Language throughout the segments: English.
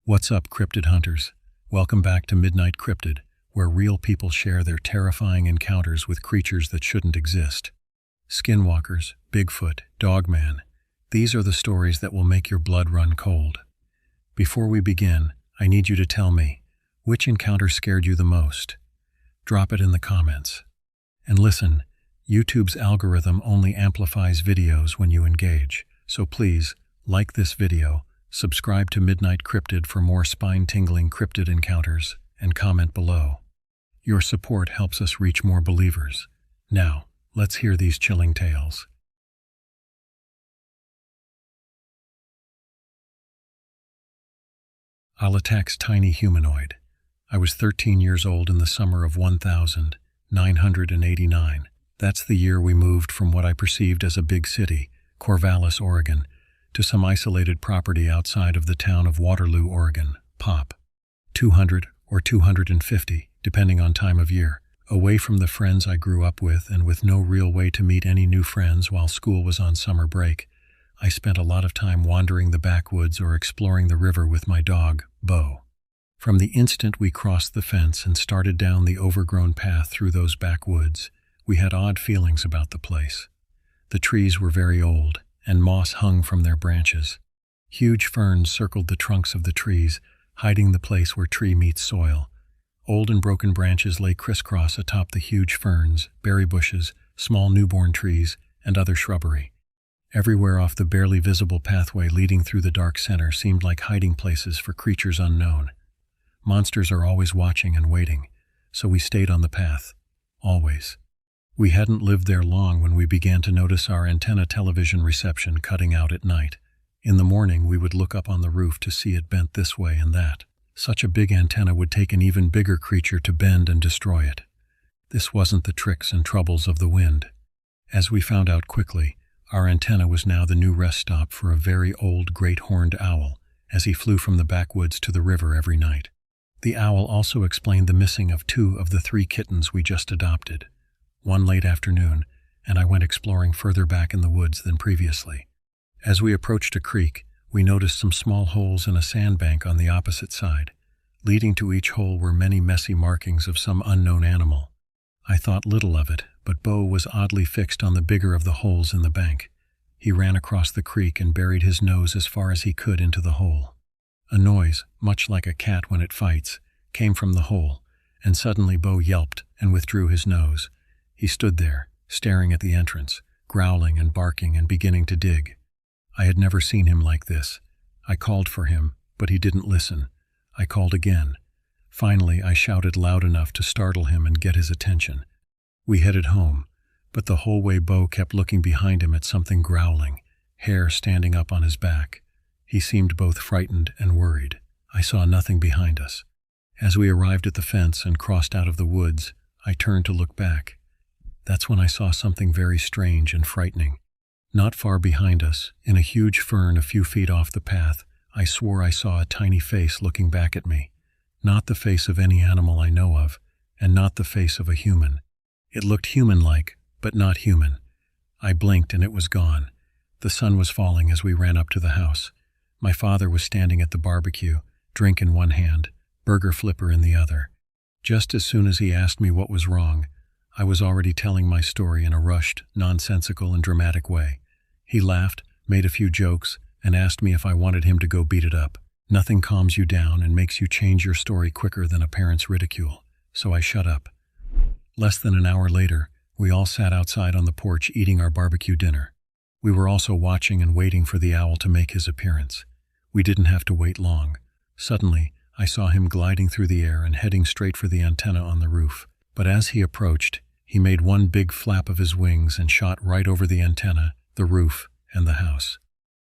What's up, cryptid hunters? Welcome back to Midnight Cryptid, where real people share their terrifying encounters with creatures that shouldn't exist. Skinwalkers, Bigfoot, Dogman. These are the stories that will make your blood run cold. Before we begin, I need you to tell me, which encounter scared you the most? Drop it in the comments. And listen, YouTube's algorithm only amplifies videos when you engage, so please, like this video, subscribe to Midnight Cryptid for more spine-tingling cryptid encounters, and comment below. Your support helps us reach more believers. Now, let's hear these chilling tales. Al-Atak's tiny humanoid. I was 13 years old in the summer of 1989. That's the year we moved from what I perceived as a big city, Corvallis, Oregon, to some isolated property outside of the town of Waterloo, Oregon, Pop. 200 or 250, depending on time of year, away from the friends I grew up with and with no real way to meet any new friends while school was on summer break. I spent a lot of time wandering the backwoods or exploring the river with my dog, Bo. From the instant we crossed the fence and started down the overgrown path through those backwoods, we had odd feelings about the place. The trees were very old, and moss hung from their branches. Huge ferns circled the trunks of the trees, hiding the place where tree meets soil. Old and broken branches lay crisscross atop the huge ferns, berry bushes, small newborn trees, and other shrubbery. Everywhere off the barely visible pathway leading through the dark center seemed like hiding places for creatures unknown. Monsters are always watching and waiting, so we stayed on the path. Always. We hadn't lived there long when we began to notice our antenna television reception cutting out at night. In the morning, we would look up on the roof to see it bent this way and that. Such a big antenna would take an even bigger creature to bend and destroy it. This wasn't the tricks and troubles of the wind. As we found out quickly, our antenna was now the new rest stop for a very old great-horned owl, as he flew from the backwoods to the river every night. The owl also explained the missing of 2 of the 3 kittens we just adopted. One late afternoon, and I went exploring further back in the woods than previously. As we approached a creek, we noticed some small holes in a sandbank on the opposite side. Leading to each hole were many messy markings of some unknown animal. I thought little of it, but Bo was oddly fixed on the bigger of the holes in the bank. He ran across the creek and buried his nose as far as he could into the hole. A noise, much like a cat when it fights, came from the hole, and suddenly Bo yelped and withdrew his nose. He stood there, staring at the entrance, growling and barking and beginning to dig. I had never seen him like this. I called for him, but he didn't listen. I called again. Finally, I shouted loud enough to startle him and get his attention. We headed home, but the whole way Bo kept looking behind him at something growling, hair standing up on his back. He seemed both frightened and worried. I saw nothing behind us. As we arrived at the fence and crossed out of the woods, I turned to look back. That's when I saw something very strange and frightening. Not far behind us, in a huge fern a few feet off the path, I swore I saw a tiny face looking back at me. Not the face of any animal I know of, and not the face of a human. It looked human-like, but not human. I blinked and it was gone. The sun was falling as we ran up to the house. My father was standing at the barbecue, drink in one hand, burger flipper in the other. Just as soon as he asked me what was wrong, I was already telling my story in a rushed, nonsensical, and dramatic way. He laughed, made a few jokes, and asked me if I wanted him to go beat it up. Nothing calms you down and makes you change your story quicker than a parent's ridicule, so I shut up. Less than an hour later, we all sat outside on the porch eating our barbecue dinner. We were also watching and waiting for the owl to make his appearance. We didn't have to wait long. Suddenly, I saw him gliding through the air and heading straight for the antenna on the roof. But as he approached, he made one big flap of his wings and shot right over the antenna, the roof, and the house.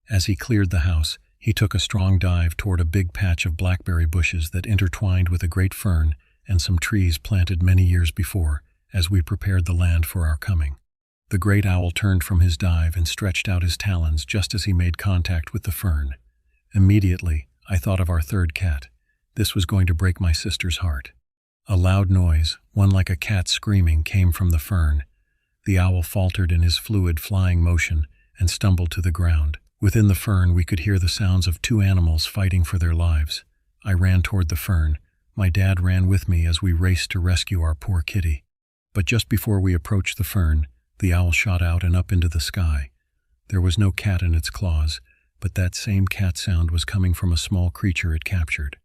As he cleared the house, he took a strong dive toward a big patch of blackberry bushes that intertwined with a great fern and some trees planted many years before, as we prepared the land for our coming. The great owl turned from his dive and stretched out his talons just as he made contact with the fern. Immediately, I thought of our third cat. This was going to break my sister's heart. A loud noise, one like a cat screaming, came from the fern. The owl faltered in his fluid flying motion and stumbled to the ground. Within the fern, we could hear the sounds of 2 animals fighting for their lives. I ran toward the fern. My dad ran with me as we raced to rescue our poor kitty. But just before we approached the fern, the owl shot out and up into the sky. There was no cat in its claws, but that same cat sound was coming from a small creature it captured.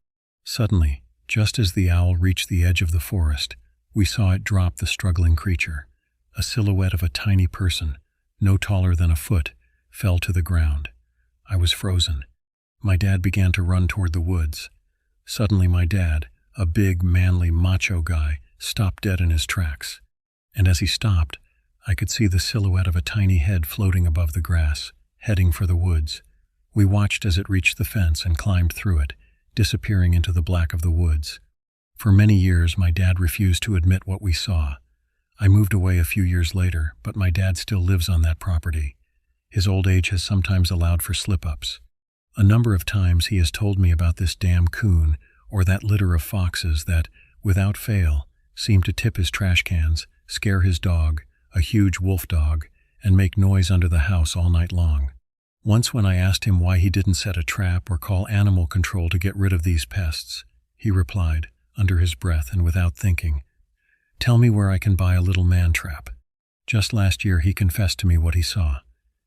Suddenly, just as the owl reached the edge of the forest, we saw it drop the struggling creature. A silhouette of a tiny person, no taller than a foot, fell to the ground. I was frozen. My dad began to run toward the woods. Suddenly my dad, a big, manly, macho guy, stopped dead in his tracks. And as he stopped, I could see the silhouette of a tiny head floating above the grass, heading for the woods. We watched as it reached the fence and climbed through it, disappearing into the black of the woods. For many years, my dad refused to admit what we saw. I moved away a few years later, but my dad still lives on that property. His old age has sometimes allowed for slip-ups. A number of times he has told me about this damn coon or that litter of foxes that, without fail, seem to tip his trash cans, scare his dog, a huge wolf dog, and make noise under the house all night long. Once when I asked him why he didn't set a trap or call animal control to get rid of these pests, he replied, under his breath and without thinking, "Tell me where I can buy a little man trap." Just last year he confessed to me what he saw.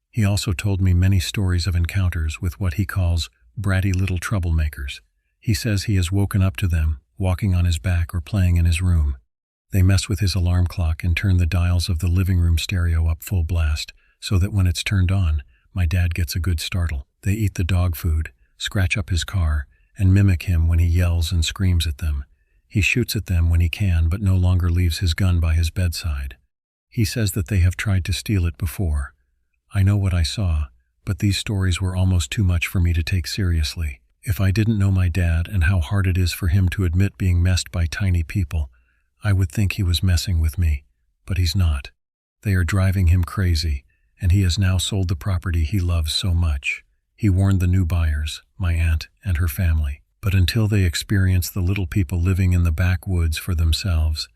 He also told me many stories of encounters with what he calls bratty little troublemakers. He says he has woken up to them, walking on his back or playing in his room. They mess with his alarm clock and turn the dials of the living room stereo up full blast, so that when it's turned on, my dad gets a good startle. They eat the dog food, scratch up his car, and mimic him when he yells and screams at them. He shoots at them when he can, but no longer leaves his gun by his bedside. He says that they have tried to steal it before. I know what I saw, but these stories were almost too much for me to take seriously. If I didn't know my dad and how hard it is for him to admit being messed by tiny people, I would think he was messing with me, but he's not. They are driving him crazy, and he has now sold the property he loves so much. He warned the new buyers, my aunt and her family, but until they experience the little people living in the backwoods for themselves,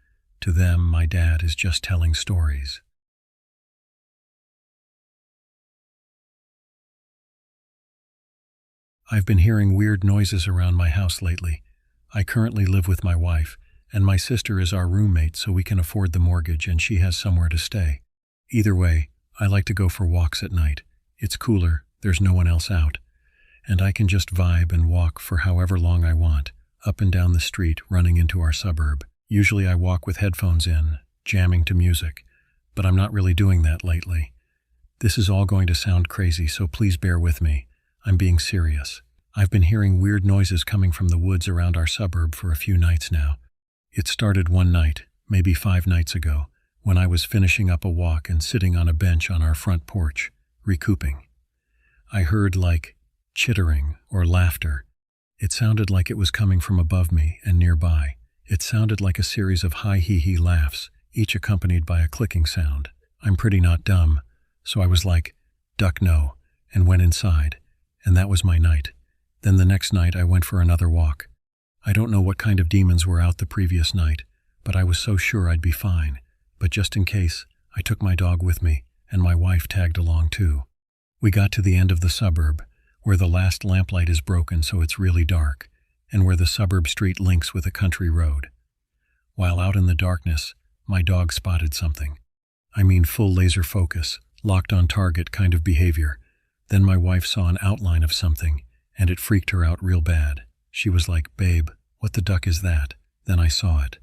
to them my dad is just telling stories. I've been hearing weird noises around my house lately. I currently live with my wife, and my sister is our roommate so we can afford the mortgage and she has somewhere to stay. Either way, I like to go for walks at night. It's cooler, there's no one else out, and I can just vibe and walk for however long I want, up and down the street running into our suburb. Usually I walk with headphones in, jamming to music, but I'm not really doing that lately. This is all going to sound crazy, so please bear with me. I'm being serious. I've been hearing weird noises coming from the woods around our suburb for a few nights now. It started one night, maybe 5 nights ago, when I was finishing up a walk and sitting on a bench on our front porch, recouping. I heard like chittering or laughter. It sounded like it was coming from above me and nearby. It sounded like a series of high hee-hee laughs, each accompanied by a clicking sound. I'm pretty not dumb, so I was like, duck no, and went inside. And that was my night. Then the next night I went for another walk. I don't know what kind of demons were out the previous night, but I was so sure I'd be fine. But just in case, I took my dog with me, and my wife tagged along too. We got to the end of the suburb, where the last lamplight is broken so it's really dark, and where the suburb street links with a country road. While out in the darkness, my dog spotted something. I mean full laser focus, locked on target kind of behavior. Then my wife saw an outline of something, and it freaked her out real bad. She was like, "Babe, what the duck is that?" Then I saw it.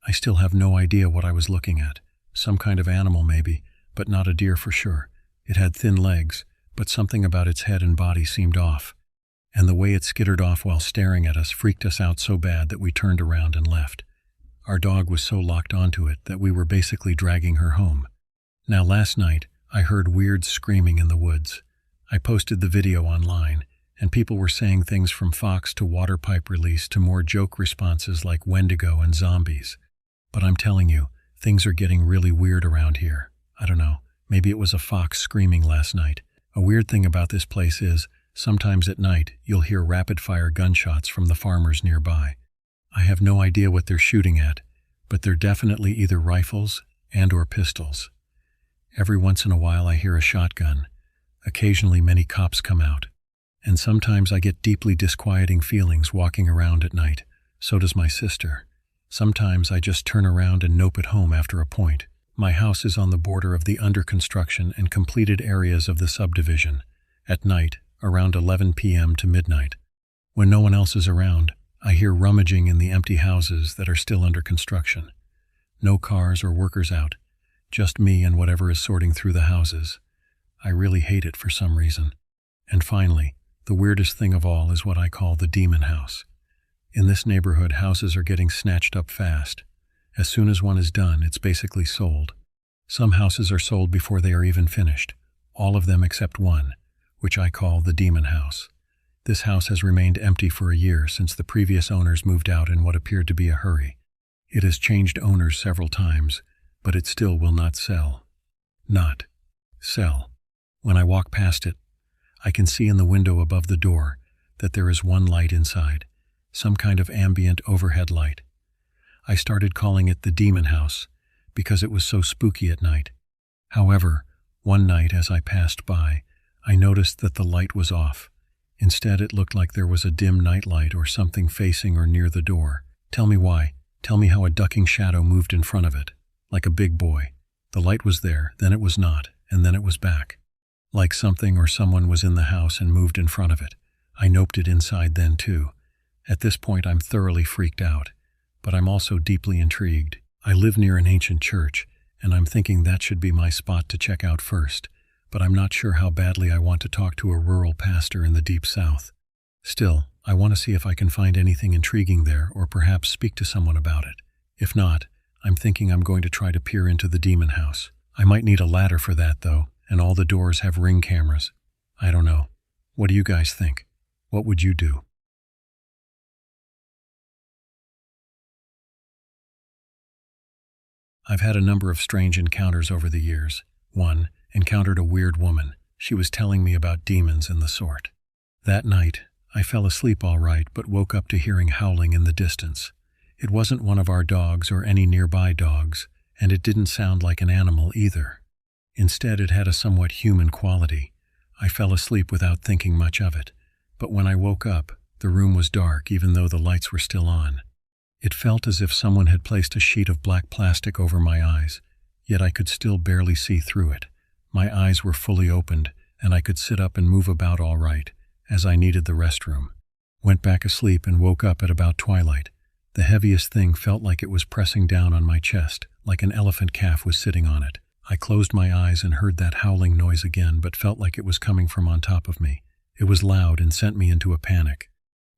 I still have no idea what I was looking at. Some kind of animal maybe, but not a deer for sure. It had thin legs, but something about its head and body seemed off. And the way it skittered off while staring at us freaked us out so bad that we turned around and left. Our dog was so locked onto it that we were basically dragging her home. Now last night, I heard weird screaming in the woods. I posted the video online, and people were saying things from fox to water pipe release to more joke responses like Wendigo and zombies. But I'm telling you, things are getting really weird around here. I don't know, maybe it was a fox screaming last night. A weird thing about this place is, sometimes at night, you'll hear rapid-fire gunshots from the farmers nearby. I have no idea what they're shooting at, but they're definitely either rifles and/or pistols. Every once in a while I hear a shotgun. Occasionally many cops come out. And sometimes I get deeply disquieting feelings walking around at night. So does my sister. Sometimes I just turn around and nope at home after a point. My house is on the border of the under construction and completed areas of the subdivision. At night, around 11 p.m. to midnight, when no one else is around, I hear rummaging in the empty houses that are still under construction. No cars or workers out, just me and whatever is sorting through the houses. I really hate it for some reason. And finally, the weirdest thing of all is what I call the demon house. In this neighborhood, houses are getting snatched up fast. As soon as one is done, it's basically sold. Some houses are sold before they are even finished, all of them except one, which I call the demon house. This house has remained empty for a year since the previous owners moved out in what appeared to be a hurry. It has changed owners several times, but it still will not sell. Not sell. When I walk past it, I can see in the window above the door that there is one light inside, some kind of ambient overhead light. I started calling it the demon house because it was so spooky at night. However, one night as I passed by, I noticed that the light was off. Instead, it looked like there was a dim nightlight or something facing or near the door. Tell me why. Tell me how a ducking shadow moved in front of it, like a big boy. The light was there, then it was not, and then it was back. Like something or someone was in the house and moved in front of it. I noped it inside then too. At this point, I'm thoroughly freaked out, but I'm also deeply intrigued. I live near an ancient church, and I'm thinking that should be my spot to check out first, but I'm not sure how badly I want to talk to a rural pastor in the deep south. Still, I want to see if I can find anything intriguing there or perhaps speak to someone about it. If not, I'm thinking I'm going to try to peer into the demon house. I might need a ladder for that though, and all the doors have ring cameras. I don't know. What do you guys think? What would you do? I've had a number of strange encounters over the years. One, encountered a weird woman. She was telling me about demons and the sort. That night, I fell asleep all right but woke up to hearing howling in the distance. It wasn't one of our dogs or any nearby dogs, and it didn't sound like an animal either. Instead, it had a somewhat human quality. I fell asleep without thinking much of it, but when I woke up, the room was dark even though the lights were still on. It felt as if someone had placed a sheet of black plastic over my eyes, yet I could still barely see through it. My eyes were fully opened, and I could sit up and move about all right, as I needed the restroom. Went back asleep and woke up at about twilight. The heaviest thing felt like it was pressing down on my chest, like an elephant calf was sitting on it. I closed my eyes and heard that howling noise again, but felt like it was coming from on top of me. It was loud and sent me into a panic.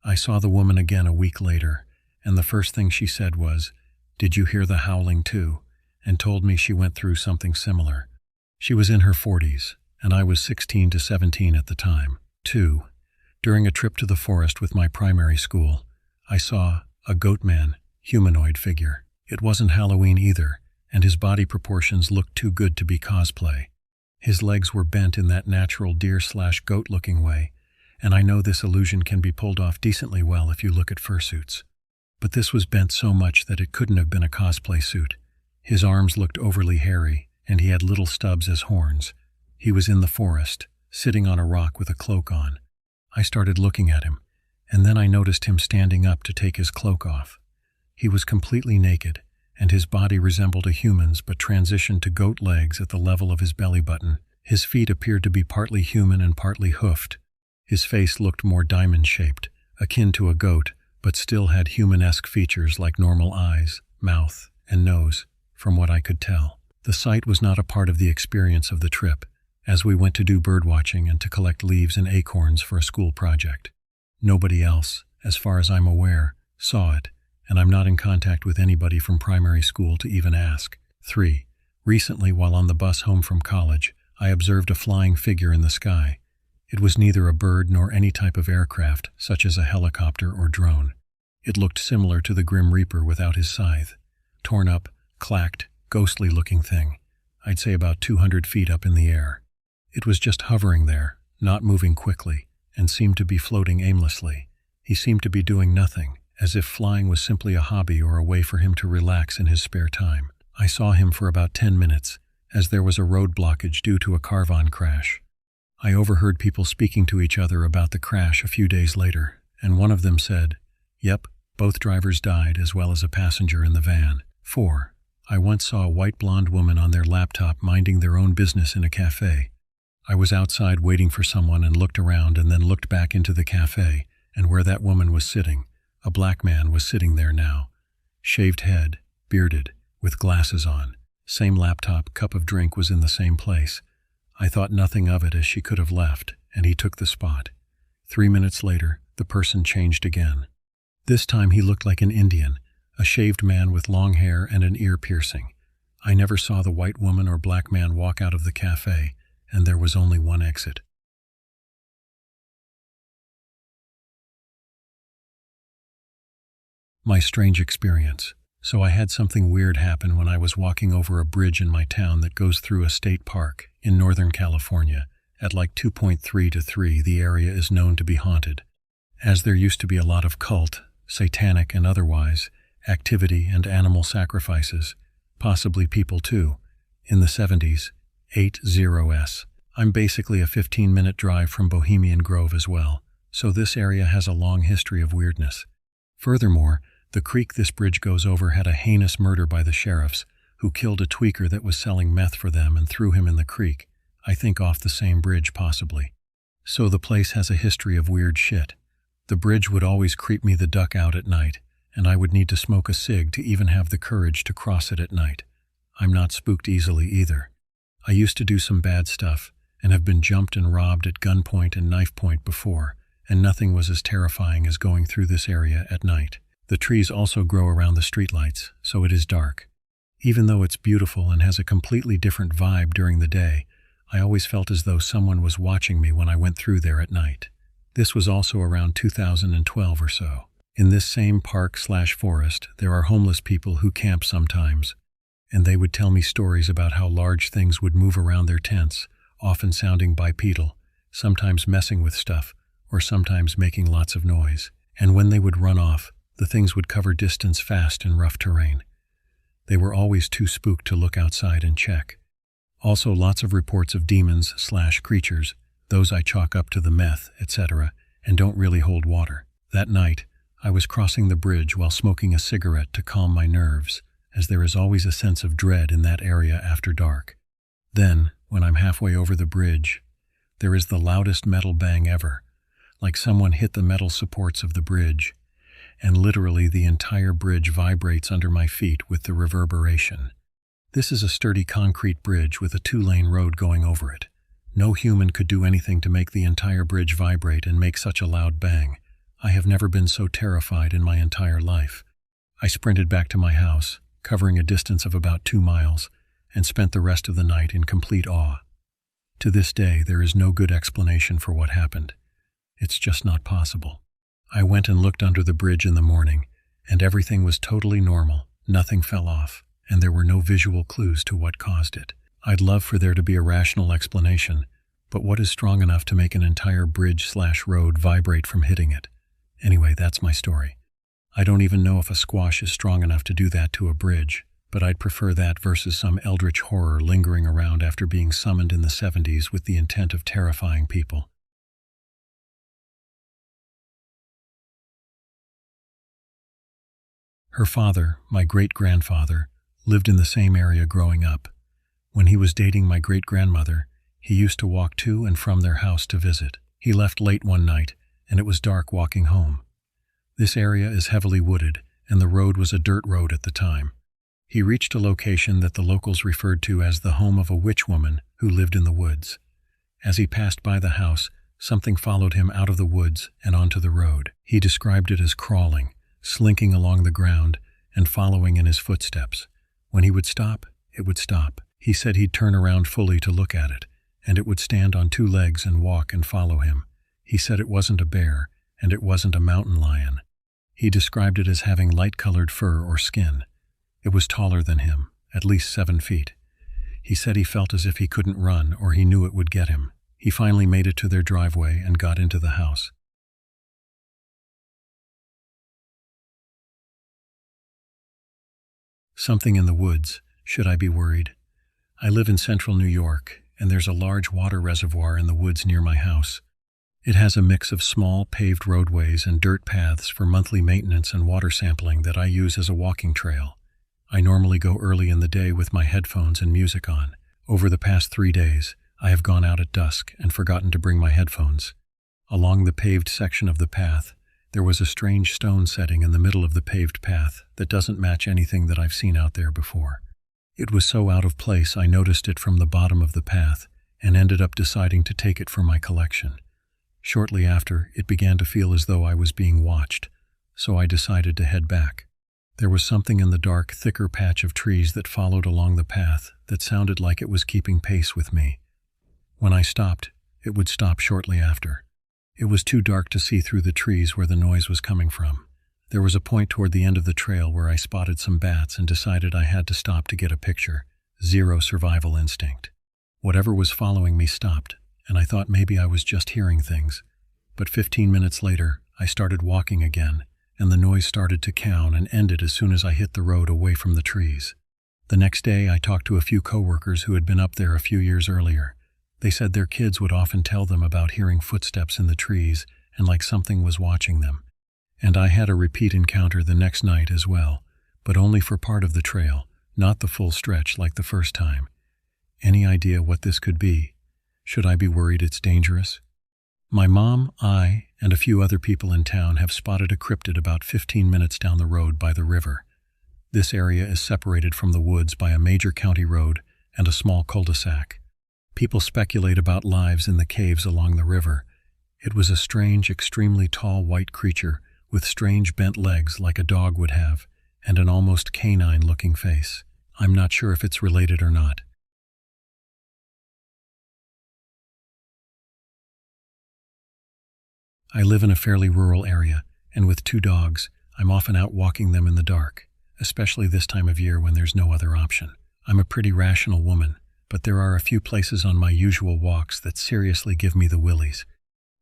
I saw the woman again a week later, and the first thing she said was, "Did you hear the howling too?" and told me she went through something similar. She was in her 40s, and I was 16 to 17 at the time. 2. During a trip to the forest with my primary school, I saw a goatman, humanoid figure. It wasn't Halloween either, and his body proportions looked too good to be cosplay. His legs were bent in that natural deer/goat-looking way, and I know this illusion can be pulled off decently well if you look at fursuits. But this was bent so much that it couldn't have been a cosplay suit. His arms looked overly hairy, and he had little stubs as horns. He was in the forest, sitting on a rock with a cloak on. I started looking at him, and then I noticed him standing up to take his cloak off. He was completely naked, and his body resembled a human's but transitioned to goat legs at the level of his belly button. His feet appeared to be partly human and partly hoofed. His face looked more diamond-shaped, akin to a goat, but still had human-esque features like normal eyes, mouth, and nose, from what I could tell. The sight was not a part of the experience of the trip, as we went to do birdwatching and to collect leaves and acorns for a school project. Nobody else, as far as I'm aware, saw it, and I'm not in contact with anybody from primary school to even ask. 3. Recently, while on the bus home from college, I observed a flying figure in the sky. It was neither a bird nor any type of aircraft, such as a helicopter or drone. It looked similar to the Grim Reaper without his scythe. Torn up, clacked, ghostly-looking thing. I'd say about 200 feet up in the air. It was just hovering there, not moving quickly, and seemed to be floating aimlessly. He seemed to be doing nothing, as if flying was simply a hobby or a way for him to relax in his spare time. I saw him for about 10 minutes, as there was a road blockage due to a caravan crash. I overheard people speaking to each other about the crash a few days later, and one of them said, "Yep, both drivers died as well as a passenger in the van." 4. I once saw a white blonde woman on their laptop minding their own business in a cafe. I was outside waiting for someone and looked around and then looked back into the cafe, and where that woman was sitting, a black man was sitting there now. Shaved head, bearded, with glasses on. Same laptop, cup of drink was in the same place. I thought nothing of it as she could have left, and he took the spot. 3 minutes later, the person changed again. This time he looked like an Indian, a shaved man with long hair and an ear piercing. I never saw the white woman or black man walk out of the cafe, and there was only one exit. My strange experience. So I had something weird happen when I was walking over a bridge in my town that goes through a state park in Northern California. At like 2.3 to 3, the area is known to be haunted, as there used to be a lot of cult, satanic and otherwise, activity and animal sacrifices, possibly people too, in the 70s, 80s. I'm basically a 15-minute drive from Bohemian Grove as well, so this area has a long history of weirdness. Furthermore, the creek this bridge goes over had a heinous murder by the sheriffs, who killed a tweaker that was selling meth for them and threw him in the creek, I think off the same bridge possibly. So the place has a history of weird shit. The bridge would always creep me the duck out at night, and I would need to smoke a cig to even have the courage to cross it at night. I'm not spooked easily either. I used to do some bad stuff, and have been jumped and robbed at gunpoint and knife point before, and nothing was as terrifying as going through this area at night. The trees also grow around the streetlights, so it is dark. Even though it's beautiful and has a completely different vibe during the day, I always felt as though someone was watching me when I went through there at night. This was also around 2012 or so. In this same park/forest, there are homeless people who camp sometimes, and they would tell me stories about how large things would move around their tents, often sounding bipedal, sometimes messing with stuff, or sometimes making lots of noise. And when they would run off, the things would cover distance fast in rough terrain. They were always too spooked to look outside and check. Also lots of reports of demons/creatures, those I chalk up to the meth, etc., and don't really hold water. That night, I was crossing the bridge while smoking a cigarette to calm my nerves, as there is always a sense of dread in that area after dark. Then, when I'm halfway over the bridge, there is the loudest metal bang ever, like someone hit the metal supports of the bridge, and literally the entire bridge vibrates under my feet with the reverberation. This is a sturdy concrete bridge with a 2-lane road going over it. No human could do anything to make the entire bridge vibrate and make such a loud bang. I have never been so terrified in my entire life. I sprinted back to my house, covering a distance of about 2 miles, and spent the rest of the night in complete awe. To this day, there is no good explanation for what happened. It's just not possible. I went and looked under the bridge in the morning, and everything was totally normal, nothing fell off, and there were no visual clues to what caused it. I'd love for there to be a rational explanation, but what is strong enough to make an entire bridge/road vibrate from hitting it? Anyway, that's my story. I don't even know if a squash is strong enough to do that to a bridge, but I'd prefer that versus some eldritch horror lingering around after being summoned in the 70s with the intent of terrifying people. Her father, my great-grandfather, lived in the same area growing up. When he was dating my great-grandmother, he used to walk to and from their house to visit. He left late one night, and it was dark walking home. This area is heavily wooded, and the road was a dirt road at the time. He reached a location that the locals referred to as the home of a witch woman who lived in the woods. As he passed by the house, something followed him out of the woods and onto the road. He described it as crawling, slinking along the ground, and following in his footsteps. When he would stop, it would stop. He said he'd turn around fully to look at it, and it would stand on 2 legs and walk and follow him. He said it wasn't a bear, and it wasn't a mountain lion. He described it as having light-colored fur or skin. It was taller than him, at least 7 feet. He said he felt as if he couldn't run or he knew it would get him. He finally made it to their driveway and got into the house. Something in the woods. Should I be worried? I live in central New York, and there's a large water reservoir in the woods near my house. It has a mix of small paved roadways and dirt paths for monthly maintenance and water sampling that I use as a walking trail. I normally go early in the day with my headphones and music on. Over the past 3 days, I have gone out at dusk and forgotten to bring my headphones. Along the paved section of the path, there was a strange stone setting in the middle of the paved path that doesn't match anything that I've seen out there before. It was so out of place I noticed it from the bottom of the path and ended up deciding to take it for my collection. Shortly after, it began to feel as though I was being watched, so I decided to head back. There was something in the dark, thicker patch of trees that followed along the path that sounded like it was keeping pace with me. When I stopped, it would stop shortly after. It was too dark to see through the trees where the noise was coming from. There was a point toward the end of the trail where I spotted some bats and decided I had to stop to get a picture. Zero survival instinct. Whatever was following me stopped, and I thought maybe I was just hearing things. But 15 minutes later, I started walking again, and the noise started to count and ended as soon as I hit the road away from the trees. The next day, I talked to a few coworkers who had been up there a few years earlier. They said their kids would often tell them about hearing footsteps in the trees and like something was watching them. And I had a repeat encounter the next night as well, but only for part of the trail, not the full stretch like the first time. Any idea what this could be? Should I be worried it's dangerous? My mom, I, and a few other people in town have spotted a cryptid about 15 minutes down the road by the river. This area is separated from the woods by a major county road and a small cul-de-sac. People speculate about lives in the caves along the river. It was a strange, extremely tall white creature with strange bent legs like a dog would have, and an almost canine-looking face. I'm not sure if it's related or not. I live in a fairly rural area, and with 2 dogs, I'm often out walking them in the dark, especially this time of year when there's no other option. I'm a pretty rational woman, but there are a few places on my usual walks that seriously give me the willies.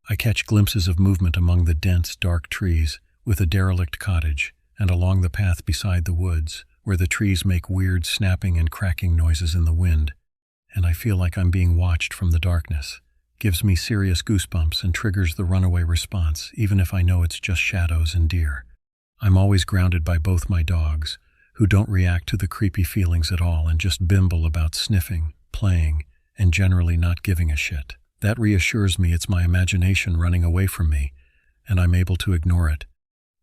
I catch glimpses of movement among the dense, dark trees, with a derelict cottage, and along the path beside the woods, where the trees make weird snapping and cracking noises in the wind, and I feel like I'm being watched from the darkness. Gives me serious goosebumps and triggers the runaway response, even if I know it's just shadows and deer. I'm always grounded by both my dogs, who don't react to the creepy feelings at all and just bimble about sniffing, playing, and generally not giving a shit. That reassures me it's my imagination running away from me, and I'm able to ignore it.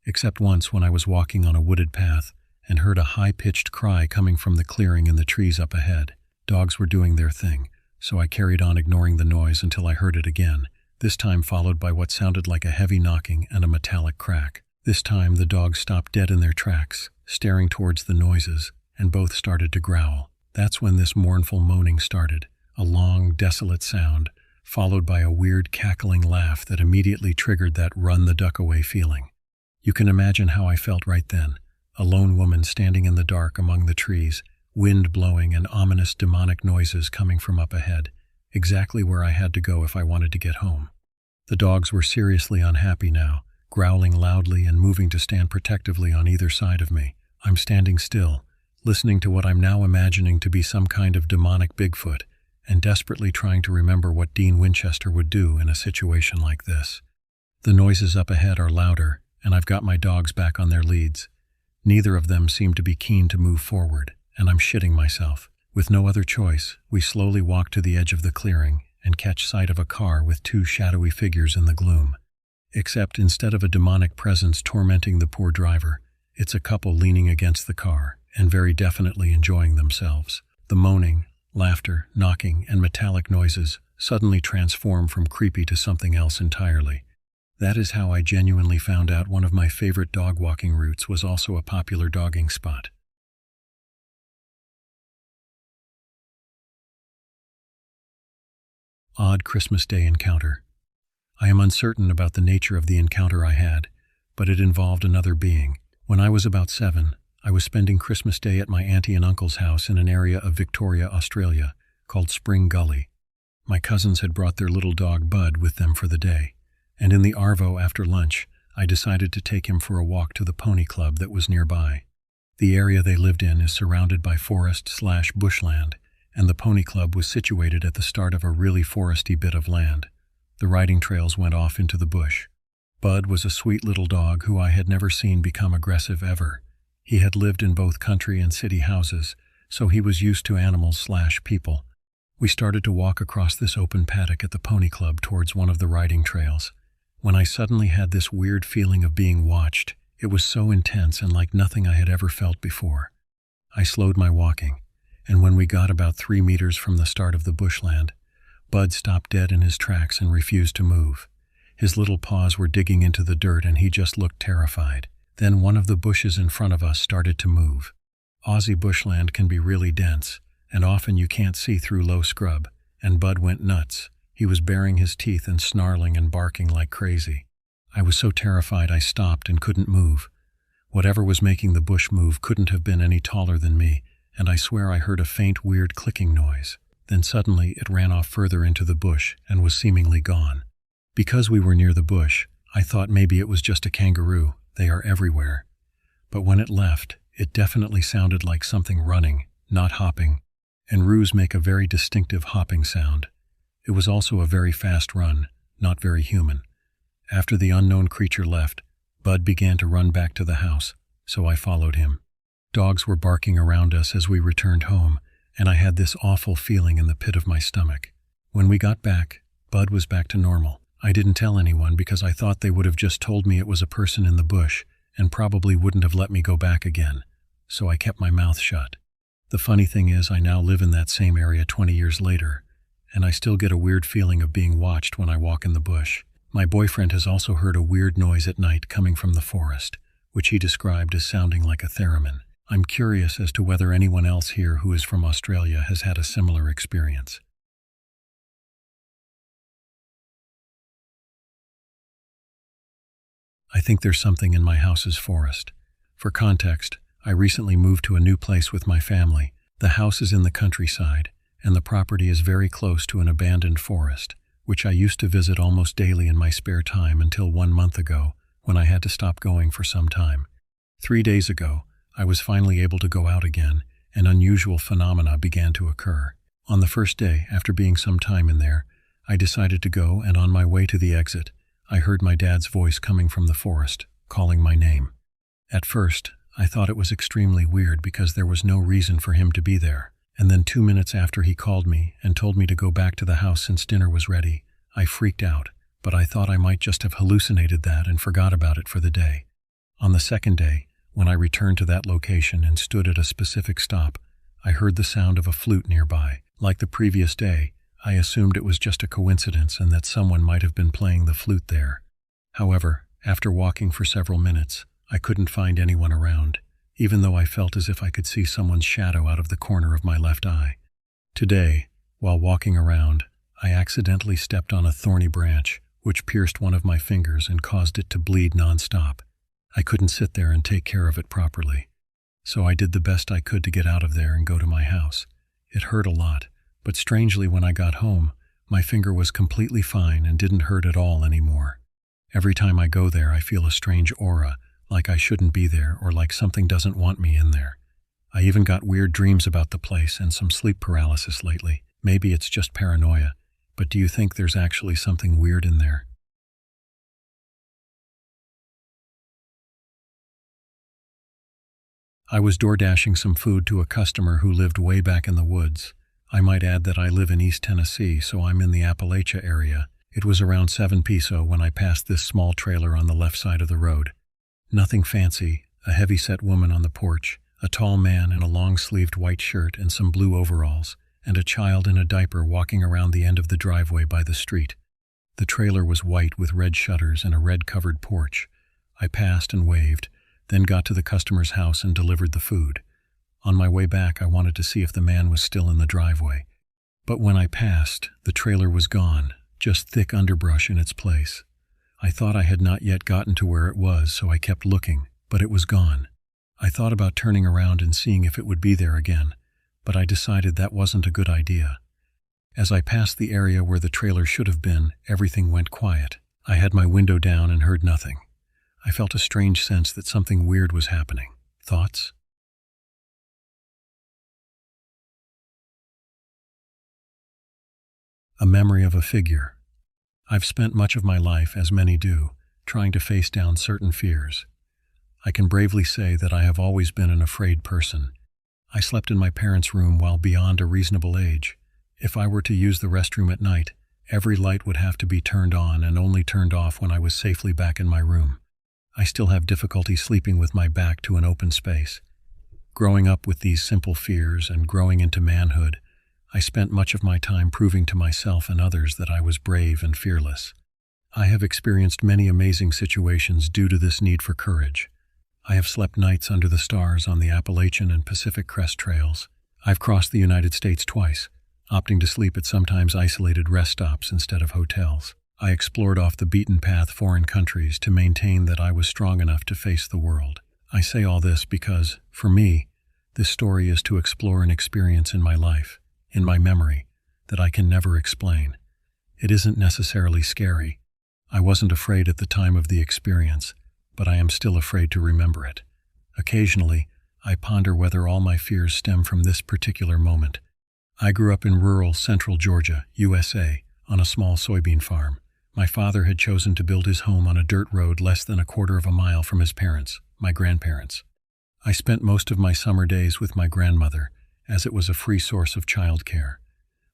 Except once when I was walking on a wooded path and heard a high-pitched cry coming from the clearing in the trees up ahead. Dogs were doing their thing, so I carried on ignoring the noise until I heard it again, this time followed by what sounded like a heavy knocking and a metallic crack. This time the dogs stopped dead in their tracks, staring towards the noises, and both started to growl. That's when this mournful moaning started, a long, desolate sound, followed by a weird cackling laugh that immediately triggered that run-the-duck-away feeling. You can imagine how I felt right then, a lone woman standing in the dark among the trees, wind blowing and ominous demonic noises coming from up ahead, exactly where I had to go if I wanted to get home. The dogs were seriously unhappy now, growling loudly and moving to stand protectively on either side of me. I'm standing still, listening to what I'm now imagining to be some kind of demonic Bigfoot, and desperately trying to remember what Dean Winchester would do in a situation like this. The noises up ahead are louder, and I've got my dogs back on their leads. Neither of them seem to be keen to move forward, and I'm shitting myself. With no other choice, we slowly walk to the edge of the clearing and catch sight of a car with 2 shadowy figures in the gloom. Except instead of a demonic presence tormenting the poor driver, it's a couple leaning against the car and very definitely enjoying themselves. The moaning, laughter, knocking, and metallic noises suddenly transform from creepy to something else entirely. That is how I genuinely found out one of my favorite dog walking routes was also a popular dogging spot. Odd Christmas Day encounter. I am uncertain about the nature of the encounter I had, but it involved another being. When I was about 7, I was spending Christmas Day at my auntie and uncle's house in an area of Victoria, Australia, called Spring Gully. My cousins had brought their little dog Bud with them for the day, and in the arvo after lunch, I decided to take him for a walk to the pony club that was nearby. The area they lived in is surrounded by forest/bushland, and the pony club was situated at the start of a really foresty bit of land. The riding trails went off into the bush. Bud was a sweet little dog who I had never seen become aggressive ever. He had lived in both country and city houses, so he was used to animals/people. We started to walk across this open paddock at the pony club towards one of the riding trails, when I suddenly had this weird feeling of being watched. It was so intense and like nothing I had ever felt before. I slowed my walking, and when we got about 3 meters from the start of the bushland, Bud stopped dead in his tracks and refused to move. His little paws were digging into the dirt and he just looked terrified. Then one of the bushes in front of us started to move. Aussie bushland can be really dense, and often you can't see through low scrub, and Bud went nuts. He was baring his teeth and snarling and barking like crazy. I was so terrified I stopped and couldn't move. Whatever was making the bush move couldn't have been any taller than me, and I swear I heard a faint, weird clicking noise. Then suddenly it ran off further into the bush and was seemingly gone. Because we were near the bush, I thought maybe it was just a kangaroo. They are everywhere. But when it left, it definitely sounded like something running, not hopping. And roos make a very distinctive hopping sound. It was also a very fast run, not very human. After the unknown creature left, Bud began to run back to the house, so I followed him. Dogs were barking around us as we returned home, and I had this awful feeling in the pit of my stomach. When we got back, Bud was back to normal. I didn't tell anyone because I thought they would have just told me it was a person in the bush and probably wouldn't have let me go back again, so I kept my mouth shut. The funny thing is I now live in that same area 20 years later, and I still get a weird feeling of being watched when I walk in the bush. My boyfriend has also heard a weird noise at night coming from the forest, which he described as sounding like a theremin. I'm curious as to whether anyone else here who is from Australia has had a similar experience. I think there's something in my house's forest. For context, I recently moved to a new place with my family. The house is in the countryside, and the property is very close to an abandoned forest, which I used to visit almost daily in my spare time until 1 month ago, when I had to stop going for some time. 3 days ago, I was finally able to go out again, and unusual phenomena began to occur. On the first day, after being some time in there, I decided to go, and on my way to the exit, I heard my dad's voice coming from the forest, calling my name. At first, I thought it was extremely weird because there was no reason for him to be there. And then 2 minutes after he called me and told me to go back to the house since dinner was ready, I freaked out, but I thought I might just have hallucinated that and forgot about it for the day. On the second day, when I returned to that location and stood at a specific stop, I heard the sound of a flute nearby. Like the previous day, I assumed it was just a coincidence and that someone might have been playing the flute there. However, after walking for several minutes, I couldn't find anyone around, even though I felt as if I could see someone's shadow out of the corner of my left eye. Today, while walking around, I accidentally stepped on a thorny branch, which pierced one of my fingers and caused it to bleed nonstop. I couldn't sit there and take care of it properly, so I did the best I could to get out of there and go to my house. It hurt a lot, but strangely when I got home, my finger was completely fine and didn't hurt at all anymore. Every time I go there, I feel a strange aura, like I shouldn't be there or like something doesn't want me in there. I even got weird dreams about the place and some sleep paralysis lately. Maybe it's just paranoia, but do you think there's actually something weird in there? I was door-dashing some food to a customer who lived way back in the woods. I might add that I live in East Tennessee, so I'm in the Appalachia area. It was around 7 p.m. when I passed this small trailer on the left side of the road. Nothing fancy, a heavy-set woman on the porch, a tall man in a long-sleeved white shirt and some blue overalls, and a child in a diaper walking around the end of the driveway by the street. The trailer was white with red shutters and a red-covered porch. I passed and waved, then got to the customer's house and delivered the food. On my way back, I wanted to see if the man was still in the driveway. But when I passed, the trailer was gone, just thick underbrush in its place. I thought I had not yet gotten to where it was, so I kept looking, but it was gone. I thought about turning around and seeing if it would be there again, but I decided that wasn't a good idea. As I passed the area where the trailer should have been, everything went quiet. I had my window down and heard nothing. I felt a strange sense that something weird was happening. Thoughts? a memory of a figure. I've spent much of my life, as many do, trying to face down certain fears. I can bravely say that I have always been an afraid person. I slept in my parents' room while beyond a reasonable age. If I were to use the restroom at night, every light would have to be turned on and only turned off when I was safely back in my room. I still have difficulty sleeping with my back to an open space. Growing up with these simple fears and growing into manhood, I spent much of my time proving to myself and others that I was brave and fearless. I have experienced many amazing situations due to this need for courage. I have slept nights under the stars on the Appalachian and Pacific Crest trails. I've crossed the United States twice, opting to sleep at sometimes isolated rest stops instead of hotels. I explored off the beaten path foreign countries to maintain that I was strong enough to face the world. I say all this because, for me, this story is to explore an experience in my life, in my memory, that I can never explain. It isn't necessarily scary. I wasn't afraid at the time of the experience, but I am still afraid to remember it. Occasionally, I ponder whether all my fears stem from this particular moment. I grew up in rural central Georgia, USA, on a small soybean farm. My father had chosen to build his home on a dirt road less than a quarter of a mile from his parents, my grandparents. I spent most of my summer days with my grandmother, as it was a free source of childcare.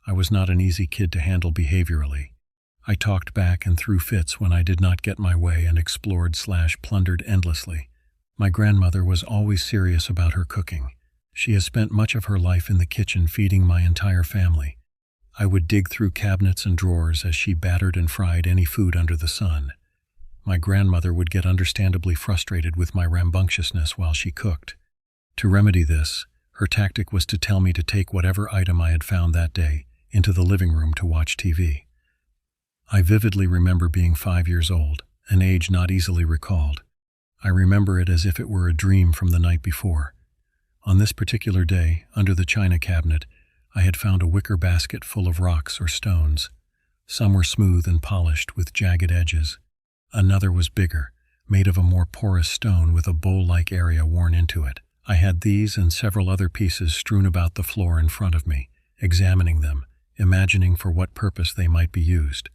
I was not an easy kid to handle behaviorally. I talked back and threw fits when I did not get my way and explored/plundered endlessly. My grandmother was always serious about her cooking. She has spent much of her life in the kitchen feeding my entire family. I would dig through cabinets and drawers as she battered and fried any food under the sun. My grandmother would get understandably frustrated with my rambunctiousness while she cooked. To remedy this, her tactic was to tell me to take whatever item I had found that day into the living room to watch TV. I vividly remember being 5 years old, an age not easily recalled. I remember it as if it were a dream from the night before. On this particular day, under the china cabinet, I had found a wicker basket full of rocks or stones. Some were smooth and polished with jagged edges. Another was bigger, made of a more porous stone with a bowl-like area worn into it. I had these and several other pieces strewn about the floor in front of me, examining them, imagining for what purpose they might be used.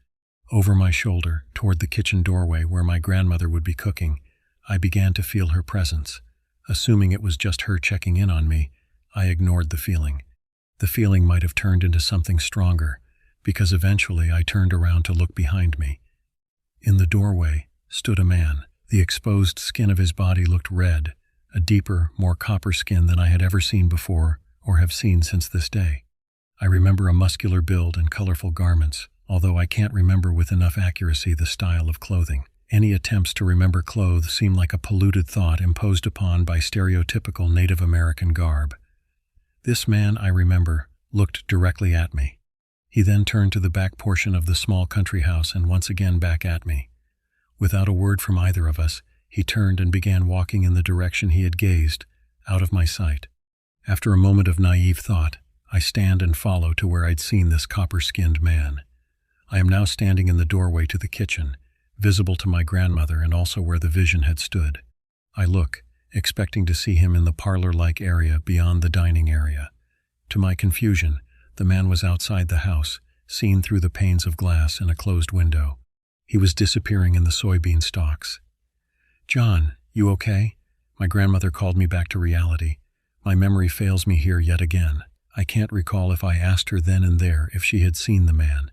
Over my shoulder, toward the kitchen doorway where my grandmother would be cooking, I began to feel her presence. Assuming it was just her checking in on me, I ignored the feeling. The feeling might have turned into something stronger, because eventually I turned around to look behind me. In the doorway stood a man. The exposed skin of his body looked red, a deeper, more copper skin than I had ever seen before or have seen since this day. I remember a muscular build and colorful garments, although I can't remember with enough accuracy the style of clothing. Any attempts to remember clothes seem like a polluted thought imposed upon by stereotypical Native American garb. This man, I remember, looked directly at me. He then turned to the back portion of the small country house and once again back at me. Without a word from either of us, he turned and began walking in the direction he had gazed, out of my sight. After a moment of naive thought, I stand and follow to where I'd seen this copper-skinned man. I am now standing in the doorway to the kitchen, visible to my grandmother and also where the vision had stood. I look, expecting to see him in the parlor-like area beyond the dining area. To my confusion, the man was outside the house, seen through the panes of glass in a closed window. He was disappearing in the soybean stalks. "John, you okay?" My grandmother called me back to reality. My memory fails me here yet again. I can't recall if I asked her then and there if she had seen the man.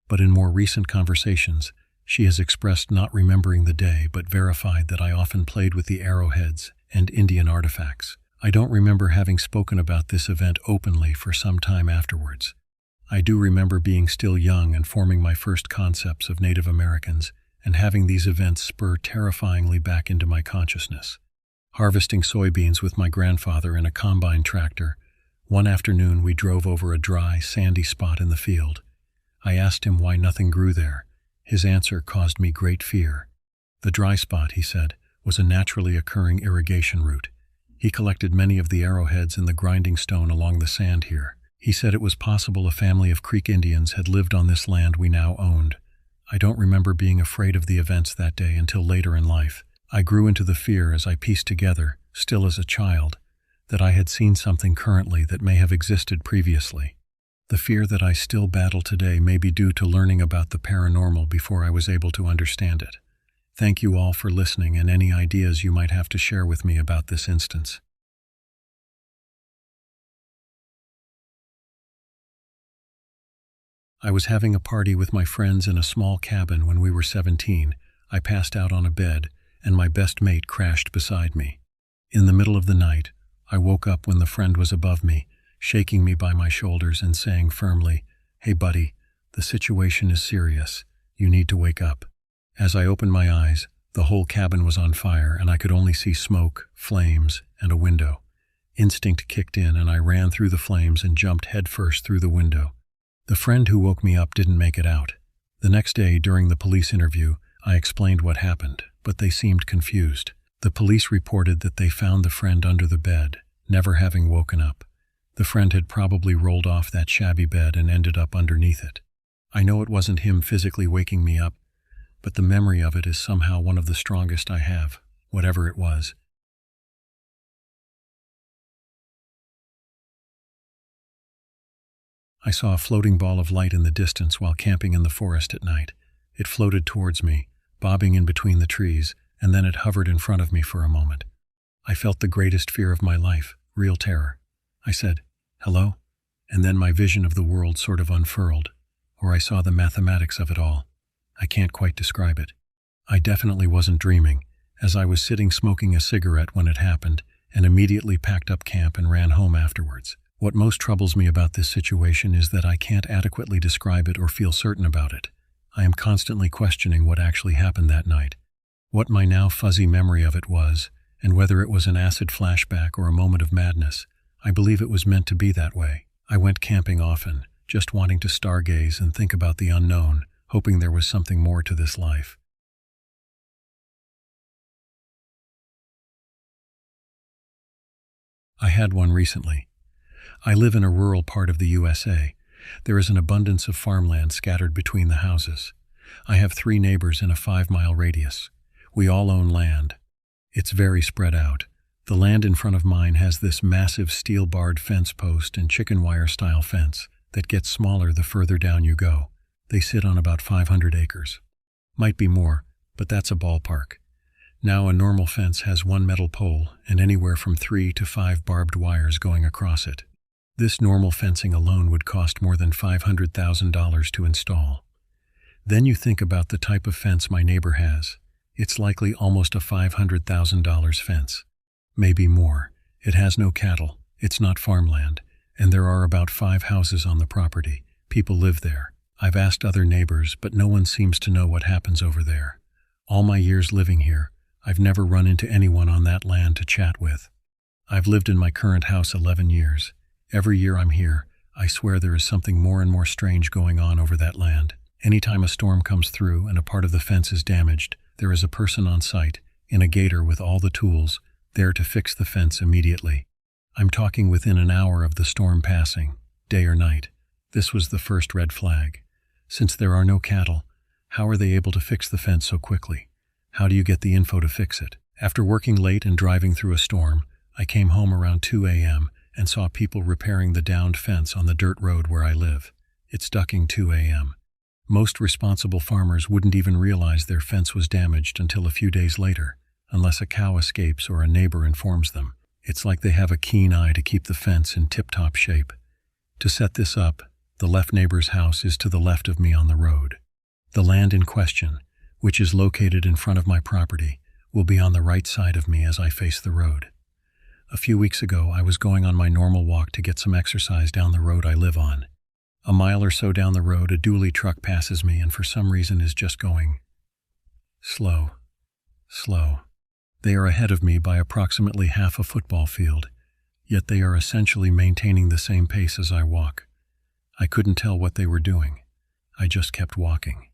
But in more recent conversations, she has expressed not remembering the day but verified that I often played with the arrowheads and Indian artifacts. I don't remember having spoken about this event openly for some time afterwards. I do remember being still young and forming my first concepts of Native Americans and having these events spur terrifyingly back into my consciousness. Harvesting soybeans with my grandfather in a combine tractor, one afternoon we drove over a dry, sandy spot in the field. I asked him why nothing grew there. His answer caused me great fear. The dry spot, he said, was a naturally occurring irrigation route. He collected many of the arrowheads in the grinding stone along the sand here. He said it was possible a family of Creek Indians had lived on this land we now owned. I don't remember being afraid of the events that day until later in life. I grew into the fear as I pieced together, still as a child, that I had seen something currently that may have existed previously. The fear that I still battle today may be due to learning about the paranormal before I was able to understand it. Thank you all for listening and any ideas you might have to share with me about this instance. I was having a party with my friends in a small cabin when we were 17. I passed out on a bed, and my best mate crashed beside me. In the middle of the night, I woke up when the friend was above me, shaking me by my shoulders and saying firmly, "Hey buddy, the situation is serious. You need to wake up." As I opened my eyes, the whole cabin was on fire and I could only see smoke, flames, and a window. Instinct kicked in and I ran through the flames and jumped headfirst through the window. The friend who woke me up didn't make it out. The next day, during the police interview, I explained what happened, but they seemed confused. The police reported that they found the friend under the bed, never having woken up. The friend had probably rolled off that shabby bed and ended up underneath it. I know it wasn't him physically waking me up, but the memory of it is somehow one of the strongest I have, whatever it was. I saw a floating ball of light in the distance while camping in the forest at night. It floated towards me, bobbing in between the trees, and then it hovered in front of me for a moment. I felt the greatest fear of my life, real terror. I said, "Hello?" And then my vision of the world sort of unfurled, or I saw the mathematics of it all. I can't quite describe it. I definitely wasn't dreaming, as I was sitting smoking a cigarette when it happened, and immediately packed up camp and ran home afterwards. What most troubles me about this situation is that I can't adequately describe it or feel certain about it. I am constantly questioning what actually happened that night, what my now fuzzy memory of it was, and whether it was an acid flashback or a moment of madness. I believe it was meant to be that way. I went camping often, just wanting to stargaze and think about the unknown, hoping there was something more to this life. I had one recently. I live in a rural part of the USA. There is an abundance of farmland scattered between the houses. I have 3 neighbors in a 5-mile radius. We all own land. It's very spread out. The land in front of mine has this massive steel-barred fence post and chicken wire-style fence that gets smaller the further down you go. They sit on about 500 acres. Might be more, but that's a ballpark. Now a normal fence has 1 metal pole and anywhere from 3 to 5 barbed wires going across it. This normal fencing alone would cost more than $500,000 to install. Then you think about the type of fence my neighbor has. It's likely almost a $500,000 fence. Maybe more. It has no cattle, it's not farmland, and there are about 5 houses on the property. People live there. I've asked other neighbors, but no one seems to know what happens over there. All my years living here, I've never run into anyone on that land to chat with. I've lived in my current house 11 years. Every year I'm here, I swear there is something more and more strange going on over that land. Anytime a storm comes through and a part of the fence is damaged, there is a person on site, in a gator with all the tools, there to fix the fence immediately. I'm talking within an hour of the storm passing, day or night. This was the first red flag. Since there are no cattle, how are they able to fix the fence so quickly? How do you get the info to fix it? After working late and driving through a storm, I came home around 2 a.m. and saw people repairing the downed fence on the dirt road where I live. It's ducking 2 a.m. Most responsible farmers wouldn't even realize their fence was damaged until a few days later, unless a cow escapes or a neighbor informs them. It's like they have a keen eye to keep the fence in tip-top shape. To set this up, the left neighbor's house is to the left of me on the road. The land in question, which is located in front of my property, will be on the right side of me as I face the road. A few weeks ago, I was going on my normal walk to get some exercise down the road I live on. A mile or so down the road, a dually truck passes me and for some reason is just going slow. They are ahead of me by approximately half a football field, yet they are essentially maintaining the same pace as I walk. I couldn't tell what they were doing. I just kept walking.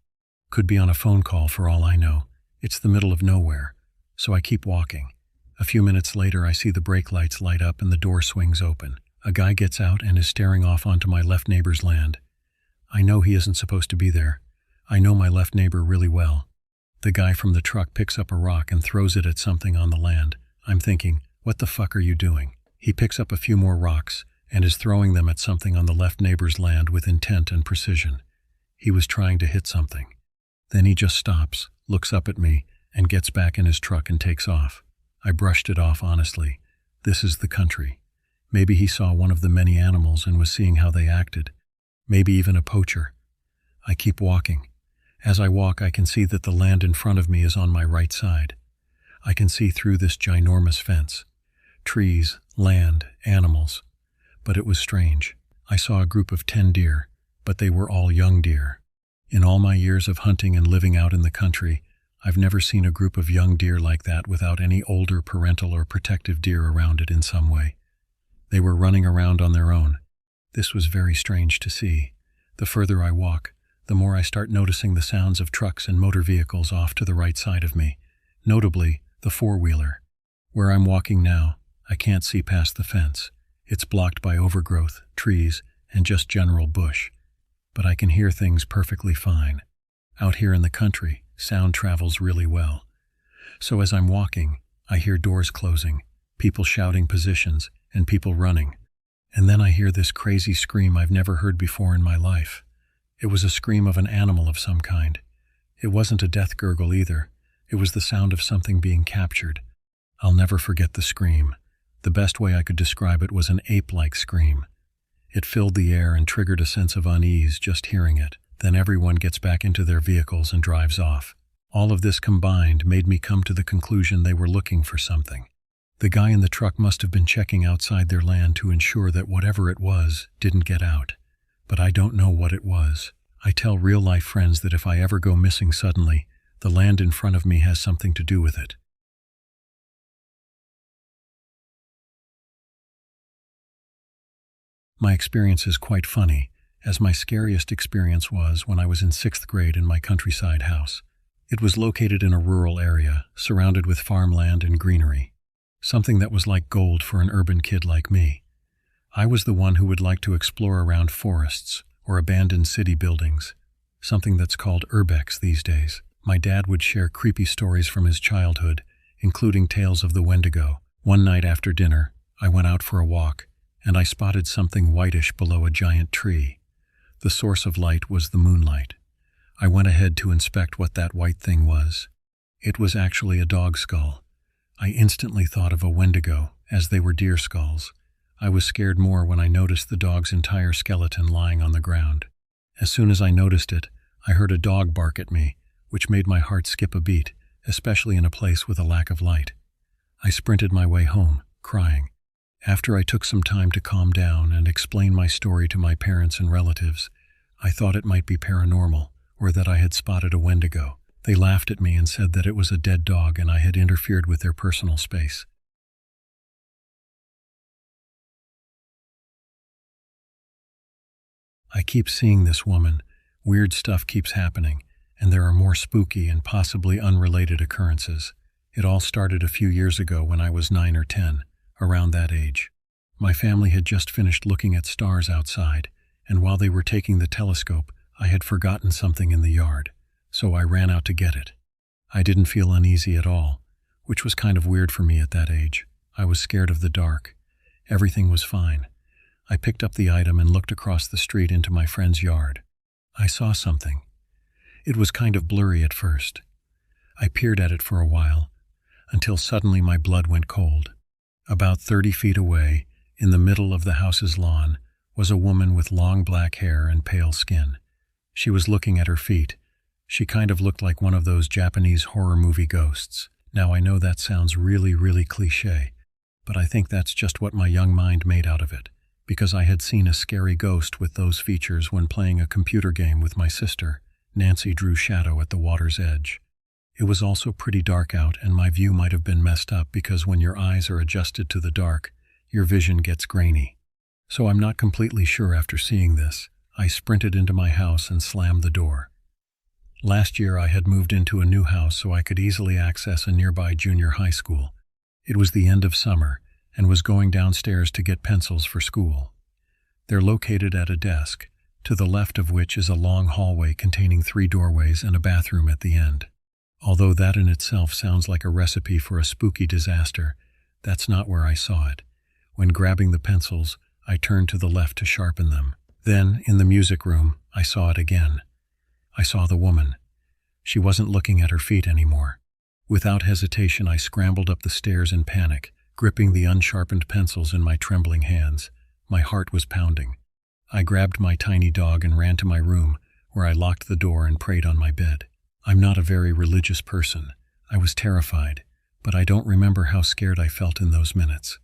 Could be on a phone call for all I know. It's the middle of nowhere, so I keep walking. A few minutes later, I see the brake lights light up and the door swings open. A guy gets out and is staring off onto my left neighbor's land. I know he isn't supposed to be there. I know my left neighbor really well. The guy from the truck picks up a rock and throws it at something on the land. I'm thinking, what the fuck are you doing? He picks up a few more rocks and is throwing them at something on the left neighbor's land with intent and precision. He was trying to hit something. Then he just stops, looks up at me, and gets back in his truck and takes off. I brushed it off honestly. This is the country. Maybe he saw one of the many animals and was seeing how they acted. Maybe even a poacher. I keep walking. As I walk, I can see that the land in front of me is on my right side. I can see through this ginormous fence. Trees, land, animals. But it was strange. I saw a group of 10 deer, but they were all young deer. In all my years of hunting and living out in the country, I've never seen a group of young deer like that without any older parental or protective deer around it in some way. They were running around on their own. This was very strange to see. The further I walk, the more I start noticing the sounds of trucks and motor vehicles off to the right side of me, notably the four-wheeler. Where I'm walking now, I can't see past the fence. It's blocked by overgrowth, trees, and just general bush. But I can hear things perfectly fine. Out here in the country, sound travels really well. So as I'm walking, I hear doors closing, people shouting positions, and people running. And then I hear this crazy scream I've never heard before in my life. It was a scream of an animal of some kind. It wasn't a death gurgle either. It was the sound of something being captured. I'll never forget the scream. The best way I could describe it was an ape-like scream. It filled the air and triggered a sense of unease just hearing it. Then everyone gets back into their vehicles and drives off. All of this combined made me come to the conclusion they were looking for something. The guy in the truck must have been checking outside their land to ensure that whatever it was didn't get out. But I don't know what it was. I tell real-life friends that if I ever go missing suddenly, the land in front of me has something to do with it. My experience is quite funny, as my scariest experience was when I was in 6th grade in my countryside house. It was located in a rural area, surrounded with farmland and greenery. Something that was like gold for an urban kid like me. I was the one who would like to explore around forests or abandoned city buildings, something that's called urbex these days. My dad would share creepy stories from his childhood, including tales of the Wendigo. One night after dinner, I went out for a walk, and I spotted something whitish below a giant tree. The source of light was the moonlight. I went ahead to inspect what that white thing was. It was actually a dog skull. I instantly thought of a Wendigo, as they were deer skulls. I was scared more when I noticed the dog's entire skeleton lying on the ground. As soon as I noticed it, I heard a dog bark at me, which made my heart skip a beat, especially in a place with a lack of light. I sprinted my way home, crying. After I took some time to calm down and explain my story to my parents and relatives, I thought it might be paranormal, or that I had spotted a Wendigo. They laughed at me and said that it was a dead dog and I had interfered with their personal space. I keep seeing this woman. Weird stuff keeps happening, and there are more spooky and possibly unrelated occurrences. It all started a few years ago when I was 9 or 10, around that age. My family had just finished looking at stars outside, and while they were taking the telescope, I had forgotten something in the yard, so I ran out to get it. I didn't feel uneasy at all, which was kind of weird for me at that age. I was scared of the dark. Everything was fine. I picked up the item and looked across the street into my friend's yard. I saw something. It was kind of blurry at first. I peered at it for a while, until suddenly my blood went cold. About 30 feet away, in the middle of the house's lawn, was a woman with long black hair and pale skin. She was looking at her feet. She kind of looked like one of those Japanese horror movie ghosts. Now I know that sounds really, really cliché, but I think that's just what my young mind made out of it, because I had seen a scary ghost with those features when playing a computer game with my sister, Nancy Drew Shadow at the water's edge. It was also pretty dark out, and my view might have been messed up because when your eyes are adjusted to the dark, your vision gets grainy. So I'm not completely sure after seeing this. I sprinted into my house and slammed the door. Last year I had moved into a new house so I could easily access a nearby junior high school. It was the end of summer, and was going downstairs to get pencils for school. They're located at a desk, to the left of which is a long hallway containing 3 doorways and a bathroom at the end. Although that in itself sounds like a recipe for a spooky disaster, that's not where I saw it. When grabbing the pencils, I turned to the left to sharpen them. Then, in the music room, I saw it again. I saw the woman. She wasn't looking at her feet anymore. Without hesitation, I scrambled up the stairs in panic, gripping the unsharpened pencils in my trembling hands. My heart was pounding. I grabbed my tiny dog and ran to my room, where I locked the door and prayed on my bed. I'm not a very religious person. I was terrified, but I don't remember how scared I felt in those minutes.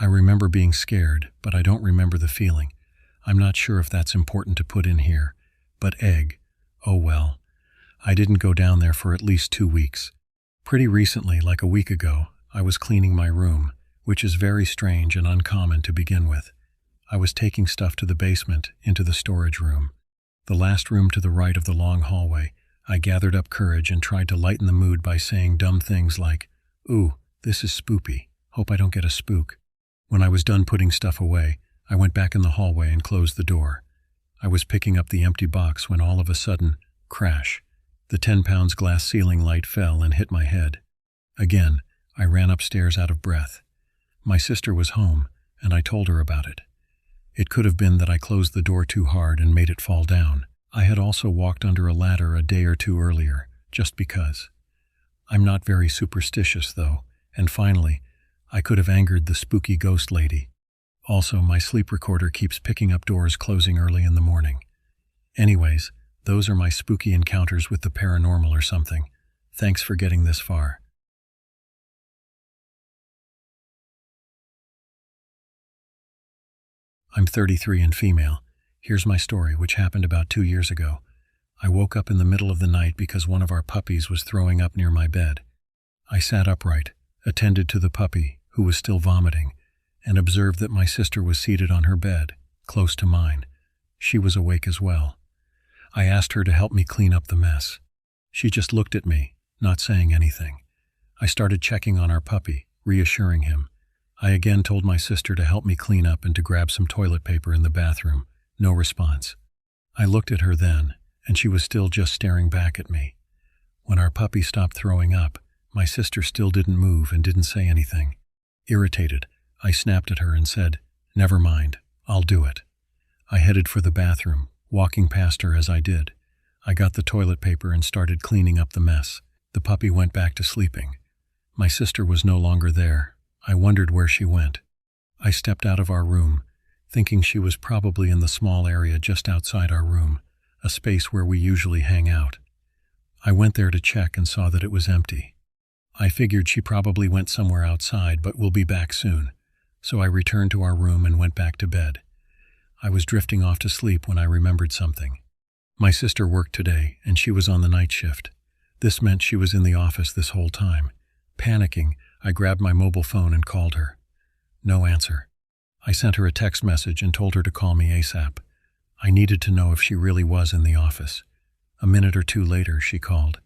I remember being scared, but I don't remember the feeling. I'm not sure if that's important to put in here. But egg, oh well. I didn't go down there for at least 2 weeks. Pretty recently, like a week ago, I was cleaning my room, which is very strange and uncommon to begin with. I was taking stuff to the basement, into the storage room. The last room to the right of the long hallway. I gathered up courage and tried to lighten the mood by saying dumb things like, "Ooh, this is spoopy. Hope I don't get a spook." When I was done putting stuff away, I went back in the hallway and closed the door. I was picking up the empty box when all of a sudden, crash. The 10 pounds glass ceiling light fell and hit my head. Again, I ran upstairs out of breath. My sister was home, and I told her about it. It could have been that I closed the door too hard and made it fall down. I had also walked under a ladder a day or two earlier, just because. I'm not very superstitious, though, and finally, I could have angered the spooky ghost lady. Also, my sleep recorder keeps picking up doors closing early in the morning. Anyways, those are my spooky encounters with the paranormal or something. Thanks for getting this far. I'm 33 and female. Here's my story, which happened about 2 years ago. I woke up in the middle of the night because one of our puppies was throwing up near my bed. I sat upright, attended to the puppy, who was still vomiting, and observed that my sister was seated on her bed, close to mine. She was awake as well. I asked her to help me clean up the mess. She just looked at me, not saying anything. I started checking on our puppy, reassuring him. I again told my sister to help me clean up and to grab some toilet paper in the bathroom. No response. I looked at her then, and she was still just staring back at me. When our puppy stopped throwing up, my sister still didn't move and didn't say anything. Irritated, I snapped at her and said, "Never mind, I'll do it." I headed for the bathroom, walking past her as I did. I got the toilet paper and started cleaning up the mess. The puppy went back to sleeping. My sister was no longer there. I wondered where she went. I stepped out of our room, thinking she was probably in the small area just outside our room, a space where we usually hang out. I went there to check and saw that it was empty. I figured she probably went somewhere outside but will be back soon, so I returned to our room and went back to bed. I was drifting off to sleep when I remembered something. My sister worked today, and she was on the night shift. This meant she was in the office this whole time. Panicking, I grabbed my mobile phone and called her. No answer. I sent her a text message and told her to call me ASAP. I needed to know if she really was in the office. A minute or two later, she called.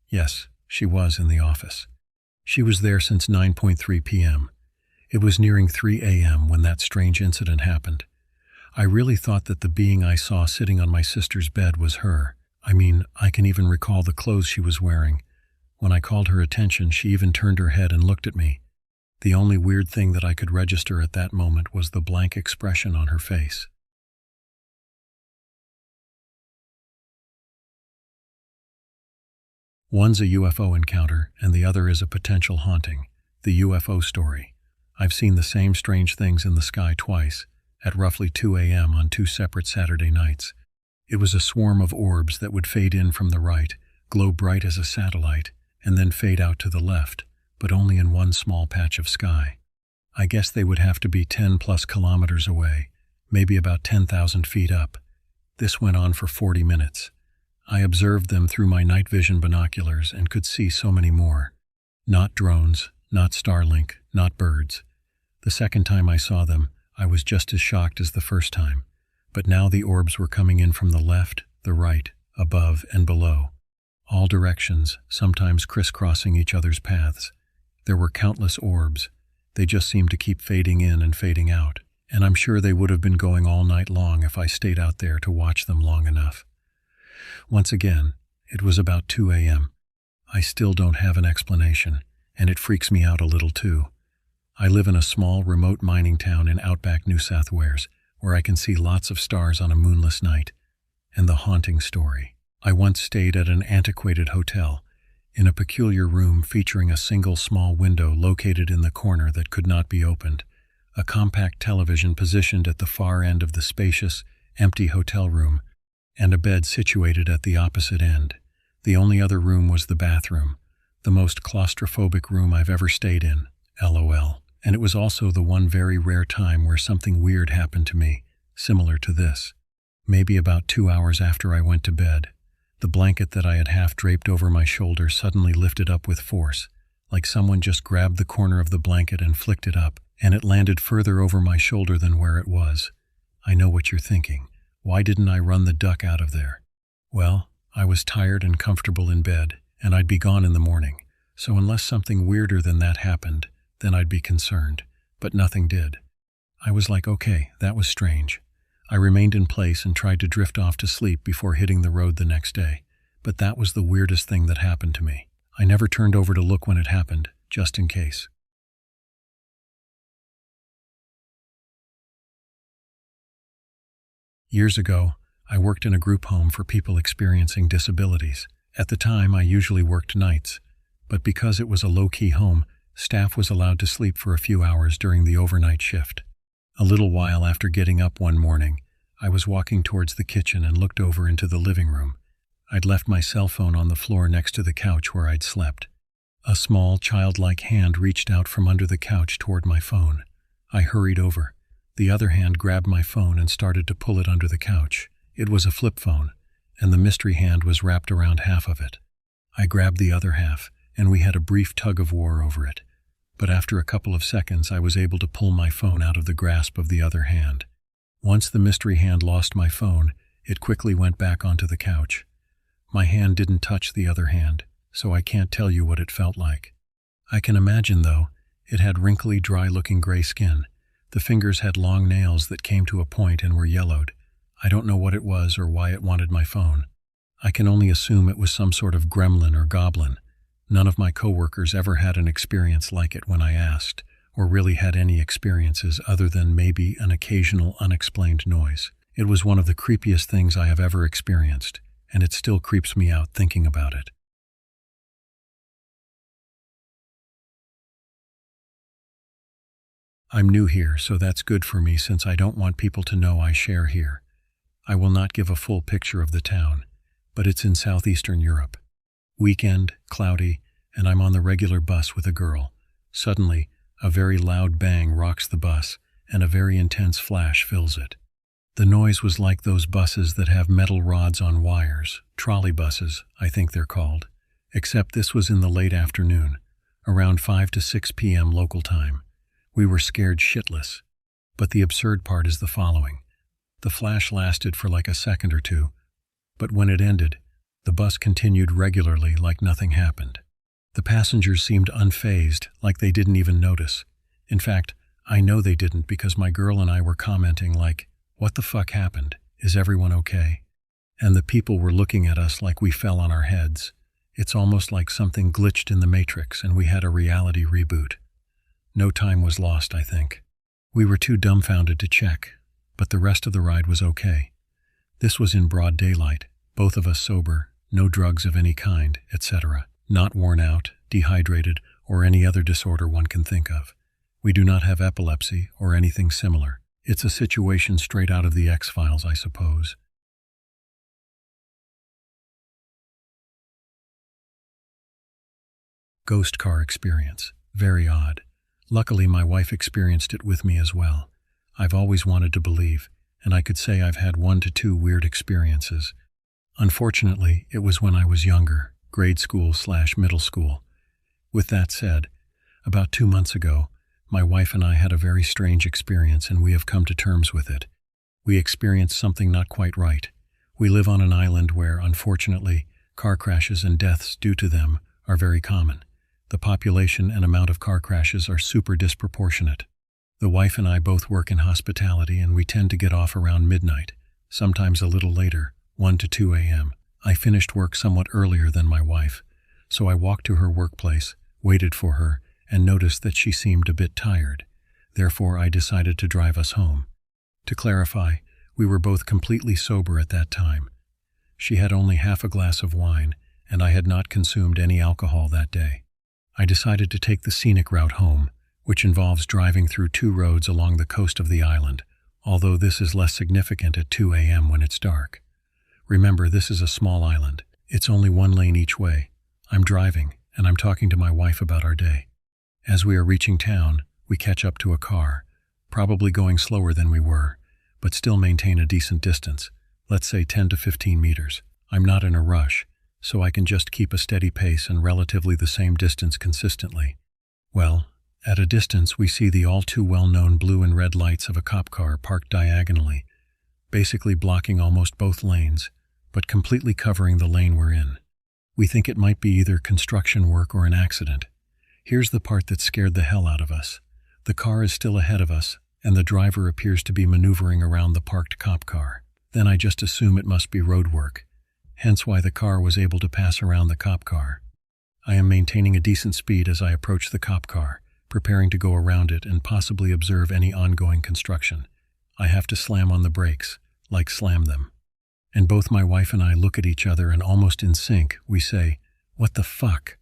Yes, she was in the office. She was there since 9:03 p.m. It was nearing 3 a.m. when that strange incident happened. I really thought that the being I saw sitting on my sister's bed was her. I can even recall the clothes she was wearing. When I called her attention, she even turned her head and looked at me. The only weird thing that I could register at that moment was the blank expression on her face. One's a UFO encounter, and the other is a potential haunting. The UFO story. I've seen the same strange things in the sky twice, at roughly 2 a.m. on 2 separate Saturday nights. It was a swarm of orbs that would fade in from the right, glow bright as a satellite, and then fade out to the left, but only in one small patch of sky. I guess they would have to be 10+ kilometers away, maybe about 10,000 feet up. This went on for 40 minutes. I observed them through my night vision binoculars and could see so many more. Not drones, not Starlink, not birds. The second time I saw them, I was just as shocked as the first time. But now the orbs were coming in from the left, the right, above, and below. All directions, sometimes crisscrossing each other's paths. There were countless orbs. They just seemed to keep fading in and fading out. And I'm sure they would have been going all night long if I stayed out there to watch them long enough. Once again, it was about 2 a.m. I still don't have an explanation, and it freaks me out a little too. I live in a small, remote mining town in outback New South Wales, where I can see lots of stars on a moonless night. And the haunting story. I once stayed at an antiquated hotel, in a peculiar room featuring a single small window located in the corner that could not be opened, a compact television positioned at the far end of the spacious, empty hotel room, and a bed situated at the opposite end. The only other room was the bathroom, the most claustrophobic room I've ever stayed in, LOL. And it was also the one very rare time where something weird happened to me, similar to this. Maybe about 2 hours after I went to bed, the blanket that I had half draped over my shoulder suddenly lifted up with force, like someone just grabbed the corner of the blanket and flicked it up, and it landed further over my shoulder than where it was. I know what you're thinking. Why didn't I run the duck out of there? Well, I was tired and comfortable in bed, and I'd be gone in the morning, so unless something weirder than that happened, then I'd be concerned, but nothing did. I was like, okay, that was strange. I remained in place and tried to drift off to sleep before hitting the road the next day, but that was the weirdest thing that happened to me. I never turned over to look when it happened, just in case. Years ago, I worked in a group home for people experiencing disabilities. At the time, I usually worked nights, but because it was a low-key home, staff was allowed to sleep for a few hours during the overnight shift. A little while after getting up one morning, I was walking towards the kitchen and looked over into the living room. I'd left my cell phone on the floor next to the couch where I'd slept. A small, childlike hand reached out from under the couch toward my phone. I hurried over. The other hand grabbed my phone and started to pull it under the couch. It was a flip phone, and the mystery hand was wrapped around half of it. I grabbed the other half, and we had a brief tug-of-war over it. But after a couple of seconds, I was able to pull my phone out of the grasp of the other hand. Once the mystery hand lost my phone, it quickly went back onto the couch. My hand didn't touch the other hand, so I can't tell you what it felt like. I can imagine, though, it had wrinkly, dry-looking gray skin. The fingers had long nails that came to a point and were yellowed. I don't know what it was or why it wanted my phone. I can only assume it was some sort of gremlin or goblin. None of my coworkers ever had an experience like it when I asked, or really had any experiences other than maybe an occasional unexplained noise. It was one of the creepiest things I have ever experienced, and it still creeps me out thinking about it. I'm new here, so that's good for me since I don't want people to know I share here. I will not give a full picture of the town, but it's in southeastern Europe. Weekend, cloudy, and I'm on the regular bus with a girl. Suddenly, a very loud bang rocks the bus, and a very intense flash fills it. The noise was like those buses that have metal rods on wires, trolley buses, I think they're called. Except this was in the late afternoon, around 5 to 6 p.m. local time. We were scared shitless. But the absurd part is the following. The flash lasted for like a second or two, but when it ended, the bus continued regularly like nothing happened. The passengers seemed unfazed, like they didn't even notice. In fact, I know they didn't because my girl and I were commenting like, "What the fuck happened? Is everyone okay?" And the people were looking at us like we fell on our heads. It's almost like something glitched in the Matrix and we had a reality reboot. No time was lost, I think. We were too dumbfounded to check, but the rest of the ride was okay. This was in broad daylight, both of us sober, no drugs of any kind, etc., not worn out, dehydrated, or any other disorder one can think of. We do not have epilepsy or anything similar. It's a situation straight out of the X-Files, I suppose. Ghost car experience. Very odd. Luckily, my wife experienced it with me as well. I've always wanted to believe, and I could say I've had 1 to 2 weird experiences. Unfortunately, it was when I was younger, grade school/middle school. With that said, about 2 months ago, my wife and I had a very strange experience and we have come to terms with it. We experienced something not quite right. We live on an island where, unfortunately, car crashes and deaths due to them are very common. The population and amount of car crashes are super disproportionate. The wife and I both work in hospitality and we tend to get off around midnight, sometimes a little later, 1 to 2 a.m. I finished work somewhat earlier than my wife, so I walked to her workplace, waited for her, and noticed that she seemed a bit tired. Therefore, I decided to drive us home. To clarify, we were both completely sober at that time. She had only half a glass of wine, and I had not consumed any alcohol that day. I decided to take the scenic route home, which involves driving through 2 roads along the coast of the island, although this is less significant at 2 a.m. when it's dark. Remember, this is a small island. It's only 1 lane each way. I'm driving, and I'm talking to my wife about our day. As we are reaching town, we catch up to a car, probably going slower than we were, but still maintain a decent distance, let's say 10 to 15 meters. I'm not in a rush, so I can just keep a steady pace and relatively the same distance consistently. Well, at a distance we see the all too well-known blue and red lights of a cop car parked diagonally, basically blocking almost both lanes, but completely covering the lane we're in. We think it might be either construction work or an accident. Here's the part that scared the hell out of us. The car is still ahead of us, and the driver appears to be maneuvering around the parked cop car. Then I just assume it must be road work, hence why the car was able to pass around the cop car. I am maintaining a decent speed as I approach the cop car, preparing to go around it and possibly observe any ongoing construction. I have to slam on the brakes, like slam them. And both my wife and I look at each other and almost in sync, we say, "What the fuck?"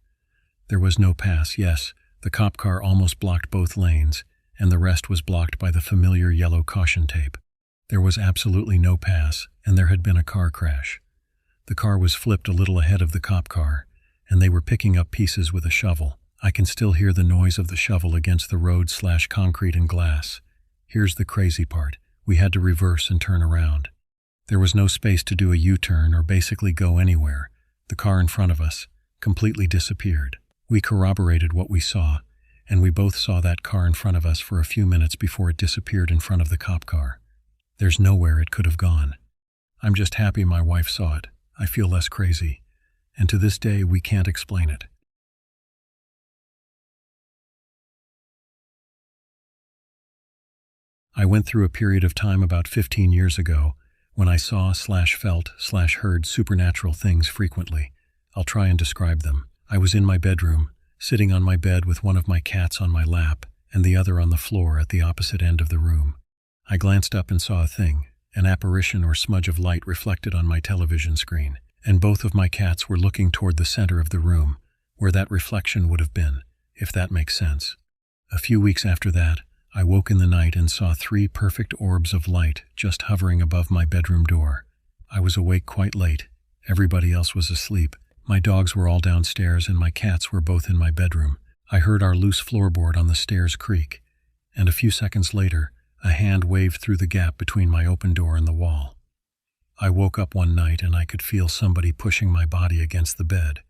There was no pass, yes, the cop car almost blocked both lanes, and the rest was blocked by the familiar yellow caution tape. There was absolutely no pass, and there had been a car crash. The car was flipped a little ahead of the cop car, and they were picking up pieces with a shovel. I can still hear the noise of the shovel against the road/concrete and glass. Here's the crazy part. We had to reverse and turn around. There was no space to do a U-turn or basically go anywhere. The car in front of us completely disappeared. We corroborated what we saw, and we both saw that car in front of us for a few minutes before it disappeared in front of the cop car. There's nowhere it could have gone. I'm just happy my wife saw it. I feel less crazy. And to this day, we can't explain it. I went through a period of time about 15 years ago when I saw/felt/heard supernatural things frequently. I'll try and describe them. I was in my bedroom, sitting on my bed with one of my cats on my lap and the other on the floor at the opposite end of the room. I glanced up and saw a thing, an apparition or smudge of light reflected on my television screen, and both of my cats were looking toward the center of the room, where that reflection would have been, if that makes sense. A few weeks after that, I woke in the night and saw 3 perfect orbs of light just hovering above my bedroom door. I was awake quite late. Everybody else was asleep. My dogs were all downstairs and my cats were both in my bedroom. I heard our loose floorboard on the stairs creak, and a few seconds later, a hand waved through the gap between my open door and the wall. I woke up one night and I could feel somebody pushing my body against the bed.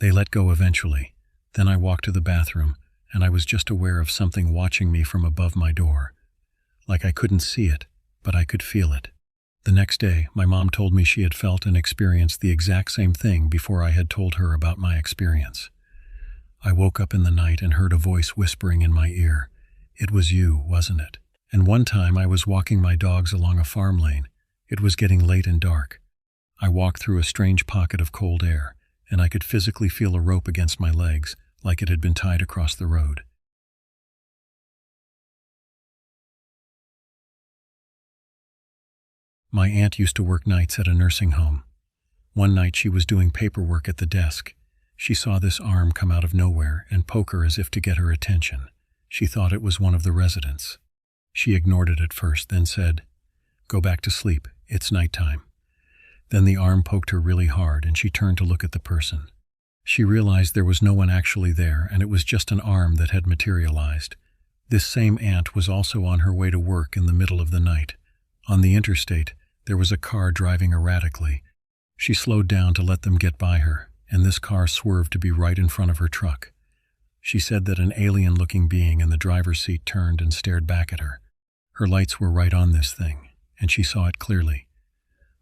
They let go eventually. Then I walked to the bathroom, and I was just aware of something watching me from above my door. Like I couldn't see it, but I could feel it. The next day, my mom told me she had felt and experienced the exact same thing before I had told her about my experience. I woke up in the night and heard a voice whispering in my ear. It was you, wasn't it? And one time I was walking my dogs along a farm lane. It was getting late and dark. I walked through a strange pocket of cold air, and I could physically feel a rope against my legs, like it had been tied across the road. My aunt used to work nights at a nursing home. One night she was doing paperwork at the desk. She saw this arm come out of nowhere and poke her as if to get her attention. She thought it was one of the residents. She ignored it at first, then said, "Go back to sleep, it's nighttime." Then the arm poked her really hard and she turned to look at the person. She realized there was no one actually there and it was just an arm that had materialized. This same aunt was also on her way to work in the middle of the night. On the interstate, there was a car driving erratically. She slowed down to let them get by her, and this car swerved to be right in front of her truck. She said that an alien-looking being in the driver's seat turned and stared back at her. Her lights were right on this thing, and she saw it clearly.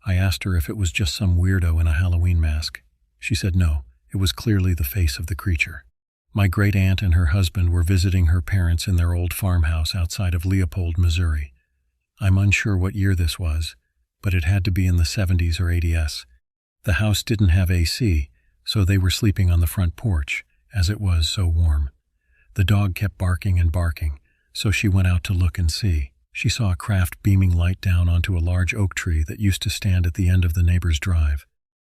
I asked her if it was just some weirdo in a Halloween mask. She said no, it was clearly the face of the creature. My great-aunt and her husband were visiting her parents in their old farmhouse outside of Leopold, Missouri. I'm unsure what year this was, but it had to be in the 70s or 80s. The house didn't have AC, so they were sleeping on the front porch, as it was so warm. The dog kept barking and barking, so she went out to look and see. She saw a craft beaming light down onto a large oak tree that used to stand at the end of the neighbor's drive.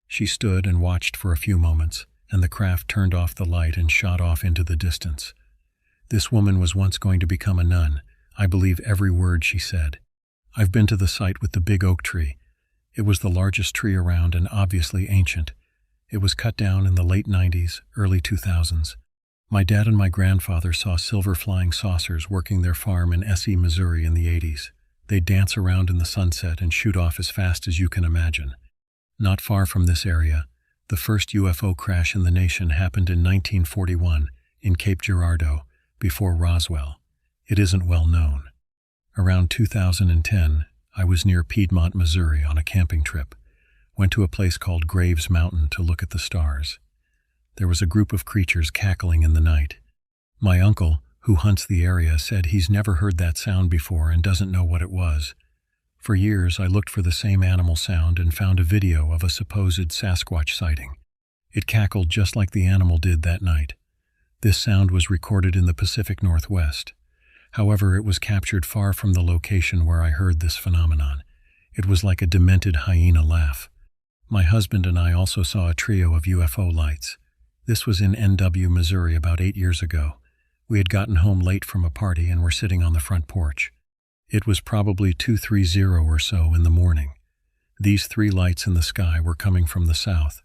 She stood and watched for a few moments, and the craft turned off the light and shot off into the distance. This woman was once going to become a nun. I believe every word she said. I've been to the site with the big oak tree. It was the largest tree around and obviously ancient. It was cut down in the late 90s, early 2000s. My dad and my grandfather saw silver flying saucers working their farm in S.E., Missouri in the 80s. They'd dance around in the sunset and shoot off as fast as you can imagine. Not far from this area, the first UFO crash in the nation happened in 1941 in Cape Girardeau, before Roswell. It isn't well known. Around 2010, I was near Piedmont, Missouri on a camping trip. Went to a place called Graves Mountain to look at the stars. There was a group of creatures cackling in the night. My uncle, who hunts the area, said he's never heard that sound before and doesn't know what it was. For years, I looked for the same animal sound and found a video of a supposed Sasquatch sighting. It cackled just like the animal did that night. This sound was recorded in the Pacific Northwest. However, it was captured far from the location where I heard this phenomenon. It was like a demented hyena laugh. My husband and I also saw a trio of UFO lights. This was in NW, Missouri about 8 years ago. We had gotten home late from a party and were sitting on the front porch. It was probably 2:30 or so in the morning. These three lights in the sky were coming from the south.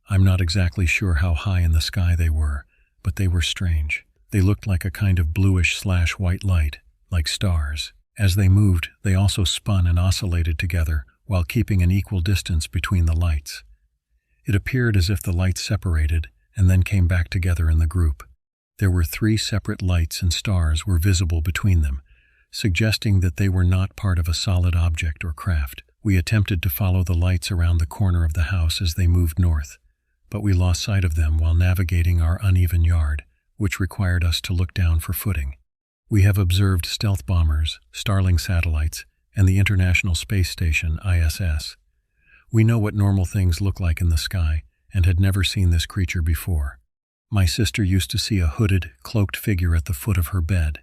I'm not exactly sure how high in the sky they were, but they were strange. They looked like a kind of bluish/white light, like stars. As they moved, they also spun and oscillated together while keeping an equal distance between the lights. It appeared as if the lights separated and then came back together in the group. There were 3 separate lights and stars were visible between them, suggesting that they were not part of a solid object or craft. We attempted to follow the lights around the corner of the house as they moved north, but we lost sight of them while navigating our uneven yard, which required us to look down for footing. We have observed stealth bombers, Starlink satellites, and the International Space Station, ISS. We know what normal things look like in the sky and had never seen this creature before. My sister used to see a hooded, cloaked figure at the foot of her bed.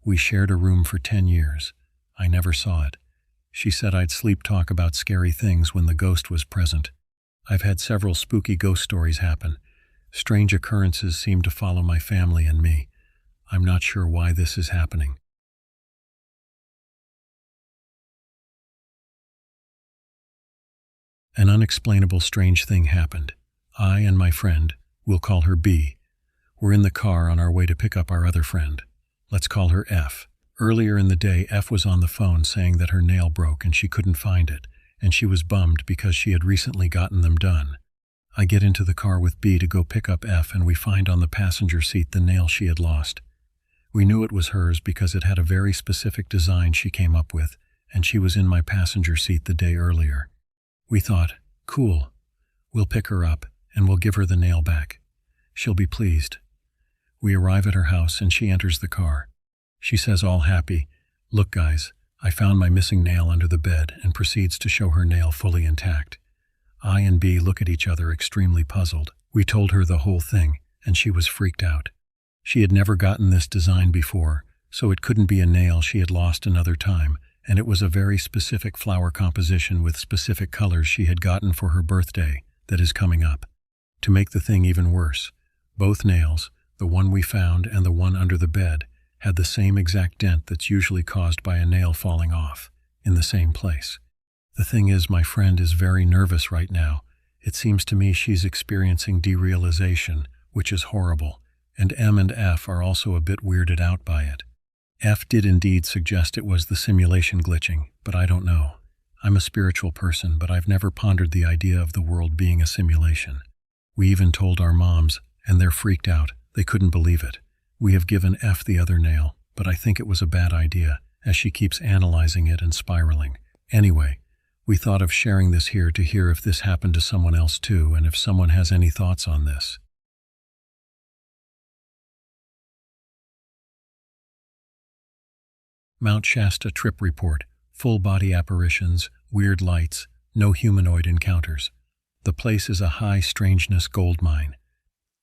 We shared a room for 10 years. I never saw it. She said I'd sleep talk about scary things when the ghost was present. I've had several spooky ghost stories happen. Strange occurrences seem to follow my family and me. I'm not sure why this is happening. An unexplainable strange thing happened. I and my friend, we'll call her B, were in the car on our way to pick up our other friend. Let's call her F. Earlier in the day, F was on the phone saying that her nail broke and she couldn't find it, and she was bummed because she had recently gotten them done. I get into the car with B to go pick up F, and we find on the passenger seat the nail she had lost. We knew it was hers because it had a very specific design she came up with, and she was in my passenger seat the day earlier. We thought, cool, we'll pick her up and we'll give her the nail back. She'll be pleased. We arrive at her house and she enters the car. She says all happy, "Look guys, I found my missing nail under the bed," and proceeds to show her nail fully intact. I and B look at each other extremely puzzled. We told her the whole thing and she was freaked out. She had never gotten this design before, so it couldn't be a nail she had lost another time, and it was a very specific flower composition with specific colors she had gotten for her birthday that is coming up. To make the thing even worse, both nails, the one we found and the one under the bed, had the same exact dent that's usually caused by a nail falling off, in the same place. The thing is, my friend is very nervous right now. It seems to me she's experiencing derealization, which is horrible, and M and F are also a bit weirded out by it. F did indeed suggest it was the simulation glitching, but I don't know. I'm a spiritual person, but I've never pondered the idea of the world being a simulation. We even told our moms, and they're freaked out. They couldn't believe it. We have given F the other nail, but I think it was a bad idea, as she keeps analyzing it and spiraling. Anyway, we thought of sharing this here to hear if this happened to someone else too, and if someone has any thoughts on this. Mount Shasta trip report. Full-body apparitions, weird lights, no humanoid encounters. The place is a high strangeness gold mine.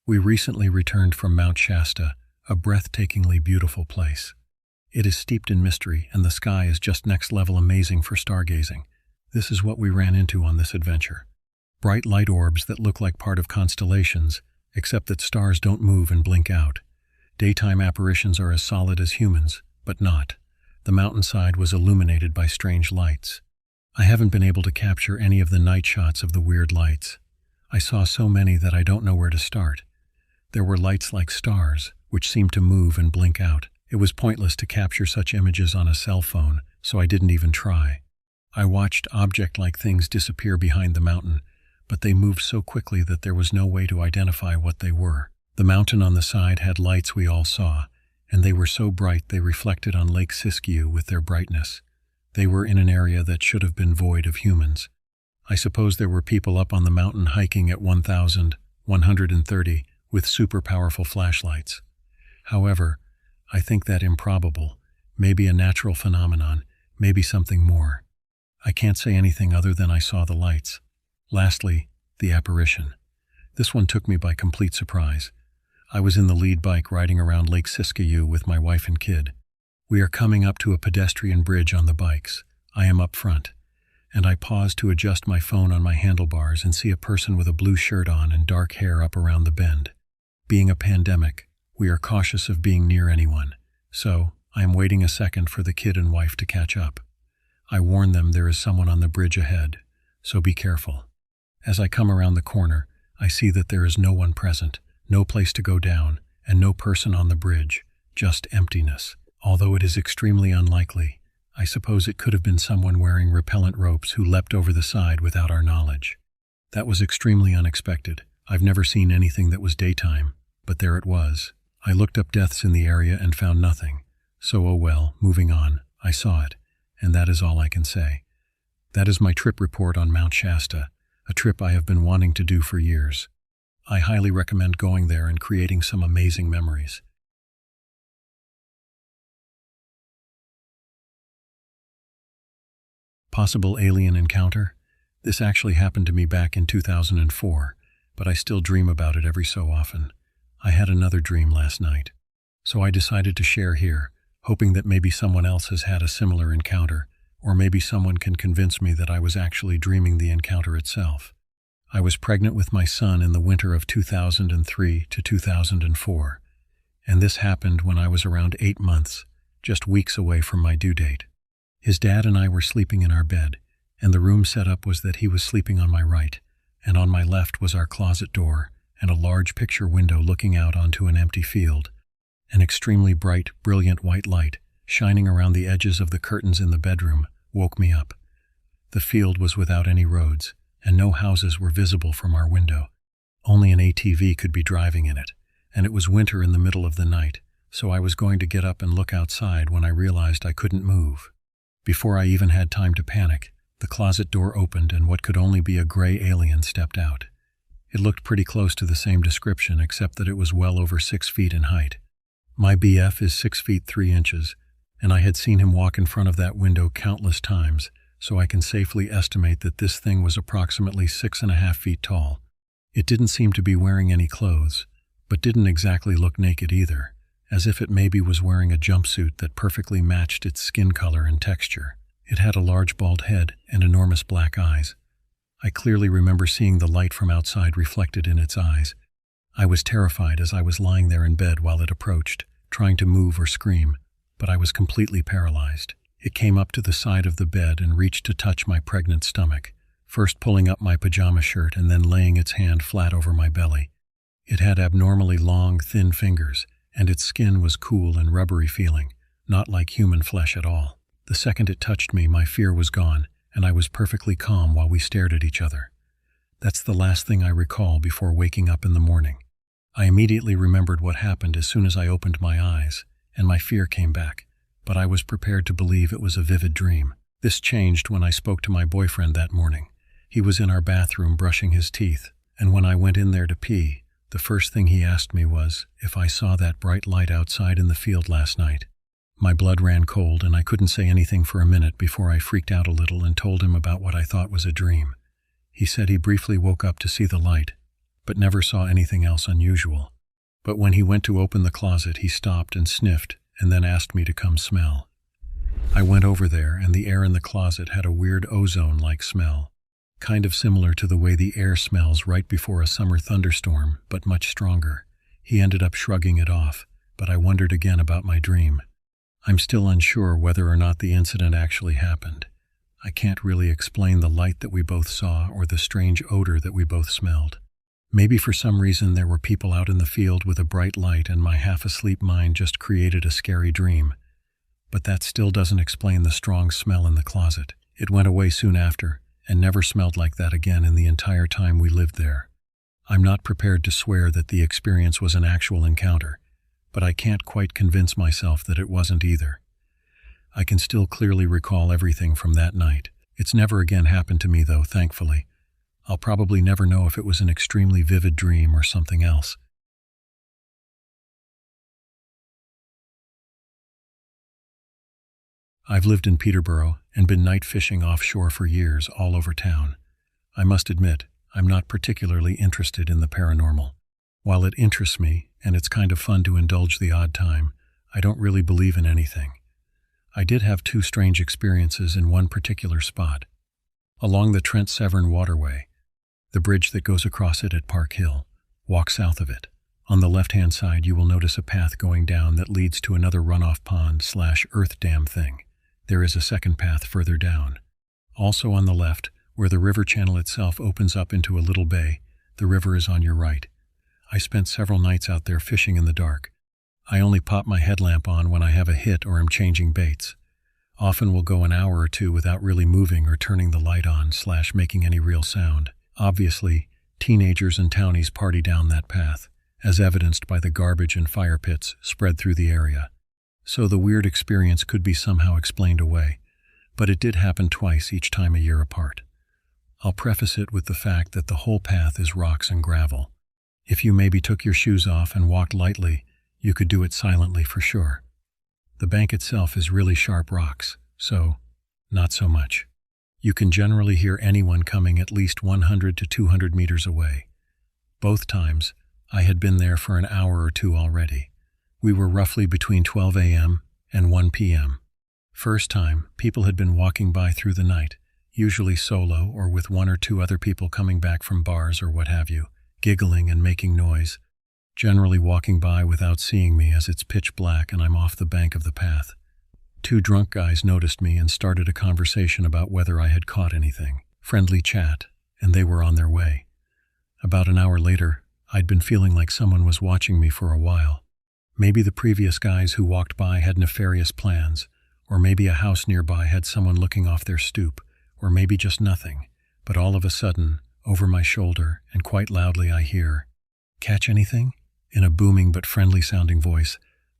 We recently returned from Mount Shasta, a breathtakingly beautiful place. It is steeped in mystery, and the sky is just next level amazing for stargazing. This is what we ran into on this adventure. Bright light orbs that look like part of constellations, except that stars don't move and blink out. Daytime apparitions are as solid as humans, but not. The mountainside was illuminated by strange lights. I haven't been able to capture any of the night shots of the weird lights. I saw so many that I don't know where to start. There were lights like stars, which seemed to move and blink out. It was pointless to capture such images on a cell phone, so I didn't even try. I watched object-like things disappear behind the mountain, but they moved so quickly that there was no way to identify what they were. The mountain on the side had lights we all saw, and they were so bright they reflected on Lake Siskiyou with their brightness. They were in an area that should have been void of humans. I suppose there were people up on the mountain hiking at 1,130 with super powerful flashlights. However, I think that improbable, maybe a natural phenomenon, maybe something more. I can't say anything other than I saw the lights. Lastly, the apparition. This one took me by complete surprise. I was in the lead bike riding around Lake Siskiyou with my wife and kid. We are coming up to a pedestrian bridge on the bikes. I am up front, and I pause to adjust my phone on my handlebars and see a person with a blue shirt on and dark hair up around the bend. Being a pandemic, we are cautious of being near anyone, so I am waiting a second for the kid and wife to catch up. I warn them there is someone on the bridge ahead, so be careful. As I come around the corner, I see that there is no one present, no place to go down, and no person on the bridge, just emptiness. Although it is extremely unlikely, I suppose it could have been someone wearing repellent ropes who leapt over the side without our knowledge. That was extremely unexpected. I've never seen anything that was daytime, but there it was. I looked up deaths in the area and found nothing. So oh well, moving on, I saw it, and that is all I can say. That is my trip report on Mount Shasta, a trip I have been wanting to do for years. I highly recommend going there and creating some amazing memories. Possible alien encounter? This actually happened to me back in 2004, but I still dream about it every so often. I had another dream last night, so I decided to share here, hoping that maybe someone else has had a similar encounter, or maybe someone can convince me that I was actually dreaming the encounter itself. I was pregnant with my son in the winter of 2003 to 2004, and this happened when I was around 8 months, just weeks away from my due date. His dad and I were sleeping in our bed, and the room setup was that he was sleeping on my right, and on my left was our closet door and a large picture window looking out onto an empty field. An extremely bright, brilliant white light, shining around the edges of the curtains in the bedroom, woke me up. The field was without any roads, and no houses were visible from our window. Only an ATV could be driving in it, and it was winter in the middle of the night, so I was going to get up and look outside when I realized I couldn't move. Before I even had time to panic, the closet door opened and what could only be a gray alien stepped out. It looked pretty close to the same description except that it was well over 6 feet in height. My BF is 6 feet 3 inches, and I had seen him walk in front of that window countless times, so I can safely estimate that this thing was approximately 6.5 feet tall. It didn't seem to be wearing any clothes, but didn't exactly look naked either, as if it maybe was wearing a jumpsuit that perfectly matched its skin color and texture. It had a large bald head and enormous black eyes. I clearly remember seeing the light from outside reflected in its eyes. I was terrified as I was lying there in bed while it approached, trying to move or scream, but I was completely paralyzed. It came up to the side of the bed and reached to touch my pregnant stomach, first pulling up my pajama shirt and then laying its hand flat over my belly. It had abnormally long, thin fingers, and its skin was cool and rubbery feeling, not like human flesh at all. The second it touched me, my fear was gone, and I was perfectly calm while we stared at each other. That's the last thing I recall before waking up in the morning. I immediately remembered what happened as soon as I opened my eyes, and my fear came back, but I was prepared to believe it was a vivid dream. This changed when I spoke to my boyfriend that morning. He was in our bathroom brushing his teeth, and when I went in there to pee, the first thing he asked me was if I saw that bright light outside in the field last night. My blood ran cold and I couldn't say anything for a minute before I freaked out a little and told him about what I thought was a dream. He said he briefly woke up to see the light, but never saw anything else unusual. But when he went to open the closet, he stopped and sniffed and then asked me to come smell. I went over there, and the air in the closet had a weird ozone-like smell, kind of similar to the way the air smells right before a summer thunderstorm, but much stronger. He ended up shrugging it off, but I wondered again about my dream. I'm still unsure whether or not the incident actually happened. I can't really explain the light that we both saw or the strange odor that we both smelled. Maybe for some reason there were people out in the field with a bright light and my half-asleep mind just created a scary dream. But that still doesn't explain the strong smell in the closet. It went away soon after and never smelled like that again in the entire time we lived there. I'm not prepared to swear that the experience was an actual encounter, but I can't quite convince myself that it wasn't either. I can still clearly recall everything from that night. It's never again happened to me though, thankfully. I'll probably never know if it was an extremely vivid dream or something else. I've lived in Peterborough and been night fishing offshore for years all over town. I must admit, I'm not particularly interested in the paranormal. While it interests me, and it's kind of fun to indulge the odd time, I don't really believe in anything. I did have 2 strange experiences in one particular spot. Along the Trent Severn waterway, the bridge that goes across it at Park Hill, walk south of it. On the left-hand side you will notice a path going down that leads to another runoff pond/earth dam thing. There is a second path further down. Also on the left, where the river channel itself opens up into a little bay, the river is on your right. I spent several nights out there fishing in the dark. I only pop my headlamp on when I have a hit or am changing baits. Often will go an hour or 2 without really moving or turning the light on/making any real sound. Obviously, teenagers and townies party down that path, as evidenced by the garbage and fire pits spread through the area. So the weird experience could be somehow explained away, but it did happen twice, each time a year apart. I'll preface it with the fact that the whole path is rocks and gravel. If you maybe took your shoes off and walked lightly, you could do it silently for sure. The bank itself is really sharp rocks, so not so much. You can generally hear anyone coming at least 100 to 200 meters away. Both times, I had been there for an hour or 2 already. We were roughly between 12 a.m. and 1 p.m. First time, people had been walking by through the night, usually solo or with 1 or 2 other people coming back from bars or what have you, giggling and making noise, generally walking by without seeing me as it's pitch black and I'm off the bank of the path. 2 drunk guys noticed me and started a conversation about whether I had caught anything. Friendly chat, and they were on their way. About an hour later, I'd been feeling like someone was watching me for a while. Maybe the previous guys who walked by had nefarious plans, or maybe a house nearby had someone looking off their stoop, or maybe just nothing. But all of a sudden, over my shoulder, and quite loudly I hear, "Catch anything?" in a booming but friendly-sounding voice.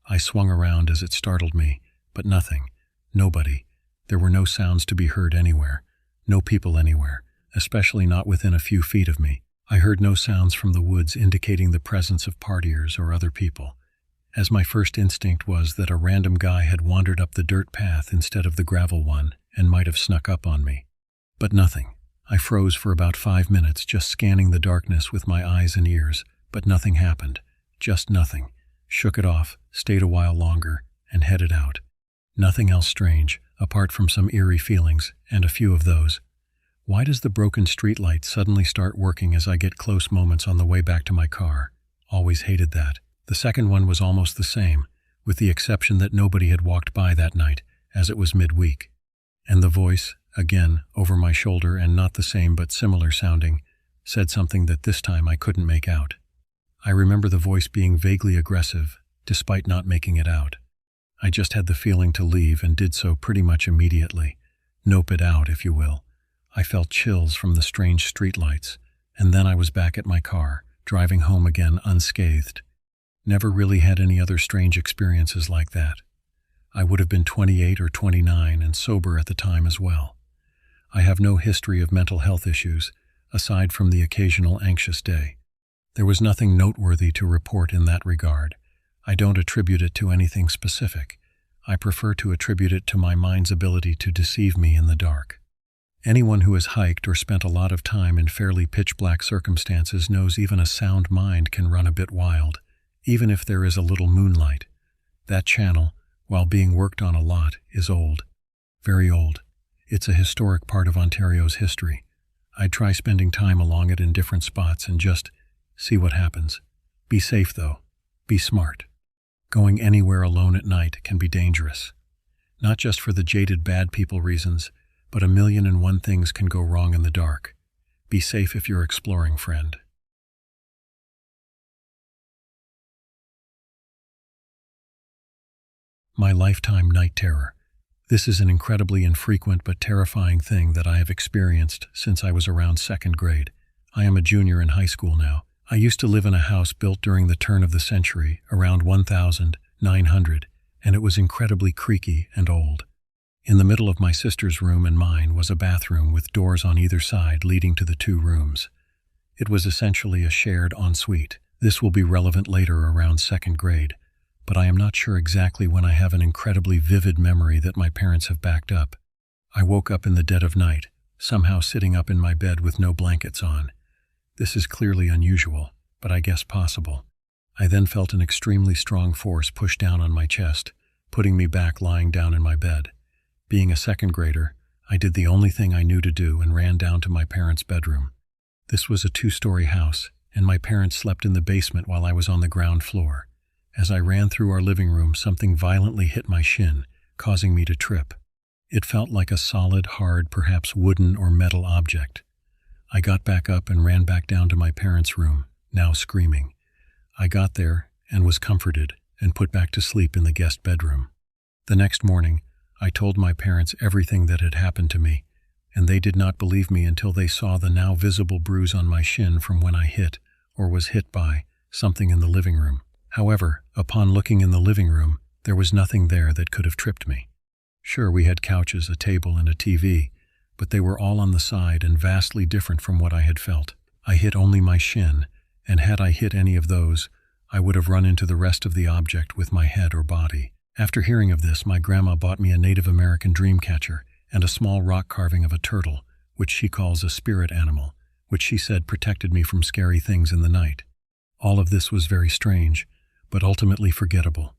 I swung around as it startled me, but nothing. Nobody. There were no sounds to be heard anywhere. No people anywhere, especially not within a few feet of me. I heard no sounds from the woods indicating the presence of partiers or other people, as my first instinct was that a random guy had wandered up the dirt path instead of the gravel one and might have snuck up on me. But nothing. I froze for about 5 minutes, just scanning the darkness with my eyes and ears, but nothing happened. Just nothing. Shook it off, stayed a while longer, and headed out. Nothing else strange, apart from some eerie feelings, and a few of those. Why does the broken streetlight suddenly start working as I get close moments on the way back to my car? Always hated that. The second one was almost the same, with the exception that nobody had walked by that night, as it was midweek. And the voice, again, over my shoulder and not the same but similar sounding, said something that this time I couldn't make out. I remember the voice being vaguely aggressive, despite not making it out. I just had the feeling to leave and did so pretty much immediately. Nope it out, if you will. I felt chills from the strange streetlights, and then I was back at my car, driving home again unscathed. Never really had any other strange experiences like that. I would have been 28 or 29 and sober at the time as well. I have no history of mental health issues, aside from the occasional anxious day. There was nothing noteworthy to report in that regard. I don't attribute it to anything specific. I prefer to attribute it to my mind's ability to deceive me in the dark. Anyone who has hiked or spent a lot of time in fairly pitch-black circumstances knows even a sound mind can run a bit wild, even if there is a little moonlight. That channel, while being worked on a lot, is old. Very old. It's a historic part of Ontario's history. I'd try spending time along it in different spots and just see what happens. Be safe, though. Be smart. Going anywhere alone at night can be dangerous. Not just for the jaded bad people reasons, but 1,000,001 things can go wrong in the dark. Be safe if you're exploring, friend. My lifetime night terror. This is an incredibly infrequent but terrifying thing that I have experienced since I was around 2nd grade. I am a junior in high school now. I used to live in a house built during the turn of the century, around 1900, and it was incredibly creaky and old. In the middle of my sister's room and mine was a bathroom with doors on either side leading to the 2 rooms. It was essentially a shared ensuite. This will be relevant later around 2nd grade, but I am not sure exactly when. I have an incredibly vivid memory that my parents have backed up. I woke up in the dead of night, somehow sitting up in my bed with no blankets on. This is clearly unusual, but I guess possible. I then felt an extremely strong force push down on my chest, putting me back lying down in my bed. Being a 2nd grader, I did the only thing I knew to do and ran down to my parents' bedroom. This was a 2-story house, and my parents slept in the basement while I was on the ground floor. As I ran through our living room, something violently hit my shin, causing me to trip. It felt like a solid, hard, perhaps wooden or metal object. I got back up and ran back down to my parents' room, now screaming. I got there and was comforted and put back to sleep in the guest bedroom. The next morning, I told my parents everything that had happened to me, and they did not believe me until they saw the now visible bruise on my shin from when I hit, or was hit by, something in the living room. However, upon looking in the living room, there was nothing there that could have tripped me. Sure, we had couches, a table, and a TV, but they were all on the side and vastly different from what I had felt. I hit only my shin, and had I hit any of those, I would have run into the rest of the object with my head or body. After hearing of this, my grandma bought me a Native American dream catcher and a small rock carving of a turtle, which she calls a spirit animal, which she said protected me from scary things in the night. All of this was very strange, but ultimately forgettable.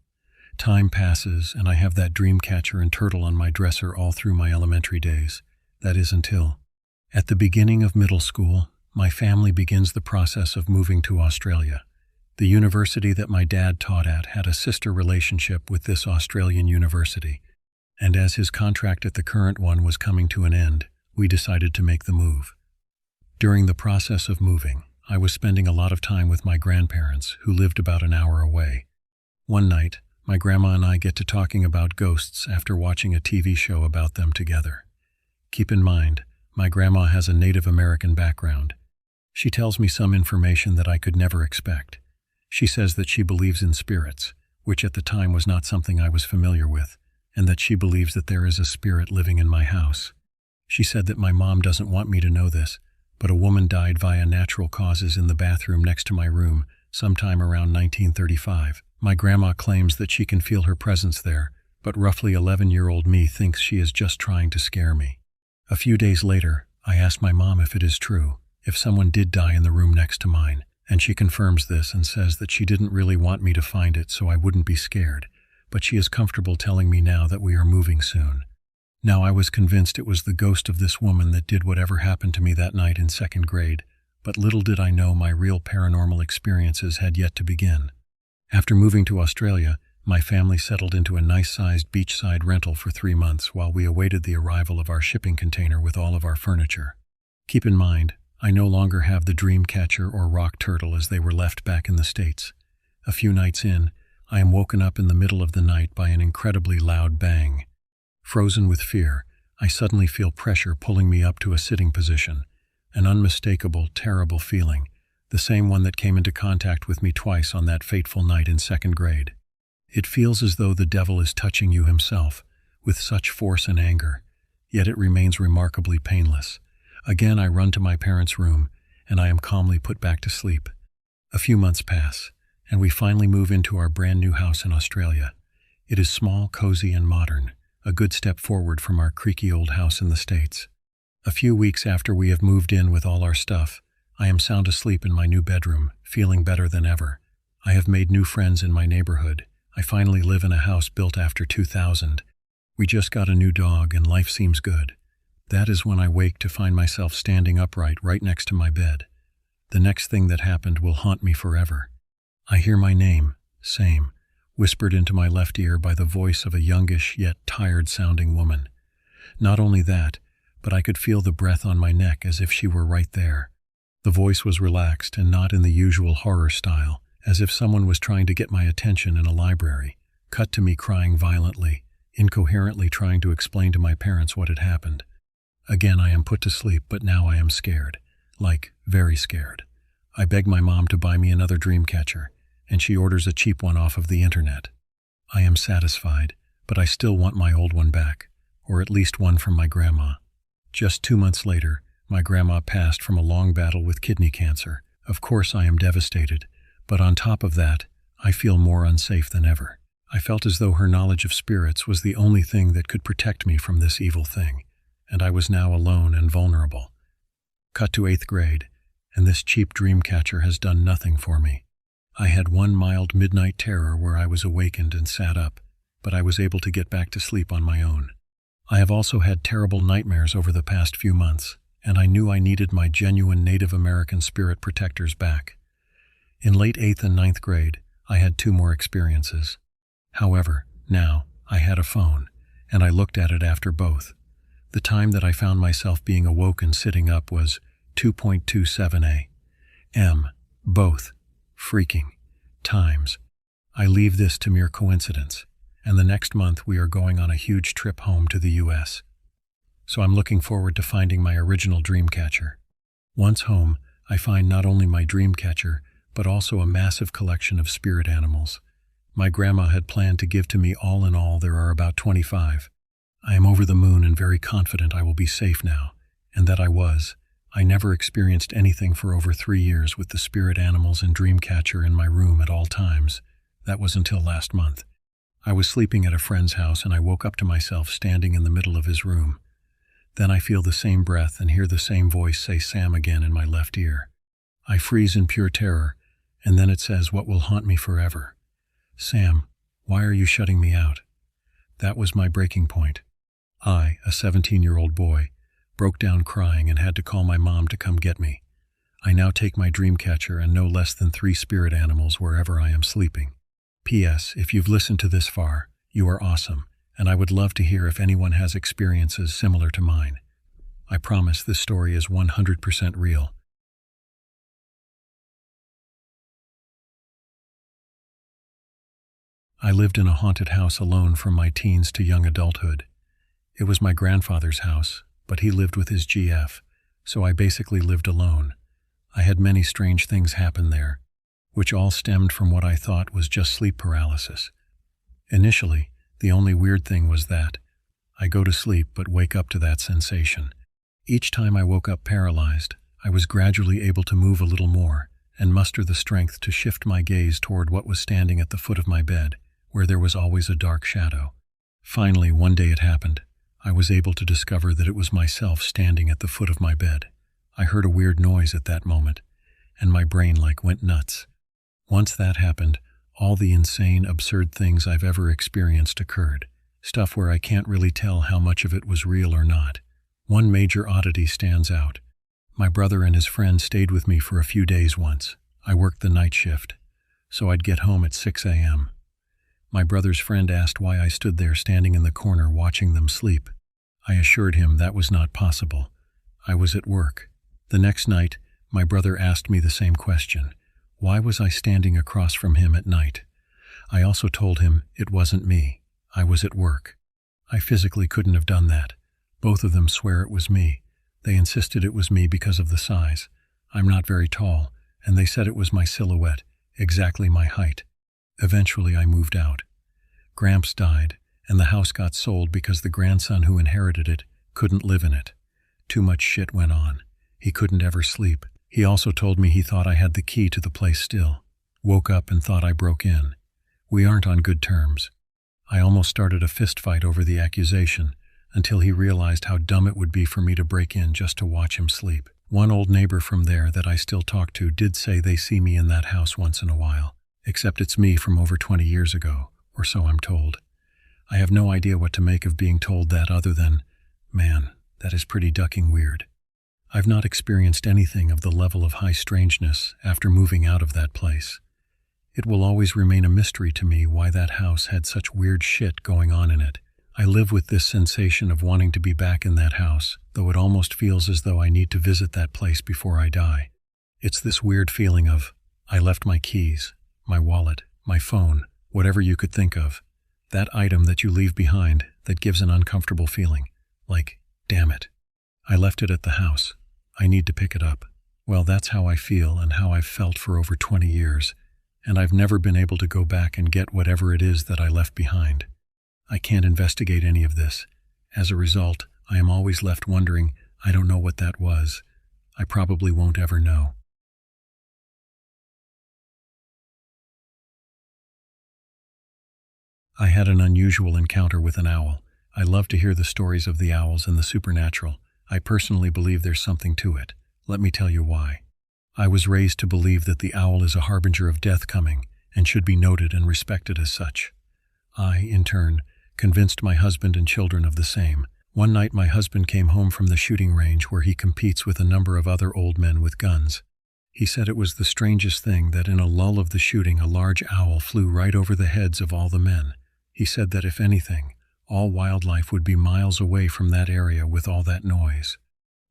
Time passes, and I have that dream catcher and turtle on my dresser all through my elementary days. That is until, at the beginning of middle school, my family begins the process of moving to Australia. The university that my dad taught at had a sister relationship with this Australian university, and as his contract at the current one was coming to an end, we decided to make the move. During the process of moving, I was spending a lot of time with my grandparents, who lived about an hour away. One night, my grandma and I get to talking about ghosts after watching a TV show about them together. Keep in mind, my grandma has a Native American background. She tells me some information that I could never expect. She says that she believes in spirits, which at the time was not something I was familiar with, and that she believes that there is a spirit living in my house. She said that my mom doesn't want me to know this, but a woman died via natural causes in the bathroom next to my room sometime around 1935. My grandma claims that she can feel her presence there, but roughly 11-year-old me thinks she is just trying to scare me. A few days later, I asked my mom if it is true, if someone did die in the room next to mine, and she confirms this and says that she didn't really want me to find it so I wouldn't be scared, but she is comfortable telling me now that we are moving soon. Now, I was convinced it was the ghost of this woman that did whatever happened to me that night in 2nd grade, but little did I know my real paranormal experiences had yet to begin. After moving to Australia, my family settled into a nice-sized beachside rental for 3 months while we awaited the arrival of our shipping container with all of our furniture. Keep in mind, I no longer have the dream catcher or rock turtle as they were left back in the States. A few nights in, I am woken up in the middle of the night by an incredibly loud bang. Frozen with fear, I suddenly feel pressure pulling me up to a sitting position, an unmistakable, terrible feeling, the same one that came into contact with me twice on that fateful night in 2nd grade. It feels as though the devil is touching you himself, with such force and anger, yet it remains remarkably painless. Again, I run to my parents' room, and I am calmly put back to sleep. A few months pass, and we finally move into our brand new house in Australia. It is small, cozy, and modern, a good step forward from our creaky old house in the States. A few weeks after we have moved in with all our stuff, I am sound asleep in my new bedroom, feeling better than ever. I have made new friends in my neighborhood. I finally live in a house built after 2000. We just got a new dog and life seems good. That is when I wake to find myself standing upright right next to my bed. The next thing that happened will haunt me forever. I hear my name, same, whispered into my left ear by the voice of a youngish yet tired-sounding woman. Not only that, but I could feel the breath on my neck as if she were right there. The voice was relaxed and not in the usual horror style, as if someone was trying to get my attention in a library. Cut to me crying violently, incoherently trying to explain to my parents what had happened. Again I am put to sleep, but now I am scared. Like, very scared. I beg my mom to buy me another dream catcher, and she orders a cheap one off of the internet. I am satisfied, but I still want my old one back, or at least one from my grandma. Just 2 months later, my grandma passed from a long battle with kidney cancer. Of course I am devastated, but on top of that, I feel more unsafe than ever. I felt as though her knowledge of spirits was the only thing that could protect me from this evil thing, and I was now alone and vulnerable. Cut to 8th grade, and this cheap dream catcher has done nothing for me. I had one mild midnight terror where I was awakened and sat up, but I was able to get back to sleep on my own. I have also had terrible nightmares over the past few months, and I knew I needed my genuine Native American spirit protectors back. In late 8th and 9th grade, I had 2 more experiences. However, now, I had a phone, and I looked at it after both. The time that I found myself being awoken sitting up was 2.27 a.m. Both freaking times. I leave this to mere coincidence, and the next month we are going on a huge trip home to the U.S. So I'm looking forward to finding my original dream catcher. Once home, I find not only my dream catcher, but also a massive collection of spirit animals. My grandma had planned to give to me all in all there are about 25. I am over the moon and very confident I will be safe now, and that I was. I never experienced anything for over 3 years with the spirit animals and dream catcher in my room at all times. That was until last month. I was sleeping at a friend's house and I woke up to myself standing in the middle of his room. Then I feel the same breath and hear the same voice say Sam again in my left ear. I freeze in pure terror, and then it says what will haunt me forever. Sam, why are you shutting me out? That was my breaking point. I, a 17-year-old boy, broke down crying and had to call my mom to come get me. I now take my dream catcher and no less than 3 spirit animals wherever I am sleeping. P.S. If you've listened to this far, you are awesome, and I would love to hear if anyone has experiences similar to mine. I promise this story is 100% real. I lived in a haunted house alone from my teens to young adulthood. It was my grandfather's house, but he lived with his GF, so I basically lived alone. I had many strange things happen there, which all stemmed from what I thought was just sleep paralysis. Initially, the only weird thing was that I go to sleep but wake up to that sensation. Each time I woke up paralyzed, I was gradually able to move a little more and muster the strength to shift my gaze toward what was standing at the foot of my bed, where there was always a dark shadow. Finally, one day it happened. I was able to discover that it was myself standing at the foot of my bed. I heard a weird noise at that moment, and my brain went nuts. Once that happened, all the insane, absurd things I've ever experienced occurred. Stuff where I can't really tell how much of it was real or not. One major oddity stands out. My brother and his friend stayed with me for a few days once. I worked the night shift, so I'd get home at 6 a.m. My brother's friend asked why I stood there standing in the corner watching them sleep. I assured him that was not possible. I was at work. The next night, my brother asked me the same question. Why was I standing across from him at night? I also told him it wasn't me. I was at work. I physically couldn't have done that. Both of them swear it was me. They insisted it was me because of the size. I'm not very tall, and they said it was my silhouette, exactly my height. Eventually I moved out. Gramps died, and the house got sold because the grandson who inherited it couldn't live in it. Too much shit went on. He couldn't ever sleep. He also told me he thought I had the key to the place still. Woke up and thought I broke in. We aren't on good terms. I almost started a fist fight over the accusation, until he realized how dumb it would be for me to break in just to watch him sleep. One old neighbor from there that I still talk to did say they see me in that house once in a while. except it's me from over 20 years ago, or so I'm told. I have no idea what to make of being told that other than, man, that is pretty ducking weird. I've not experienced anything of the level of high strangeness after moving out of that place. It will always remain a mystery to me why that house had such weird shit going on in it. I live with this sensation of wanting to be back in that house, though it almost feels as though I need to visit that place before I die. It's this weird feeling of, I left my keys, my wallet, my phone, whatever you could think of. That item that you leave behind that gives an uncomfortable feeling. Like, damn it. I left it at the house. I need to pick it up. Well, that's how I feel and how I've felt for over 20 years, and I've never been able to go back and get whatever it is that I left behind. I can't investigate any of this. As a result, I am always left wondering, I don't know what that was. I probably won't ever know. I had an unusual encounter with an owl. I love to hear the stories of the owls and the supernatural. I personally believe there's something to it. Let me tell you why. I was raised to believe that the owl is a harbinger of death coming and should be noted and respected as such. I, in turn, convinced my husband and children of the same. One night my husband came home from the shooting range where he competes with a number of other old men with guns. He said it was the strangest thing that in a lull of the shooting a large owl flew right over the heads of all the men. He said that if anything, all wildlife would be miles away from that area with all that noise.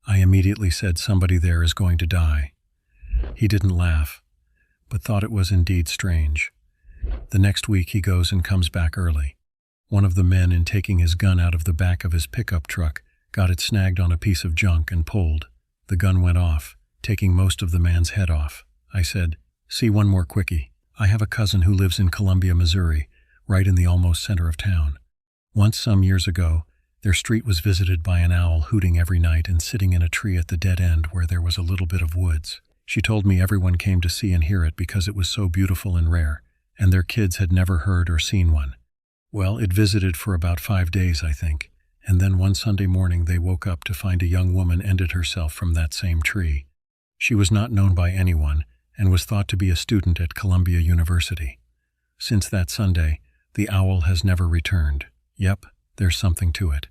I immediately said somebody there is going to die. He didn't laugh, but thought it was indeed strange. The next week he goes and comes back early. One of the men, in taking his gun out of the back of his pickup truck, got it snagged on a piece of junk and pulled. The gun went off, taking most of the man's head off. I said, "See one more quickie. I have a cousin who lives in Columbia, Missouri, right in the almost center of town. Once some years ago, their street was visited by an owl hooting every night and sitting in a tree at the dead end where there was a little bit of woods. She told me everyone came to see and hear it because it was so beautiful and rare, and their kids had never heard or seen one. Well, it visited for about 5 days, I think, and then one Sunday morning they woke up to find a young woman ended herself from that same tree. She was not known by anyone and was thought to be a student at Columbia University. Since that Sunday, the owl has never returned. Yep, there's something to it."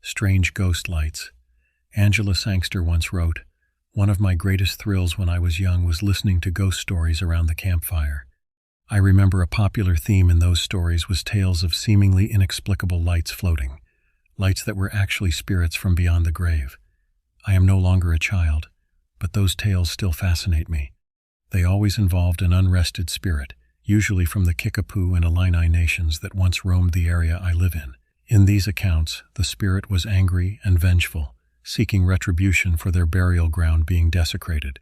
Strange ghost lights. Angela Sangster once wrote, "One of my greatest thrills when I was young was listening to ghost stories around the campfire. I remember a popular theme in those stories was tales of seemingly inexplicable lights floating, lights that were actually spirits from beyond the grave. I am no longer a child, but those tales still fascinate me. They always involved an unrested spirit, usually from the Kickapoo and Illini nations that once roamed the area I live in. In these accounts, the spirit was angry and vengeful, seeking retribution for their burial ground being desecrated.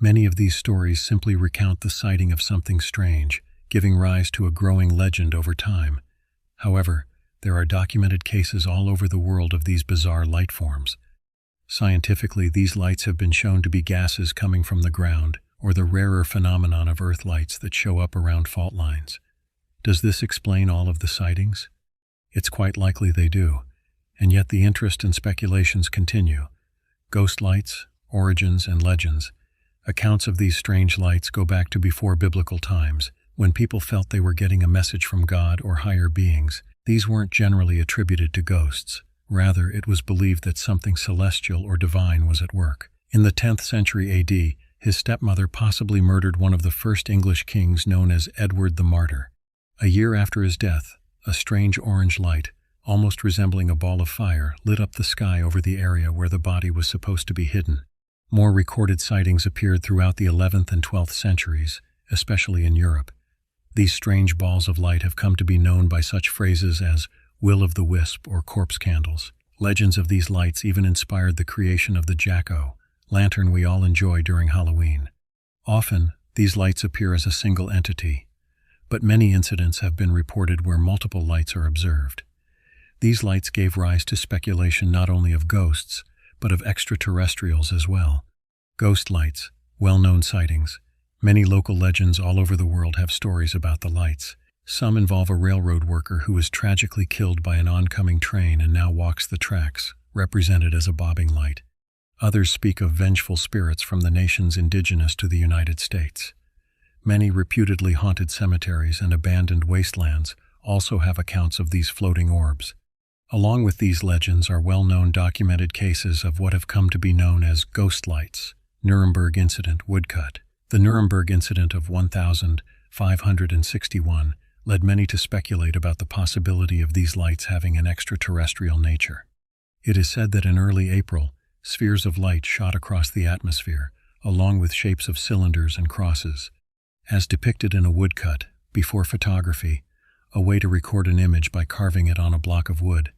Many of these stories simply recount the sighting of something strange, giving rise to a growing legend over time. However, there are documented cases all over the world of these bizarre light forms. Scientifically, these lights have been shown to be gases coming from the ground, or the rarer phenomenon of Earth lights that show up around fault lines. Does this explain all of the sightings? It's quite likely they do, and yet the interest and speculations continue. Ghost lights, origins, and legends. Accounts of these strange lights go back to before biblical times, when people felt they were getting a message from God or higher beings. These weren't generally attributed to ghosts. Rather, it was believed that something celestial or divine was at work. In the 10th century AD, his stepmother possibly murdered one of the first English kings known as Edward the Martyr. A year after his death, a strange orange light, almost resembling a ball of fire, lit up the sky over the area where the body was supposed to be hidden. More recorded sightings appeared throughout the 11th and 12th centuries, especially in Europe. These strange balls of light have come to be known by such phrases as will-o'-the-wisp or corpse candles. Legends of these lights even inspired the creation of the jack-o'-lantern we all enjoy during Halloween. Often, these lights appear as a single entity, but many incidents have been reported where multiple lights are observed. These lights gave rise to speculation not only of ghosts, but of extraterrestrials as well. Ghost lights, well-known sightings. Many local legends all over the world have stories about the lights. Some involve a railroad worker who was tragically killed by an oncoming train and now walks the tracks, represented as a bobbing light. Others speak of vengeful spirits from the nations indigenous to the United States. Many reputedly haunted cemeteries and abandoned wastelands also have accounts of these floating orbs. Along with these legends are well-known documented cases of what have come to be known as ghost lights. Nuremberg Incident woodcut. The Nuremberg Incident of 1561 led many to speculate about the possibility of these lights having an extraterrestrial nature. It is said that in early April, spheres of light shot across the atmosphere, along with shapes of cylinders and crosses. As depicted in a woodcut, before photography, a way to record an image by carving it on a block of wood,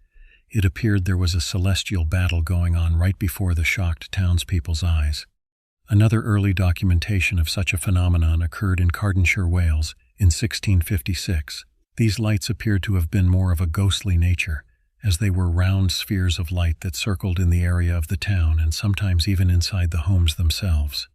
it appeared there was a celestial battle going on right before the shocked townspeople's eyes. Another early documentation of such a phenomenon occurred in Cardenshire, Wales, in 1656. These lights appeared to have been more of a ghostly nature, as they were round spheres of light that circled in the area of the town and sometimes even inside the homes themselves.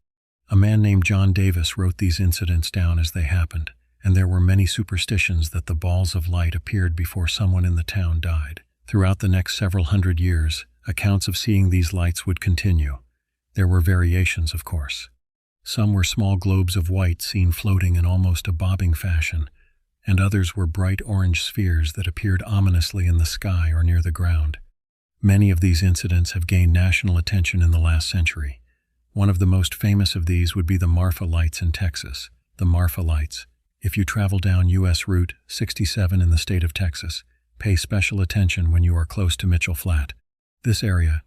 A man named John Davis wrote these incidents down as they happened, and there were many superstitions that the balls of light appeared before someone in the town died. Throughout the next several hundred years, accounts of seeing these lights would continue. There were variations, of course. Some were small globes of white seen floating in almost a bobbing fashion, and others were bright orange spheres that appeared ominously in the sky or near the ground. Many of these incidents have gained national attention in the last century. One of the most famous of these would be the Marfa lights in Texas. The Marfa lights. If you travel down U.S. Route 67 in the state of Texas, pay special attention when you are close to Mitchell Flat. This area,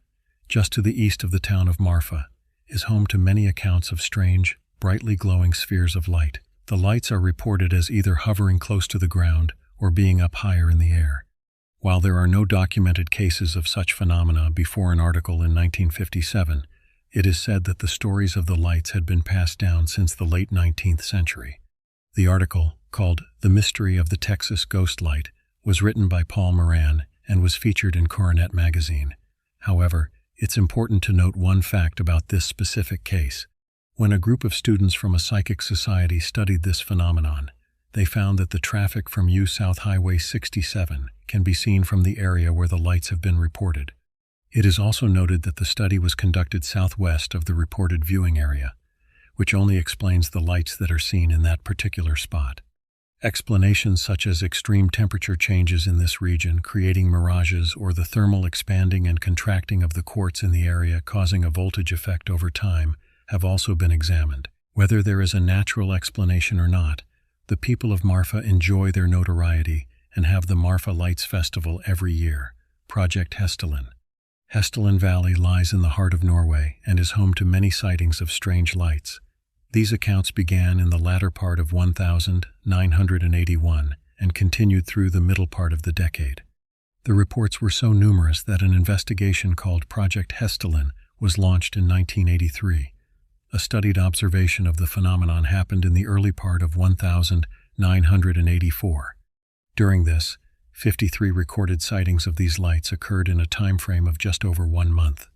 just to the east of the town of Marfa, is home to many accounts of strange, brightly glowing spheres of light. The lights are reported as either hovering close to the ground or being up higher in the air. While there are no documented cases of such phenomena before an article in 1957, it is said that the stories of the lights had been passed down since the late 19th century. The article, called The Mystery of the Texas Ghost Light, was written by Paul Moran and was featured in Coronet magazine. However, it's important to note one fact about this specific case. When a group of students from a psychic society studied this phenomenon, they found that the traffic from U South Highway 67 can be seen from the area where the lights have been reported. It is also noted that the study was conducted southwest of the reported viewing area, which only explains the lights that are seen in that particular spot. Explanations such as extreme temperature changes in this region creating mirages or the thermal expanding and contracting of the quartz in the area causing a voltage effect over time have also been examined. Whether there is a natural explanation or not, the people of Marfa enjoy their notoriety and have the Marfa Lights Festival every year. Project Hesteland. Hesteland Valley lies in the heart of Norway and is home to many sightings of strange lights. These accounts began in the latter part of 1981 and continued through the middle part of the decade. The reports were so numerous that an investigation called Project Hesteland was launched in 1983. A studied observation of the phenomenon happened in the early part of 1984. During this, 53 recorded sightings of these lights occurred in a time frame of just over 1 month.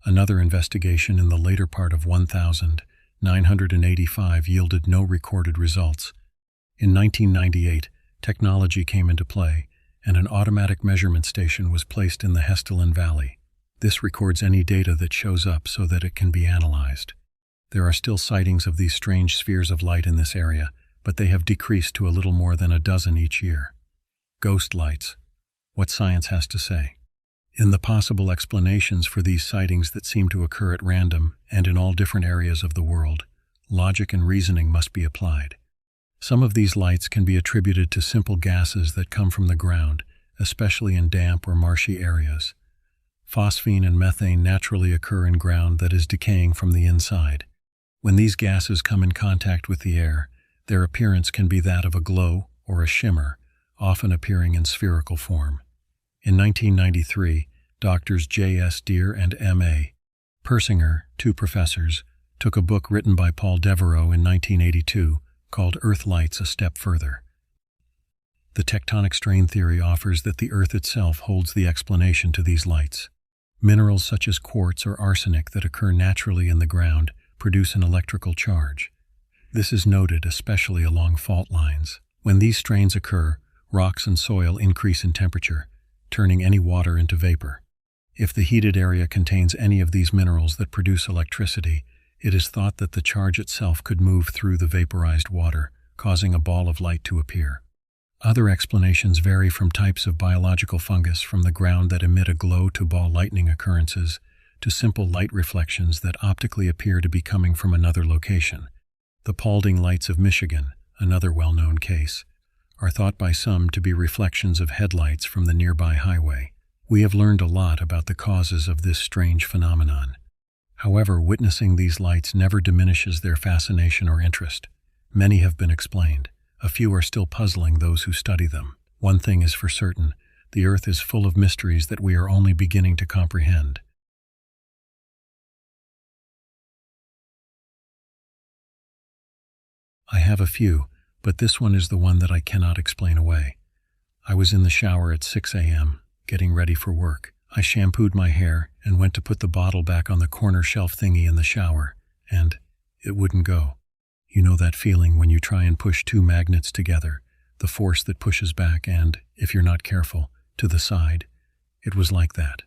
Another investigation in the later part of 1985 yielded no recorded results. In 1998, technology came into play, and an automatic measurement station was placed in the Hesteland Valley. This records any data that shows up so that it can be analyzed. There are still sightings of these strange spheres of light in this area, but they have decreased to a little more than a dozen each year. Ghost lights. What science has to say. In the possible explanations for these sightings that seem to occur at random and in all different areas of the world, logic and reasoning must be applied. Some of these lights can be attributed to simple gases that come from the ground, especially in damp or marshy areas. Phosphine and methane naturally occur in ground that is decaying from the inside. When these gases come in contact with the air, their appearance can be that of a glow or a shimmer, often appearing in spherical form. In 1993, Drs. J.S. Deere and M.A. Persinger, 2 professors, took a book written by Paul Devereaux in 1982 called Earth Lights: A Step Further. The tectonic strain theory offers that the Earth itself holds the explanation to these lights. Minerals such as quartz or arsenic that occur naturally in the ground produce an electrical charge. This is noted especially along fault lines. When these strains occur, rocks and soil increase in temperature, turning any water into vapor. If the heated area contains any of these minerals that produce electricity, it is thought that the charge itself could move through the vaporized water, causing a ball of light to appear. Other explanations vary from types of biological fungus from the ground that emit a glow to ball lightning occurrences, to simple light reflections that optically appear to be coming from another location. The Paulding lights of Michigan, another well-known case, are thought by some to be reflections of headlights from the nearby highway. We have learned a lot about the causes of this strange phenomenon. However, witnessing these lights never diminishes their fascination or interest. Many have been explained. A few are still puzzling those who study them. One thing is for certain, the Earth is full of mysteries that we are only beginning to comprehend. I have a few, but this one is the one that I cannot explain away. I was in the shower at 6 a.m., getting ready for work. I shampooed my hair and went to put the bottle back on the corner shelf thingy in the shower, and it wouldn't go. You know that feeling when you try and push two magnets together, the force that pushes back and, if you're not careful, to the side. It was like that.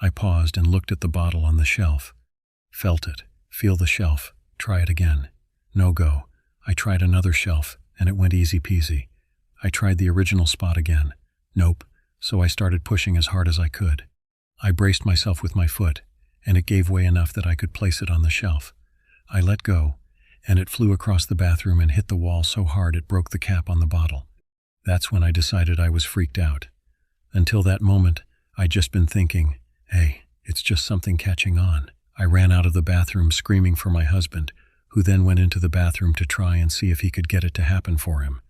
I paused and looked at the bottle on the shelf. Felt it. Feel the shelf. Try it again. No go. I tried another shelf, and it went easy peasy. I tried the original spot again. Nope. So I started pushing as hard as I could. I braced myself with my foot, and it gave way enough that I could place it on the shelf. I let go, and it flew across the bathroom and hit the wall so hard it broke the cap on the bottle. That's when I decided I was freaked out. Until that moment, I'd just been thinking, hey, it's just something catching on. I ran out of the bathroom screaming for my husband, who then went into the bathroom to try and see if he could get it to happen for him.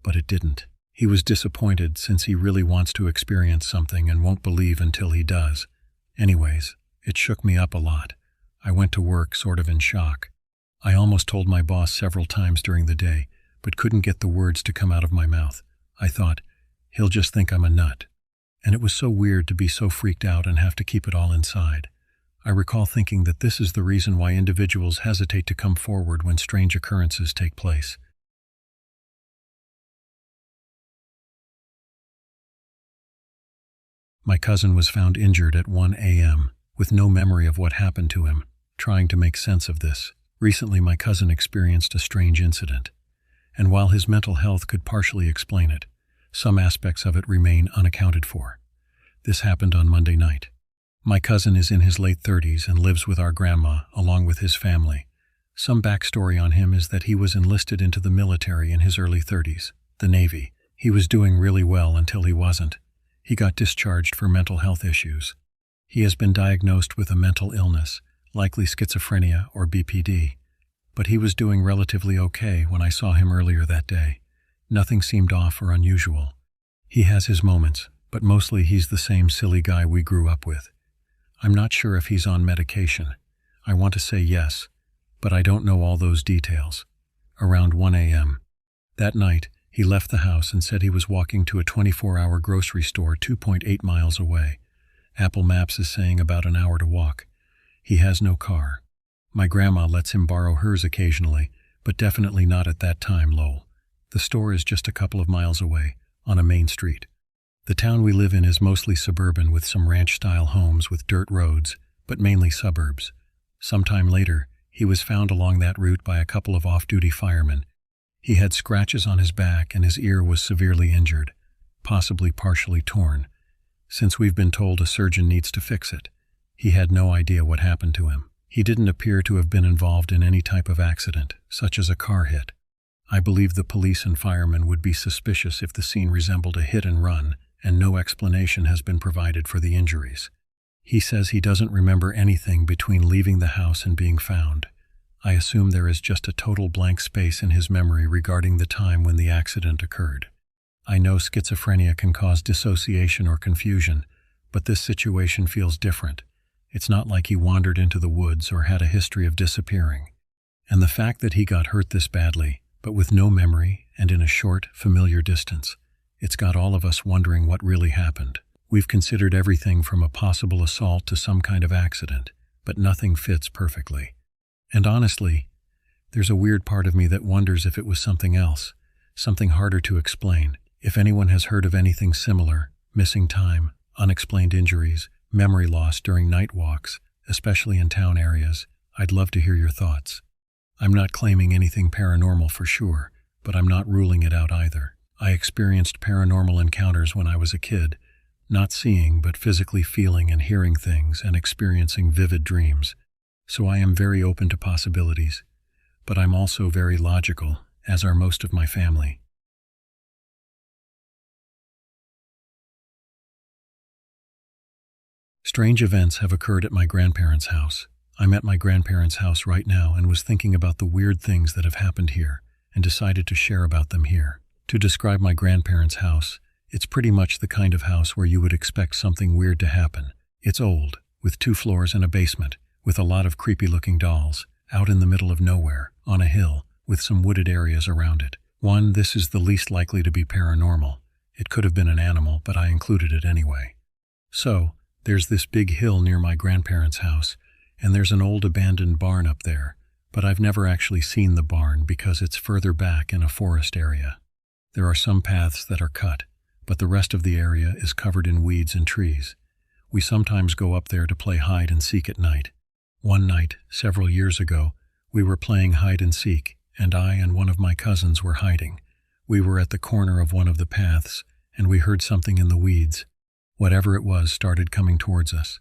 But it didn't. He was disappointed since he really wants to experience something and won't believe until he does. Anyways, it shook me up a lot. I went to work sort of in shock. I almost told my boss several times during the day, but couldn't get the words to come out of my mouth. I thought, he'll just think I'm a nut. And it was so weird to be so freaked out and have to keep it all inside. I recall thinking that this is the reason why individuals hesitate to come forward when strange occurrences take place. My cousin was found injured at 1 a.m., with no memory of what happened to him. Trying to make sense of this, recently my cousin experienced a strange incident. And while his mental health could partially explain it, some aspects of it remain unaccounted for. This happened on Monday night. My cousin is in his late 30s and lives with our grandma, along with his family. Some backstory on him is that he was enlisted into the military in his early 30s, the Navy. He was doing really well until he wasn't. He got discharged for mental health issues. He has been diagnosed with a mental illness, likely schizophrenia or BPD, but he was doing relatively okay when I saw him earlier that day. Nothing seemed off or unusual. He has his moments, but mostly he's the same silly guy we grew up with. I'm not sure if he's on medication. I want to say yes, but I don't know all those details. Around 1 a.m. that night, he left the house and said he was walking to a 24-hour grocery store 2.8 miles away. Apple Maps is saying about an hour to walk. He has no car. My grandma lets him borrow hers occasionally, but definitely not at that time, lol. The store is just a couple of miles away, on a main street. The town we live in is mostly suburban with some ranch-style homes with dirt roads, but mainly suburbs. Sometime later, he was found along that route by a couple of off-duty firemen. He had scratches on his back and his ear was severely injured, possibly partially torn. Since we've been told a surgeon needs to fix it, he had no idea what happened to him. He didn't appear to have been involved in any type of accident, such as a car hit. I believe the police and firemen would be suspicious if the scene resembled a hit and run, and no explanation has been provided for the injuries. He says he doesn't remember anything between leaving the house and being found. I assume there is just a total blank space in his memory regarding the time when the accident occurred. I know schizophrenia can cause dissociation or confusion, but this situation feels different. It's not like he wandered into the woods or had a history of disappearing. And the fact that he got hurt this badly, but with no memory and in a short, familiar distance, it's got all of us wondering what really happened. We've considered everything from a possible assault to some kind of accident, but nothing fits perfectly. And honestly, there's a weird part of me that wonders if it was something else, something harder to explain. If anyone has heard of anything similar, missing time, unexplained injuries, memory loss during night walks, especially in town areas. I'd love to hear your thoughts. I'm not claiming anything paranormal for sure, but I'm not ruling it out either. I experienced paranormal encounters when I was a kid, not seeing but physically feeling and hearing things and experiencing vivid dreams. So I am very open to possibilities, but I'm also very logical, as are most of my family. Strange events have occurred at my grandparents' house. I'm at my grandparents' house right now and was thinking about the weird things that have happened here and decided to share about them here. To describe my grandparents' house, it's pretty much the kind of house where you would expect something weird to happen. It's old, with 2 floors and a basement, with a lot of creepy-looking dolls, out in the middle of nowhere, on a hill, with some wooded areas around it. This is the least likely to be paranormal. It could have been an animal, but I included it anyway. So, there's this big hill near my grandparents' house, and there's an old abandoned barn up there, but I've never actually seen the barn because it's further back in a forest area. There are some paths that are cut, but the rest of the area is covered in weeds and trees. We sometimes go up there to play hide and seek at night. One night, several years ago, we were playing hide and seek, and I and one of my cousins were hiding. We were at the corner of one of the paths, and we heard something in the weeds. Whatever it was started coming towards us.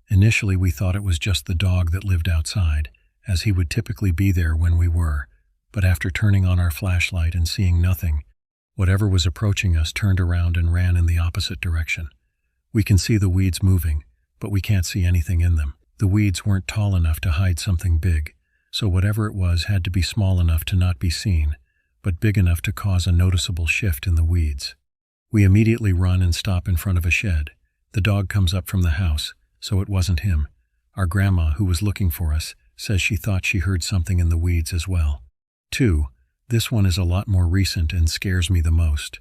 Initially, we thought it was just the dog that lived outside, as he would typically be there when we were, but after turning on our flashlight and seeing nothing, whatever was approaching us turned around and ran in the opposite direction. We can see the weeds moving, but we can't see anything in them. The weeds weren't tall enough to hide something big, so whatever it was had to be small enough to not be seen, but big enough to cause a noticeable shift in the weeds. We immediately run and stop in front of a shed. The dog comes up from the house, so it wasn't him. Our grandma, who was looking for us, says she thought she heard something in the weeds as well. 2. This one is a lot more recent and scares me the most.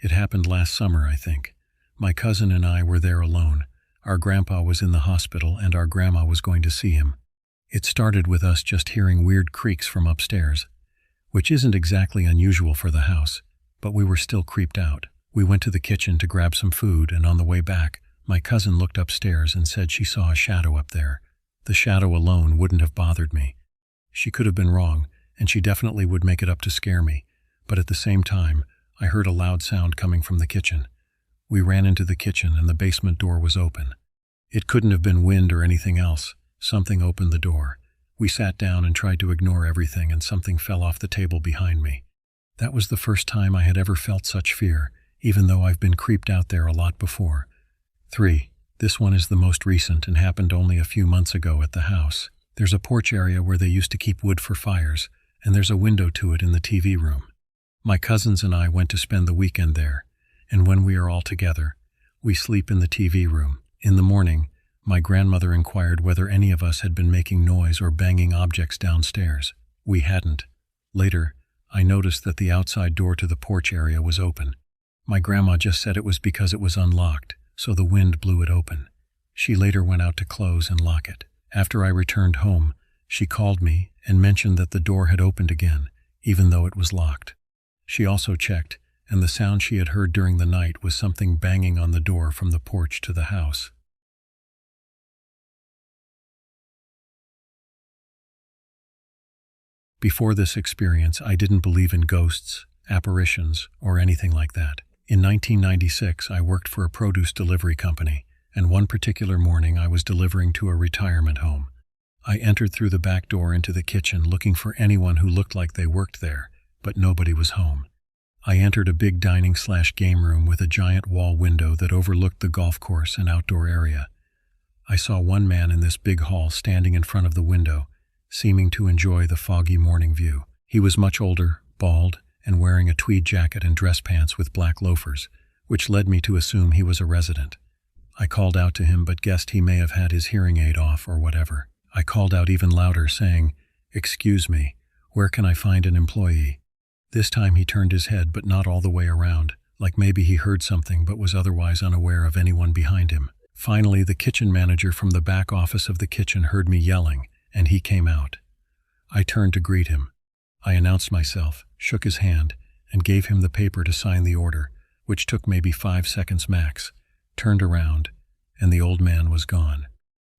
It happened last summer, I think. My cousin and I were there alone. Our grandpa was in the hospital and our grandma was going to see him. It started with us just hearing weird creaks from upstairs, which isn't exactly unusual for the house, but we were still creeped out. We went to the kitchen to grab some food, and on the way back, my cousin looked upstairs and said she saw a shadow up there. The shadow alone wouldn't have bothered me. She could have been wrong, and she definitely would make it up to scare me, but at the same time, I heard a loud sound coming from the kitchen. We ran into the kitchen and the basement door was open. It couldn't have been wind or anything else. Something opened the door. We sat down and tried to ignore everything, and something fell off the table behind me. That was the first time I had ever felt such fear, even though I've been creeped out there a lot before. 3. This one is the most recent and happened only a few months ago at the house. There's a porch area where they used to keep wood for fires, and there's a window to it in the TV room. My cousins and I went to spend the weekend there, and when we are all together, we sleep in the TV room. In the morning, my grandmother inquired whether any of us had been making noise or banging objects downstairs. We hadn't. Later, I noticed that the outside door to the porch area was open. My grandma just said it was because it was unlocked, so the wind blew it open. She later went out to close and lock it. After I returned home, she called me and mentioned that the door had opened again, even though it was locked. She also checked, and the sound she had heard during the night was something banging on the door from the porch to the house. Before this experience, I didn't believe in ghosts, apparitions, or anything like that. In 1996, I worked for a produce delivery company, and one particular morning I was delivering to a retirement home. I entered through the back door into the kitchen looking for anyone who looked like they worked there, but nobody was home. I entered a big dining/game room with a giant wall window that overlooked the golf course and outdoor area. I saw one man in this big hall standing in front of the window, seeming to enjoy the foggy morning view. He was much older, bald, and wearing a tweed jacket and dress pants with black loafers, which led me to assume he was a resident. I called out to him but guessed he may have had his hearing aid off or whatever. I called out even louder, saying, "Excuse me, where can I find an employee?" This time he turned his head but not all the way around, like maybe he heard something but was otherwise unaware of anyone behind him. Finally, the kitchen manager from the back office of the kitchen heard me yelling, and he came out. I turned to greet him. I announced myself, shook his hand, and gave him the paper to sign the order, which took maybe 5 seconds max, turned around, and the old man was gone.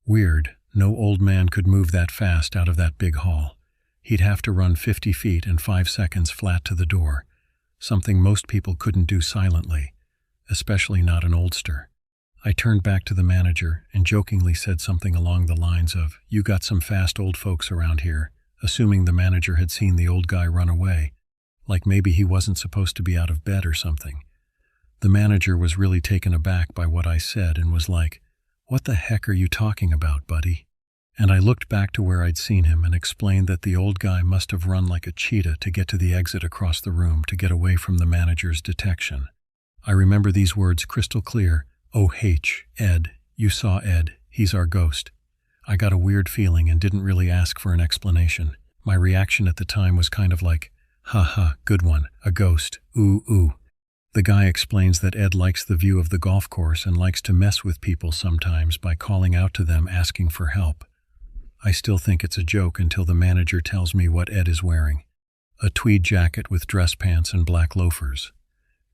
Weird, no old man could move that fast out of that big hall. He'd have to run 50 feet in 5 seconds flat to the door, something most people couldn't do silently, especially not an oldster. I turned back to the manager and jokingly said something along the lines of, "You got some fast old folks around here," assuming the manager had seen the old guy run away, like maybe he wasn't supposed to be out of bed or something. The manager was really taken aback by what I said and was like, "What the heck are you talking about, buddy?" And I looked back to where I'd seen him and explained that the old guy must have run like a cheetah to get to the exit across the room to get away from the manager's detection. I remember these words crystal clear. "Oh, Ed, you saw Ed, he's our ghost." I got a weird feeling and didn't really ask for an explanation. My reaction at the time was kind of like, "Ha, good one, a ghost, ooh." The guy explains that Ed likes the view of the golf course and likes to mess with people sometimes by calling out to them asking for help. I still think it's a joke until the manager tells me what Ed is wearing. A tweed jacket with dress pants and black loafers.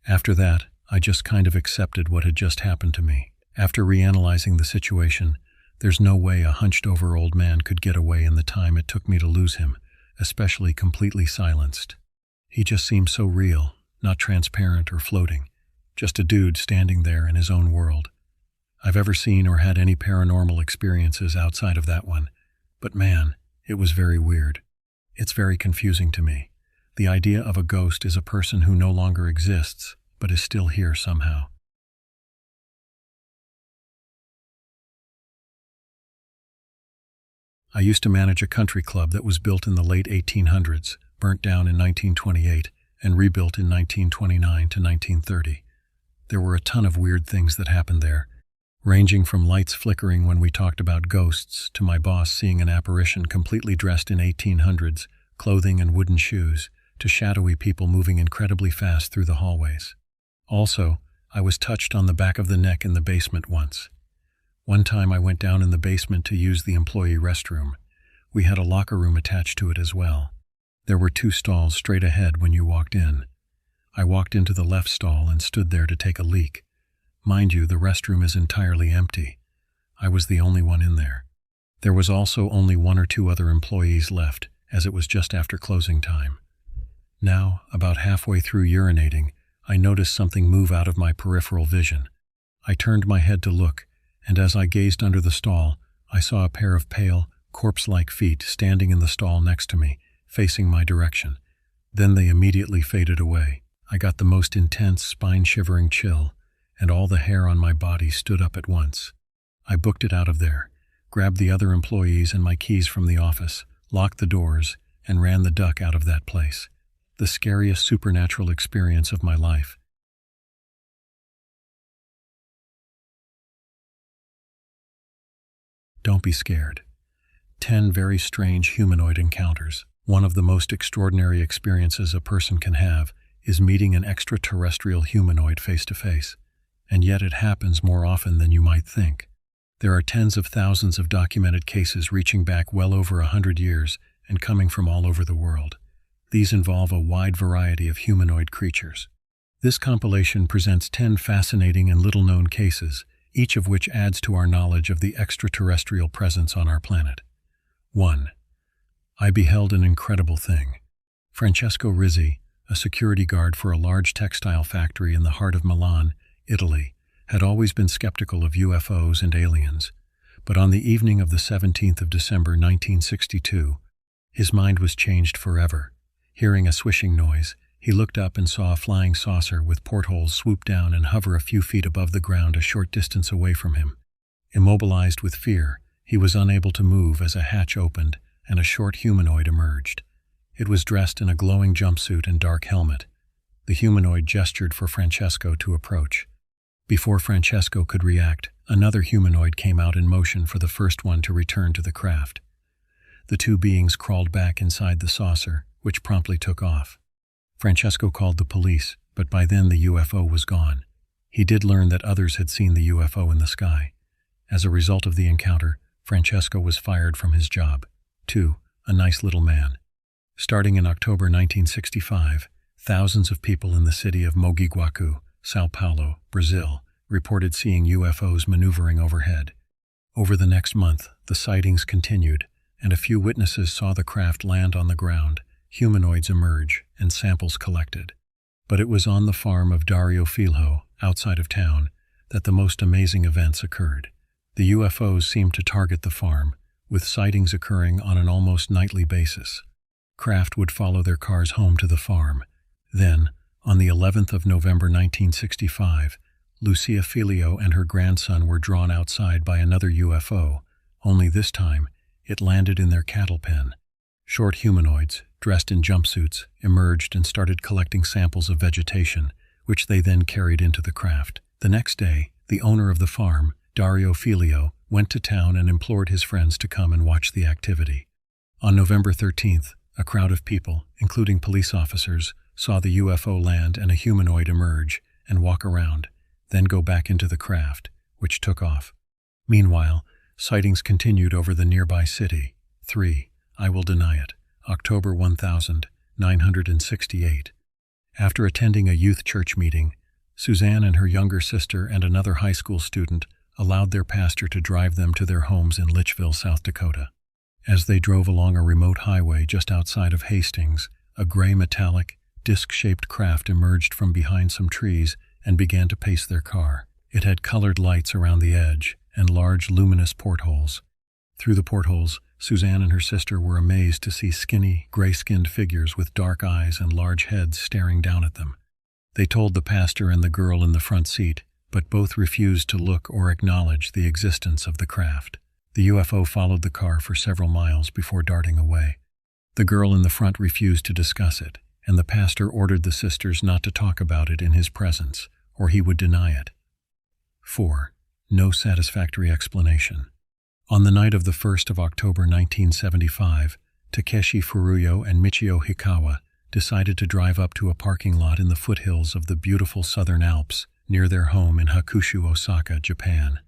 After that, I just kind of accepted what had just happened to me. After reanalyzing the situation, there's no way a hunched-over old man could get away in the time it took me to lose him, especially completely silenced. He just seemed so real, not transparent or floating, just a dude standing there in his own world. I've ever seen or had any paranormal experiences outside of that one, but man, it was very weird. It's very confusing to me. The idea of a ghost is a person who no longer exists, but is still here somehow. I used to manage a country club that was built in the late 1800s, burnt down in 1928, and rebuilt in 1929 to 1930. There were a ton of weird things that happened there, ranging from lights flickering when we talked about ghosts to my boss seeing an apparition completely dressed in 1800s, clothing and wooden shoes, to shadowy people moving incredibly fast through the hallways. Also, I was touched on the back of the neck in the basement once. One time I went down in the basement to use the employee restroom. We had a locker room attached to it as well. There were 2 stalls straight ahead when you walked in. I walked into the left stall and stood there to take a leak. Mind you, the restroom is entirely empty. I was the only one in there. There was also only 1 or 2 other employees left, as it was just after closing time. Now, about halfway through urinating, I noticed something move out of my peripheral vision. I turned my head to look, and as I gazed under the stall, I saw a pair of pale, corpse-like feet standing in the stall next to me, facing my direction. Then they immediately faded away. I got the most intense, spine-shivering chill, and all the hair on my body stood up at once. I booked it out of there, grabbed the other employees and my keys from the office, locked the doors, and ran the duck out of that place. The scariest supernatural experience of my life. Don't be scared. 10 very strange humanoid encounters. One of the most extraordinary experiences a person can have is meeting an extraterrestrial humanoid face-to-face. And yet it happens more often than you might think. There are tens of thousands of documented cases reaching back well over 100 years and coming from all over the world. These involve a wide variety of humanoid creatures. This compilation presents 10 fascinating and little-known cases, each of which adds to our knowledge of the extraterrestrial presence on our planet. 1. I beheld an incredible thing. Francesco Rizzi, a security guard for a large textile factory in the heart of Milan, Italy, had always been skeptical of UFOs and aliens, but on the evening of the 17th of December 1962, his mind was changed forever. Hearing a swishing noise, he looked up and saw a flying saucer with portholes swoop down and hover a few feet above the ground a short distance away from him. Immobilized with fear, he was unable to move as a hatch opened and a short humanoid emerged. It was dressed in a glowing jumpsuit and dark helmet. The humanoid gestured for Francesco to approach. Before Francesco could react, another humanoid came out in motion for the first one to return to the craft. The 2 beings crawled back inside the saucer, which promptly took off. Francesco called the police, but by then the UFO was gone. He did learn that others had seen the UFO in the sky. As a result of the encounter, Francesco was fired from his job. 2. A nice little man. Starting in October 1965, thousands of people in the city of Mogi Guacu, Sao Paulo, Brazil, reported seeing UFOs maneuvering overhead. Over the next month, the sightings continued, and a few witnesses saw the craft land on the ground, humanoids emerge, and samples collected. But it was on the farm of Dario Filho, outside of town, that the most amazing events occurred. The UFOs seemed to target the farm, with sightings occurring on an almost nightly basis. Craft would follow their cars home to the farm. Then, on the 11th of November 1965, Lucia Filio and her grandson were drawn outside by another UFO, only this time, it landed in their cattle pen. Short humanoids, dressed in jumpsuits, emerged and started collecting samples of vegetation, which they then carried into the craft. The next day, the owner of the farm, Dario Filio, went to town and implored his friends to come and watch the activity. On November 13th, a crowd of people, including police officers, saw the UFO land and a humanoid emerge and walk around, then go back into the craft, which took off. Meanwhile, sightings continued over the nearby city. 3. I will deny it. October 1968. After attending a youth church meeting, Suzanne and her younger sister and another high school student allowed their pastor to drive them to their homes in Litchville, South Dakota. As they drove along a remote highway just outside of Hastings, a gray metallic, disc-shaped craft emerged from behind some trees and began to pace their car. It had colored lights around the edge and large luminous portholes. Through the portholes, Suzanne and her sister were amazed to see skinny, gray-skinned figures with dark eyes and large heads staring down at them. They told the pastor and the girl in the front seat, but both refused to look or acknowledge the existence of the craft. The UFO followed the car for several miles before darting away. The girl in the front refused to discuss it, and the pastor ordered the sisters not to talk about it in his presence, or he would deny it. 4. No satisfactory explanation. On the night of the 1st of October 1975, Takeshi Furuyo and Michio Hikawa decided to drive up to a parking lot in the foothills of the beautiful Southern Alps near their home in Hakushu, Osaka, Japan.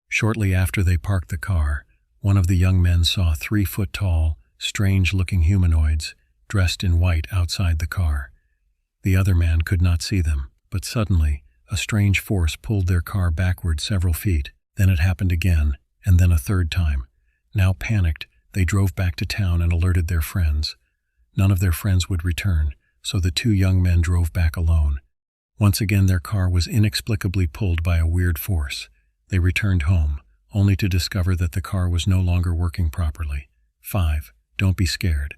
Shortly after they parked the car, one of the young men saw 3-foot-tall, strange-looking humanoids dressed in white outside the car. The other man could not see them, but suddenly, a strange force pulled their car backward several feet. Then it happened again, and then a third time. Now panicked, they drove back to town and alerted their friends. None of their friends would return, so the two young men drove back alone. Once again their car was inexplicably pulled by a weird force. They returned home, only to discover that the car was no longer working properly. 5. Don't be scared.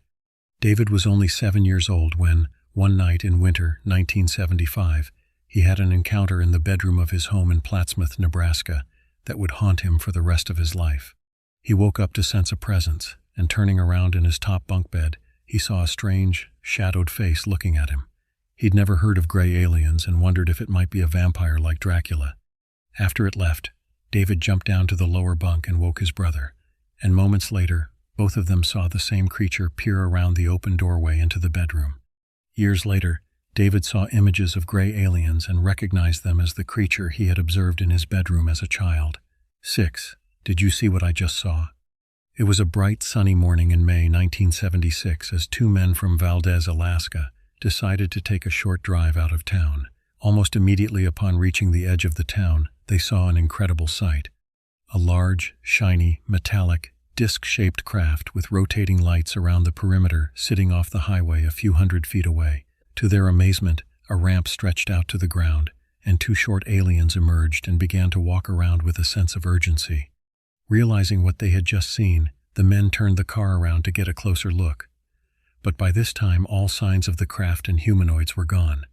David was only 7 years old when, one night in winter 1975, he had an encounter in the bedroom of his home in Plattsmouth, Nebraska, that would haunt him for the rest of his life. He woke up to sense a presence, and turning around in his top bunk bed, he saw a strange, shadowed face looking at him. He'd never heard of gray aliens and wondered if it might be a vampire like Dracula. After it left, David jumped down to the lower bunk and woke his brother, and moments later, both of them saw the same creature peer around the open doorway into the bedroom. Years later, David saw images of gray aliens and recognized them as the creature he had observed in his bedroom as a child. 6. Did you see what I just saw? It was a bright, sunny morning in May 1976 as two men from Valdez, Alaska, decided to take a short drive out of town. Almost immediately upon reaching the edge of the town, they saw an incredible sight. A large, shiny, metallic, disc-shaped craft with rotating lights around the perimeter sitting off the highway a few hundred feet away. To their amazement, a ramp stretched out to the ground, and two short aliens emerged and began to walk around with a sense of urgency. Realizing what they had just seen, the men turned the car around to get a closer look. But by this time, all signs of the craft and humanoids were gone.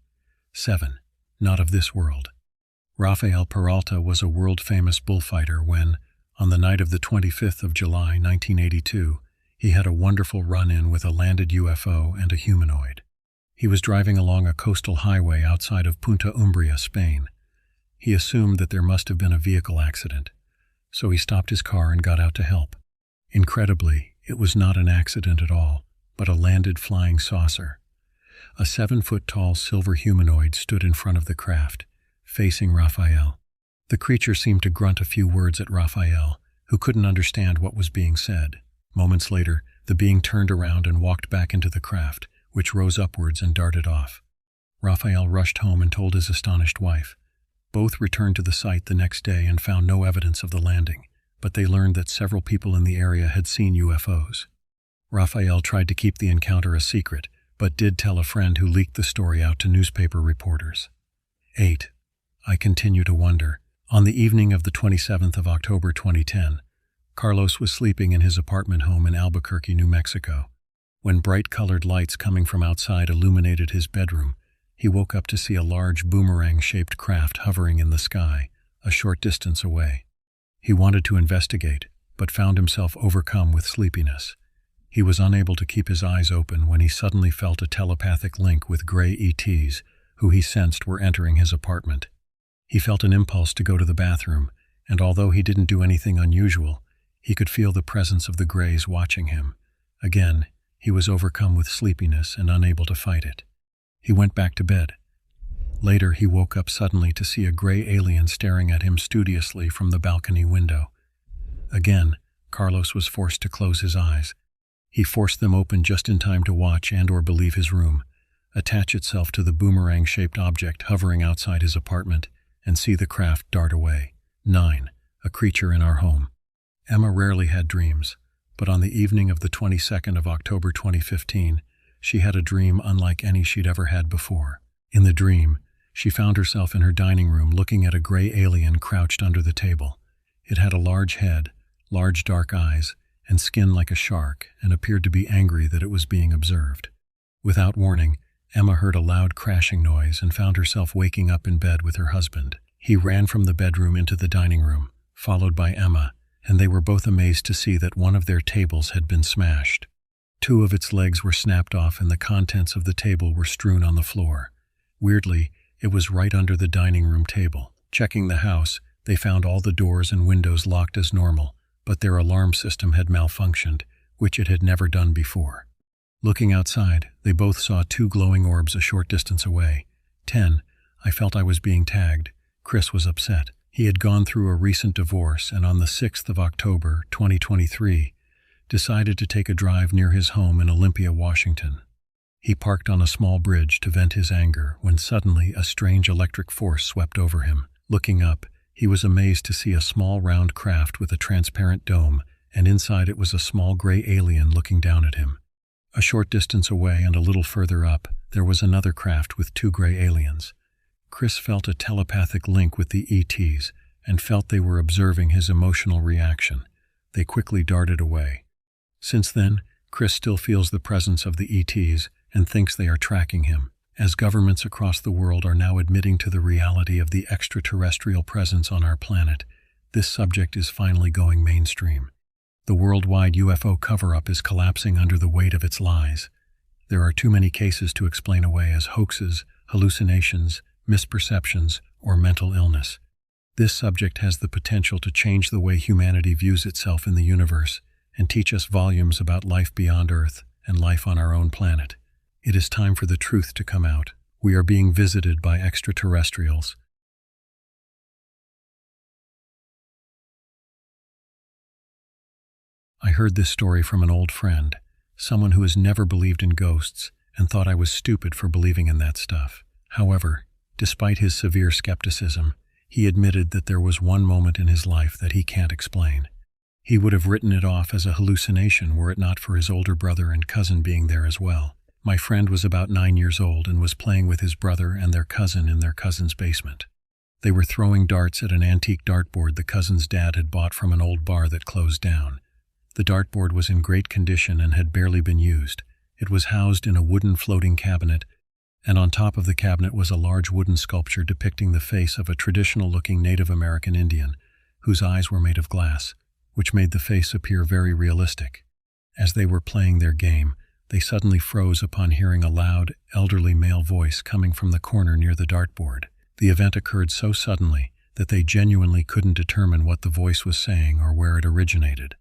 7. Not of this world. Rafael Peralta was a world-famous bullfighter when, on the night of the 25th of July 1982, he had a wonderful run-in with a landed UFO and a humanoid. He was driving along a coastal highway outside of Punta Umbria, Spain. He assumed that there must have been a vehicle accident, so he stopped his car and got out to help. Incredibly, it was not an accident at all, but a landed flying saucer. A 7-foot-tall silver humanoid stood in front of the craft, facing Raphael. The creature seemed to grunt a few words at Raphael, who couldn't understand what was being said. Moments later, the being turned around and walked back into the craft, which rose upwards and darted off. Raphael rushed home and told his astonished wife. Both returned to the site the next day and found no evidence of the landing, but they learned that several people in the area had seen UFOs. Raphael tried to keep the encounter a secret, but did tell a friend who leaked the story out to newspaper reporters. 8. I continue to wonder. On the evening of the 27th of October 2010, Carlos was sleeping in his apartment home in Albuquerque, New Mexico. When bright-colored lights coming from outside illuminated his bedroom, he woke up to see a large boomerang-shaped craft hovering in the sky, a short distance away. He wanted to investigate, but found himself overcome with sleepiness. He was unable to keep his eyes open when he suddenly felt a telepathic link with gray ETs, who he sensed were entering his apartment. He felt an impulse to go to the bathroom, and although he didn't do anything unusual, he could feel the presence of the Greys watching him. Again, he was overcome with sleepiness and unable to fight it. He went back to bed. Later, he woke up suddenly to see a gray alien staring at him studiously from the balcony window. Again, Carlos was forced to close his eyes. He forced them open just in time to watch and/or believe his room, attach itself to the boomerang-shaped object hovering outside his apartment, and see the craft dart away. 9. A creature in our home. Emma rarely had dreams, but on the evening of the 22nd of October 2015, she had a dream unlike any she'd ever had before. In the dream, she found herself in her dining room looking at a gray alien crouched under the table. It had a large head, large dark eyes, and skin like a shark, and appeared to be angry that it was being observed. Without warning, Emma heard a loud crashing noise and found herself waking up in bed with her husband. He ran from the bedroom into the dining room, followed by Emma, and they were both amazed to see that one of their tables had been smashed. 2 of its legs were snapped off and the contents of the table were strewn on the floor. Weirdly, it was right under the dining room table. Checking the house, they found all the doors and windows locked as normal, but their alarm system had malfunctioned, which it had never done before. Looking outside, they both saw 2 glowing orbs a short distance away. 10. I felt I was being tagged. Chris was upset. He had gone through a recent divorce and on the 6th of October, 2023, decided to take a drive near his home in Olympia, Washington. He parked on a small bridge to vent his anger when suddenly a strange electric force swept over him. Looking up, he was amazed to see a small round craft with a transparent dome, and inside it was a small gray alien looking down at him. A short distance away and a little further up, there was another craft with 2 gray aliens. Chris felt a telepathic link with the ETs and felt they were observing his emotional reaction. They quickly darted away. Since then, Chris still feels the presence of the ETs and thinks they are tracking him, as governments across the world are now admitting to the reality of the extraterrestrial presence on our planet. This subject is finally going mainstream. The worldwide UFO cover-up is collapsing under the weight of its lies. There are too many cases to explain away as hoaxes, hallucinations, misperceptions, or mental illness. This subject has the potential to change the way humanity views itself in the universe and teach us volumes about life beyond Earth and life on our own planet. It is time for the truth to come out. We are being visited by extraterrestrials. I heard this story from an old friend, someone who has never believed in ghosts and thought I was stupid for believing in that stuff. However, despite his severe skepticism, he admitted that there was one moment in his life that he can't explain. He would have written it off as a hallucination were it not for his older brother and cousin being there as well. My friend was about 9 years old and was playing with his brother and their cousin in their cousin's basement. They were throwing darts at an antique dartboard the cousin's dad had bought from an old bar that closed down. The dartboard was in great condition and had barely been used. It was housed in a wooden floating cabinet, and on top of the cabinet was a large wooden sculpture depicting the face of a traditional-looking Native American Indian, whose eyes were made of glass, which made the face appear very realistic. As they were playing their game, they suddenly froze upon hearing a loud, elderly male voice coming from the corner near the dartboard. The event occurred so suddenly that they genuinely couldn't determine what the voice was saying or where it originated.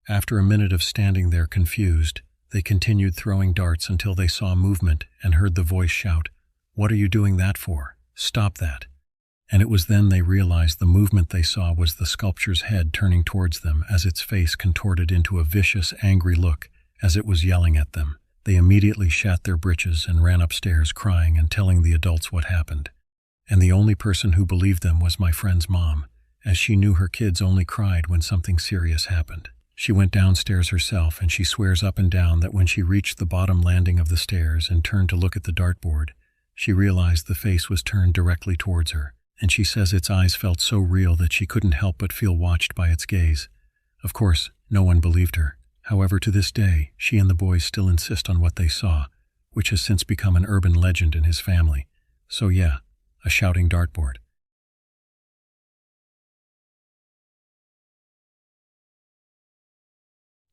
After a minute of standing there confused, they continued throwing darts until they saw movement and heard the voice shout, "What are you doing that for? Stop that." And it was then they realized the movement they saw was the sculpture's head turning towards them as its face contorted into a vicious, angry look as it was yelling at them. They immediately shat their britches and ran upstairs crying and telling the adults what happened. And the only person who believed them was my friend's mom, as she knew her kids only cried when something serious happened. She went downstairs herself, and she swears up and down that when she reached the bottom landing of the stairs and turned to look at the dartboard, she realized the face was turned directly towards her, and she says its eyes felt so real that she couldn't help but feel watched by its gaze. Of course, no one believed her. However, to this day, she and the boys still insist on what they saw, which has since become an urban legend in his family. So yeah, a shouting dartboard.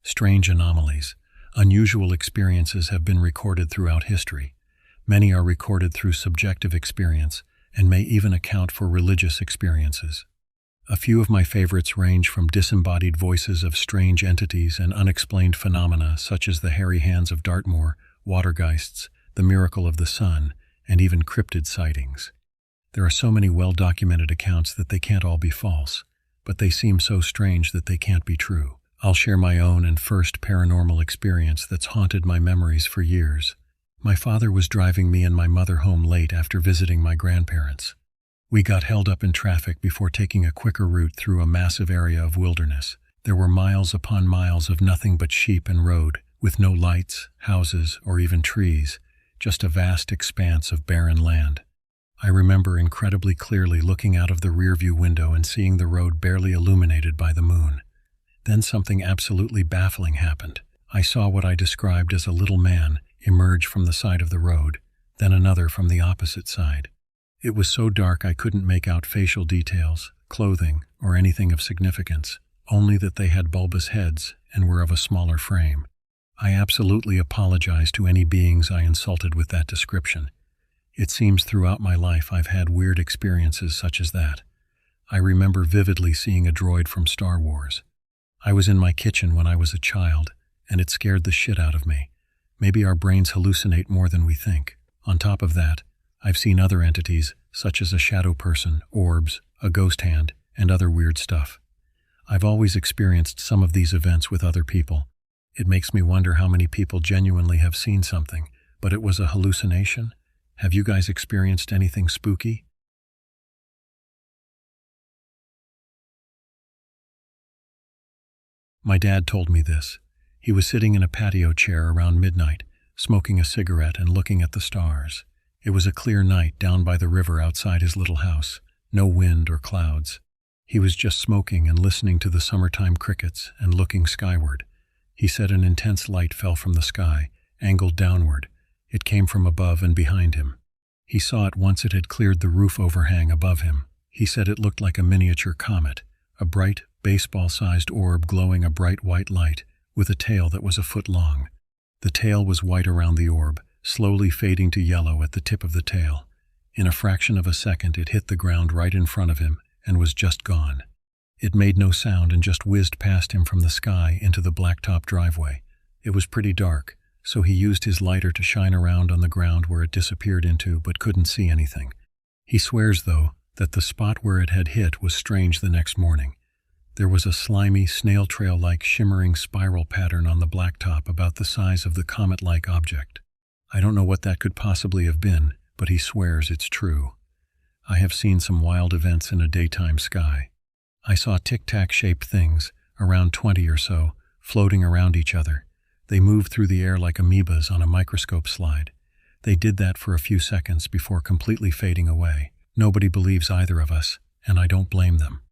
Strange anomalies. Unusual experiences have been recorded throughout history. Many are recorded through subjective experience and may even account for religious experiences. A few of my favorites range from disembodied voices of strange entities and unexplained phenomena such as the hairy hands of Dartmoor, watergeists, the miracle of the sun, and even cryptid sightings. There are so many well-documented accounts that they can't all be false, but they seem so strange that they can't be true. I'll share my own and first paranormal experience that's haunted my memories for years. My father was driving me and my mother home late after visiting my grandparents. We got held up in traffic before taking a quicker route through a massive area of wilderness. There were miles upon miles of nothing but sheep and road, with no lights, houses, or even trees, just a vast expanse of barren land. I remember incredibly clearly looking out of the rearview window and seeing the road barely illuminated by the moon. Then something absolutely baffling happened. I saw what I described as a little man emerge from the side of the road, then another from the opposite side. It was so dark I couldn't make out facial details, clothing, or anything of significance, only that they had bulbous heads and were of a smaller frame. I absolutely apologize to any beings I insulted with that description. It seems throughout my life I've had weird experiences such as that. I remember vividly seeing a droid from Star Wars. I was in my kitchen when I was a child, and it scared the shit out of me. Maybe our brains hallucinate more than we think. On top of that, I've seen other entities, such as a shadow person, orbs, a ghost hand, and other weird stuff. I've always experienced some of these events with other people. It makes me wonder how many people genuinely have seen something, but it was a hallucination? Have you guys experienced anything spooky? My dad told me this. He was sitting in a patio chair around midnight, smoking a cigarette and looking at the stars. It was a clear night down by the river outside his little house. No wind or clouds. He was just smoking and listening to the summertime crickets and looking skyward. He said an intense light fell from the sky, angled downward. It came from above and behind him. He saw it once it had cleared the roof overhang above him. He said it looked like a miniature comet, a bright, baseball-sized orb glowing a bright white light, with a tail that was a foot long. The tail was white around the orb, slowly fading to yellow at the tip of the tail. In a fraction of a second it hit the ground right in front of him and was just gone. It made no sound and just whizzed past him from the sky into the blacktop driveway. It was pretty dark, so he used his lighter to shine around on the ground where it disappeared into, but couldn't see anything. He swears, though, that the spot where it had hit was strange the next morning. There was a slimy, snail trail-like shimmering spiral pattern on the blacktop about the size of the comet-like object. I don't know what that could possibly have been, but he swears it's true. I have seen some wild events in a daytime sky. I saw tic-tac-shaped things, around 20 or so, floating around each other. They moved through the air like amoebas on a microscope slide. They did that for a few seconds before completely fading away. Nobody believes either of us, and I don't blame them.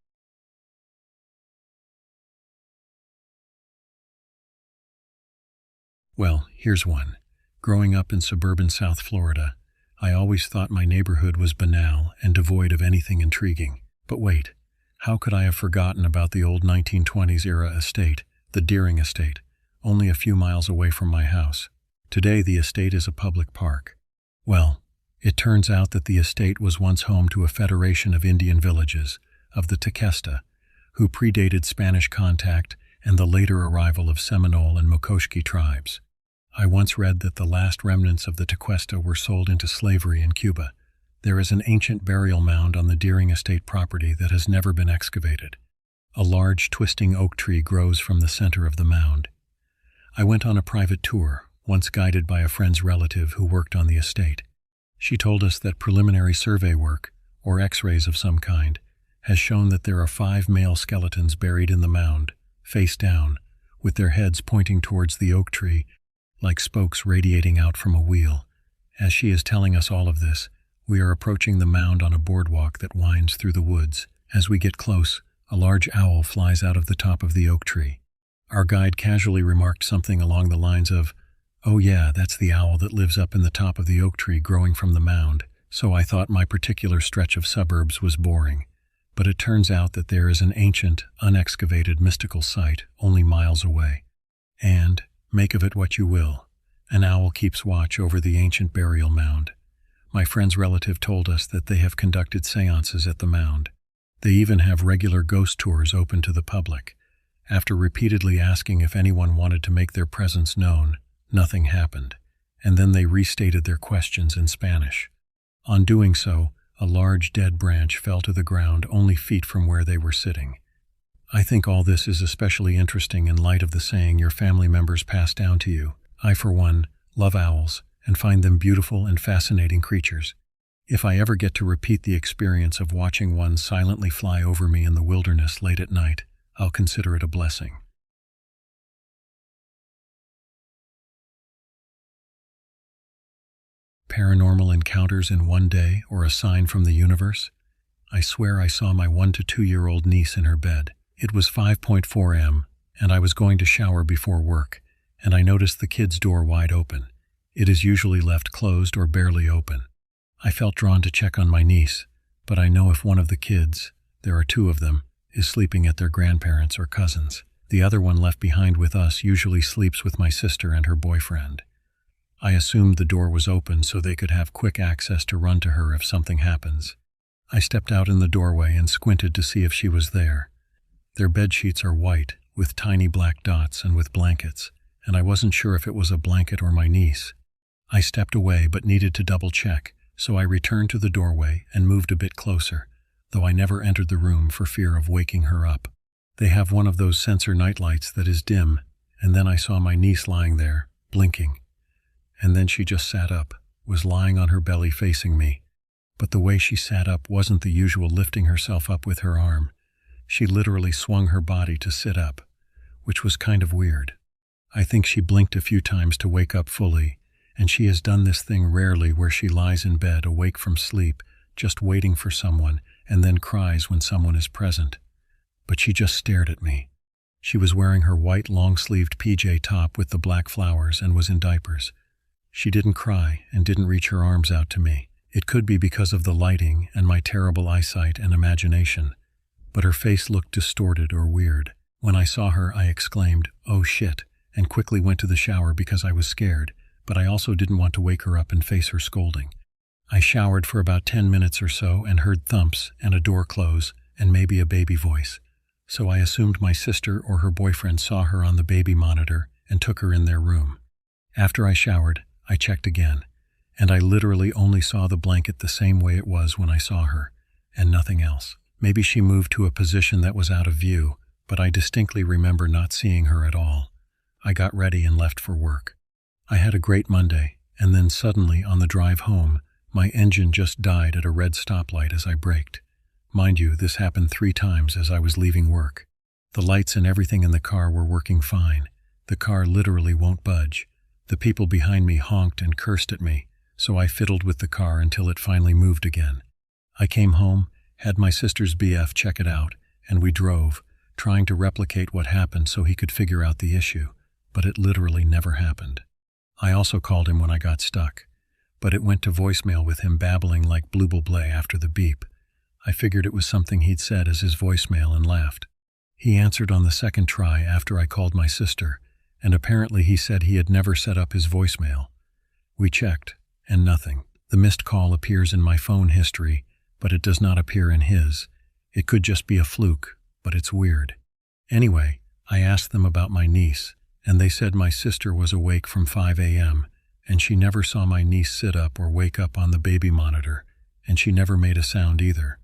Well, here's one. Growing up in suburban South Florida, I always thought my neighborhood was banal and devoid of anything intriguing. But wait, how could I have forgotten about the old 1920s-era estate, the Deering Estate, only a few miles away from my house? Today the estate is a public park. Well, it turns out that the estate was once home to a federation of Indian villages, of the Tequesta, who predated Spanish contact and the later arrival of Seminole and Mokoshki tribes. I once read that the last remnants of the Tequesta were sold into slavery in Cuba. There is an ancient burial mound on the Deering Estate property that has never been excavated. A large, twisting oak tree grows from the center of the mound. I went on a private tour, once guided by a friend's relative who worked on the estate. She told us that preliminary survey work, or X-rays of some kind, has shown that there are 5 male skeletons buried in the mound, face down, with their heads pointing towards the oak tree, like spokes radiating out from a wheel. As she is telling us all of this, we are approaching the mound on a boardwalk that winds through the woods. As we get close, a large owl flies out of the top of the oak tree. Our guide casually remarked something along the lines of, "Oh yeah, that's the owl that lives up in the top of the oak tree growing from the mound," so I thought my particular stretch of suburbs was boring. But it turns out that there is an ancient, unexcavated mystical site only miles away. And, make of it what you will, an owl keeps watch over the ancient burial mound. My friend's relative told us that they have conducted seances at the mound. They even have regular ghost tours open to the public. After repeatedly asking if anyone wanted to make their presence known, nothing happened, and then they restated their questions in Spanish. On doing so, a large dead branch fell to the ground only feet from where they were sitting. I think all this is especially interesting in light of the saying your family members pass down to you. I, for one, love owls and find them beautiful and fascinating creatures. If I ever get to repeat the experience of watching one silently fly over me in the wilderness late at night, I'll consider it a blessing. Paranormal encounters in one day or a sign from the universe? I swear I saw my 1 to 2-year-old niece in her bed. It was 5:04 am, and I was going to shower before work, and I noticed the kid's door wide open. It is usually left closed or barely open. I felt drawn to check on my niece, but I know if one of the kids, there are 2 of them, is sleeping at their grandparents or cousins. The other one left behind with us usually sleeps with my sister and her boyfriend. I assumed the door was open so they could have quick access to run to her if something happens. I stepped out in the doorway and squinted to see if she was there. Their bedsheets are white, with tiny black dots and with blankets, and I wasn't sure if it was a blanket or my niece. I stepped away but needed to double-check, so I returned to the doorway and moved a bit closer, though I never entered the room for fear of waking her up. They have one of those sensor nightlights that is dim, and then I saw my niece lying there, blinking. And then she just sat up, was lying on her belly facing me. But the way she sat up wasn't the usual lifting herself up with her arm. She literally swung her body to sit up, which was kind of weird. I think she blinked a few times to wake up fully, and she has done this thing rarely where she lies in bed awake from sleep, just waiting for someone, and then cries when someone is present. But she just stared at me. She was wearing her white long-sleeved PJ top with the black flowers and was in diapers. She didn't cry and didn't reach her arms out to me. It could be because of the lighting and my terrible eyesight and imagination, but her face looked distorted or weird. When I saw her, I exclaimed, "Oh shit," and quickly went to the shower because I was scared, but I also didn't want to wake her up and face her scolding. I showered for about 10 minutes or so and heard thumps and a door close and maybe a baby voice. So I assumed my sister or her boyfriend saw her on the baby monitor and took her in their room. After I showered, I checked again, and I literally only saw the blanket the same way it was when I saw her, and nothing else. Maybe she moved to a position that was out of view, but I distinctly remember not seeing her at all. I got ready and left for work. I had a great Monday, and then suddenly, on the drive home, my engine just died at a red stoplight as I braked. Mind you, this happened 3 times as I was leaving work. The lights and everything in the car were working fine. The car literally won't budge. The people behind me honked and cursed at me, so I fiddled with the car until it finally moved again. I came home, had my sister's BF check it out, and we drove, trying to replicate what happened so he could figure out the issue, but it literally never happened. I also called him when I got stuck, but it went to voicemail with him babbling like blue-blue-blay after the beep. I figured it was something he'd said as his voicemail and laughed. He answered on the second try after I called my sister, and apparently he said he had never set up his voicemail. We checked, and nothing. The missed call appears in my phone history, but it does not appear in his. It could just be a fluke, but it's weird. Anyway, I asked them about my niece, and they said my sister was awake from 5 a.m., and she never saw my niece sit up or wake up on the baby monitor, and she never made a sound either,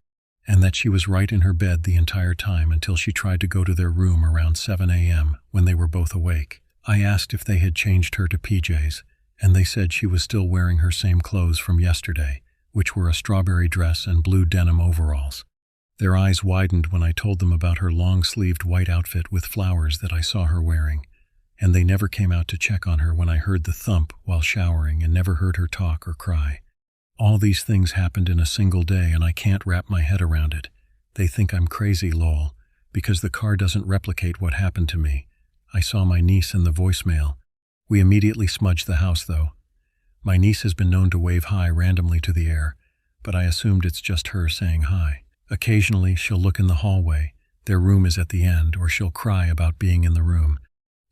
and that she was right in her bed the entire time until she tried to go to their room around 7 a.m. when they were both awake. I asked if they had changed her to PJs, and they said she was still wearing her same clothes from yesterday, which were a strawberry dress and blue denim overalls. Their eyes widened when I told them about her long-sleeved white outfit with flowers that I saw her wearing, and they never came out to check on her when I heard the thump while showering and never heard her talk or cry. All these things happened in a single day and I can't wrap my head around it. They think I'm crazy, lol, because the car doesn't replicate what happened to me. I saw my niece in the voicemail. We immediately smudged the house, though. My niece has been known to wave hi randomly to the air, but I assumed it's just her saying hi. Occasionally, she'll look in the hallway. Their room is at the end, or she'll cry about being in the room.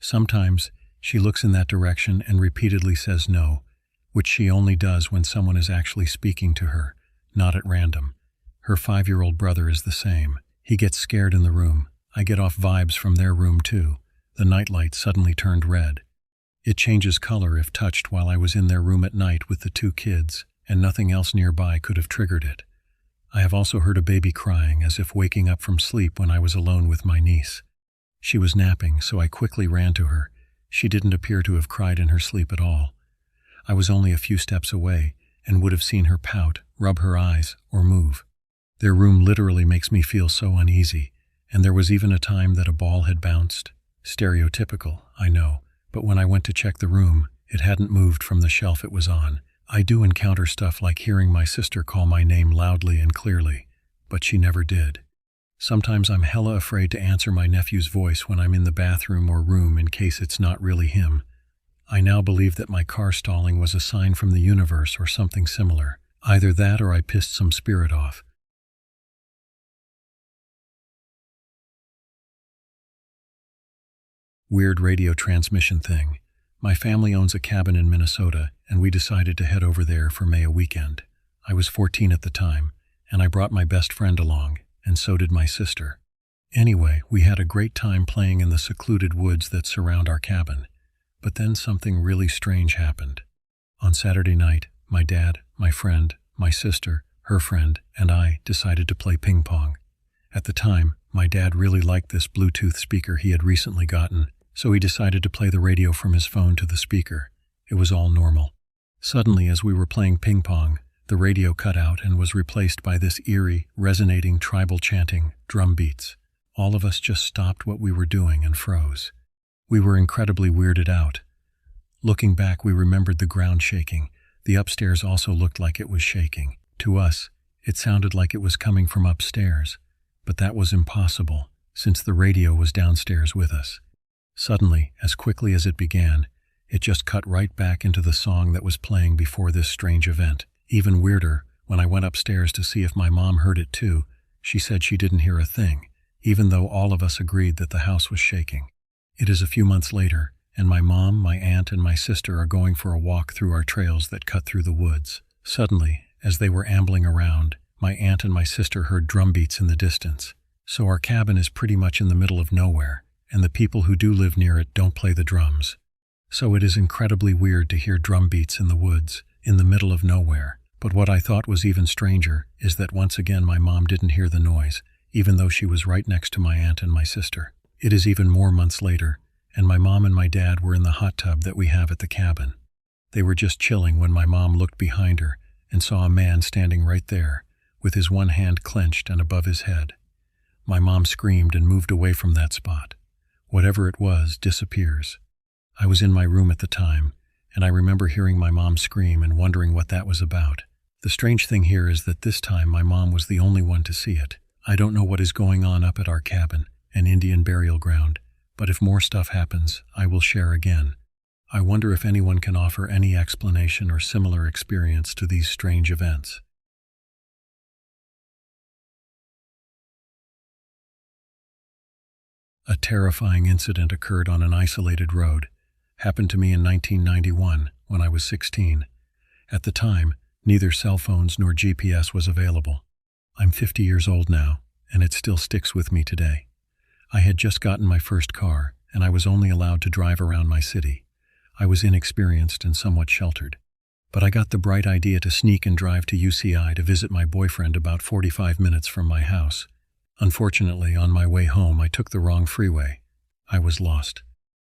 Sometimes, she looks in that direction and repeatedly says no, which she only does when someone is actually speaking to her, not at random. Her 5-year-old brother is the same. He gets scared in the room. I get off vibes from their room too. The nightlight suddenly turned red. It changes color if touched while I was in their room at night with the 2 kids, and nothing else nearby could have triggered it. I have also heard a baby crying as if waking up from sleep when I was alone with my niece. She was napping, so I quickly ran to her. She didn't appear to have cried in her sleep at all. I was only a few steps away and would have seen her pout, rub her eyes, or move. Their room literally makes me feel so uneasy, and there was even a time that a ball had bounced. Stereotypical, I know, but when I went to check the room, it hadn't moved from the shelf it was on. I do encounter stuff like hearing my sister call my name loudly and clearly, but she never did. Sometimes I'm hella afraid to answer my nephew's voice when I'm in the bathroom or room in case it's not really him. I now believe that my car stalling was a sign from the universe or something similar. Either that or I pissed some spirit off. Weird radio transmission thing. My family owns a cabin in Minnesota, and we decided to head over there for May a weekend. I was 14 at the time, and I brought my best friend along, and so did my sister. Anyway, we had a great time playing in the secluded woods that surround our cabin. But then something really strange happened. On Saturday night, my dad, my friend, my sister, her friend, and I decided to play ping pong. At the time, my dad really liked this Bluetooth speaker he had recently gotten, so he decided to play the radio from his phone to the speaker. It was all normal. Suddenly, as we were playing ping pong, the radio cut out and was replaced by this eerie, resonating tribal chanting, drum beats. All of us just stopped what we were doing and froze. We were incredibly weirded out. Looking back, we remembered the ground shaking. The upstairs also looked like it was shaking. To us, it sounded like it was coming from upstairs, but that was impossible, since the radio was downstairs with us. Suddenly, as quickly as it began, it just cut right back into the song that was playing before this strange event. Even weirder, when I went upstairs to see if my mom heard it too, she said she didn't hear a thing, even though all of us agreed that the house was shaking. It is a few months later, and my mom, my aunt, and my sister are going for a walk through our trails that cut through the woods. Suddenly, as they were ambling around, my aunt and my sister heard drum beats in the distance. So our cabin is pretty much in the middle of nowhere, and the people who do live near it don't play the drums. So it is incredibly weird to hear drum beats in the woods, in the middle of nowhere. But what I thought was even stranger is that once again my mom didn't hear the noise, even though she was right next to my aunt and my sister. It is even more months later, and my mom and my dad were in the hot tub that we have at the cabin. They were just chilling when my mom looked behind her and saw a man standing right there, with his one hand clenched and above his head. My mom screamed and moved away from that spot. Whatever it was disappears. I was in my room at the time, and I remember hearing my mom scream and wondering what that was about. The strange thing here is that this time my mom was the only one to see it. I don't know what is going on up at our cabin, an Indian burial ground, but if more stuff happens, I will share again. I wonder if anyone can offer any explanation or similar experience to these strange events. A terrifying incident occurred on an isolated road. Happened to me in 1991, when I was 16. At the time, neither cell phones nor GPS was available. I'm 50 years old now, and it still sticks with me today. I had just gotten my first car, and I was only allowed to drive around my city. I was inexperienced and somewhat sheltered. But I got the bright idea to sneak and drive to UCI to visit my boyfriend about 45 minutes from my house. Unfortunately, on my way home, I took the wrong freeway. I was lost.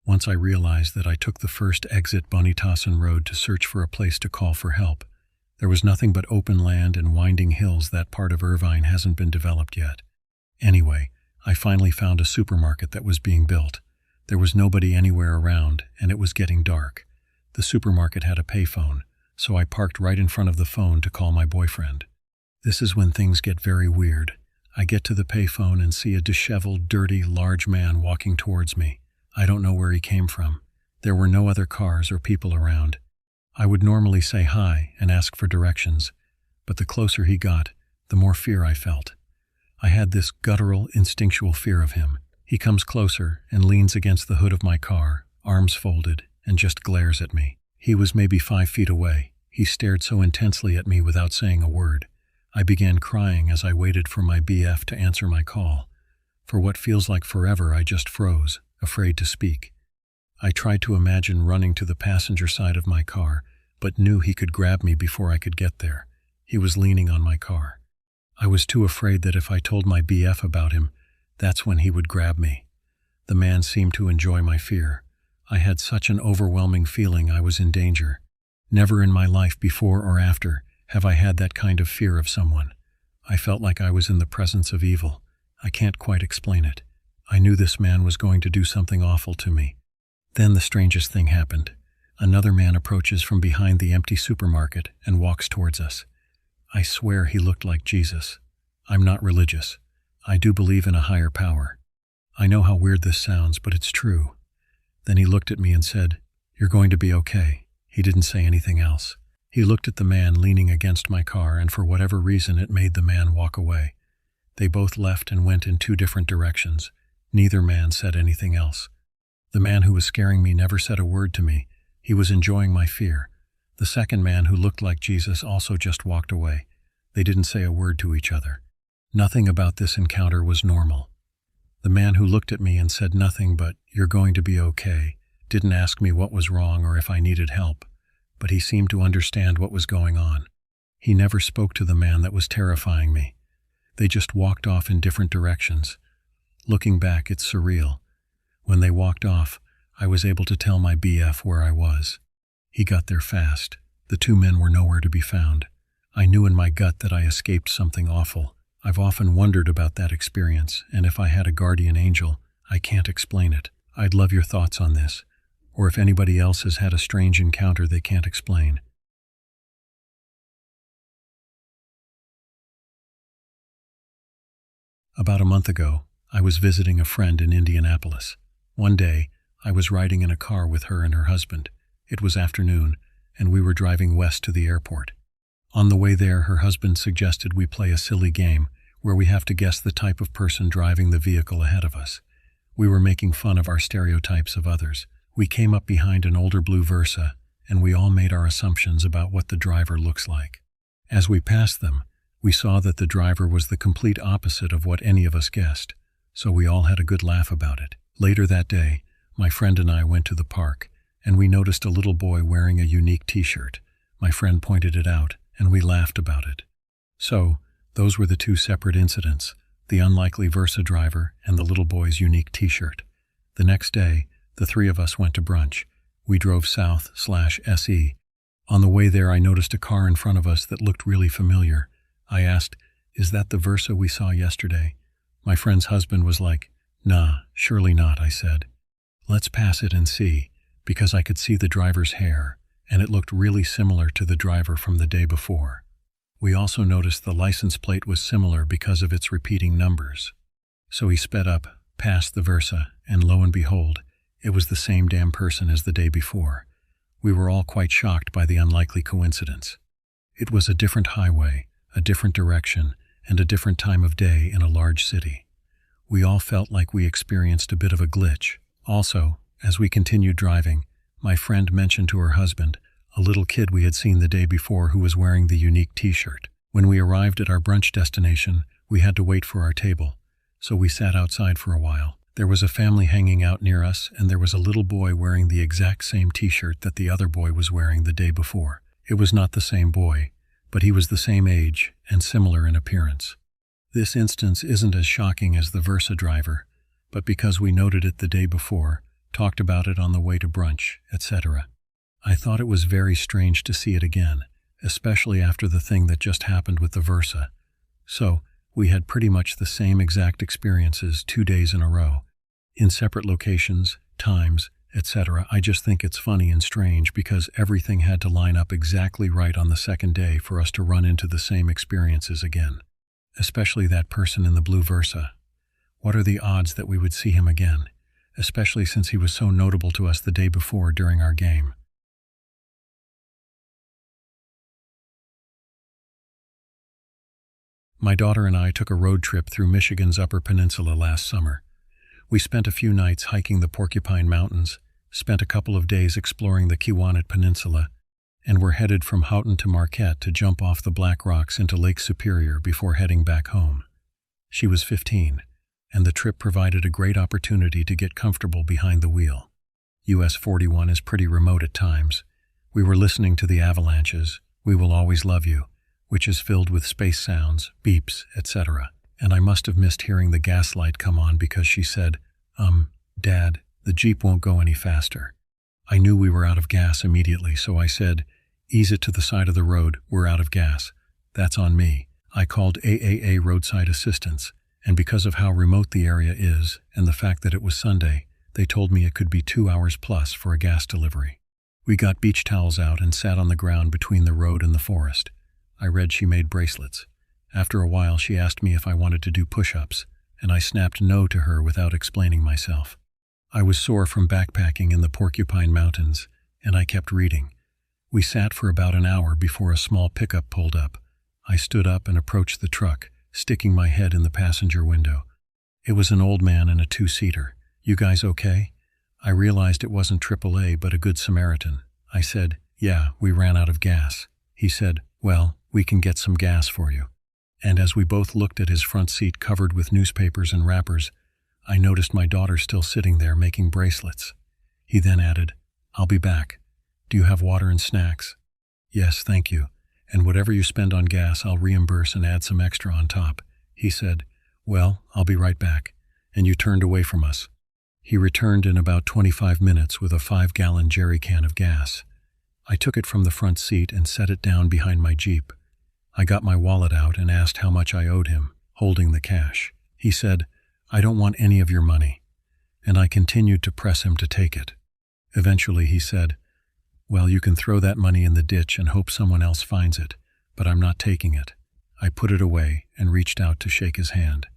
Once I realized that I took the first exit Bonitasan Road to search for a place to call for help. There was nothing but open land and winding hills. That part of Irvine hasn't been developed yet. Anyway, I finally found a supermarket that was being built. There was nobody anywhere around, and it was getting dark. The supermarket had a payphone, so I parked right in front of the phone to call my boyfriend. This is when things get very weird. I get to the payphone and see a disheveled, dirty, large man walking towards me. I don't know where he came from. There were no other cars or people around. I would normally say hi and ask for directions, but the closer he got, the more fear I felt. I had this guttural, instinctual fear of him. He comes closer and leans against the hood of my car, arms folded, and just glares at me. He was maybe 5 feet away. He stared so intensely at me without saying a word. I began crying as I waited for my BF to answer my call. For what feels like forever, I just froze, afraid to speak. I tried to imagine running to the passenger side of my car, but knew he could grab me before I could get there. He was leaning on my car. I was too afraid that if I told my BF about him, that's when he would grab me. The man seemed to enjoy my fear. I had such an overwhelming feeling I was in danger. Never in my life before or after have I had that kind of fear of someone. I felt like I was in the presence of evil. I can't quite explain it. I knew this man was going to do something awful to me. Then the strangest thing happened. Another man approaches from behind the empty supermarket and walks towards us. I swear he looked like Jesus. I'm not religious. I do believe in a higher power. I know how weird this sounds, but it's true. Then he looked at me and said, "You're going to be okay." He didn't say anything else. He looked at the man leaning against my car, and for whatever reason it made the man walk away. They both left and went in 2 different directions. Neither man said anything else. The man who was scaring me never said a word to me. He was enjoying my fear. The second man, who looked like Jesus, also just walked away. They didn't say a word to each other. Nothing about this encounter was normal. The man who looked at me and said nothing but, "You're going to be okay," didn't ask me what was wrong or if I needed help, but he seemed to understand what was going on. He never spoke to the man that was terrifying me. They just walked off in different directions. Looking back, it's surreal. When they walked off, I was able to tell my BF where I was. He got there fast. The 2 men were nowhere to be found. I knew in my gut that I escaped something awful. I've often wondered about that experience, and if I had a guardian angel, I can't explain it. I'd love your thoughts on this, or if anybody else has had a strange encounter they can't explain. About a month ago, I was visiting a friend in Indianapolis. One day, I was riding in a car with her and her husband. It was afternoon, and we were driving west to the airport. On the way there, her husband suggested we play a silly game where we have to guess the type of person driving the vehicle ahead of us. We were making fun of our stereotypes of others. We came up behind an older blue Versa, and we all made our assumptions about what the driver looks like. As we passed them, we saw that the driver was the complete opposite of what any of us guessed, so we all had a good laugh about it. Later that day, my friend and I went to the park, and we noticed a little boy wearing a unique t-shirt. My friend pointed it out, and we laughed about it. So, those were the 2 separate incidents, the unlikely Versa driver and the little boy's unique t-shirt. The next day, the 3 of us went to brunch. We drove south/SE. On the way there, I noticed a car in front of us that looked really familiar. I asked, "Is that the Versa we saw yesterday?" My friend's husband was like, "Nah, surely not," I said. "Let's pass it and see," because I could see the driver's hair, and it looked really similar to the driver from the day before. We also noticed the license plate was similar because of its repeating numbers. So he sped up, past the Versa, and lo and behold, it was the same damn person as the day before. We were all quite shocked by the unlikely coincidence. It was a different highway, a different direction, and a different time of day in a large city. We all felt like we experienced a bit of a glitch. Also, as we continued driving, my friend mentioned to her husband a little kid we had seen the day before who was wearing the unique t-shirt. When we arrived at our brunch destination, we had to wait for our table, so we sat outside for a while. There was a family hanging out near us, and there was a little boy wearing the exact same t-shirt that the other boy was wearing the day before. It was not the same boy, but he was the same age and similar in appearance. This instance isn't as shocking as the Versa driver, but because we noted it the day before, talked about it on the way to brunch, etc. I thought it was very strange to see it again. especially after the thing that just happened with the Versa. So, we had pretty much the same exact experiences 2 days in a row, in separate locations, times, etc. I just think it's funny and strange because everything had to line up exactly right on the second day for us to run into the same experiences again. Especially that person in the blue Versa. What are the odds that we would see him again, especially since he was so notable to us the day before during our game? My daughter and I took a road trip through Michigan's Upper Peninsula last summer. We spent a few nights hiking the Porcupine Mountains, spent a couple of days exploring the Kiwanet Peninsula, and were headed from Houghton to Marquette to jump off the Black Rocks into Lake Superior before heading back home. She was 15, and the trip provided a great opportunity to get comfortable behind the wheel. US 41 is pretty remote at times. We were listening to the avalanches, We Will Always Love You, which is filled with space sounds, beeps, etc. And I must have missed hearing the gas light come on because she said, Dad, the Jeep won't go any faster. I knew we were out of gas immediately, so I said, ease it to the side of the road, we're out of gas. That's on me. I called AAA Roadside Assistance, and because of how remote the area is and the fact that it was Sunday, they told me it could be 2 hours plus for a gas delivery. We got beach towels out and sat on the ground between the road and the forest. I read she made bracelets. After a while, she asked me if I wanted to do push-ups, and I snapped no to her without explaining myself. I was sore from backpacking in the Porcupine Mountains, and I kept reading. We sat for about an hour before a small pickup pulled up. I stood up and approached the truck, sticking my head in the passenger window. It was an old man in a 2-seater. You guys okay? I realized it wasn't AAA but a Good Samaritan. I said, yeah, we ran out of gas. He said, well, we can get some gas for you. And as we both looked at his front seat covered with newspapers and wrappers, I noticed my daughter still sitting there making bracelets. He then added, I'll be back. Do you have water and snacks? Yes, thank you. And whatever you spend on gas, I'll reimburse and add some extra on top. He said, well, I'll be right back. And you turned away from us. He returned in about 25 minutes with a 5-gallon jerry can of gas. I took it from the front seat and set it down behind my Jeep. I got my wallet out and asked how much I owed him, holding the cash. He said, I don't want any of your money. And I continued to press him to take it. Eventually he said, well, you can throw that money in the ditch and hope someone else finds it, but I'm not taking it. I put it away and reached out to shake his hand.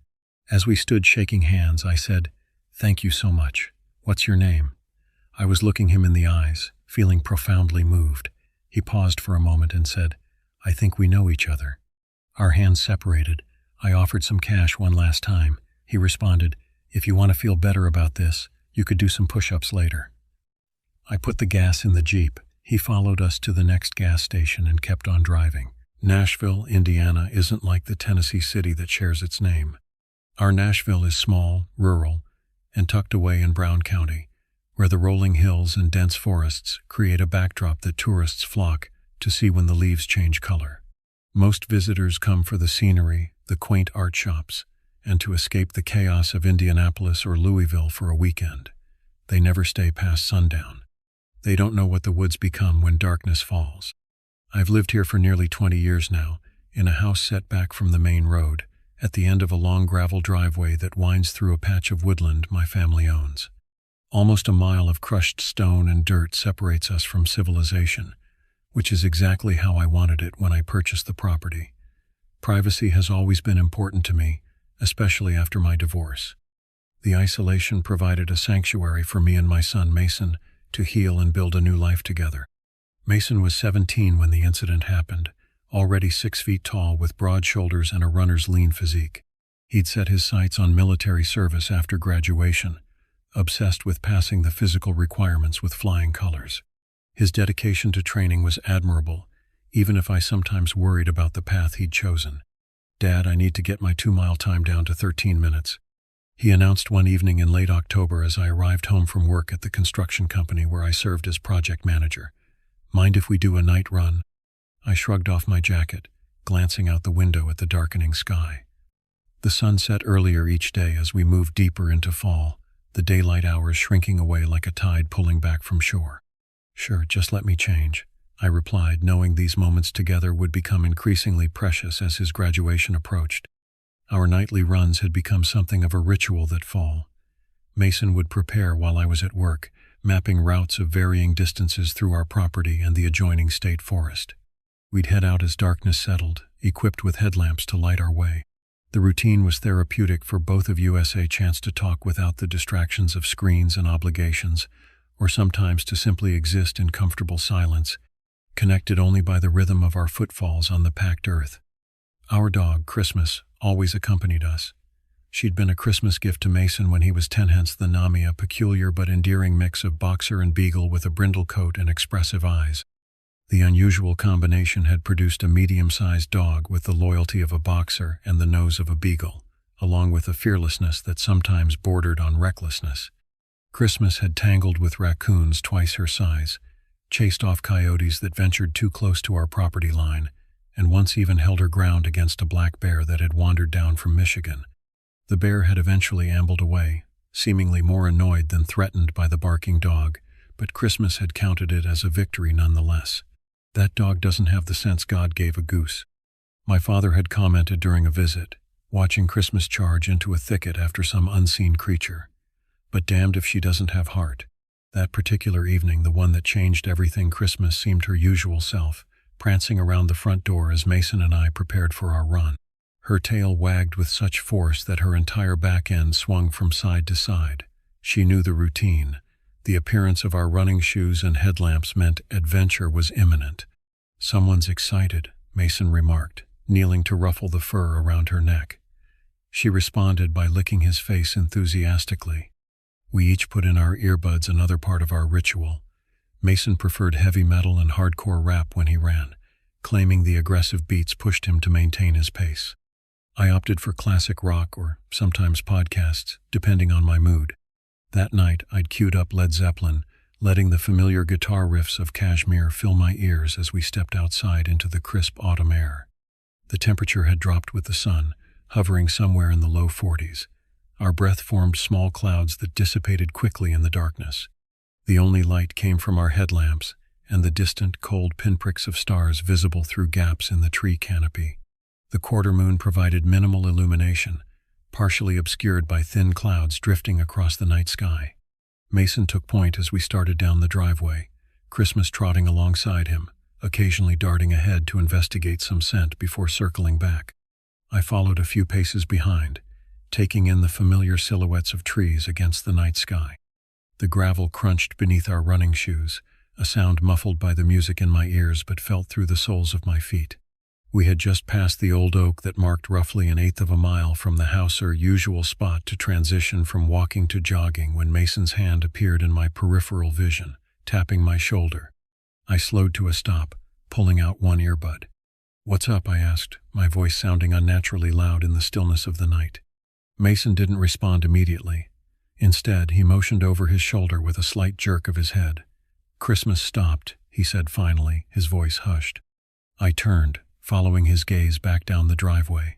As we stood shaking hands, I said, thank you so much. What's your name? I was looking him in the eyes, feeling profoundly moved. He paused for a moment and said, I think we know each other. Our hands separated. I offered some cash one last time. He responded, if you want to feel better about this, you could do some push-ups later. I put the gas in the Jeep. He followed us to the next gas station and kept on driving. Nashville, Indiana isn't like the Tennessee city that shares its name. Our Nashville is small, rural, and tucked away in Brown County, where the rolling hills and dense forests create a backdrop that tourists flock to see when the leaves change color. Most visitors come for the scenery, the quaint art shops, and to escape the chaos of Indianapolis or Louisville for a weekend. They never stay past sundown. They don't know what the woods become when darkness falls. I've lived here for nearly 20 years now, in a house set back from the main road, at the end of a long gravel driveway that winds through a patch of woodland my family owns. Almost a mile of crushed stone and dirt separates us from civilization, which is exactly how I wanted it when I purchased the property. Privacy has always been important to me, especially after my divorce. The isolation provided a sanctuary for me and my son Mason to heal and build a new life together. Mason was 17 when the incident happened, already 6 feet tall with broad shoulders and a runner's lean physique. He'd set his sights on military service after graduation, obsessed with passing the physical requirements with flying colors. His dedication to training was admirable, even if I sometimes worried about the path he'd chosen. Dad, I need to get my 2-mile time down to 13 minutes. He announced one evening in late October as I arrived home from work at the construction company where I served as project manager. Mind if we do a night run? I shrugged off my jacket, glancing out the window at the darkening sky. The sun set earlier each day as we moved deeper into fall, the daylight hours shrinking away like a tide pulling back from shore. Sure, just let me change. I replied, knowing these moments together would become increasingly precious as his graduation approached. Our nightly runs had become something of a ritual that fall. Mason would prepare while I was at work, mapping routes of varying distances through our property and the adjoining state forest. We'd head out as darkness settled, equipped with headlamps to light our way. The routine was therapeutic for both of us, a chance to talk without the distractions of screens and obligations, or sometimes to simply exist in comfortable silence, connected only by the rhythm of our footfalls on the packed earth. Our dog, Christmas, always accompanied us. She'd been a Christmas gift to Mason when he was 10, hence the Nami, a peculiar but endearing mix of boxer and beagle with a brindle coat and expressive eyes. The unusual combination had produced a medium-sized dog with the loyalty of a boxer and the nose of a beagle, along with a fearlessness that sometimes bordered on recklessness. Christmas had tangled with raccoons twice her size, chased off coyotes that ventured too close to our property line, and once even held her ground against a black bear that had wandered down from Michigan. The bear had eventually ambled away, seemingly more annoyed than threatened by the barking dog, but Christmas had counted it as a victory nonetheless. "That dog doesn't have the sense God gave a goose," my father had commented during a visit, watching Christmas charge into a thicket after some unseen creature. "But damned if she doesn't have heart." That particular evening, the one that changed everything, Christmas seemed her usual self, prancing around the front door as Mason and I prepared for our run. Her tail wagged with such force that her entire back end swung from side to side. She knew the routine. The appearance of our running shoes and headlamps meant adventure was imminent. "Someone's excited," Mason remarked, kneeling to ruffle the fur around her neck. She responded by licking his face enthusiastically. We each put in our earbuds, another part of our ritual. Mason preferred heavy metal and hardcore rap when he ran, claiming the aggressive beats pushed him to maintain his pace. I opted for classic rock or sometimes podcasts, depending on my mood. That night, I'd queued up Led Zeppelin, letting the familiar guitar riffs of Kashmir fill my ears as we stepped outside into the crisp autumn air. The temperature had dropped with the sun, hovering somewhere in the low 40s. Our breath formed small clouds that dissipated quickly in the darkness. The only light came from our headlamps and the distant, cold pinpricks of stars visible through gaps in the tree canopy. The quarter moon provided minimal illumination, partially obscured by thin clouds drifting across the night sky. Mason took point as we started down the driveway, Christmas trotting alongside him, occasionally darting ahead to investigate some scent before circling back. I followed a few paces behind, taking in the familiar silhouettes of trees against the night sky. The gravel crunched beneath our running shoes, a sound muffled by the music in my ears but felt through the soles of my feet. We had just passed the old oak that marked roughly 1/8 of a mile from the house, our usual spot to transition from walking to jogging, when Mason's hand appeared in my peripheral vision, tapping my shoulder. I slowed to a stop, pulling out one earbud. "What's up?" I asked, my voice sounding unnaturally loud in the stillness of the night. Mason didn't respond immediately. Instead, he motioned over his shoulder with a slight jerk of his head. "Christmas stopped," he said finally, his voice hushed. I turned, following his gaze back down the driveway.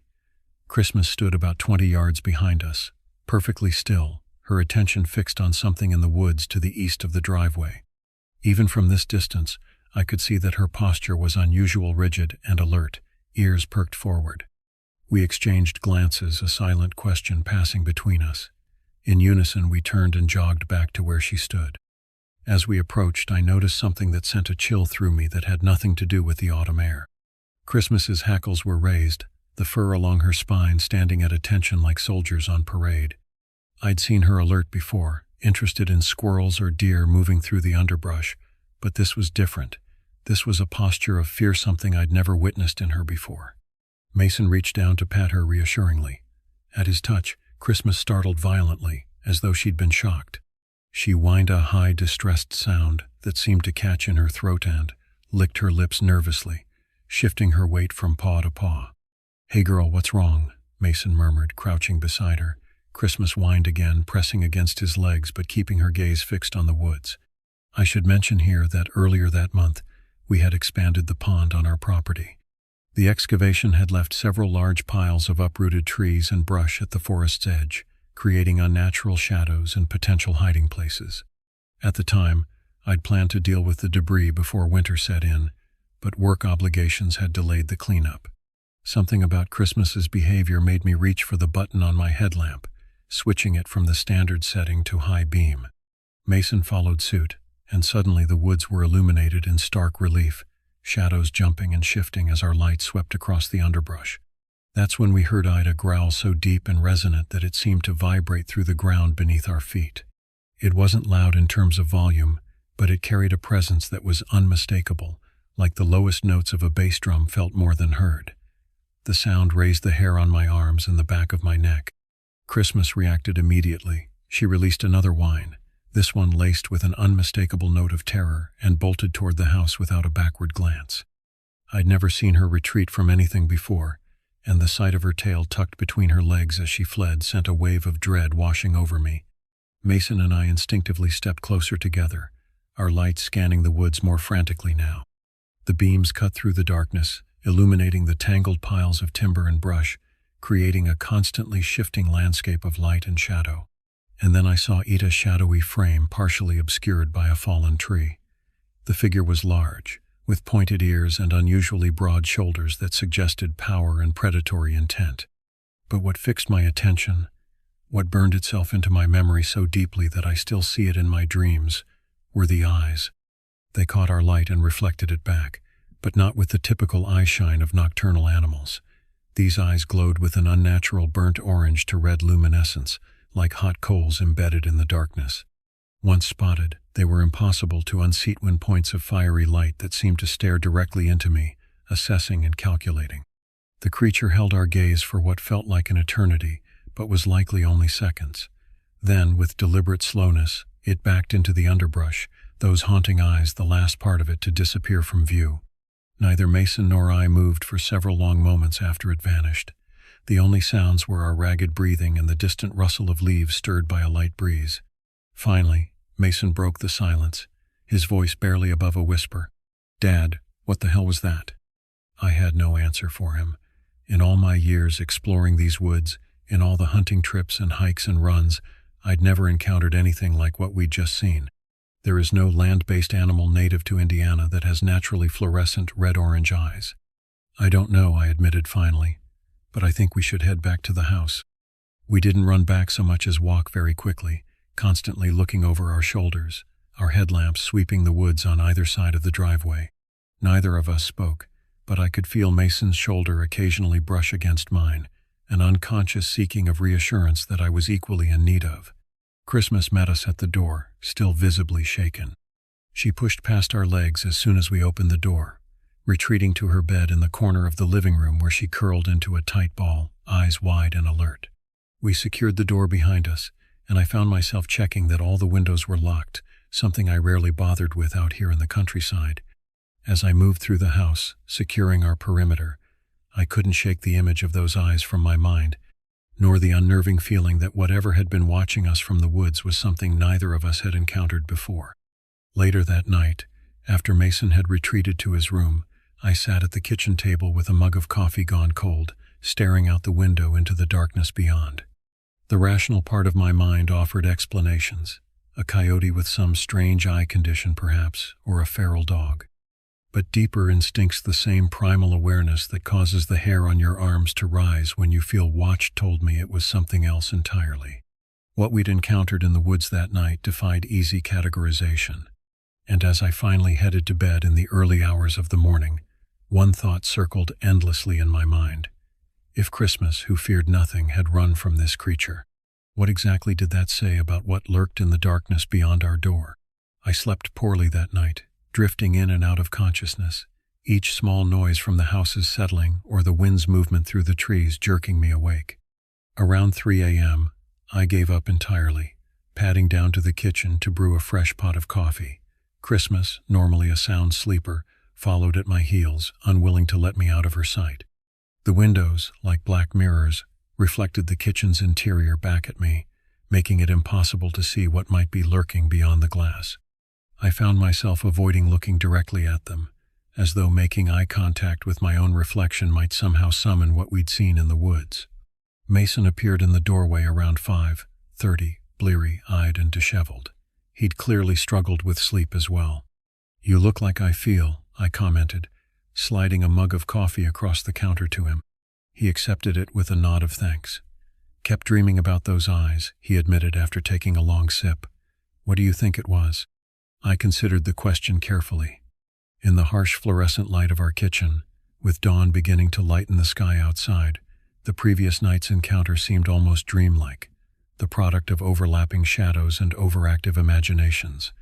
Christmas stood about 20 yards behind us, perfectly still, her attention fixed on something in the woods to the east of the driveway. Even from this distance, I could see that her posture was unusual, rigid and alert, ears perked forward. We exchanged glances, a silent question passing between us. In unison, we turned and jogged back to where she stood. As we approached, I noticed something that sent a chill through me that had nothing to do with the autumn air. Christmas's hackles were raised, the fur along her spine standing at attention like soldiers on parade. I'd seen her alert before, interested in squirrels or deer moving through the underbrush, but this was different. This was a posture of fear, something I'd never witnessed in her before. Mason reached down to pat her reassuringly. At his touch, Christmas startled violently, as though she'd been shocked. She whined a high, distressed sound that seemed to catch in her throat and licked her lips nervously, shifting her weight from paw to paw. "Hey girl, what's wrong?" Mason murmured, crouching beside her. Christmas whined again, pressing against his legs but keeping her gaze fixed on the woods. I should mention here that earlier that month, we had expanded the pond on our property. The excavation had left several large piles of uprooted trees and brush at the forest's edge, creating unnatural shadows and potential hiding places. At the time, I'd planned to deal with the debris before winter set in, but work obligations had delayed the cleanup. Something about Christmas's behavior made me reach for the button on my headlamp, switching it from the standard setting to high beam. Mason followed suit, and suddenly the woods were illuminated in stark relief, shadows jumping and shifting as our light swept across the underbrush. That's when we heard Ida growl so deep and resonant that it seemed to vibrate through the ground beneath our feet. It wasn't loud in terms of volume, but it carried a presence that was unmistakable, like the lowest notes of a bass drum felt more than heard. The sound raised the hair on my arms and the back of my neck. Christmas reacted immediately. She released another whine, this one laced with an unmistakable note of terror, and bolted toward the house without a backward glance. I'd never seen her retreat from anything before, and the sight of her tail tucked between her legs as she fled sent a wave of dread washing over me. Mason and I instinctively stepped closer together, our lights scanning the woods more frantically now. The beams cut through the darkness, illuminating the tangled piles of timber and brush, creating a constantly shifting landscape of light and shadow. And then I saw Ida's shadowy frame partially obscured by a fallen tree. The figure was large, with pointed ears and unusually broad shoulders that suggested power and predatory intent. But what fixed my attention, what burned itself into my memory so deeply that I still see it in my dreams, were the eyes. They caught our light and reflected it back, but not with the typical eye shine of nocturnal animals. These eyes glowed with an unnatural burnt orange to red luminescence, like hot coals embedded in the darkness. Once spotted, they were impossible to unseat when points of fiery light that seemed to stare directly into me, assessing and calculating. The creature held our gaze for what felt like an eternity, but was likely only seconds. Then, with deliberate slowness, it backed into the underbrush, those haunting eyes, the last part of it, to disappear from view. Neither Mason nor I moved for several long moments after it vanished. The only sounds were our ragged breathing and the distant rustle of leaves stirred by a light breeze. Finally, Mason broke the silence, his voice barely above a whisper. "Dad, what the hell was that?" I had no answer for him. In all my years exploring these woods, in all the hunting trips and hikes and runs, I'd never encountered anything like what we'd just seen. There is no land-based animal native to Indiana that has naturally fluorescent red-orange eyes. "I don't know," I admitted finally, "but I think we should head back to the house." We didn't run back so much as walk very quickly, constantly looking over our shoulders, our headlamps sweeping the woods on either side of the driveway. Neither of us spoke, but I could feel Mason's shoulder occasionally brush against mine, an unconscious seeking of reassurance that I was equally in need of. Christmas met us at the door, still visibly shaken. She pushed past our legs as soon as we opened the door, retreating to her bed in the corner of the living room where she curled into a tight ball, eyes wide and alert. We secured the door behind us, and I found myself checking that all the windows were locked, something I rarely bothered with out here in the countryside. As I moved through the house, securing our perimeter, I couldn't shake the image of those eyes from my mind, nor the unnerving feeling that whatever had been watching us from the woods was something neither of us had encountered before. Later that night, after Mason had retreated to his room, I sat at the kitchen table with a mug of coffee gone cold, staring out the window into the darkness beyond. The rational part of my mind offered explanations, a coyote with some strange eye condition perhaps, or a feral dog. But deeper instincts, the same primal awareness that causes the hair on your arms to rise when you feel watched, told me it was something else entirely. What we'd encountered in the woods that night defied easy categorization. And as I finally headed to bed in the early hours of the morning, one thought circled endlessly in my mind. If Christmas, who feared nothing, had run from this creature, what exactly did that say about what lurked in the darkness beyond our door? I slept poorly that night, drifting in and out of consciousness, each small noise from the house's settling or the wind's movement through the trees jerking me awake. Around 3 a.m., I gave up entirely, padding down to the kitchen to brew a fresh pot of coffee. Christmas, normally a sound sleeper, followed at my heels, unwilling to let me out of her sight. The windows, like black mirrors, reflected the kitchen's interior back at me, making it impossible to see what might be lurking beyond the glass. I found myself avoiding looking directly at them, as though making eye contact with my own reflection might somehow summon what we'd seen in the woods. Mason appeared in the doorway around 5:30, bleary-eyed and disheveled. He'd clearly struggled with sleep as well. "You look like I feel," I commented, sliding a mug of coffee across the counter to him. He accepted it with a nod of thanks. "Kept dreaming about those eyes," he admitted after taking a long sip. "What do you think it was?" I considered the question carefully. In the harsh fluorescent light of our kitchen, with dawn beginning to lighten the sky outside, the previous night's encounter seemed almost dreamlike, the product of overlapping shadows and overactive imaginations.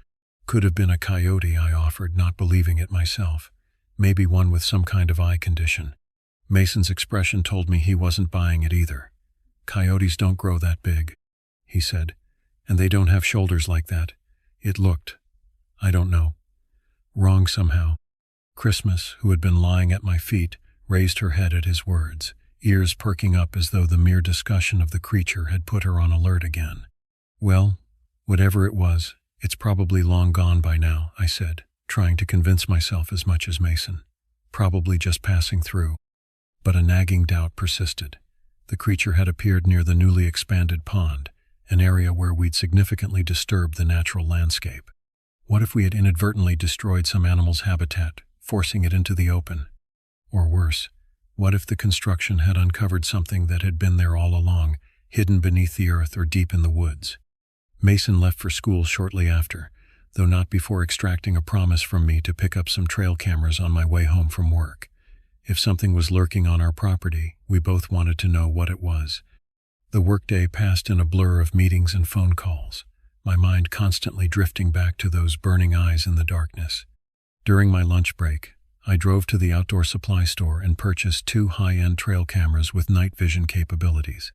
"Could have been a coyote," I offered, not believing it myself. "Maybe one with some kind of eye condition." Mason's expression told me he wasn't buying it either. "Coyotes don't grow that big," he said, "and they don't have shoulders like that. It looked, I don't know, wrong somehow." Christmas, who had been lying at my feet, raised her head at his words, ears perking up as though the mere discussion of the creature had put her on alert again. "Well, whatever it was, it's probably long gone by now," I said, trying to convince myself as much as Mason. "Probably just passing through." But a nagging doubt persisted. The creature had appeared near the newly expanded pond, an area where we'd significantly disturbed the natural landscape. What if we had inadvertently destroyed some animal's habitat, forcing it into the open? Or worse, what if the construction had uncovered something that had been there all along, hidden beneath the earth or deep in the woods? Mason left for school shortly after, though not before extracting a promise from me to pick up some trail cameras on my way home from work. If something was lurking on our property, we both wanted to know what it was. The workday passed in a blur of meetings and phone calls, my mind constantly drifting back to those burning eyes in the darkness. During my lunch break, I drove to the outdoor supply store and purchased 2 high-end trail cameras with night vision capabilities.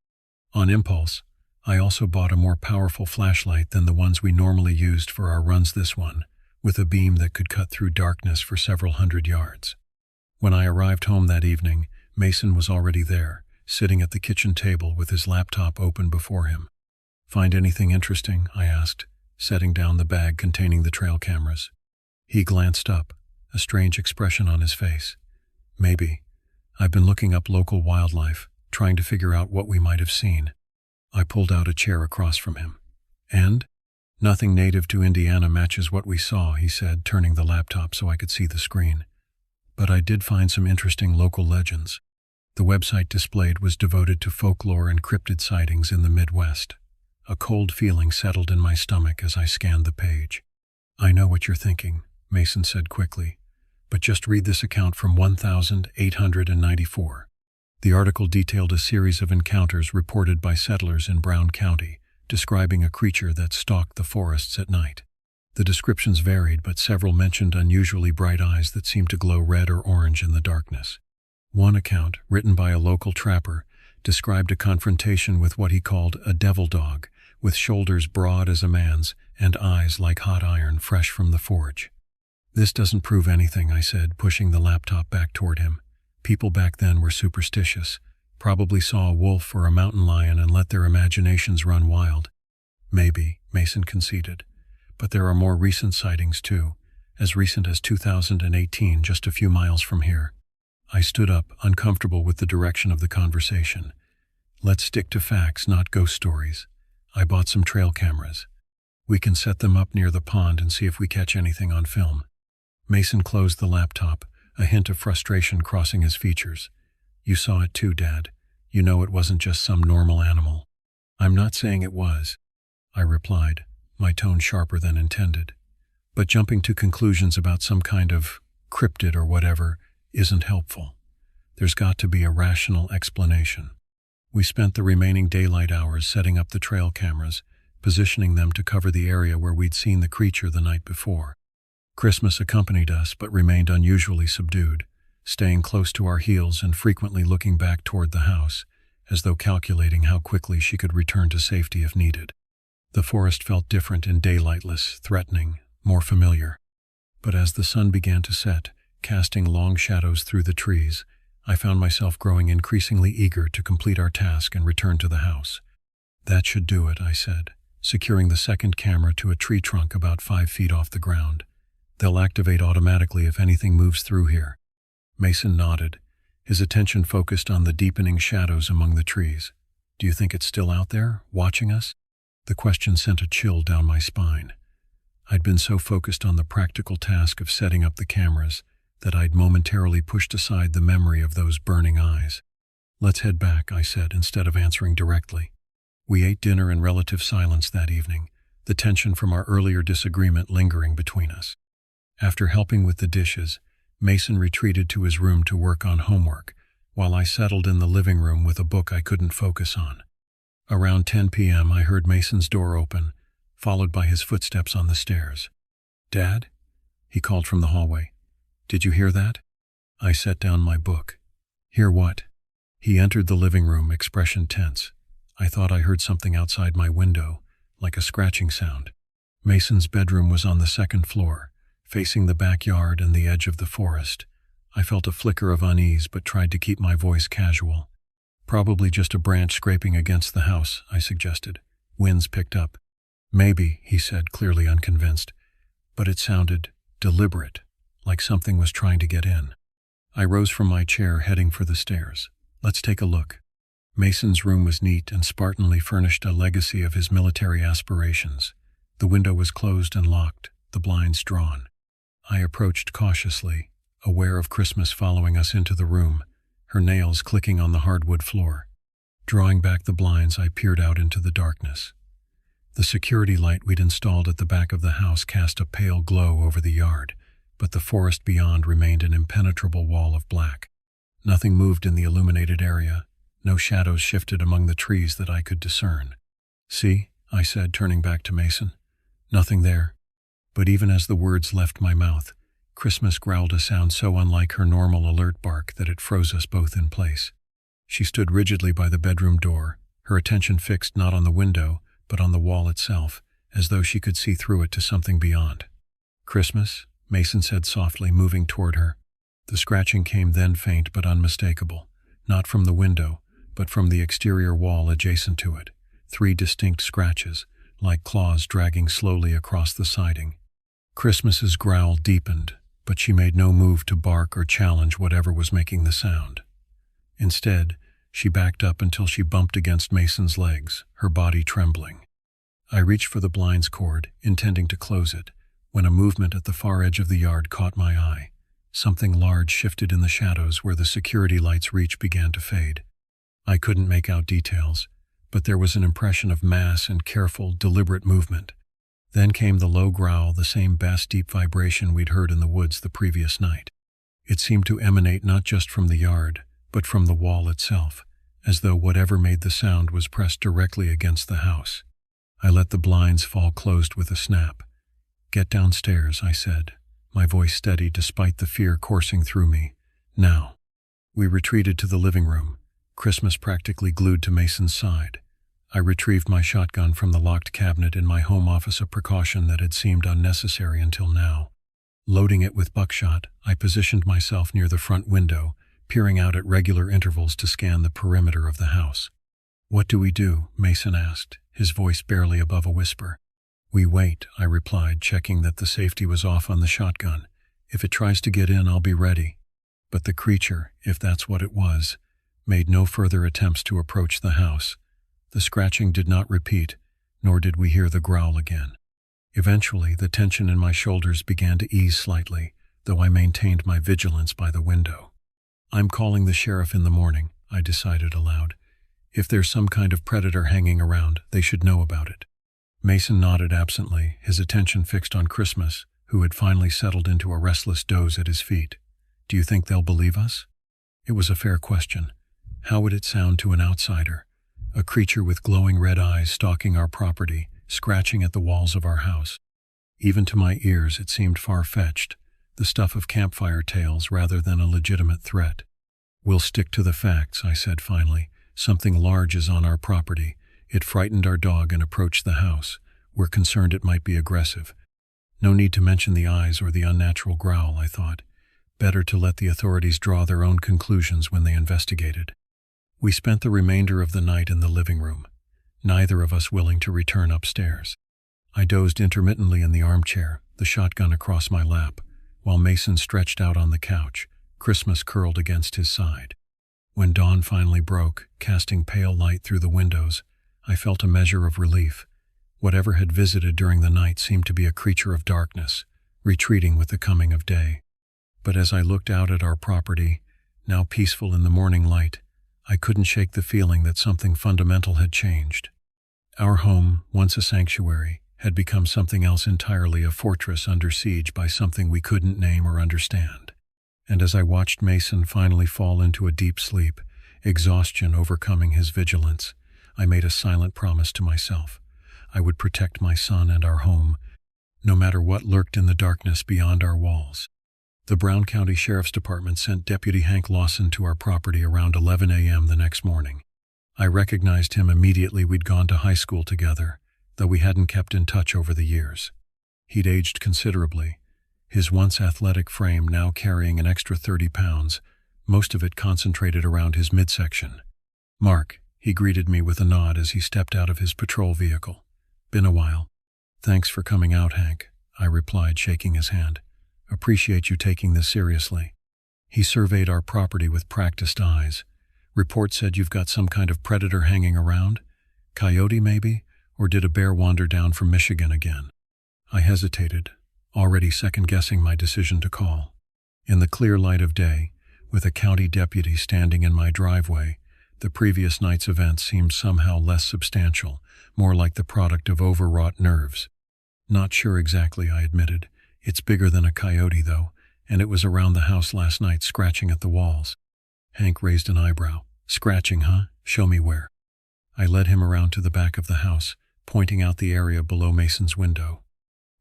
On impulse, I also bought a more powerful flashlight than the ones we normally used for our runs, this one, with a beam that could cut through darkness for several hundred yards. When I arrived home that evening, Mason was already there, sitting at the kitchen table with his laptop open before him. "Find anything interesting?" I asked, setting down the bag containing the trail cameras. He glanced up, a strange expression on his face. "Maybe. I've been looking up local wildlife, trying to figure out what we might have seen." I pulled out a chair across from him. "And? Nothing native to Indiana matches what we saw," he said, turning the laptop so I could see the screen. "But I did find some interesting local legends." The website displayed was devoted to folklore and cryptid sightings in the Midwest. A cold feeling settled in my stomach as I scanned the page. "I know what you're thinking," Mason said quickly, "but just read this account from 1894. The article detailed a series of encounters reported by settlers in Brown County, describing a creature that stalked the forests at night. The descriptions varied, but several mentioned unusually bright eyes that seemed to glow red or orange in the darkness. One account, written by a local trapper, described a confrontation with what he called a devil dog, with shoulders broad as a man's and eyes like hot iron fresh from the forge. "This doesn't prove anything," I said, pushing the laptop back toward him. "People back then were superstitious, probably saw a wolf or a mountain lion and let their imaginations run wild." "Maybe," Mason conceded. "But there are more recent sightings too, as recent as 2018, just a few miles from here." I stood up, uncomfortable with the direction of the conversation. "Let's stick to facts, not ghost stories. I bought some trail cameras. We can set them up near the pond and see if we catch anything on film." Mason closed the laptop, a hint of frustration crossing his features. "You saw it too, Dad. You know it wasn't just some normal animal." "I'm not saying it was," I replied, my tone sharper than intended. "But jumping to conclusions about some kind of cryptid or whatever isn't helpful. There's got to be a rational explanation." We spent the remaining daylight hours setting up the trail cameras, positioning them to cover the area where we'd seen the creature the night before. Christmas accompanied us but remained unusually subdued, staying close to our heels and frequently looking back toward the house, as though calculating how quickly she could return to safety if needed. The forest felt different in daylight, less threatening, more familiar. But as the sun began to set, casting long shadows through the trees, I found myself growing increasingly eager to complete our task and return to the house. "That should do it," I said, securing the second camera to a tree trunk about 5 feet off the ground. "They'll activate automatically if anything moves through here." Mason nodded, his attention focused on the deepening shadows among the trees. "Do you think it's still out there, watching us?" The question sent a chill down my spine. I'd been so focused on the practical task of setting up the cameras that I'd momentarily pushed aside the memory of those burning eyes. "Let's head back," I said, instead of answering directly. We ate dinner in relative silence that evening, the tension from our earlier disagreement lingering between us. After helping with the dishes, Mason retreated to his room to work on homework, while I settled in the living room with a book I couldn't focus on. Around 10 p.m., I heard Mason's door open, followed by his footsteps on the stairs. "Dad?" he called from the hallway. "Did you hear that?" I set down my book. "Hear what?" He entered the living room, expression tense. I thought I heard something outside my window, like a scratching sound. Mason's bedroom was on the second floor, facing the backyard and the edge of the forest. I felt a flicker of unease but tried to keep my voice casual. "Probably just a branch scraping against the house," I suggested. "Winds picked up." "Maybe," he said, clearly unconvinced. But it sounded deliberate, like something was trying to get in. I rose from my chair, heading for the stairs. "Let's take a look." Mason's room was neat and Spartanly furnished, a legacy of his military aspirations. The window was closed and locked, the blinds drawn. I approached cautiously, aware of Christmas following us into the room, her nails clicking on the hardwood floor. Drawing back the blinds, I peered out into the darkness. The security light we'd installed at the back of the house cast a pale glow over the yard, but the forest beyond remained an impenetrable wall of black. Nothing moved in the illuminated area. No shadows shifted among the trees that I could discern. "See," I said, turning back to Mason. "Nothing there." But even as the words left my mouth, Christmas growled a sound so unlike her normal alert bark that it froze us both in place. She stood rigidly by the bedroom door, her attention fixed not on the window, but on the wall itself, as though she could see through it to something beyond. "Christmas?" Mason said softly, moving toward her. The scratching came then, faint but unmistakable, not from the window, but from the exterior wall adjacent to it. 3 distinct scratches, like claws dragging slowly across the siding. Christmas's growl deepened, but she made no move to bark or challenge whatever was making the sound. Instead, she backed up until she bumped against Mason's legs, her body trembling. I reached for the blinds cord, intending to close it, when a movement at the far edge of the yard caught my eye. Something large shifted in the shadows where the security light's reach began to fade. I couldn't make out details, but there was an impression of mass and careful, deliberate movement. Then came the low growl, the same bass deep vibration we'd heard in the woods the previous night. It seemed to emanate not just from the yard, but from the wall itself, as though whatever made the sound was pressed directly against the house. I let the blinds fall closed with a snap. "Get downstairs," I said, my voice steady despite the fear coursing through me. "Now." We retreated to the living room, Christmas practically glued to Mason's side. I retrieved my shotgun from the locked cabinet in my home office, a precaution that had seemed unnecessary until now. Loading it with buckshot, I positioned myself near the front window, peering out at regular intervals to scan the perimeter of the house. "What do we do?" Mason asked, his voice barely above a whisper. "We wait," I replied, checking that the safety was off on the shotgun. "If it tries to get in, I'll be ready." But the creature, if that's what it was, made no further attempts to approach the house. The scratching did not repeat, nor did we hear the growl again. Eventually, the tension in my shoulders began to ease slightly, though I maintained my vigilance by the window. "I'm calling the sheriff in the morning," I decided aloud. "If there's some kind of predator hanging around, they should know about it." Mason nodded absently, his attention fixed on Christmas, who had finally settled into a restless doze at his feet. "Do you think they'll believe us?" It was a fair question. How would it sound to an outsider? A creature with glowing red eyes stalking our property, scratching at the walls of our house. Even to my ears it seemed far-fetched, the stuff of campfire tales rather than a legitimate threat. "We'll stick to the facts," I said finally. "Something large is on our property. It frightened our dog and approached the house. We're concerned it might be aggressive." No need to mention the eyes or the unnatural growl, I thought. Better to let the authorities draw their own conclusions when they investigated. We spent the remainder of the night in the living room, neither of us willing to return upstairs. I dozed intermittently in the armchair, the shotgun across my lap, while Mason stretched out on the couch, Christmas curled against his side. When dawn finally broke, casting pale light through the windows, I felt a measure of relief. Whatever had visited during the night seemed to be a creature of darkness, retreating with the coming of day. But as I looked out at our property, now peaceful in the morning light, I couldn't shake the feeling that something fundamental had changed. Our home, once a sanctuary, had become something else entirely, a fortress under siege by something we couldn't name or understand. And as I watched Mason finally fall into a deep sleep, exhaustion overcoming his vigilance, I made a silent promise to myself. I would protect my son and our home, no matter what lurked in the darkness beyond our walls. The Brown County Sheriff's Department sent Deputy Hank Lawson to our property around 11 a.m. the next morning. I recognized him immediately. We'd gone to high school together, though we hadn't kept in touch over the years. He'd aged considerably, his once athletic frame now carrying an extra 30 pounds, most of it concentrated around his midsection. "Mark," he greeted me with a nod as he stepped out of his patrol vehicle. "Been a while." "Thanks for coming out, Hank," I replied, shaking his hand. "Appreciate you taking this seriously." He surveyed our property with practiced eyes. "Report said you've got some kind of predator hanging around? Coyote, maybe? Or did a bear wander down from Michigan again?" I hesitated, already second-guessing my decision to call. In the clear light of day, with a county deputy standing in my driveway, the previous night's events seemed somehow less substantial, more like the product of overwrought nerves. "Not sure exactly," I admitted. "It's bigger than a coyote, though, and it was around the house last night, scratching at the walls." Hank raised an eyebrow. "Scratching, huh? Show me where." I led him around to the back of the house, pointing out the area below Mason's window.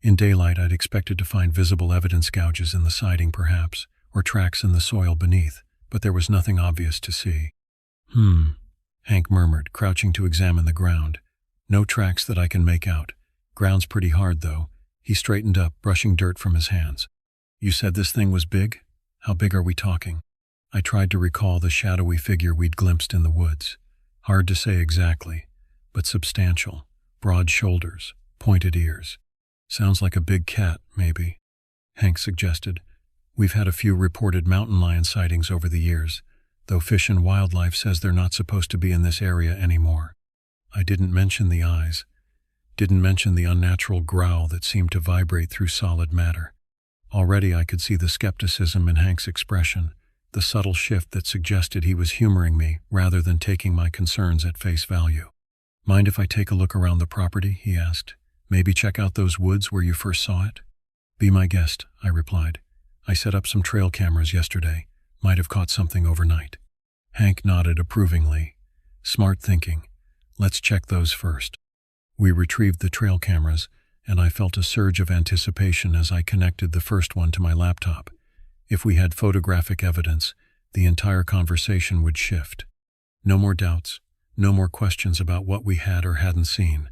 In daylight, I'd expected to find visible evidence, gouges in the siding perhaps, or tracks in the soil beneath, but there was nothing obvious to see. Hank murmured, crouching to examine the ground. "No tracks that I can make out. Ground's pretty hard, though." He straightened up, brushing dirt from his hands. "You said this thing was big? How big are we talking?" I tried to recall the shadowy figure we'd glimpsed in the woods. Hard to say exactly, but substantial. Broad shoulders, pointed ears. "Sounds like a big cat, maybe," Hank suggested. "We've had a few reported mountain lion sightings over the years, though Fish and Wildlife says they're not supposed to be in this area anymore." I didn't mention the eyes. Didn't mention the unnatural growl that seemed to vibrate through solid matter. Already I could see the skepticism in Hank's expression, the subtle shift that suggested he was humoring me rather than taking my concerns at face value. "Mind if I take a look around the property?" he asked. "Maybe check out those woods where you first saw it?" "Be my guest," I replied. "I set up some trail cameras yesterday. Might have caught something overnight." Hank nodded approvingly. "Smart thinking. Let's check those first." We retrieved the trail cameras, and I felt a surge of anticipation as I connected the first one to my laptop. If we had photographic evidence, the entire conversation would shift. No more doubts, no more questions about what we had or hadn't seen.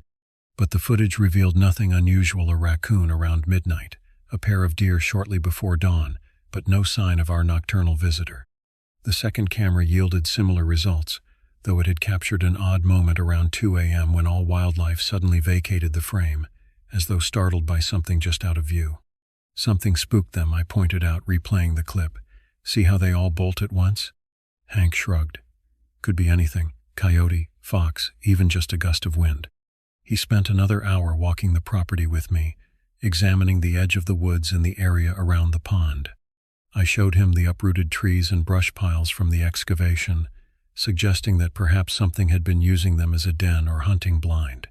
But the footage revealed nothing unusual: a raccoon around midnight, a pair of deer shortly before dawn, but no sign of our nocturnal visitor. The second camera yielded similar results, though it had captured an odd moment around 2 a.m. when all wildlife suddenly vacated the frame, as though startled by something just out of view. "Something spooked them," I pointed out, replaying the clip. "See how they all bolt at once?" Hank shrugged. "Could be anything. Coyote, fox, even just a gust of wind." He spent another hour walking the property with me, examining the edge of the woods and the area around the pond. I showed him the uprooted trees and brush piles from the excavation, suggesting that perhaps something had been using them as a den or hunting blind.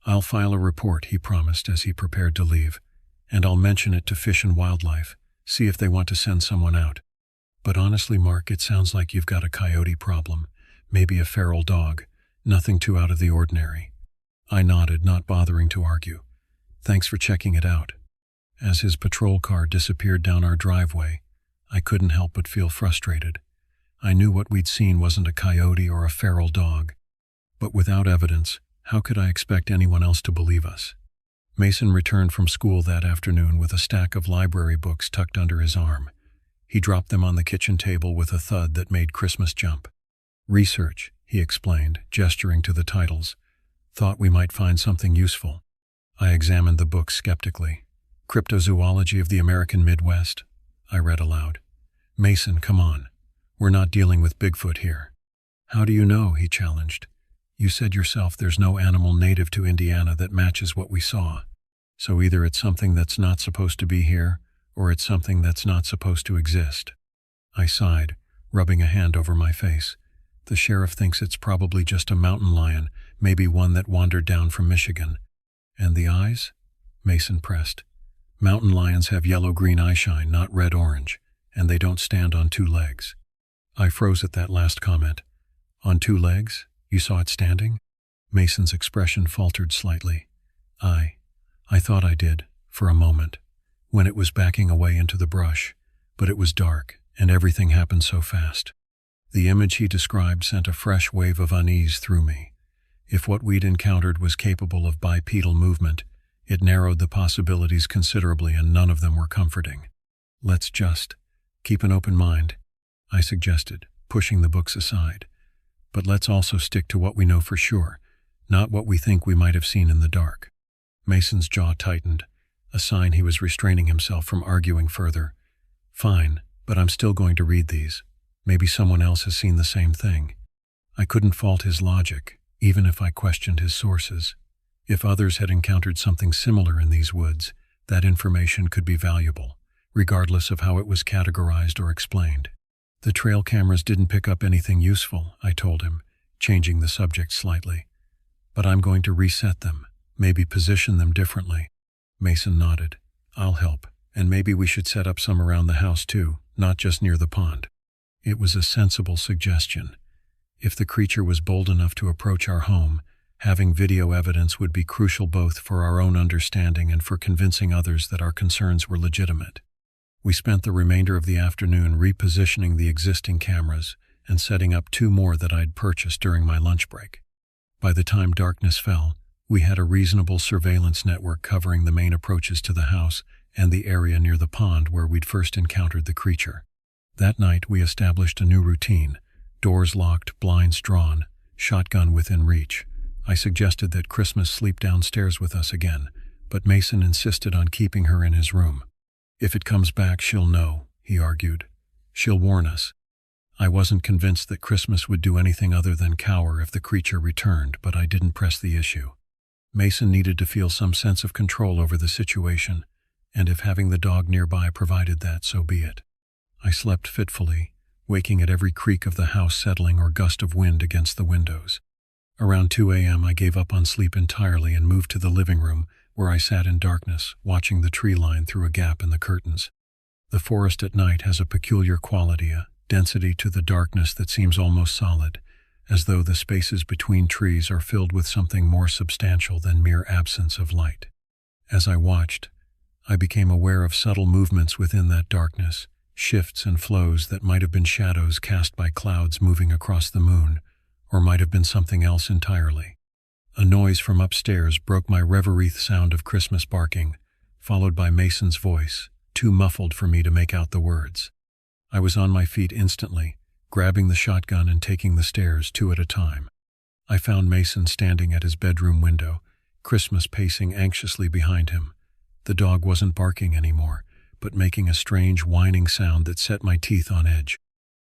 "I'll file a report," he promised as he prepared to leave, "and I'll mention it to Fish and Wildlife, see if they want to send someone out. But honestly, Mark, it sounds like you've got a coyote problem, maybe a feral dog, nothing too out of the ordinary." I nodded, not bothering to argue. "Thanks for checking it out." As his patrol car disappeared down our driveway, I couldn't help but feel frustrated. I knew what we'd seen wasn't a coyote or a feral dog. But without evidence, how could I expect anyone else to believe us? Mason returned from school that afternoon with a stack of library books tucked under his arm. He dropped them on the kitchen table with a thud that made Christmas jump. "Research," he explained, gesturing to the titles. "Thought we might find something useful." I examined the books skeptically. "Cryptozoology of the American Midwest," I read aloud. "Mason, come on. We're not dealing with Bigfoot here." "How do you know?" he challenged. You said yourself there's no animal native to Indiana that matches what we saw. So either it's something that's not supposed to be here, or it's something that's not supposed to exist. I sighed, rubbing a hand over my face. The sheriff thinks it's probably just a mountain lion, maybe one that wandered down from Michigan. And the eyes? Mason pressed. Mountain lions have yellow-green eyeshine, not red-orange, and they don't stand on two legs. I froze at that last comment. On two legs? You saw it standing? Mason's expression faltered slightly. I thought I did, for a moment, when it was backing away into the brush, but it was dark, and everything happened so fast. The image he described sent a fresh wave of unease through me. If what we'd encountered was capable of bipedal movement, it narrowed the possibilities considerably, and none of them were comforting. Let's just keep an open mind, I suggested, pushing the books aside. But let's also stick to what we know for sure, not what we think we might have seen in the dark. Mason's jaw tightened, a sign he was restraining himself from arguing further. Fine, but I'm still going to read these. Maybe someone else has seen the same thing. I couldn't fault his logic, even if I questioned his sources. If others had encountered something similar in these woods, that information could be valuable, regardless of how it was categorized or explained. The trail cameras didn't pick up anything useful, I told him, changing the subject slightly. But I'm going to reset them, maybe position them differently. Mason nodded. I'll help, and maybe we should set up some around the house too, not just near the pond. It was a sensible suggestion. If the creature was bold enough to approach our home, having video evidence would be crucial both for our own understanding and for convincing others that our concerns were legitimate. We spent the remainder of the afternoon repositioning the existing cameras and setting up 2 more that I'd purchased during my lunch break. By the time darkness fell, we had a reasonable surveillance network covering the main approaches to the house and the area near the pond where we'd first encountered the creature. That night we established a new routine: doors locked, blinds drawn, shotgun within reach. I suggested that Christmas sleep downstairs with us again, but Mason insisted on keeping her in his room. If it comes back, she'll know, he argued. She'll warn us. I wasn't convinced that Christmas would do anything other than cower if the creature returned, but I didn't press the issue. Mason needed to feel some sense of control over the situation, and if having the dog nearby provided that, so be it. I slept fitfully, waking at every creak of the house settling or gust of wind against the windows. Around 2 a.m. I gave up on sleep entirely and moved to the living room, where I sat in darkness, watching the tree line through a gap in the curtains. The forest at night has a peculiar quality, a density to the darkness that seems almost solid, as though the spaces between trees are filled with something more substantial than mere absence of light. As I watched, I became aware of subtle movements within that darkness, shifts and flows that might have been shadows cast by clouds moving across the moon, or might have been something else entirely. A noise from upstairs broke my reverie sound of Christmas barking, followed by Mason's voice, too muffled for me to make out the words. I was on my feet instantly, grabbing the shotgun and taking the stairs 2 at a time. I found Mason standing at his bedroom window, Christmas pacing anxiously behind him. The dog wasn't barking anymore, but making a strange whining sound that set my teeth on edge.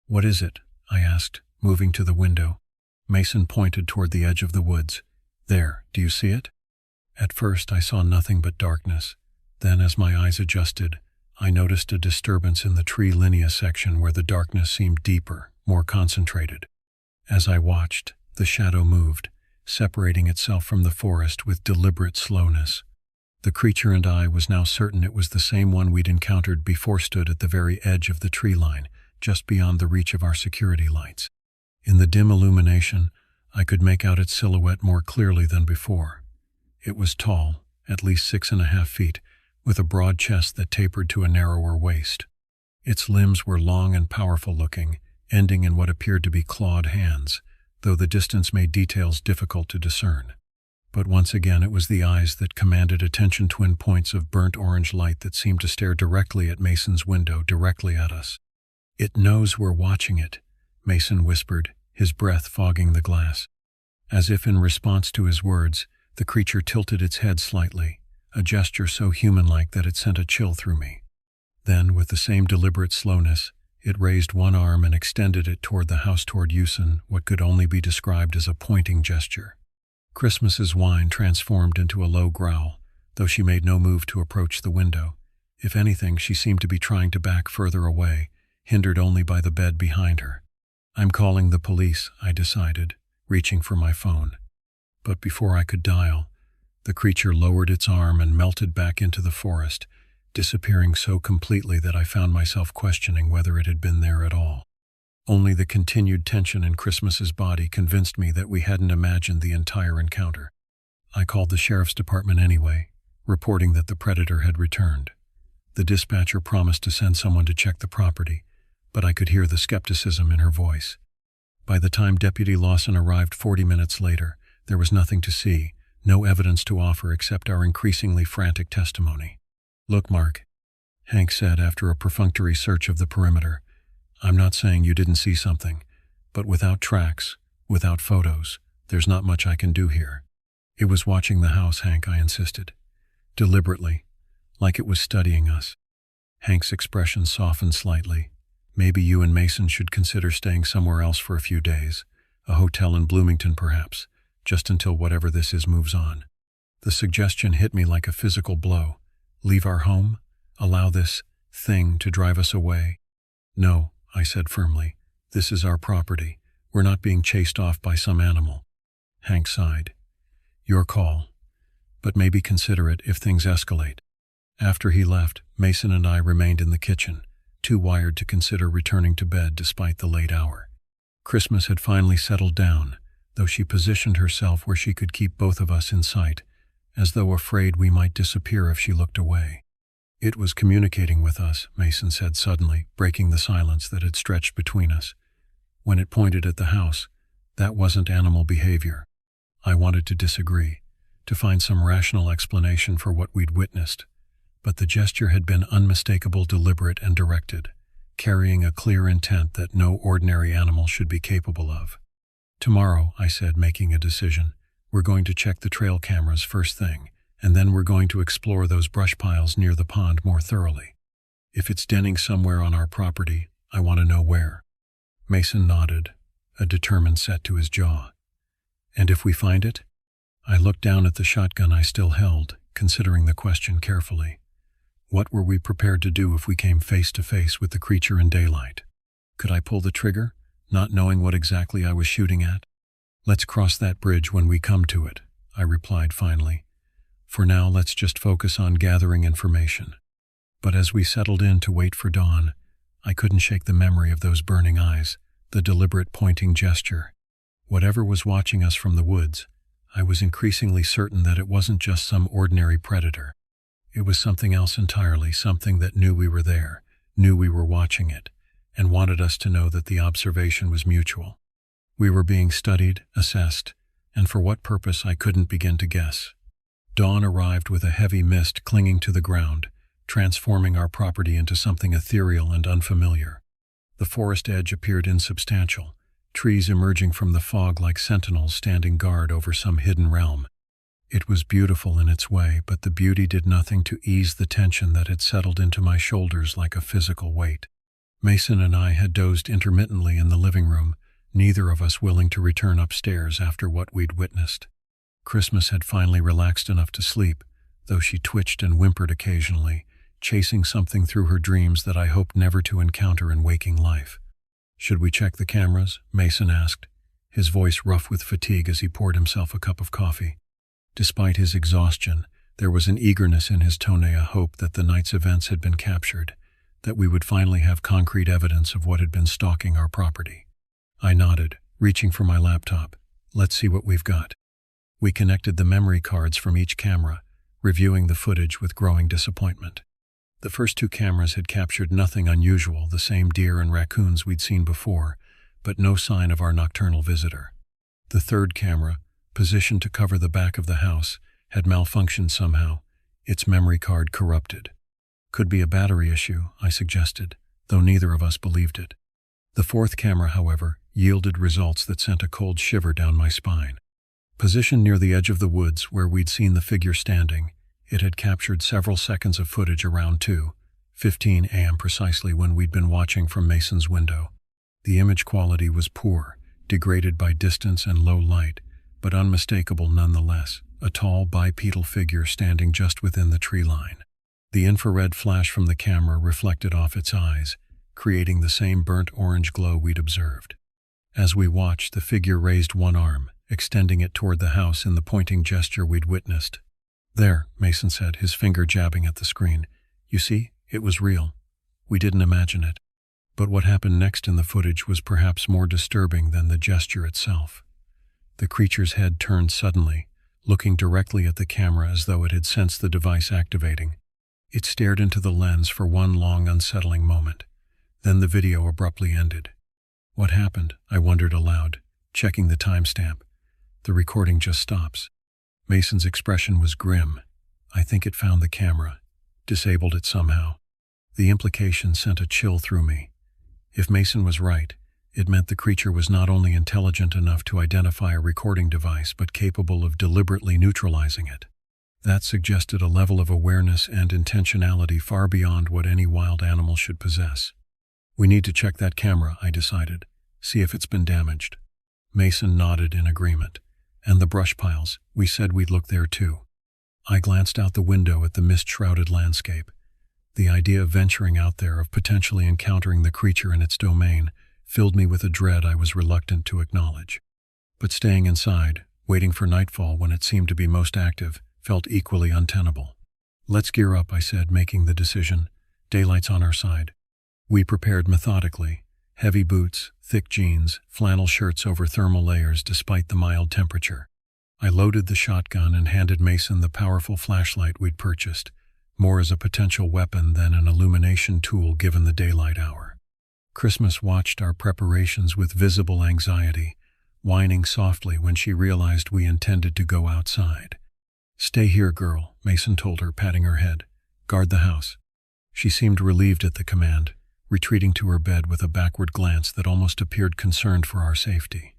"What is it?" I asked, moving to the window. Mason pointed toward the edge of the woods. "There, do you see it?" At first I saw nothing but darkness. Then, as my eyes adjusted, I noticed a disturbance in the tree linea section where the darkness seemed deeper, more concentrated. As I watched, the shadow moved, separating itself from the forest with deliberate slowness. The creature and I was now certain it was the same one we'd encountered before stood at the very edge of the tree line, just beyond the reach of our security lights. In the dim illumination, I could make out its silhouette more clearly than before. It was tall, at least 6.5 feet, with a broad chest that tapered to a narrower waist. Its limbs were long and powerful-looking, ending in what appeared to be clawed hands, though the distance made details difficult to discern. But once again it was the eyes that commanded attention, twin points of burnt orange light that seemed to stare directly at Mason's window, directly at us. "It knows we're watching it," Mason whispered, his breath fogging the glass. As if in response to his words, the creature tilted its head slightly, a gesture so human-like that it sent a chill through me. Then, with the same deliberate slowness, It raised one arm and extended it toward the house toward Yusin, what could only be described as a pointing gesture. Christmas's whine transformed into a low growl, though she made no move to approach the window. If anything, she seemed to be trying to back further away, hindered only by the bed behind her. "I'm calling the police," I decided, reaching for my phone. But before I could dial, the creature lowered its arm and melted back into the forest, disappearing so completely that I found myself questioning whether it had been there at all. Only the continued tension in Christmas's body convinced me that we hadn't imagined the entire encounter. I called the sheriff's department anyway, reporting that the predator had returned. The dispatcher promised to send someone to check the property, but I could hear the skepticism in her voice. By the time Deputy Lawson arrived 40 minutes later, there was nothing to see, no evidence to offer except our increasingly frantic testimony. "Look, Mark," Hank said after a perfunctory search of the perimeter, "I'm not saying you didn't see something, but without tracks, without photos, there's not much I can do here." "It was watching the house, Hank," I insisted. Deliberately, like it was studying us. Hank's expression softened slightly. "Maybe you and Mason should consider staying somewhere else for a few days, a hotel in Bloomington perhaps, just until whatever this is moves on." The suggestion hit me like a physical blow. Leave our home? Allow this thing to drive us away? "No," I said firmly. "This is our property. We're not being chased off by some animal." Hank sighed. "Your call. But maybe consider it if things escalate." After he left, Mason and I remained in the kitchen, too wired to consider returning to bed despite the late hour. Christmas had finally settled down, though she positioned herself where she could keep both of us in sight, as though afraid we might disappear if she looked away. "It was communicating with us," Mason said suddenly, breaking the silence that had stretched between us. "When it pointed at the house, that wasn't animal behavior." I wanted to disagree, to find some rational explanation for what we'd witnessed, but the gesture had been unmistakable, deliberate, and directed, carrying a clear intent that no ordinary animal should be capable of. "Tomorrow," I said, making a decision, "we're going to check the trail cameras first thing, and then we're going to explore those brush piles near the pond more thoroughly. If it's denning somewhere on our property, I want to know where." Mason nodded, a determined set to his jaw. "And if we find it?" I looked down at the shotgun I still held, considering the question carefully. What were we prepared to do if we came face to face with the creature in daylight? Could I pull the trigger, not knowing what exactly I was shooting at? "Let's cross that bridge when we come to it," I replied finally. "For now, let's just focus on gathering information." But as we settled in to wait for dawn, I couldn't shake the memory of those burning eyes, the deliberate pointing gesture. Whatever was watching us from the woods, I was increasingly certain that it wasn't just some ordinary predator. It was something else entirely, something that knew we were there, knew we were watching it, and wanted us to know that the observation was mutual. We were being studied, assessed, and for what purpose I couldn't begin to guess. Dawn arrived with a heavy mist clinging to the ground, transforming our property into something ethereal and unfamiliar. The forest edge appeared insubstantial, trees emerging from the fog like sentinels standing guard over some hidden realm. It was beautiful in its way, but the beauty did nothing to ease the tension that had settled into my shoulders like a physical weight. Mason and I had dozed intermittently in the living room, neither of us willing to return upstairs after what we'd witnessed. Christmas had finally relaxed enough to sleep, though she twitched and whimpered occasionally, chasing something through her dreams that I hoped never to encounter in waking life. "Should we check the cameras?" Mason asked, his voice rough with fatigue as he poured himself a cup of coffee. Despite his exhaustion, there was an eagerness in his tone, a hope that the night's events had been captured, that we would finally have concrete evidence of what had been stalking our property. I nodded, reaching for my laptop. "Let's see what we've got." We connected the memory cards from each camera, reviewing the footage with growing disappointment. The first two cameras had captured nothing unusual, the same deer and raccoons we'd seen before, but no sign of our nocturnal visitor. The third camera, positioned to cover the back of the house, had malfunctioned somehow, its memory card corrupted. "Could be a battery issue," I suggested, though neither of us believed it. The fourth camera, however, yielded results that sent a cold shiver down my spine. Positioned near the edge of the woods where we'd seen the figure standing, it had captured several seconds of footage around 2, 15 a.m. precisely when we'd been watching from Mason's window. The image quality was poor, degraded by distance and low light, but unmistakable nonetheless, a tall bipedal figure standing just within the tree line. The infrared flash from the camera reflected off its eyes, creating the same burnt orange glow we'd observed. As we watched, the figure raised one arm, extending it toward the house in the pointing gesture we'd witnessed. "There," Mason said, his finger jabbing at the screen. "You see, it was real. We didn't imagine it." But what happened next in the footage was perhaps more disturbing than the gesture itself. The creature's head turned suddenly, looking directly at the camera as though it had sensed the device activating. It stared into the lens for one long, unsettling moment. Then the video abruptly ended. "What happened?" I wondered aloud, checking the timestamp. "The recording just stops." Mason's expression was grim. "I think it found the camera, disabled it somehow." The implication sent a chill through me. If Mason was right, it meant the creature was not only intelligent enough to identify a recording device, but capable of deliberately neutralizing it. That suggested a level of awareness and intentionality far beyond what any wild animal should possess. "We need to check that camera," I decided. "See if it's been damaged." Mason nodded in agreement. "And the brush piles, we said we'd look there too." I glanced out the window at the mist-shrouded landscape. The idea of venturing out there, of potentially encountering the creature in its domain, filled me with a dread I was reluctant to acknowledge. But staying inside, waiting for nightfall when it seemed to be most active, felt equally untenable. "Let's gear up," I said, making the decision. "Daylight's on our side." We prepared methodically. Heavy boots, thick jeans, flannel shirts over thermal layers despite the mild temperature. I loaded the shotgun and handed Mason the powerful flashlight we'd purchased, more as a potential weapon than an illumination tool given the daylight hour. Christmas watched our preparations with visible anxiety, whining softly when she realized we intended to go outside. "Stay here, girl," Mason told her, patting her head. "Guard the house." She seemed relieved at the command, retreating to her bed with a backward glance that almost appeared concerned for our safety.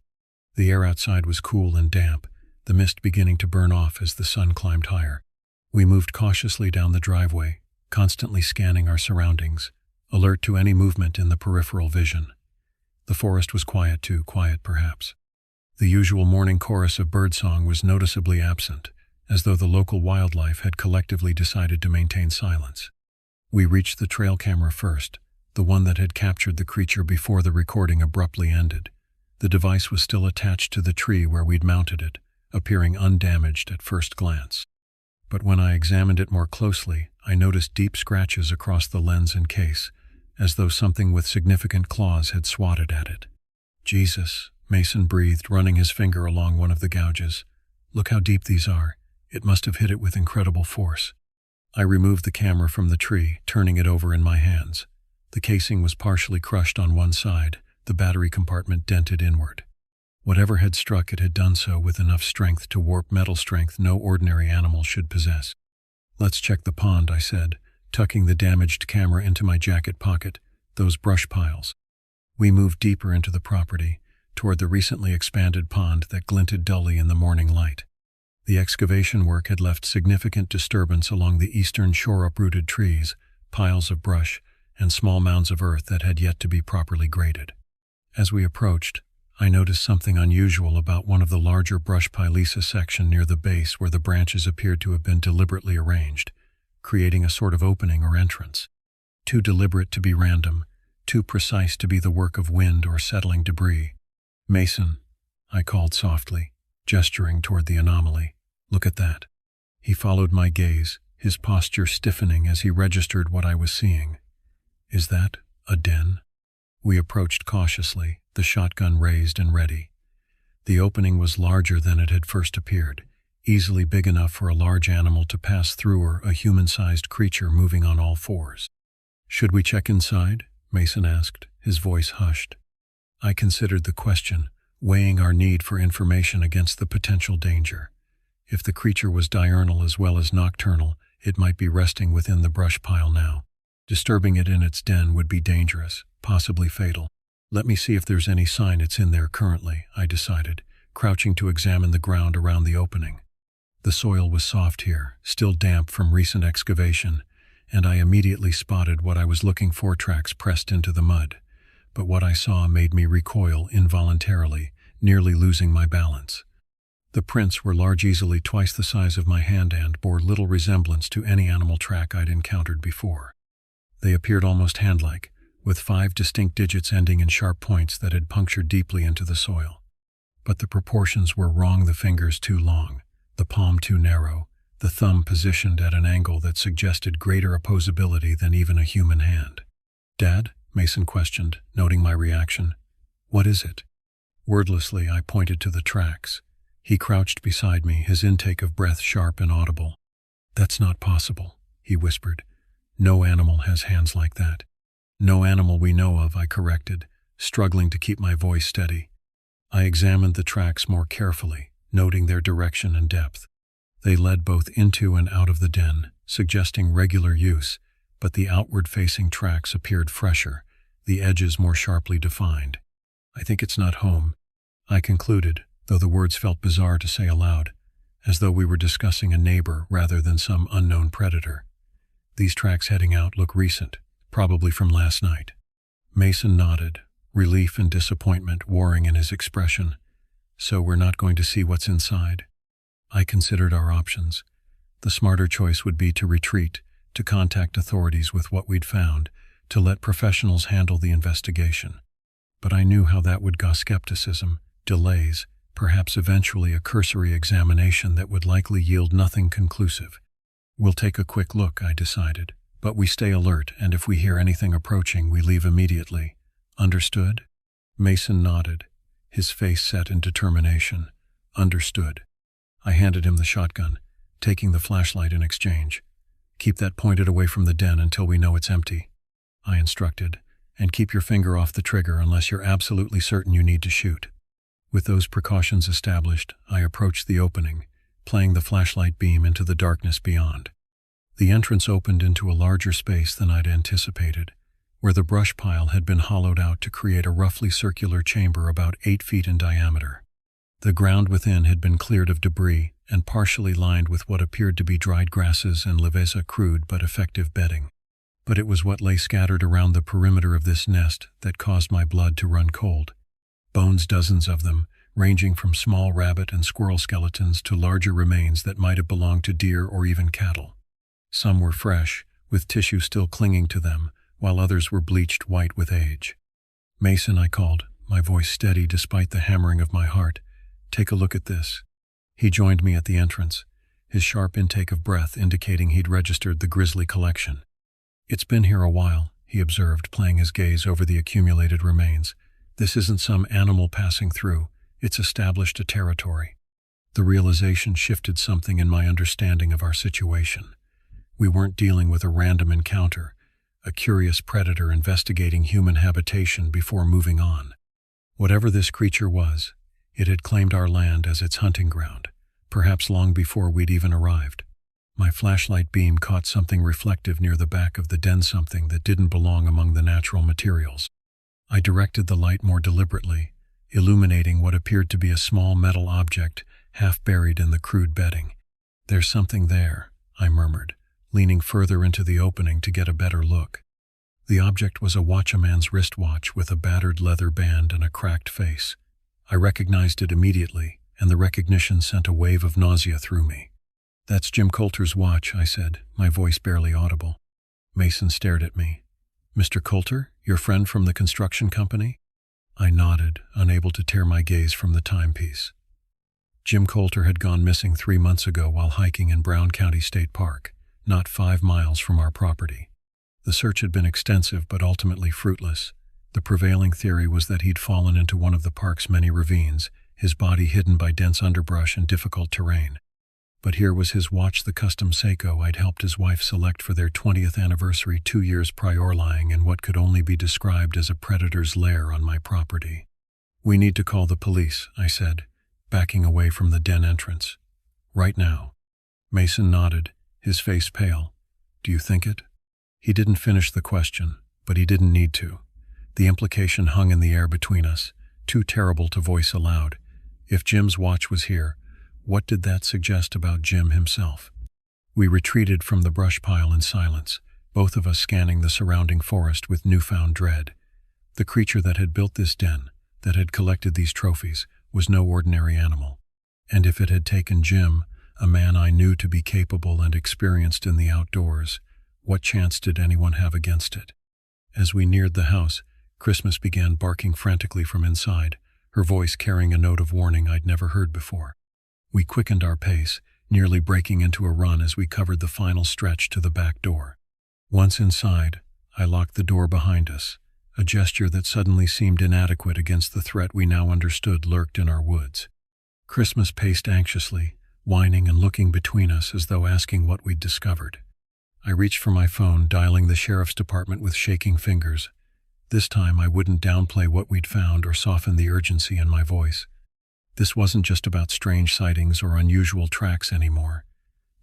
The air outside was cool and damp, the mist beginning to burn off as the sun climbed higher. We moved cautiously down the driveway, constantly scanning our surroundings, alert to any movement in the peripheral vision. The forest was quiet too, quiet perhaps. The usual morning chorus of birdsong was noticeably absent, as though the local wildlife had collectively decided to maintain silence. We reached the trail camera first, the one that had captured the creature before the recording abruptly ended. The device was still attached to the tree where we'd mounted it, appearing undamaged at first glance. But when I examined it more closely, I noticed deep scratches across the lens and case, as though something with significant claws had swatted at it. "Jesus," Mason breathed, running his finger along one of the gouges. "Look how deep these are. It must have hit it with incredible force." I removed the camera from the tree, turning it over in my hands. The casing was partially crushed on one side, the battery compartment dented inward. Whatever had struck it had done so with enough strength to warp metal strength no ordinary animal should possess. "Let's check the pond," I said, tucking the damaged camera into my jacket pocket. "Those brush piles." We moved deeper into the property, toward the recently expanded pond that glinted dully in the morning light. The excavation work had left significant disturbance along the eastern shore, uprooted trees, piles of brush, and small mounds of earth that had yet to be properly graded. As we approached, I noticed something unusual about one of the larger brush pilesa section near the base where the branches appeared to have been deliberately arranged, creating a sort of opening or entrance. Too deliberate to be random, too precise to be the work of wind or settling debris. "Mason," I called softly, gesturing toward the anomaly. "Look at that." He followed my gaze, his posture stiffening as he registered what I was seeing. "Is that a den?" We approached cautiously, the shotgun raised and ready. The opening was larger than it had first appeared, easily big enough for a large animal to pass through or a human-sized creature moving on all fours. "Should we check inside?" Mason asked, his voice hushed. I considered the question, weighing our need for information against the potential danger. If the creature was diurnal as well as nocturnal, it might be resting within the brush pile now. Disturbing it in its den would be dangerous, possibly fatal. "Let me see if there's any sign it's in there currently," I decided, crouching to examine the ground around the opening. The soil was soft here, still damp from recent excavation, and I immediately spotted what I was looking for: tracks pressed into the mud. But what I saw made me recoil involuntarily, nearly losing my balance. The prints were large, easily twice the size of my hand, and bore little resemblance to any animal track I'd encountered before. They appeared almost hand-like, with 5 distinct digits ending in sharp points that had punctured deeply into the soil. But the proportions were wrong: the fingers too long, the palm too narrow, the thumb positioned at an angle that suggested greater opposability than even a human hand. "Dad?" Mason questioned, noting my reaction. "What is it?" Wordlessly, I pointed to the tracks. He crouched beside me, his intake of breath sharp and audible. "That's not possible," he whispered. "No animal has hands like that." "No animal we know of," I corrected, struggling to keep my voice steady. I examined the tracks more carefully, noting their direction and depth. They led both into and out of the den, suggesting regular use, but the outward-facing tracks appeared fresher, the edges more sharply defined. "I think it's not home," I concluded, though the words felt bizarre to say aloud, as though we were discussing a neighbor rather than some unknown predator. "These tracks heading out look recent, probably from last night." Mason nodded, relief and disappointment warring in his expression. "So we're not going to see what's inside?" I considered our options. The smarter choice would be to retreat, to contact authorities with what we'd found, to let professionals handle the investigation. But I knew how that would cause skepticism, delays, perhaps eventually a cursory examination that would likely yield nothing conclusive. "We'll take a quick look," I decided, "but we stay alert, and if we hear anything approaching, we leave immediately. Understood?" Mason nodded, his face set in determination. "Understood." I handed him the shotgun, taking the flashlight in exchange. "Keep that pointed away from the den until we know it's empty," I instructed, "and keep your finger off the trigger unless you're absolutely certain you need to shoot." With those precautions established, I approached the opening, playing the flashlight beam into the darkness beyond. The entrance opened into a larger space than I'd anticipated, where the brush pile had been hollowed out to create a roughly circular chamber about 8 feet in diameter. The ground within had been cleared of debris and partially lined with what appeared to be dried grasses and leveza, crude but effective bedding. But it was what lay scattered around the perimeter of this nest that caused my blood to run cold. Bones, dozens of them, ranging from small rabbit and squirrel skeletons to larger remains that might have belonged to deer or even cattle. Some were fresh, with tissue still clinging to them, while others were bleached white with age. "Mason," I called, my voice steady despite the hammering of my heart, "take a look at this." He joined me at the entrance, his sharp intake of breath indicating he'd registered the grisly collection. "It's been here a while," he observed, playing his gaze over the accumulated remains. "This isn't some animal passing through, it's established a territory." The realization shifted something in my understanding of our situation. We weren't dealing with a random encounter, a curious predator investigating human habitation before moving on. Whatever this creature was, it had claimed our land as its hunting ground, perhaps long before we'd even arrived. My flashlight beam caught something reflective near the back of the den, something that didn't belong among the natural materials. I directed the light more deliberately, illuminating what appeared to be a small metal object half buried in the crude bedding. "There's something there," I murmured, leaning further into the opening to get a better look. The object was a watchman's wristwatch with a battered leather band and a cracked face. I recognized it immediately, and the recognition sent a wave of nausea through me. "That's Jim Coulter's watch," I said, my voice barely audible. Mason stared at me. "Mr. Coulter, your friend from the construction company?" I nodded, unable to tear my gaze from the timepiece. Jim Coulter had gone missing 3 months ago while hiking in Brown County State Park, not 5 miles from our property. The search had been extensive but ultimately fruitless. The prevailing theory was that he'd fallen into one of the park's many ravines, his body hidden by dense underbrush and difficult terrain. But here was his watch, the custom Seiko I'd helped his wife select for their 20th anniversary 2 years prior, lying in what could only be described as a predator's lair on my property. "We need to call the police," I said, backing away from the den entrance. "Right now." Mason nodded, his face pale. "Do you think it?" He didn't finish the question, but he didn't need to. The implication hung in the air between us, too terrible to voice aloud. If Jim's watch was here, what did that suggest about Jim himself? We retreated from the brush pile in silence, both of us scanning the surrounding forest with newfound dread. The creature that had built this den, that had collected these trophies, was no ordinary animal. And if it had taken Jim, a man I knew to be capable and experienced in the outdoors, what chance did anyone have against it? As we neared the house, Christmas began barking frantically from inside, her voice carrying a note of warning I'd never heard before. We quickened our pace, nearly breaking into a run as we covered the final stretch to the back door. Once inside, I locked the door behind us, a gesture that suddenly seemed inadequate against the threat we now understood lurked in our woods. Christmas paced anxiously, whining and looking between us as though asking what we'd discovered. I reached for my phone, dialing the sheriff's department with shaking fingers. This time I wouldn't downplay what we'd found or soften the urgency in my voice. This wasn't just about strange sightings or unusual tracks anymore.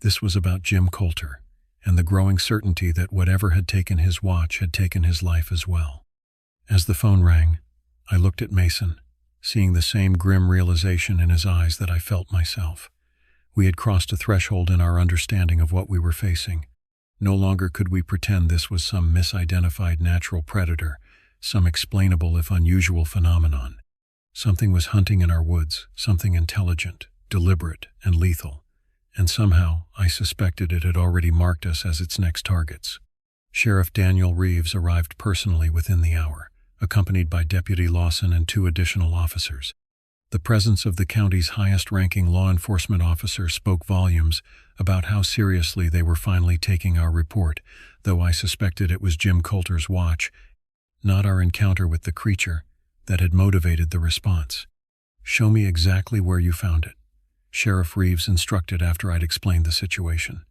This was about Jim Coulter, and the growing certainty that whatever had taken his watch had taken his life as well. As the phone rang, I looked at Mason, seeing the same grim realization in his eyes that I felt myself. We had crossed a threshold in our understanding of what we were facing. No longer could we pretend this was some misidentified natural predator, some explainable if unusual phenomenon. Something was hunting in our woods, something intelligent, deliberate, and lethal, and somehow I suspected it had already marked us as its next targets. Sheriff Daniel Reeves arrived personally within the hour, accompanied by Deputy Lawson and 2 additional officers. The presence of the county's highest-ranking law enforcement officer spoke volumes about how seriously they were finally taking our report, though I suspected it was Jim Coulter's watch, not our encounter with the creature, that had motivated the response. "Show me exactly where you found it," Sheriff Reeves instructed after I'd explained the situation.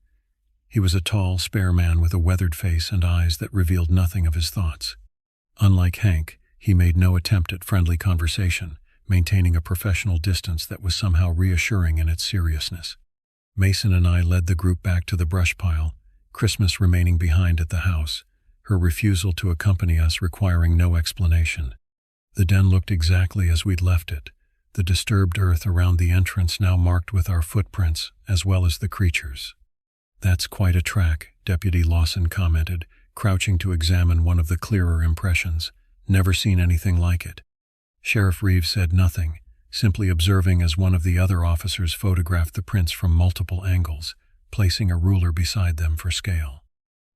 He was a tall, spare man with a weathered face and eyes that revealed nothing of his thoughts. Unlike Hank, he made no attempt at friendly conversation, maintaining a professional distance that was somehow reassuring in its seriousness. Mason and I led the group back to the brush pile, Christmas remaining behind at the house, her refusal to accompany us requiring no explanation. The den looked exactly as we'd left it, the disturbed earth around the entrance now marked with our footprints, as well as the creatures. "That's quite a track," Deputy Lawson commented, crouching to examine one of the clearer impressions. "Never seen anything like it." Sheriff Reeves said nothing, simply observing as one of the other officers photographed the prints from multiple angles, placing a ruler beside them for scale.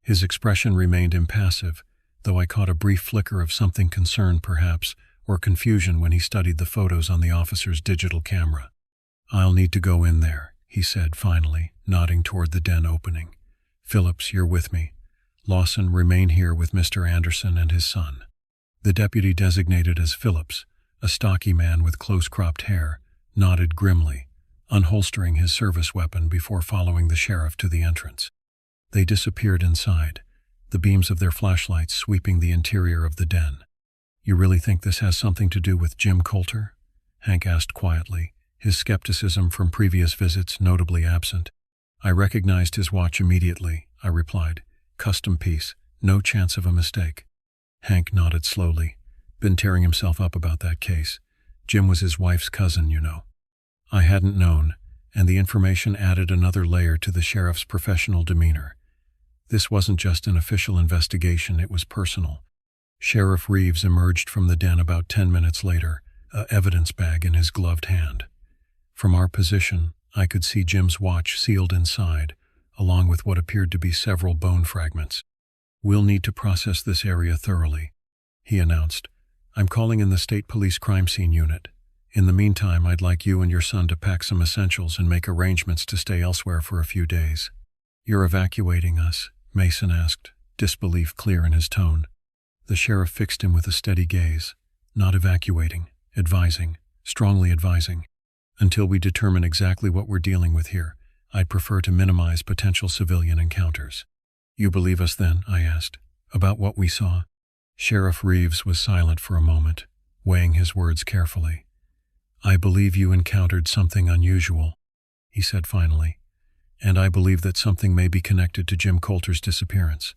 His expression remained impassive, though I caught a brief flicker of something concerned perhaps, or confusion when he studied the photos on the officer's digital camera. "I'll need to go in there," he said finally, nodding toward the den opening. "Phillips, you're with me. Lawson, remain here with Mr. Anderson and his son." The deputy designated as Phillips, a stocky man with close-cropped hair, nodded grimly, unholstering his service weapon before following the sheriff to the entrance. They disappeared inside, the beams of their flashlights sweeping the interior of the den. "You really think this has something to do with Jim Coulter?" Hank asked quietly, his skepticism from previous visits notably absent. "I recognized his watch immediately," I replied. "Custom piece, no chance of a mistake." Hank nodded slowly. "Been tearing himself up about that case. Jim was his wife's cousin, you know." I hadn't known, and the information added another layer to the sheriff's professional demeanor. This wasn't just an official investigation, it was personal. Sheriff Reeves emerged from the den about 10 minutes later, an evidence bag in his gloved hand. From our position, I could see Jim's watch sealed inside, along with what appeared to be several bone fragments. "We'll need to process this area thoroughly," he announced. "I'm calling in the State Police Crime Scene Unit. In the meantime, I'd like you and your son to pack some essentials and make arrangements to stay elsewhere for a few days." "You're evacuating us?" Mason asked, disbelief clear in his tone. The sheriff fixed him with a steady gaze. "Not evacuating, advising, strongly advising. Until we determine exactly what we're dealing with here, I'd prefer to minimize potential civilian encounters." "You believe us then?" I asked. "About what we saw?" Sheriff Reeves was silent for a moment, weighing his words carefully. "I believe you encountered something unusual," he said finally, "and I believe that something may be connected to Jim Coulter's disappearance.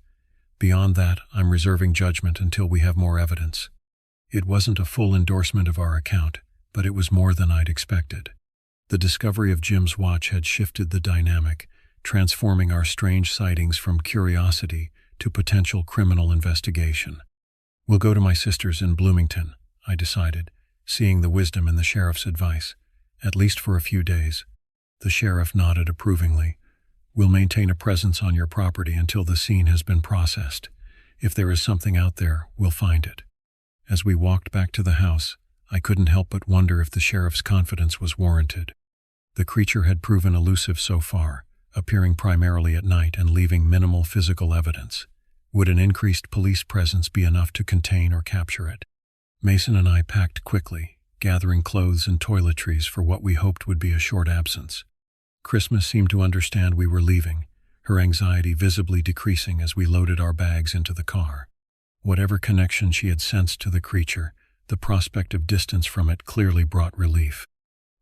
Beyond that, I'm reserving judgment until we have more evidence." It wasn't a full endorsement of our account, but it was more than I'd expected. The discovery of Jim's watch had shifted the dynamic, transforming our strange sightings from curiosity to potential criminal investigation. "We'll go to my sister's in Bloomington," I decided, seeing the wisdom in the sheriff's advice, "at least for a few days." The sheriff nodded approvingly. "We'll maintain a presence on your property until the scene has been processed. If there is something out there, we'll find it." As we walked back to the house, I couldn't help but wonder if the sheriff's confidence was warranted. The creature had proven elusive so far, appearing primarily at night and leaving minimal physical evidence. Would an increased police presence be enough to contain or capture it? Mason and I packed quickly, gathering clothes and toiletries for what we hoped would be a short absence. Christmas seemed to understand we were leaving, her anxiety visibly decreasing as we loaded our bags into the car. Whatever connection she had sensed to the creature, the prospect of distance from it clearly brought relief.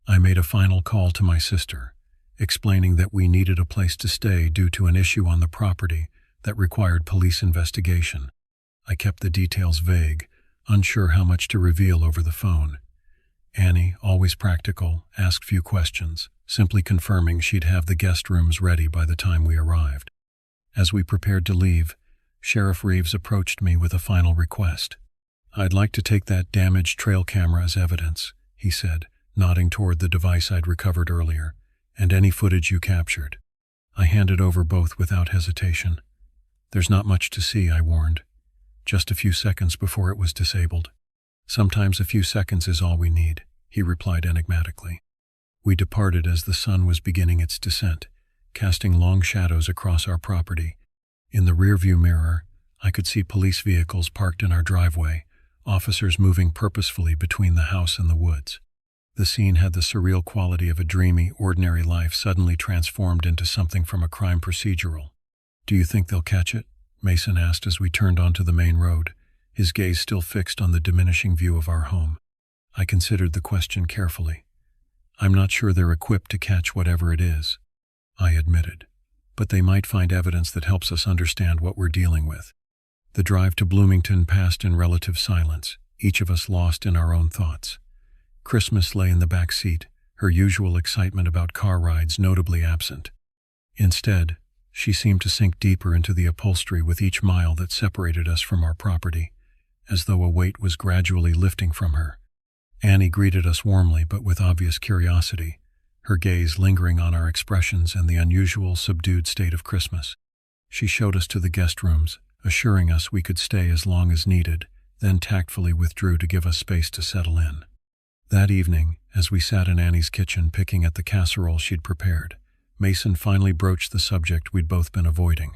I made a final call to my sister, explaining that we needed a place to stay due to an issue on the property that required police investigation. I kept the details vague, unsure how much to reveal over the phone. Annie, always practical, asked few questions, simply confirming she'd have the guest rooms ready by the time we arrived. As we prepared to leave, Sheriff Reeves approached me with a final request. "I'd like to take that damaged trail camera as evidence," he said, nodding toward the device I'd recovered earlier, "and any footage you captured." I handed over both without hesitation. "There's not much to see," I warned. "Just a few seconds before it was disabled." "Sometimes a few seconds is all we need," he replied enigmatically. We departed as the sun was beginning its descent, casting long shadows across our property. In the rearview mirror, I could see police vehicles parked in our driveway, officers moving purposefully between the house and the woods. The scene had the surreal quality of a dreamy, ordinary life suddenly transformed into something from a crime procedural. "Do you think they'll catch it?" Mason asked as we turned onto the main road, his gaze still fixed on the diminishing view of our home. I considered the question carefully. "I'm not sure they're equipped to catch whatever it is," I admitted, "but they might find evidence that helps us understand what we're dealing with." The drive to Bloomington passed in relative silence, each of us lost in our own thoughts. Christmas lay in the back seat, her usual excitement about car rides notably absent. Instead, she seemed to sink deeper into the upholstery with each mile that separated us from our property, as though a weight was gradually lifting from her. Annie greeted us warmly but with obvious curiosity, her gaze lingering on our expressions and the unusual, subdued state of Christmas. She showed us to the guest rooms, assuring us we could stay as long as needed, then tactfully withdrew to give us space to settle in. That evening, as we sat in Annie's kitchen picking at the casserole she'd prepared, Mason finally broached the subject we'd both been avoiding.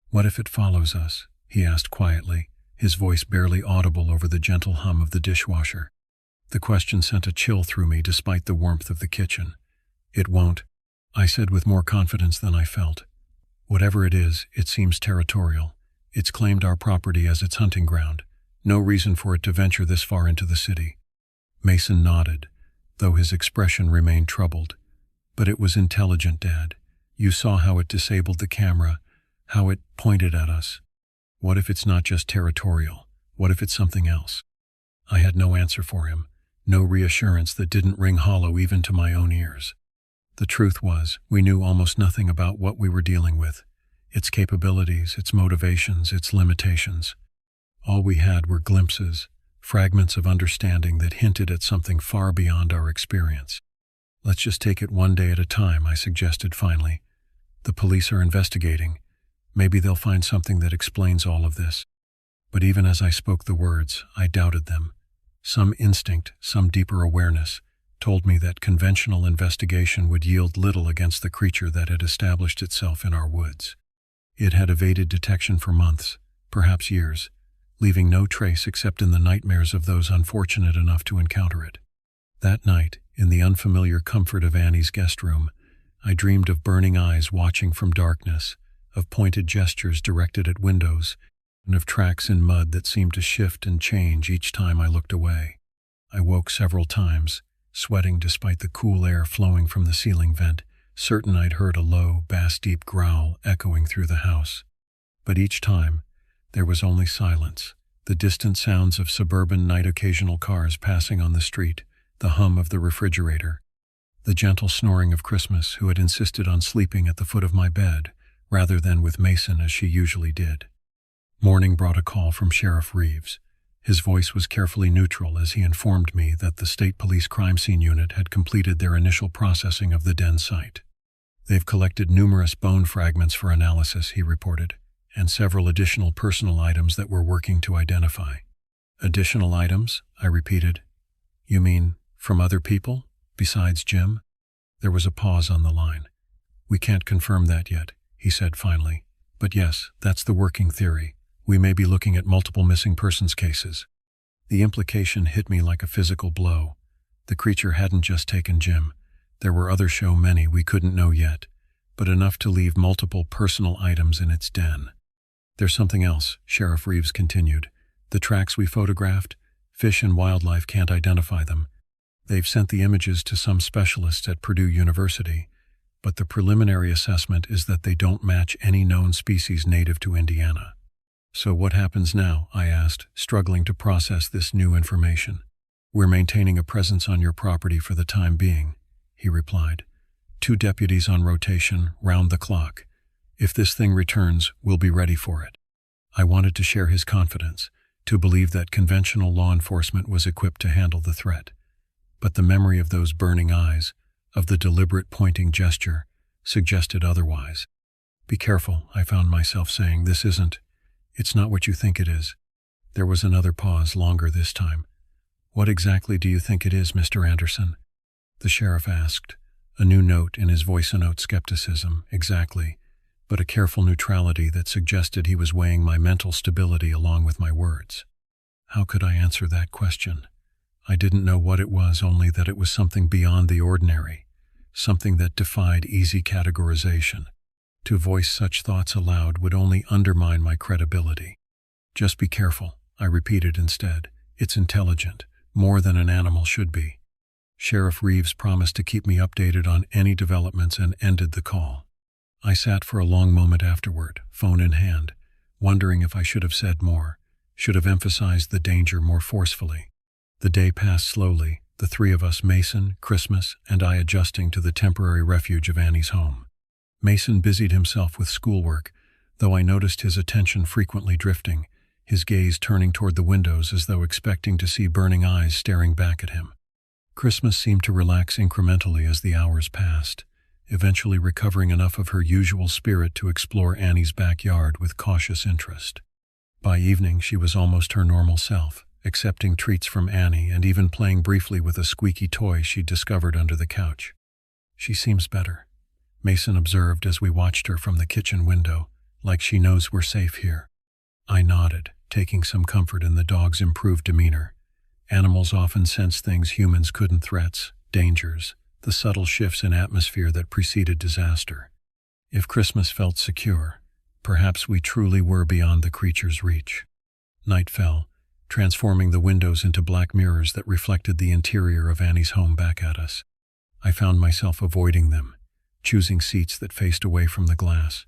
"What if it follows us?" he asked quietly, his voice barely audible over the gentle hum of the dishwasher. The question sent a chill through me despite the warmth of the kitchen. "It won't," I said with more confidence than I felt. "Whatever it is, it seems territorial. It's claimed our property as its hunting ground. No reason for it to venture this far into the city." Mason nodded, though his expression remained troubled. "But it was intelligent, Dad. You saw how it disabled the camera, how it pointed at us. What if it's not just territorial? What if it's something else?" I had no answer for him, no reassurance that didn't ring hollow even to my own ears. The truth was, we knew almost nothing about what we were dealing with, its capabilities, its motivations, its limitations. All we had were glimpses, fragments of understanding that hinted at something far beyond our experience. "Let's just take it one day at a time," I suggested finally. "The police are investigating. Maybe they'll find something that explains all of this." But even as I spoke the words, I doubted them. Some instinct, some deeper awareness, told me that conventional investigation would yield little against the creature that had established itself in our woods. It had evaded detection for months, perhaps years, leaving no trace except in the nightmares of those unfortunate enough to encounter it. That night, in the unfamiliar comfort of Annie's guest room, I dreamed of burning eyes watching from darkness, of pointed gestures directed at windows, and of tracks in mud that seemed to shift and change each time I looked away. I woke several times, sweating despite the cool air flowing from the ceiling vent, certain I'd heard a low, bass-deep growl echoing through the house. But each time, there was only silence, the distant sounds of suburban night occasional cars passing on the street, the hum of the refrigerator, the gentle snoring of Christmas, who had insisted on sleeping at the foot of my bed, rather than with Mason as she usually did. Morning brought a call from Sheriff Reeves. His voice was carefully neutral as he informed me that the State Police Crime Scene Unit had completed their initial processing of the den site. They've collected numerous bone fragments for analysis, he reported, and several additional personal items that we're working to identify. Additional items? I repeated. You mean from other people, besides Jim? There was a pause on the line. We can't confirm that yet, he said finally. But yes, that's the working theory. We may be looking at multiple missing persons cases. The implication hit me like a physical blow. The creature hadn't just taken Jim. There were others, many we couldn't know yet, but enough to leave multiple personal items in its den. There's something else, Sheriff Reeves continued. The tracks we photographed, Fish and Wildlife can't identify them. They've sent the images to some specialists at Purdue University, but the preliminary assessment is that they don't match any known species native to Indiana. So what happens now? I asked, struggling to process this new information. We're maintaining a presence on your property for the time being, he replied. 2 deputies on rotation, round the clock. If this thing returns, we'll be ready for it. I wanted to share his confidence, to believe that conventional law enforcement was equipped to handle the threat. But the memory of those burning eyes, of the deliberate pointing gesture, suggested otherwise. Be careful, I found myself saying. It's not what you think it is. There was another pause, longer this time. What exactly do you think it is, Mr. Anderson? The sheriff asked, a new note in his voice, a note skepticism, exactly, but a careful neutrality that suggested he was weighing my mental stability along with my words. How could I answer that question? I didn't know what it was, only that it was something beyond the ordinary, something that defied easy categorization. To voice such thoughts aloud would only undermine my credibility. Just be careful, I repeated instead. It's intelligent, more than an animal should be. Sheriff Reeves promised to keep me updated on any developments and ended the call. I sat for a long moment afterward, phone in hand, wondering if I should have said more, should have emphasized the danger more forcefully. The day passed slowly, the 3 of us, Mason, Christmas, and I, adjusting to the temporary refuge of Annie's home. Mason busied himself with schoolwork, though I noticed his attention frequently drifting, his gaze turning toward the windows as though expecting to see burning eyes staring back at him. Christmas seemed to relax incrementally as the hours passed, eventually recovering enough of her usual spirit to explore Annie's backyard with cautious interest. By evening, she was almost her normal self, accepting treats from Annie and even playing briefly with a squeaky toy she'd discovered under the couch. She seems better, Mason observed as we watched her from the kitchen window, like she knows we're safe here. I nodded, taking some comfort in the dog's improved demeanor. Animals often sense things humans couldn't: threats, dangers, the subtle shifts in atmosphere that preceded disaster. If Christmas felt secure, perhaps we truly were beyond the creature's reach. Night fell, transforming the windows into black mirrors that reflected the interior of Annie's home back at us. I found myself avoiding them, choosing seats that faced away from the glass,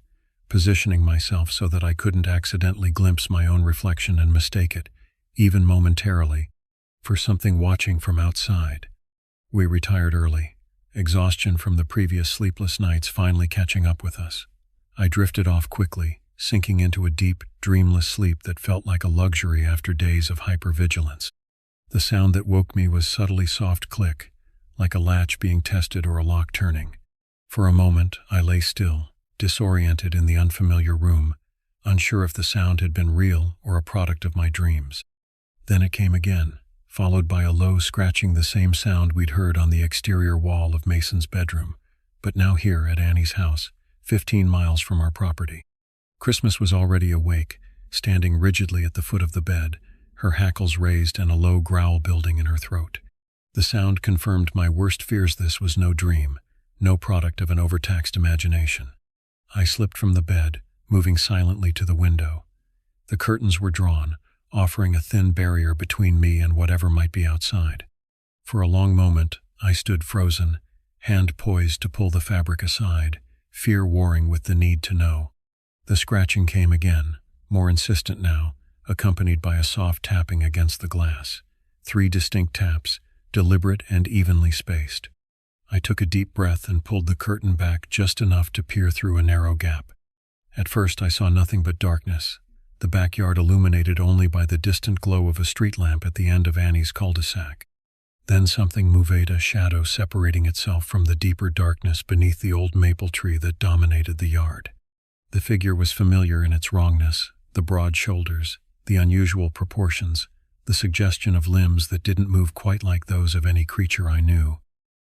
positioning myself so that I couldn't accidentally glimpse my own reflection and mistake it, even momentarily, for something watching from outside. We retired early, exhaustion from the previous sleepless nights finally catching up with us. I drifted off quickly, sinking into a deep, dreamless sleep that felt like a luxury after days of hypervigilance. The sound that woke me was subtly soft click, like a latch being tested or a lock turning. For a moment, I lay still, disoriented in the unfamiliar room, unsure if the sound had been real or a product of my dreams. Then it came again, followed by a low scratching, the same sound we'd heard on the exterior wall of Mason's bedroom, but now here at Annie's house, 15 miles from our property. Christmas was already awake, standing rigidly at the foot of the bed, her hackles raised and a low growl building in her throat. The sound confirmed my worst fears. This was no dream, no product of an overtaxed imagination. I slipped from the bed, moving silently to the window. The curtains were drawn, offering a thin barrier between me and whatever might be outside. For a long moment, I stood frozen, hand poised to pull the fabric aside, fear warring with the need to know. The scratching came again, more insistent now, accompanied by a soft tapping against the glass. 3 distinct taps, deliberate and evenly spaced. I took a deep breath and pulled the curtain back just enough to peer through a narrow gap. At first I saw nothing but darkness, the backyard illuminated only by the distant glow of a street lamp at the end of Annie's cul-de-sac. Then something moved, a shadow separating itself from the deeper darkness beneath the old maple tree that dominated the yard. The figure was familiar in its wrongness, the broad shoulders, the unusual proportions, the suggestion of limbs that didn't move quite like those of any creature I knew.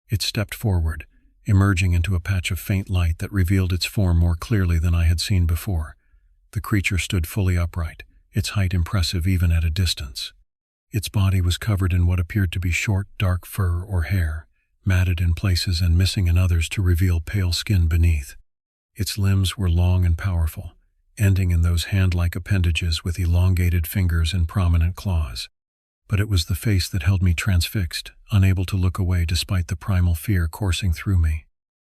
It stepped forward, emerging into a patch of faint light that revealed its form more clearly than I had seen before. The creature stood fully upright, its height impressive even at a distance. Its body was covered in what appeared to be short, dark fur or hair, matted in places and missing in others to reveal pale skin beneath. Its limbs were long and powerful, ending in those hand-like appendages with elongated fingers and prominent claws. But it was the face that held me transfixed, unable to look away despite the primal fear coursing through me.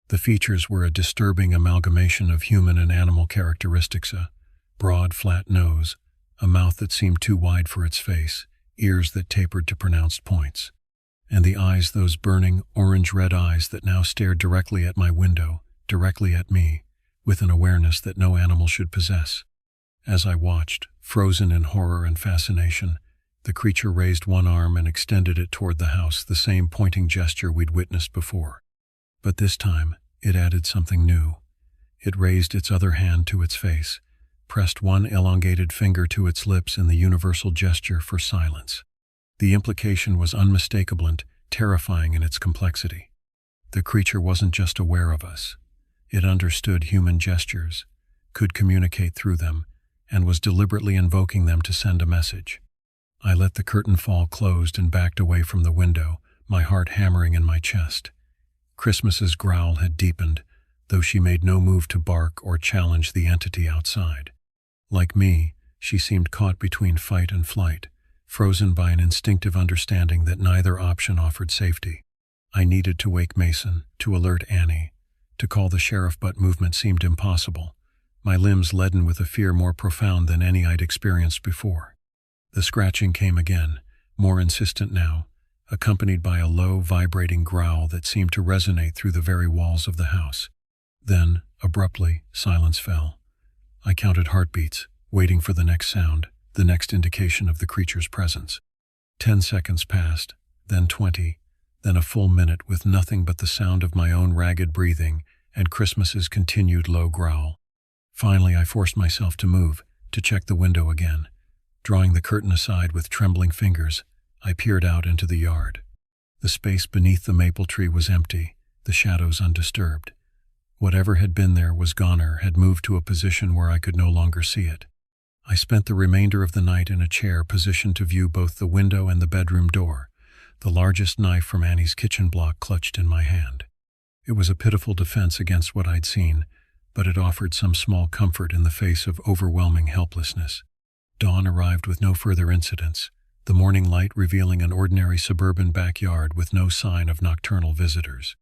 The features were a disturbing amalgamation of human and animal characteristics: a broad, flat nose, a mouth that seemed too wide for its face, ears that tapered to pronounced points, and the eyes, those burning, orange-red eyes that now stared directly at my window, directly at me, with an awareness that no animal should possess. As I watched, frozen in horror and fascination, the creature raised one arm and extended it toward the house, the same pointing gesture we'd witnessed before. But this time, it added something new. It raised its other hand to its face, pressed one elongated finger to its lips in the universal gesture for silence. The implication was unmistakable and terrifying in its complexity. The creature wasn't just aware of us. It understood human gestures, could communicate through them, and was deliberately invoking them to send a message. I let the curtain fall closed and backed away from the window, my heart hammering in my chest. Christmas's growl had deepened, though she made no move to bark or challenge the entity outside. Like me, she seemed caught between fight and flight, frozen by an instinctive understanding that neither option offered safety. I needed to wake Mason, to alert Annie, to call the sheriff, but movement seemed impossible, my limbs leaden with a fear more profound than any I'd experienced before. The scratching came again, more insistent now, accompanied by a low, vibrating growl that seemed to resonate through the very walls of the house. Then, abruptly, silence fell. I counted heartbeats, waiting for the next sound, the next indication of the creature's presence. 10 seconds passed, then 20, then a full minute with nothing but the sound of my own ragged breathing and Christmas's continued low growl. Finally, I forced myself to move, to check the window again. Drawing the curtain aside with trembling fingers, I peered out into the yard. The space beneath the maple tree was empty, the shadows undisturbed. Whatever had been there was gone or had moved to a position where I could no longer see it. I spent the remainder of the night in a chair positioned to view both the window and the bedroom door, the largest knife from Annie's kitchen block clutched in my hand. It was a pitiful defense against what I'd seen, but it offered some small comfort in the face of overwhelming helplessness. Dawn arrived with no further incidents, the morning light revealing an ordinary suburban backyard with no sign of nocturnal visitors.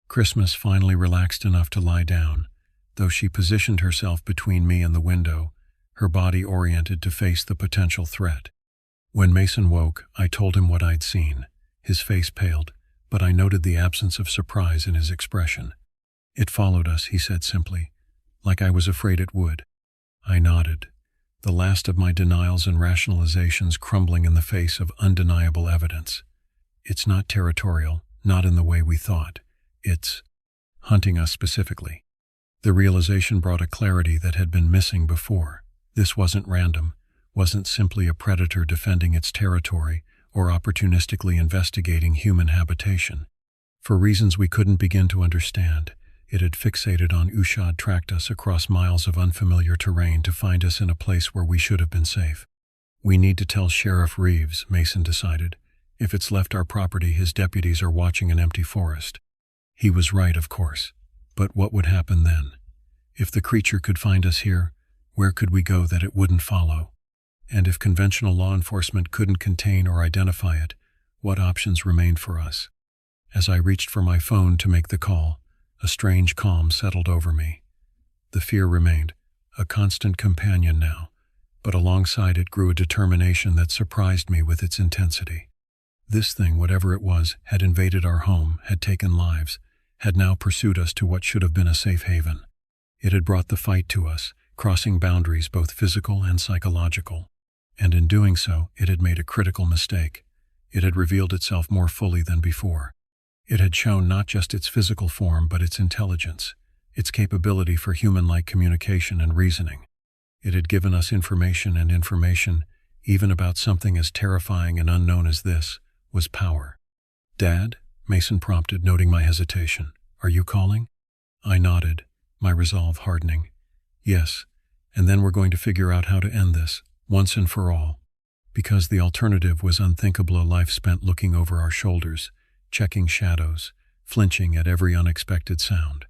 Christmas finally relaxed enough to lie down, though she positioned herself between me and the window, her body oriented to face the potential threat. When Mason woke, I told him what I'd seen. His face paled, but I noted the absence of surprise in his expression. "It followed us," he said simply, "like I was afraid it would." I nodded, the last of my denials and rationalizations crumbling in the face of undeniable evidence. "It's not territorial, not in the way we thought. It's hunting us specifically." The realization brought a clarity that had been missing before. This wasn't random, wasn't simply a predator defending its territory or opportunistically investigating human habitation. For reasons we couldn't begin to understand, it had fixated on Ushad, tracked us across miles of unfamiliar terrain to find us in a place where we should have been safe. "We need to tell Sheriff Reeves," Mason decided. "If it's left our property, his deputies are watching an empty forest." He was right, of course. But what would happen then? If the creature could find us here, where could we go that it wouldn't follow? And if conventional law enforcement couldn't contain or identify it, what options remained for us? As I reached for my phone to make the call, a strange calm settled over me. The fear remained, a constant companion now, but alongside it grew a determination that surprised me with its intensity. This thing, whatever it was, had invaded our home, had taken lives, had now pursued us to what should have been a safe haven. It had brought the fight to us, crossing boundaries both physical and psychological. And in doing so, it had made a critical mistake. It had revealed itself more fully than before. It had shown not just its physical form, but its intelligence, its capability for human-like communication and reasoning. It had given us information, and information, even about something as terrifying and unknown as this, was power. "Dad?" Mason prompted, noting my hesitation. "Are you calling?" I nodded, my resolve hardening. "Yes, and then we're going to figure out how to end this, once and for all." Because the alternative was unthinkable, a life spent looking over our shoulders, checking shadows, flinching at every unexpected sound.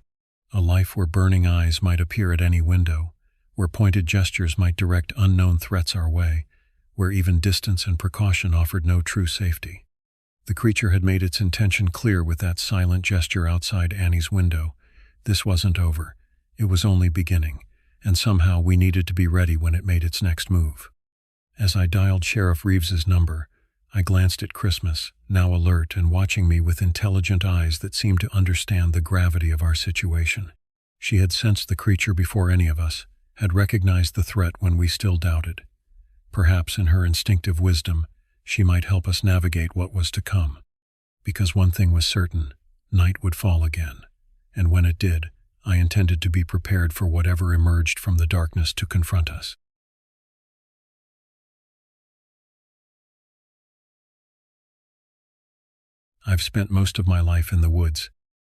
A life where burning eyes might appear at any window, where pointed gestures might direct unknown threats our way, where even distance and precaution offered no true safety. The creature had made its intention clear with that silent gesture outside Annie's window. This wasn't over. It was only beginning, and somehow we needed to be ready when it made its next move. As I dialed Sheriff Reeves's number, I glanced at Christmas, now alert and watching me with intelligent eyes that seemed to understand the gravity of our situation. She had sensed the creature before any of us, had recognized the threat when we still doubted. Perhaps in her instinctive wisdom, she might help us navigate what was to come. Because one thing was certain, night would fall again, and when it did, I intended to be prepared for whatever emerged from the darkness to confront us. I've spent most of my life in the woods,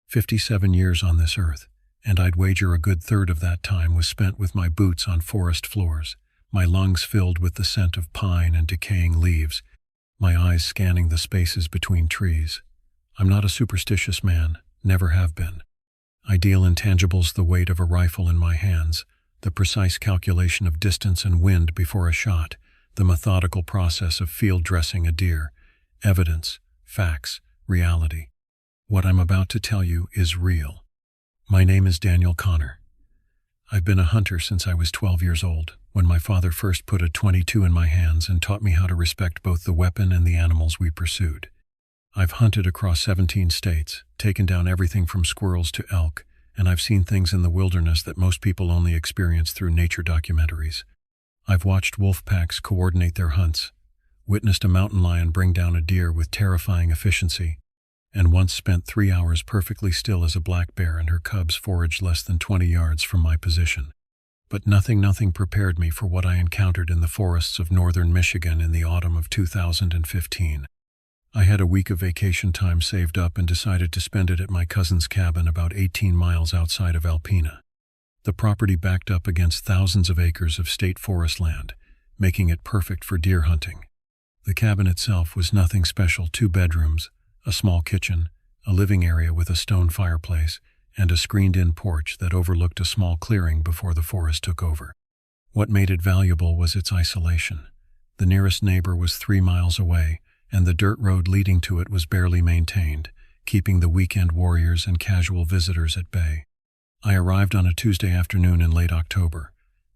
57 years on this earth, and I'd wager a good third of that time was spent with my boots on forest floors, my lungs filled with the scent of pine and decaying leaves, my eyes scanning the spaces between trees. I'm not a superstitious man, never have been. I deal intangibles the weight of a rifle in my hands, the precise calculation of distance and wind before a shot, the methodical process of field dressing a deer, evidence, facts, reality. What I'm about to tell you is real. My name is Daniel Connor. I've been a hunter since I was 12 years old, when my father first put a .22 in my hands and taught me how to respect both the weapon and the animals we pursued. I've hunted across 17 states, taken down everything from squirrels to elk, and I've seen things in the wilderness that most people only experience through nature documentaries. I've watched wolf packs coordinate their hunts, witnessed a mountain lion bring down a deer with terrifying efficiency, and once spent 3 hours perfectly still as a black bear and her cubs foraged less than 20 yards from my position. But nothing prepared me for what I encountered in the forests of northern Michigan in the autumn of 2015. I had a week of vacation time saved up and decided to spend it at my cousin's cabin about 18 miles outside of Alpena. The property backed up against thousands of acres of state forest land, making it perfect for deer hunting. The cabin itself was nothing special: 2 bedrooms, a small kitchen, a living area with a stone fireplace, and a screened-in porch that overlooked a small clearing before the forest took over. What made it valuable was its isolation. The nearest neighbor was 3 miles away, and the dirt road leading to it was barely maintained, keeping the weekend warriors and casual visitors at bay. I arrived on a Tuesday afternoon in late October.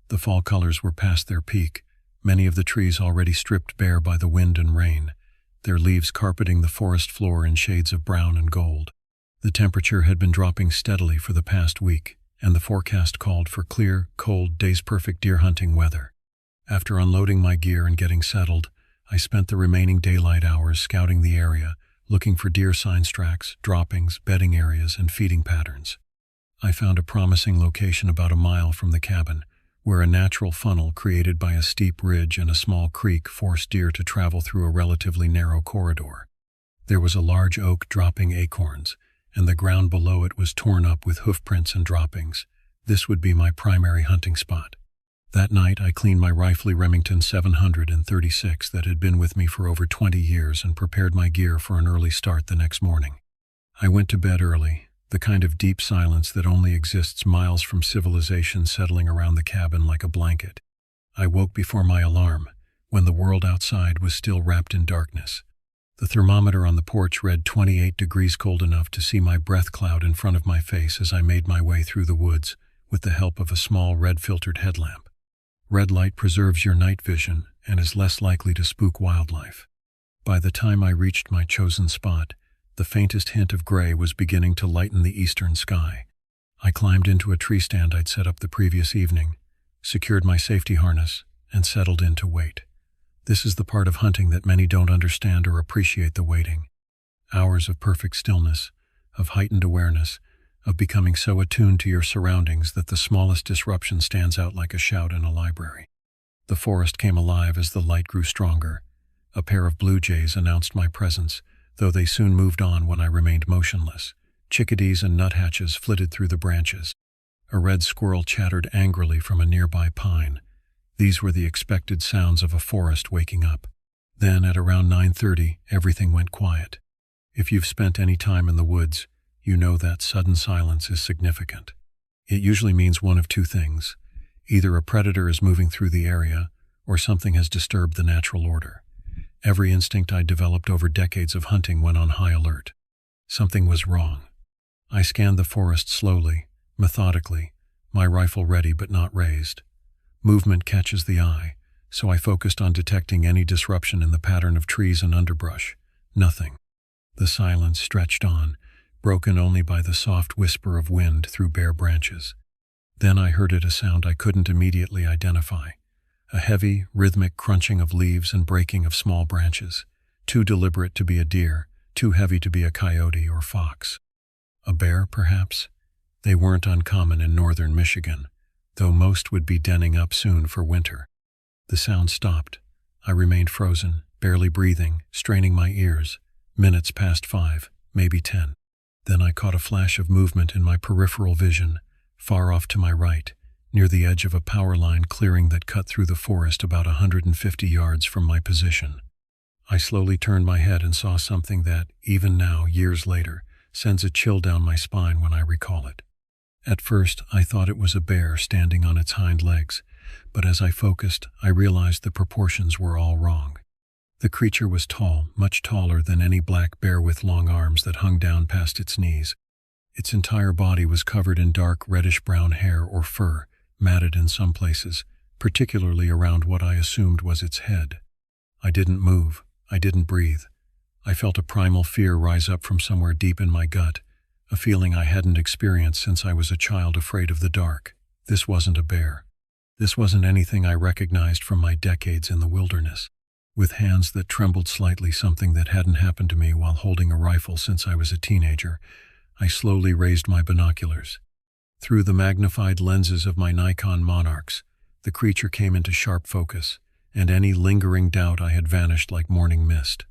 The fall colors were past their peak, many of the trees already stripped bare by the wind and rain, their leaves carpeting the forest floor in shades of brown and gold. The temperature had been dropping steadily for the past week, and the forecast called for clear, cold days, perfect deer hunting weather. After unloading my gear and getting settled, I spent the remaining daylight hours scouting the area, looking for deer sign tracks, droppings, bedding areas, and feeding patterns. I found a promising location about a mile from the cabin, where a natural funnel created by a steep ridge and a small creek forced deer to travel through a relatively narrow corridor. There was a large oak dropping acorns, and the ground below it was torn up with hoofprints and droppings. This would be my primary hunting spot. That night I cleaned my rifle Remington 736 that had been with me for over 20 years and prepared my gear for an early start the next morning. I went to bed early, the kind of deep silence that only exists miles from civilization settling around the cabin like a blanket. I woke before my alarm, when the world outside was still wrapped in darkness. The thermometer on the porch read 28 degrees, cold enough to see my breath cloud in front of my face as I made my way through the woods with the help of a small red-filtered headlamp. Red light preserves your night vision and is less likely to spook wildlife. By the time I reached my chosen spot, the faintest hint of gray was beginning to lighten the eastern sky. I climbed into a tree stand I'd set up the previous evening, secured my safety harness, and settled in to wait. This is the part of hunting that many don't understand or appreciate: the waiting. Hours of perfect stillness, of heightened awareness, of becoming so attuned to your surroundings that the smallest disruption stands out like a shout in a library. The forest came alive as the light grew stronger. A pair of blue jays announced my presence, though they soon moved on when I remained motionless. Chickadees and nuthatches flitted through the branches. A red squirrel chattered angrily from a nearby pine. These were the expected sounds of a forest waking up. Then, at around 9:30, everything went quiet. If you've spent any time in the woods, you know that sudden silence is significant. It usually means one of two things: either a predator is moving through the area, or something has disturbed the natural order. Every instinct I developed over decades of hunting went on high alert. Something was wrong. I scanned the forest slowly, methodically, my rifle ready but not raised. Movement catches the eye, so I focused on detecting any disruption in the pattern of trees and underbrush. Nothing. The silence stretched on, broken only by the soft whisper of wind through bare branches. Then I heard a sound I couldn't immediately identify. A heavy, rhythmic crunching of leaves and breaking of small branches, too deliberate to be a deer, too heavy to be a coyote or fox. A bear, perhaps? They weren't uncommon in northern Michigan, though most would be denning up soon for winter. The sound stopped. I remained frozen, barely breathing, straining my ears. Minutes passed 5, maybe 10. Then I caught a flash of movement in my peripheral vision, far off to my right, near the edge of a power line clearing that cut through the forest about 150 yards from my position. I slowly turned my head and saw something that, even now, years later, sends a chill down my spine when I recall it. At first, I thought it was a bear standing on its hind legs, but as I focused, I realized the proportions were all wrong. The creature was tall, much taller than any black bear, with long arms that hung down past its knees. Its entire body was covered in dark reddish-brown hair or fur, matted in some places, particularly around what I assumed was its head. I didn't move. I didn't breathe. I felt a primal fear rise up from somewhere deep in my gut, a feeling I hadn't experienced since I was a child afraid of the dark. This wasn't a bear. This wasn't anything I recognized from my decades in the wilderness. With hands that trembled slightly, something that hadn't happened to me while holding a rifle since I was a teenager, I slowly raised my binoculars. Through the magnified lenses of my Nikon Monarchs, the creature came into sharp focus, and any lingering doubt I had vanished like morning mist.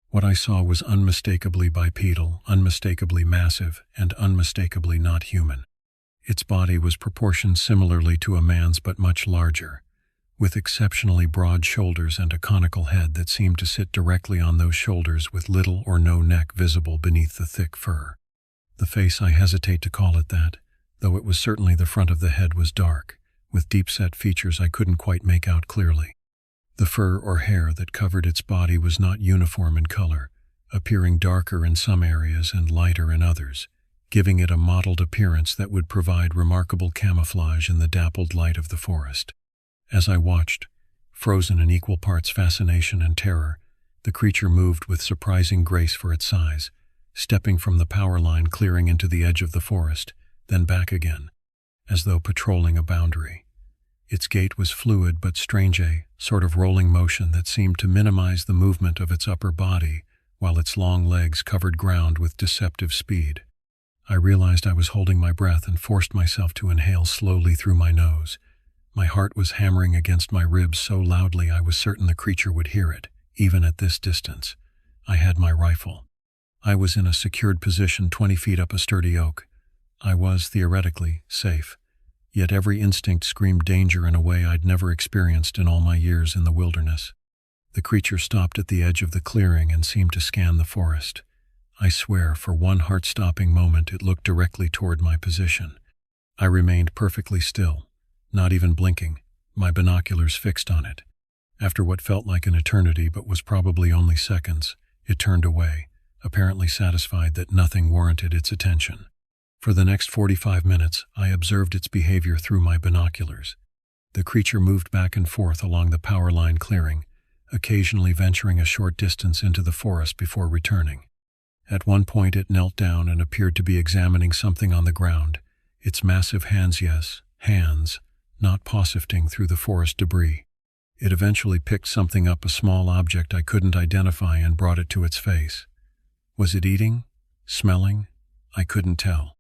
What I saw was unmistakably bipedal, unmistakably massive, and unmistakably not human. Its body was proportioned similarly to a man's but much larger, with exceptionally broad shoulders and a conical head that seemed to sit directly on those shoulders with little or no neck visible beneath the thick fur. The face, I hesitate to call it that, though it was certainly the front of the head, was dark, with deep-set features I couldn't quite make out clearly. The fur or hair that covered its body was not uniform in color, appearing darker in some areas and lighter in others, giving it a mottled appearance that would provide remarkable camouflage in the dappled light of the forest. As I watched, frozen in equal parts fascination and terror, the creature moved with surprising grace for its size, stepping from the power line clearing into the edge of the forest, then back again, as though patrolling a boundary. Its gait was fluid but strange, a sort of rolling motion that seemed to minimize the movement of its upper body, while its long legs covered ground with deceptive speed. I realized I was holding my breath and forced myself to inhale slowly through my nose. My heart was hammering against my ribs so loudly I was certain the creature would hear it, even at this distance. I had my rifle. I was in a secured position 20 feet up a sturdy oak. I was, theoretically, safe. Yet every instinct screamed danger in a way I'd never experienced in all my years in the wilderness. The creature stopped at the edge of the clearing and seemed to scan the forest. I swear, for one heart-stopping moment it looked directly toward my position. I remained perfectly still, not even blinking, my binoculars fixed on it. After what felt like an eternity but was probably only seconds, it turned away, apparently satisfied that nothing warranted its attention. For the next 45 minutes, I observed its behavior through my binoculars. The creature moved back and forth along the power line clearing, occasionally venturing a short distance into the forest before returning. At one point it knelt down and appeared to be examining something on the ground, its massive hands, not paw sifting through the forest debris. It eventually picked something up, a small object I couldn't identify, and brought it to its face. Was it eating? Smelling? I couldn't tell.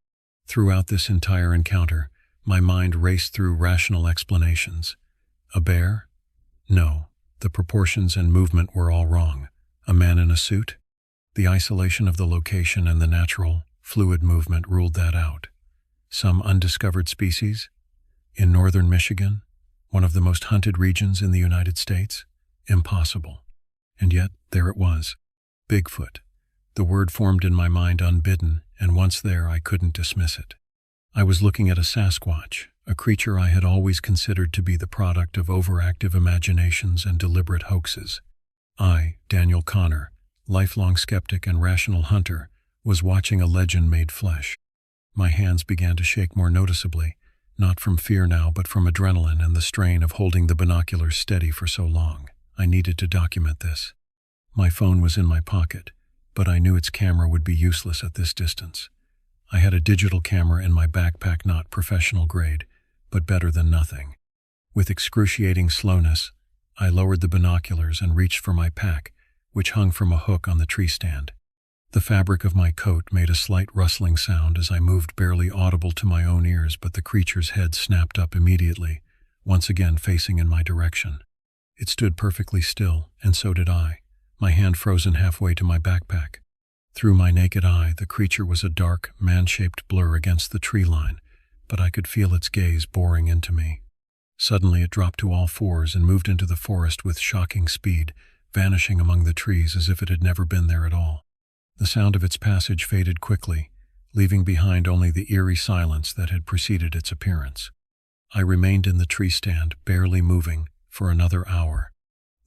Throughout this entire encounter, my mind raced through rational explanations. A bear? No, the proportions and movement were all wrong. A man in a suit? The isolation of the location and the natural, fluid movement ruled that out. Some undiscovered species? In northern Michigan? One of the most hunted regions in the United States? Impossible. And yet, there it was. Bigfoot. The word formed in my mind unbidden, and once there, I couldn't dismiss it. I was looking at a Sasquatch, a creature I had always considered to be the product of overactive imaginations and deliberate hoaxes. I, Daniel Connor, lifelong skeptic and rational hunter, was watching a legend made flesh. My hands began to shake more noticeably, not from fear now, but from adrenaline and the strain of holding the binoculars steady for so long. I needed to document this. My phone was in my pocket, but I knew its camera would be useless at this distance. I had a digital camera in my backpack, not professional grade, but better than nothing. With excruciating slowness, I lowered the binoculars and reached for my pack, which hung from a hook on the tree stand. The fabric of my coat made a slight rustling sound as I moved, barely audible to my own ears, but the creature's head snapped up immediately, once again facing in my direction. It stood perfectly still, and so did I, my hand frozen halfway to my backpack. Through my naked eye, the creature was a dark, man-shaped blur against the tree line, but I could feel its gaze boring into me. Suddenly it dropped to all fours and moved into the forest with shocking speed, vanishing among the trees as if it had never been there at all. The sound of its passage faded quickly, leaving behind only the eerie silence that had preceded its appearance. I remained in the tree stand, barely moving, for another hour.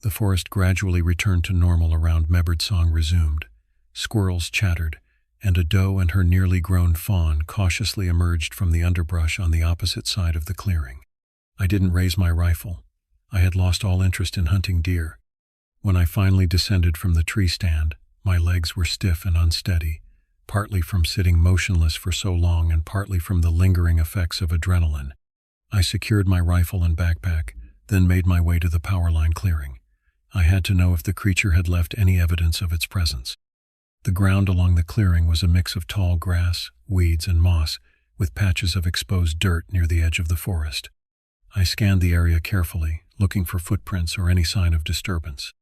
The forest gradually returned to normal around Mebbard song resumed. Squirrels chattered, and a doe and her nearly grown fawn cautiously emerged from the underbrush on the opposite side of the clearing. I didn't raise my rifle. I had lost all interest in hunting deer. When I finally descended from the tree stand, my legs were stiff and unsteady, partly from sitting motionless for so long and partly from the lingering effects of adrenaline. I secured my rifle and backpack, then made my way to the power line clearing. I had to know if the creature had left any evidence of its presence. The ground along the clearing was a mix of tall grass, weeds, and moss, with patches of exposed dirt near the edge of the forest. I scanned the area carefully, looking for footprints or any sign of disturbance.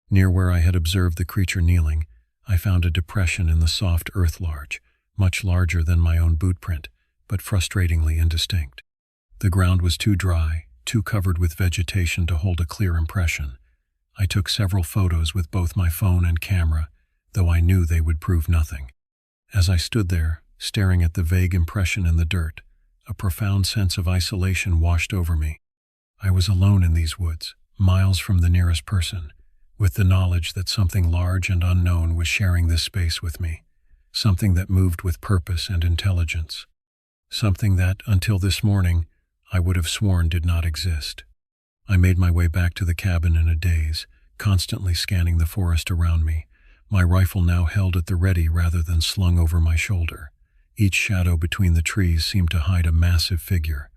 Near where I had observed the creature kneeling, I found a depression in the soft earth large, much larger than my own boot print, but frustratingly indistinct. The ground was too dry, too covered with vegetation to hold a clear impression. I took several photos with both my phone and camera, though I knew they would prove nothing. As I stood there, staring at the vague impression in the dirt, a profound sense of isolation washed over me. I was alone in these woods, miles from the nearest person, with the knowledge that something large and unknown was sharing this space with me, something that moved with purpose and intelligence, something that, until this morning, I would have sworn did not exist. I made my way back to the cabin in a daze, constantly scanning the forest around me, my rifle now held at the ready rather than slung over my shoulder. Each shadow between the trees seemed to hide a massive figure.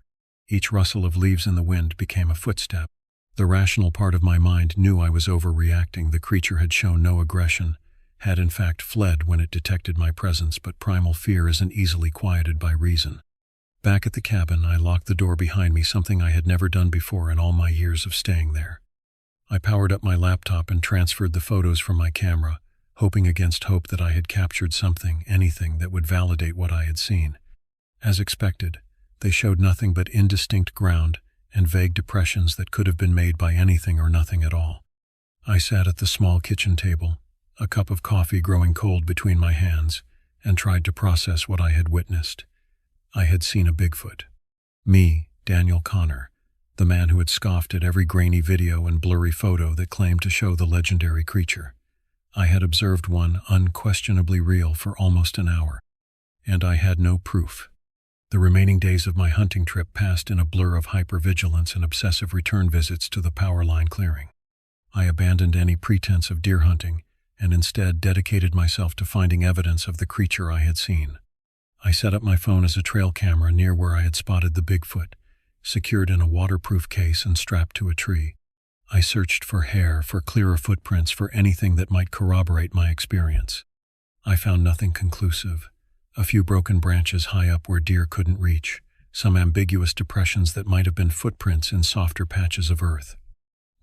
Each rustle of leaves in the wind became a footstep. The rational part of my mind knew I was overreacting. The creature had shown no aggression, had in fact fled when it detected my presence, but primal fear isn't easily quieted by reason. Back at the cabin, I locked the door behind me, something I had never done before in all my years of staying there. I powered up my laptop and transferred the photos from my camera, hoping against hope that I had captured something, anything that would validate what I had seen. As expected, they showed nothing but indistinct ground and vague depressions that could have been made by anything or nothing at all. I sat at the small kitchen table, a cup of coffee growing cold between my hands, and tried to process what I had witnessed. I had seen a Bigfoot. Me, Daniel Connor, the man who had scoffed at every grainy video and blurry photo that claimed to show the legendary creature. I had observed one unquestionably real for almost an hour, and I had no proof. The remaining days of my hunting trip passed in a blur of hypervigilance and obsessive return visits to the power line clearing. I abandoned any pretense of deer hunting and instead dedicated myself to finding evidence of the creature I had seen. I set up my phone as a trail camera near where I had spotted the Bigfoot, secured in a waterproof case and strapped to a tree. I searched for hair, for clearer footprints, for anything that might corroborate my experience. I found nothing conclusive. A few broken branches high up where deer couldn't reach, some ambiguous depressions that might have been footprints in softer patches of earth.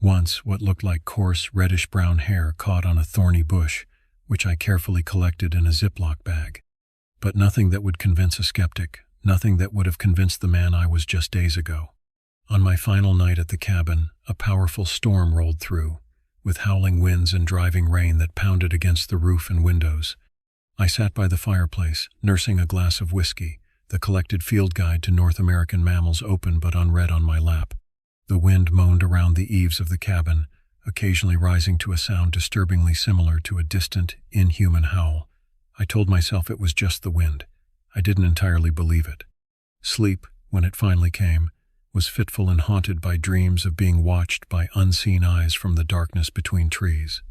Once, what looked like coarse, reddish-brown hair caught on a thorny bush, which I carefully collected in a Ziploc bag. But nothing that would convince a skeptic, nothing that would have convinced the man I was just days ago. On my final night at the cabin, a powerful storm rolled through, with howling winds and driving rain that pounded against the roof and windows. I sat by the fireplace, nursing a glass of whiskey, the collected field guide to North American mammals open but unread on my lap. The wind moaned around the eaves of the cabin, occasionally rising to a sound disturbingly similar to a distant, inhuman howl. I told myself it was just the wind. I didn't entirely believe it. Sleep, when it finally came, was fitful and haunted by dreams of being watched by unseen eyes from the darkness between trees.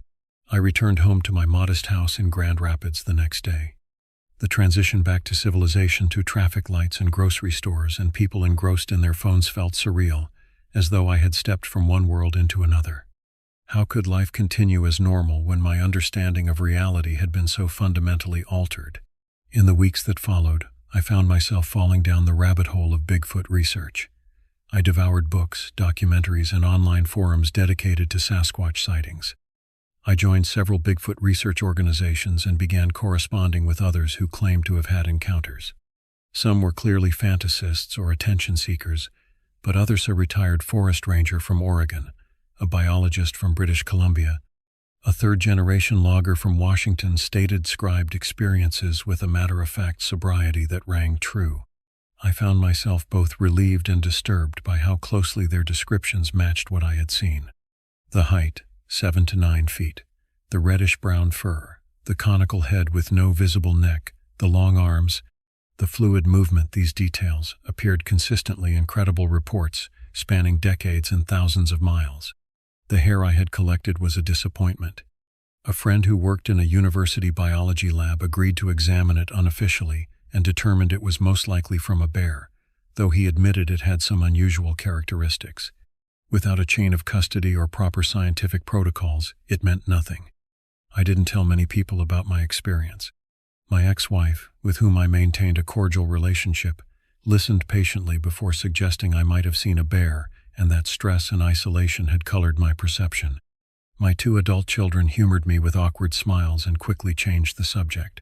I returned home to my modest house in Grand Rapids the next day. The transition back to civilization, to traffic lights and grocery stores and people engrossed in their phones, felt surreal, as though I had stepped from one world into another. How could life continue as normal when my understanding of reality had been so fundamentally altered? In the weeks that followed, I found myself falling down the rabbit hole of Bigfoot research. I devoured books, documentaries, and online forums dedicated to Sasquatch sightings. I joined several Bigfoot research organizations and began corresponding with others who claimed to have had encounters. Some were clearly fantasists or attention seekers, but others a retired forest ranger from Oregon, a biologist from British Columbia, a third-generation logger from Washington stated described experiences with a matter-of-fact sobriety that rang true. I found myself both relieved and disturbed by how closely their descriptions matched what I had seen. The height, 7 to 9 feet, the reddish-brown fur, the conical head with no visible neck, the long arms, the fluid movement. These details appeared consistently in credible reports spanning decades and thousands of miles. The hair I had collected was a disappointment. A friend who worked in a university biology lab agreed to examine it unofficially and determined it was most likely from a bear, though he admitted it had some unusual characteristics. Without a chain of custody or proper scientific protocols, it meant nothing. I didn't tell many people about my experience. My ex-wife, with whom I maintained a cordial relationship, listened patiently before suggesting I might have seen a bear, and that stress and isolation had colored my perception. My 2 adult children humored me with awkward smiles and quickly changed the subject.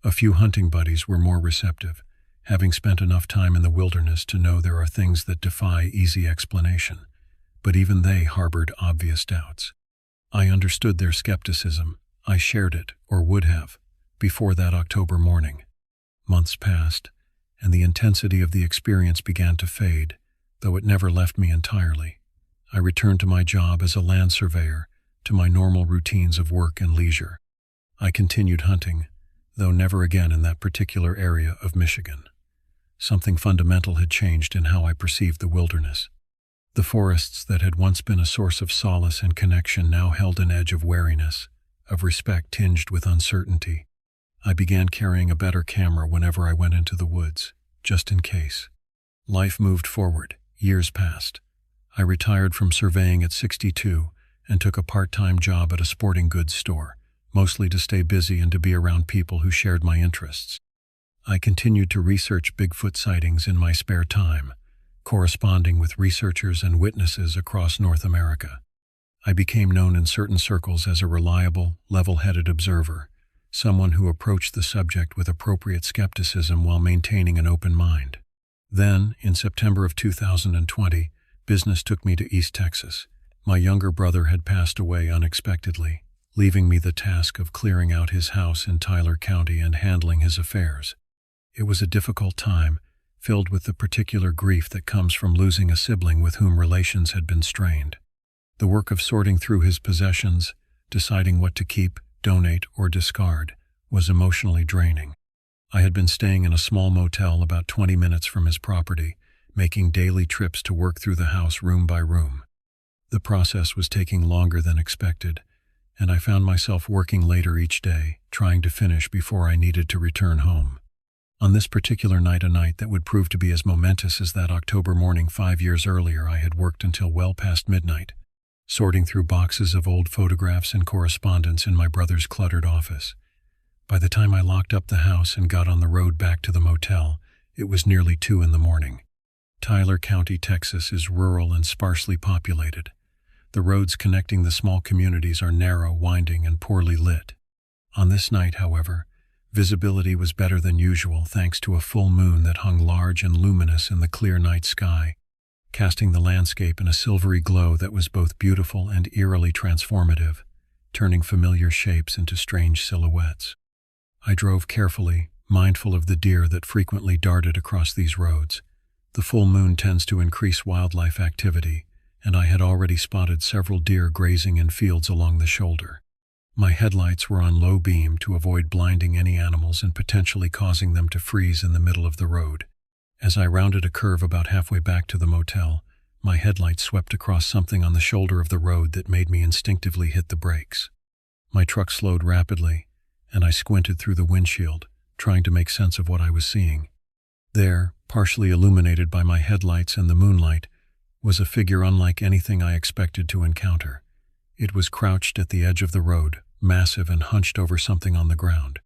A few hunting buddies were more receptive, having spent enough time in the wilderness to know there are things that defy easy explanation, but even they harbored obvious doubts. I understood their skepticism. I shared it, or would have, before that October morning. Months passed, and the intensity of the experience began to fade, though it never left me entirely. I returned to my job as a land surveyor, to my normal routines of work and leisure. I continued hunting, though never again in that particular area of Michigan. Something fundamental had changed in how I perceived the wilderness. The forests that had once been a source of solace and connection now held an edge of wariness, of respect tinged with uncertainty. I began carrying a better camera whenever I went into the woods, just in case. Life moved forward. Years passed. I retired from surveying at 62 and took a part-time job at a sporting goods store, mostly to stay busy and to be around people who shared my interests. I continued to research Bigfoot sightings in my spare time, corresponding with researchers and witnesses across North America. I became known in certain circles as a reliable, level-headed observer, someone who approached the subject with appropriate skepticism while maintaining an open mind. Then, in September of 2020, business took me to East Texas. My younger brother had passed away unexpectedly, leaving me the task of clearing out his house in Tyler County and handling his affairs. It was a difficult time, filled with the particular grief that comes from losing a sibling with whom relations had been strained. The work of sorting through his possessions, deciding what to keep, donate, or discard, was emotionally draining. I had been staying in a small motel about 20 minutes from his property, making daily trips to work through the house room by room. The process was taking longer than expected, and I found myself working later each day, trying to finish before I needed to return home. On this particular night, a night that would prove to be as momentous as that October morning 5 years earlier, I had worked until well past midnight, sorting through boxes of old photographs and correspondence in my brother's cluttered office. By the time I locked up the house and got on the road back to the motel, it was nearly 2 in the morning. Tyler County, Texas is rural and sparsely populated. The roads connecting the small communities are narrow, winding, and poorly lit. On this night, however, visibility was better than usual thanks to a full moon that hung large and luminous in the clear night sky, casting the landscape in a silvery glow that was both beautiful and eerily transformative, turning familiar shapes into strange silhouettes. I drove carefully, mindful of the deer that frequently darted across these roads. The full moon tends to increase wildlife activity, and I had already spotted several deer grazing in fields along the shoulder. My headlights were on low beam to avoid blinding any animals and potentially causing them to freeze in the middle of the road. As I rounded a curve about halfway back to the motel, my headlights swept across something on the shoulder of the road that made me instinctively hit the brakes. My truck slowed rapidly, and I squinted through the windshield, trying to make sense of what I was seeing. There, partially illuminated by my headlights and the moonlight, was a figure unlike anything I expected to encounter. It was crouched at the edge of the road, massive and hunched over something on the ground.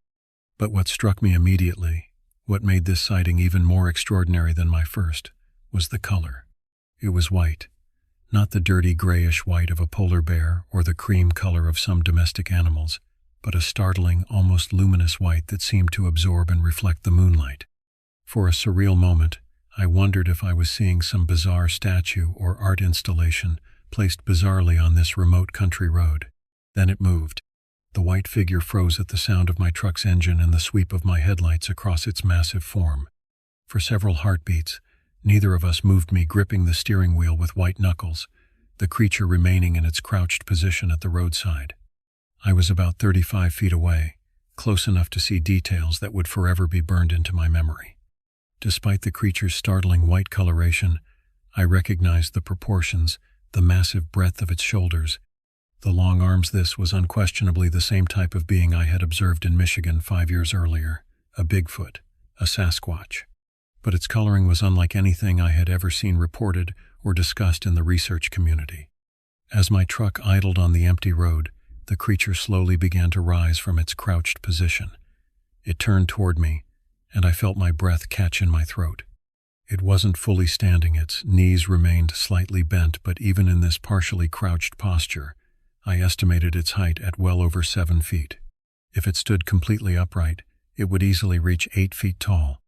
But what struck me immediately, what made this sighting even more extraordinary than my first, was the color. It was white, not the dirty grayish white of a polar bear or the cream color of some domestic animals, but a startling, almost luminous white that seemed to absorb and reflect the moonlight. For a surreal moment, I wondered if I was seeing some bizarre statue or art installation placed bizarrely on this remote country road. Then it moved. The white figure froze at the sound of my truck's engine and the sweep of my headlights across its massive form. For several heartbeats, neither of us moved, me gripping the steering wheel with white knuckles, the creature remaining in its crouched position at the roadside. I was about 35 feet away, close enough to see details that would forever be burned into my memory. Despite the creature's startling white coloration, I recognized the proportions, the massive breadth of its shoulders, the long arms. This was unquestionably the same type of being I had observed in Michigan 5 years earlier, a Bigfoot, a Sasquatch. But its coloring was unlike anything I had ever seen reported or discussed in the research community. As my truck idled on the empty road, the creature slowly began to rise from its crouched position. It turned toward me, and I felt my breath catch in my throat. It wasn't fully standing, its knees remained slightly bent, but even in this partially crouched posture, I estimated its height at well over 7 feet. If it stood completely upright, it would easily reach 8 feet tall.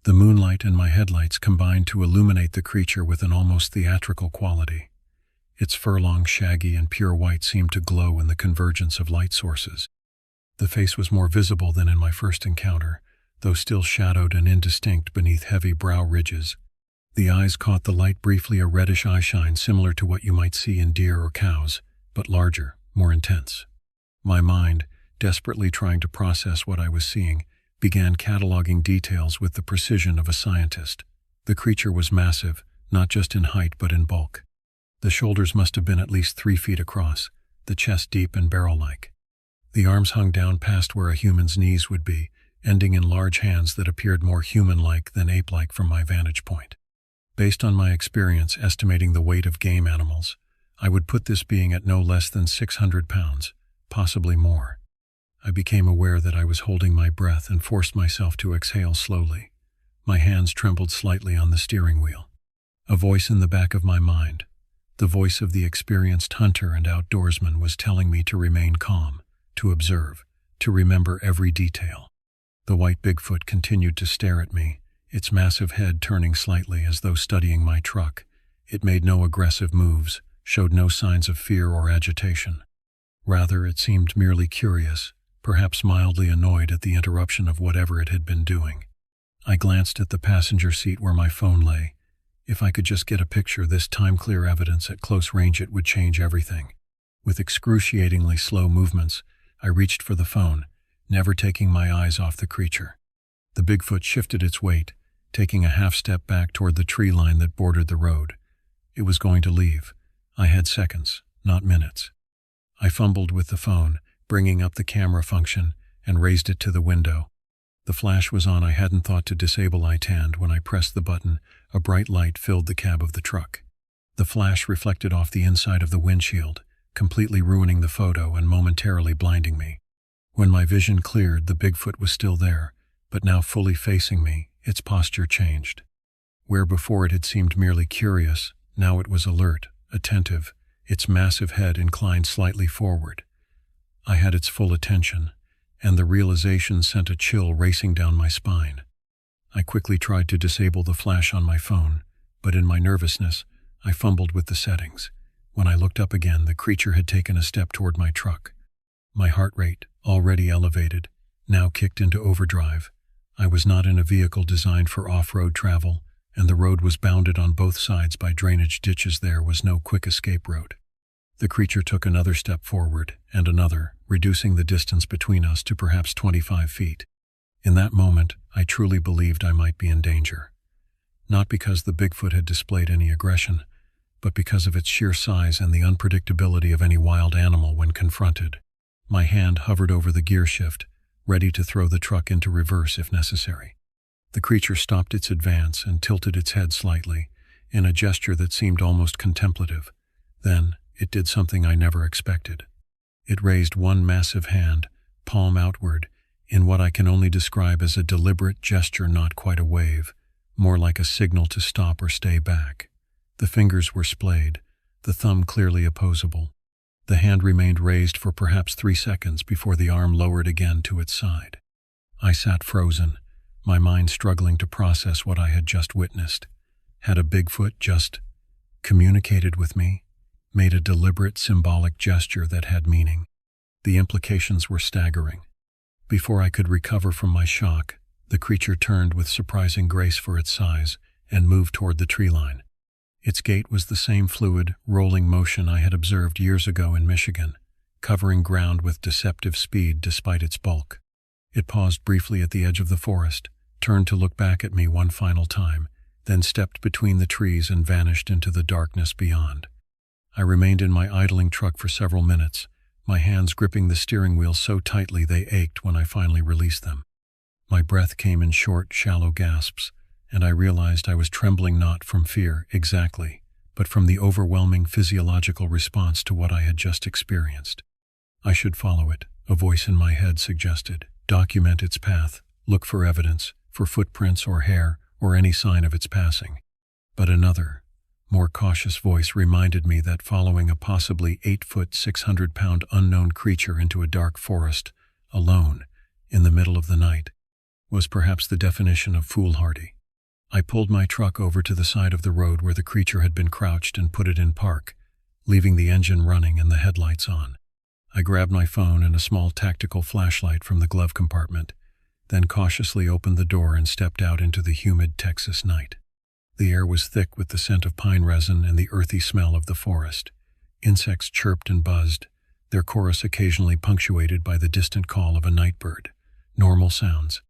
The moonlight and my headlights combined to illuminate the creature with an almost theatrical quality. Its furlong, shaggy, and pure white seemed to glow in the convergence of light sources. The face was more visible than in my first encounter, though still shadowed and indistinct beneath heavy brow ridges. The eyes caught the light briefly, a reddish eyeshine similar to what you might see in deer or cows, but larger, more intense. My mind, desperately trying to process what I was seeing, began cataloging details with the precision of a scientist. The creature was massive, not just in height but in bulk. The shoulders must have been at least 3 feet across, the chest deep and barrel-like. The arms hung down past where a human's knees would be, ending in large hands that appeared more human-like than ape-like from my vantage point. Based on my experience estimating the weight of game animals, I would put this being at no less than 600 pounds, possibly more. I became aware that I was holding my breath and forced myself to exhale slowly. My hands trembled slightly on the steering wheel. A voice in the back of my mind, the voice of the experienced hunter and outdoorsman, was telling me to remain calm, to observe, to remember every detail. The white Bigfoot continued to stare at me, its massive head turning slightly as though studying my truck. It made no aggressive moves, showed no signs of fear or agitation. Rather, it seemed merely curious, perhaps mildly annoyed at the interruption of whatever it had been doing. I glanced at the passenger seat where my phone lay. If I could just get a picture, this time-clear evidence at close range, it would change everything. With excruciatingly slow movements, I reached for the phone, never taking my eyes off the creature. The Bigfoot shifted its weight, taking a half step back toward the tree line that bordered the road. It was going to leave. I had seconds, not minutes. I fumbled with the phone, bringing up the camera function, and raised it to the window. The flash was on. I hadn't thought to disable iTand. When I pressed the button, a bright light filled the cab of the truck. The flash reflected off the inside of the windshield, completely ruining the photo and momentarily blinding me. When my vision cleared, the Bigfoot was still there, but now fully facing me. Its posture changed. Where before it had seemed merely curious, now it was alert, attentive, its massive head inclined slightly forward. I had its full attention, and the realization sent a chill racing down my spine. I quickly tried to disable the flash on my phone, but in my nervousness, I fumbled with the settings. When I looked up again, the creature had taken a step toward my truck. My heart rate, already elevated, now kicked into overdrive. I was not in a vehicle designed for off-road travel, and the road was bounded on both sides by drainage ditches. There was no quick escape road. The creature took another step forward, and another, reducing the distance between us to perhaps 25 feet. In that moment, I truly believed I might be in danger. Not because the Bigfoot had displayed any aggression, but because of its sheer size and the unpredictability of any wild animal when confronted. My hand hovered over the gear shift, ready to throw the truck into reverse if necessary. The creature stopped its advance and tilted its head slightly, in a gesture that seemed almost contemplative. Then, it did something I never expected. It raised one massive hand, palm outward, in what I can only describe as a deliberate gesture, not quite a wave, more like a signal to stop or stay back. The fingers were splayed, the thumb clearly opposable. The hand remained raised for perhaps 3 seconds before the arm lowered again to its side. I sat frozen, my mind struggling to process what I had just witnessed. Had a Bigfoot just communicated with me? Made a deliberate symbolic gesture that had meaning? The implications were staggering. Before I could recover from my shock, the creature turned with surprising grace for its size and moved toward the tree line. Its gait was the same fluid, rolling motion I had observed years ago in Michigan, covering ground with deceptive speed despite its bulk. It paused briefly at the edge of the forest, turned to look back at me one final time, then stepped between the trees and vanished into the darkness beyond. I remained in my idling truck for several minutes, my hands gripping the steering wheel so tightly they ached when I finally released them. My breath came in short, shallow gasps, and I realized I was trembling not from fear exactly, but from the overwhelming physiological response to what I had just experienced. I should follow it, a voice in my head suggested. Document its path, look for evidence, for footprints or hair, or any sign of its passing. But another, more cautious voice reminded me that following a possibly 8-foot, 600-pound unknown creature into a dark forest, alone, in the middle of the night, was perhaps the definition of foolhardy. I pulled my truck over to the side of the road where the creature had been crouched and put it in park, leaving the engine running and the headlights on. I grabbed my phone and a small tactical flashlight from the glove compartment, then cautiously opened the door and stepped out into the humid Texas night. The air was thick with the scent of pine resin and the earthy smell of the forest. Insects chirped and buzzed, their chorus occasionally punctuated by the distant call of a night bird. Normal sounds.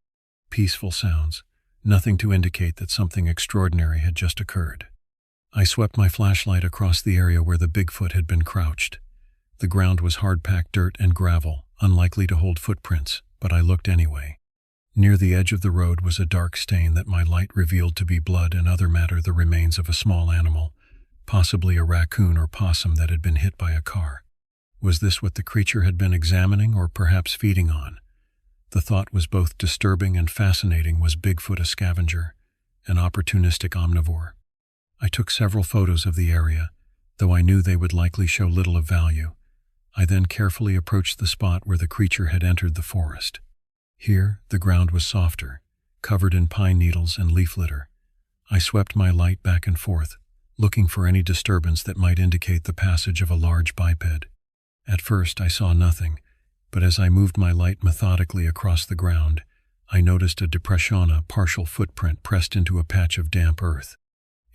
Peaceful sounds. Nothing to indicate that something extraordinary had just occurred. I swept my flashlight across the area where the Bigfoot had been crouched. The ground was hard-packed dirt and gravel, unlikely to hold footprints, but I looked anyway. Near the edge of the road was a dark stain that my light revealed to be blood and other matter, the remains of a small animal, possibly a raccoon or possum that had been hit by a car. Was this what the creature had been examining or perhaps feeding on? The thought was both disturbing and fascinating. Was Bigfoot a scavenger, an opportunistic omnivore? I took several photos of the area, though I knew they would likely show little of value. I then carefully approached the spot where the creature had entered the forest. Here, the ground was softer, covered in pine needles and leaf litter. I swept my light back and forth, looking for any disturbance that might indicate the passage of a large biped. At first, I saw nothing, but as I moved my light methodically across the ground, I noticed a depression, a partial footprint pressed into a patch of damp earth.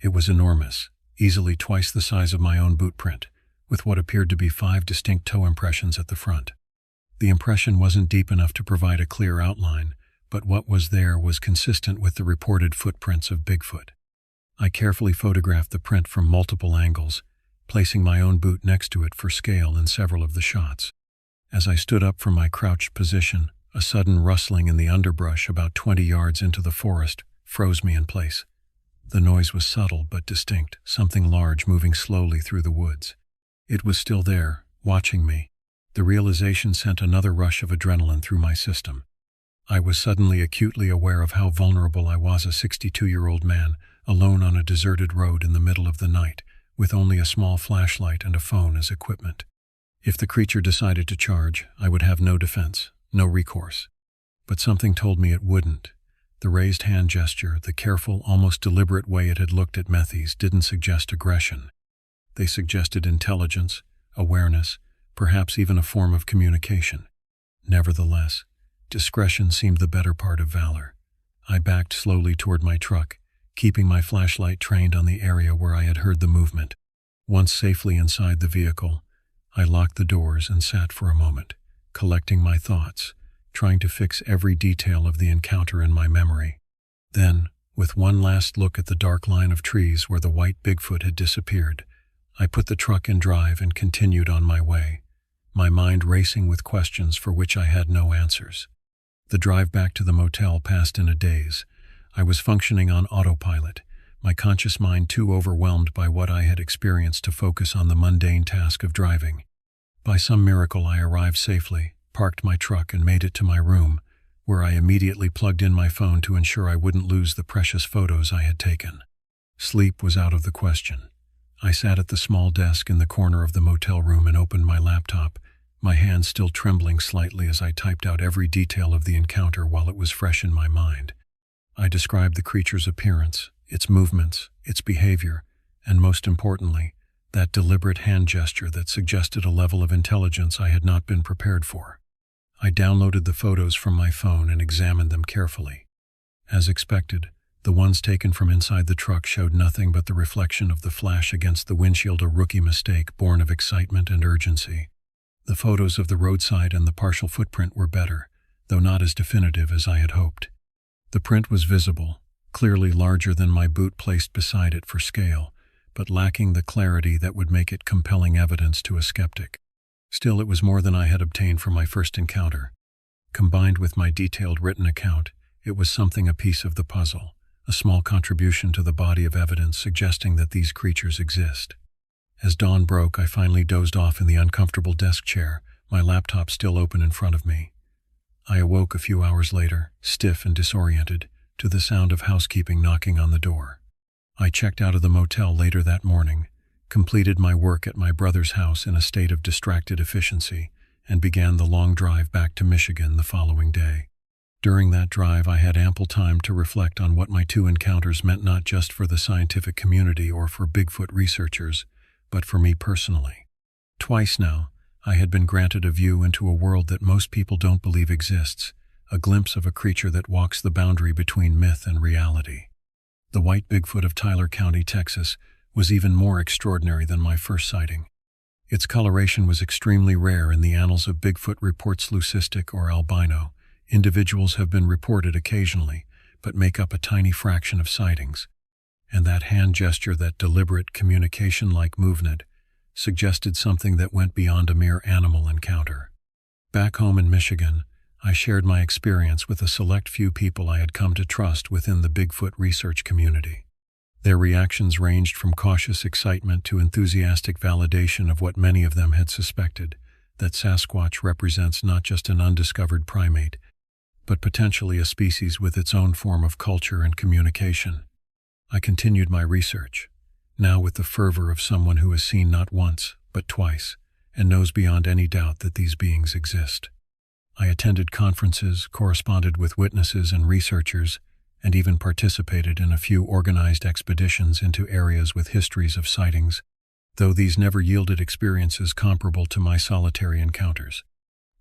It was enormous, easily twice the size of my own boot print, with what appeared to be 5 distinct toe impressions at the front. The impression wasn't deep enough to provide a clear outline, but what was there was consistent with the reported footprints of Bigfoot. I carefully photographed the print from multiple angles, placing my own boot next to it for scale in several of the shots. As I stood up from my crouched position, A sudden rustling in the underbrush about 20 yards into the forest froze me in place. The noise was subtle but distinct, something large moving slowly through the woods. It was still there, watching me. The realization sent another rush of adrenaline through my system. I was suddenly acutely aware of how vulnerable I was, a 62-year-old man, alone on a deserted road in the middle of the night, with only a small flashlight and a phone as equipment. If the creature decided to charge, I would have no defense, no recourse. But something told me it wouldn't. The raised hand gesture, the careful, almost deliberate way it had looked at Methies didn't suggest aggression. They suggested intelligence, awareness, perhaps even a form of communication. Nevertheless, discretion seemed the better part of valor. I backed slowly toward my truck, keeping my flashlight trained on the area where I had heard the movement. Once safely inside the vehicle, I locked the doors and sat for a moment, collecting my thoughts, trying to fix every detail of the encounter in my memory. Then, with one last look at the dark line of trees where the white Bigfoot had disappeared, I put the truck in drive and continued on my way, my mind racing with questions for which I had no answers. The drive back to the motel passed in a daze. I was functioning on autopilot, my conscious mind too overwhelmed by what I had experienced to focus on the mundane task of driving. By some miracle I arrived safely, parked my truck and made it to my room, where I immediately plugged in my phone to ensure I wouldn't lose the precious photos I had taken. Sleep was out of the question. I sat at the small desk in the corner of the motel room and opened my laptop, my hands still trembling slightly as I typed out every detail of the encounter while it was fresh in my mind. I described the creature's appearance, its movements, its behavior, and most importantly, that deliberate hand gesture that suggested a level of intelligence I had not been prepared for. I downloaded the photos from my phone and examined them carefully. As expected, the ones taken from inside the truck showed nothing but the reflection of the flash against the windshield, a rookie mistake born of excitement and urgency. The photos of the roadside and the partial footprint were better, though not as definitive as I had hoped. The print was visible, clearly larger than my boot placed beside it for scale, but lacking the clarity that would make it compelling evidence to a skeptic. Still, it was more than I had obtained from my first encounter. Combined with my detailed written account, it was something, a piece of the puzzle, a small contribution to the body of evidence suggesting that these creatures exist. As dawn broke, I finally dozed off in the uncomfortable desk chair, my laptop still open in front of me. I awoke a few hours later, stiff and disoriented, to the sound of housekeeping knocking on the door. I checked out of the motel later that morning, completed my work at my brother's house in a state of distracted efficiency, and began the long drive back to Michigan the following day. During that drive, I had ample time to reflect on what my two encounters meant, not just for the scientific community or for Bigfoot researchers, but for me personally. Twice now, I had been granted a view into a world that most people don't believe exists, a glimpse of a creature that walks the boundary between myth and reality. The white Bigfoot of Tyler County, Texas, was even more extraordinary than my first sighting. Its coloration was extremely rare in the annals of Bigfoot reports. Leucistic or albino individuals have been reported occasionally, but make up a tiny fraction of sightings. And that hand gesture, that deliberate communication-like movement, suggested something that went beyond a mere animal encounter. Back home in Michigan, I shared my experience with a select few people I had come to trust within the Bigfoot research community. Their reactions ranged from cautious excitement to enthusiastic validation of what many of them had suspected, that Sasquatch represents not just an undiscovered primate, but potentially a species with its own form of culture and communication. I continued my research, now with the fervor of someone who has seen not once, but twice, and knows beyond any doubt that these beings exist. I attended conferences, corresponded with witnesses and researchers, and even participated in a few organized expeditions into areas with histories of sightings, though these never yielded experiences comparable to my solitary encounters.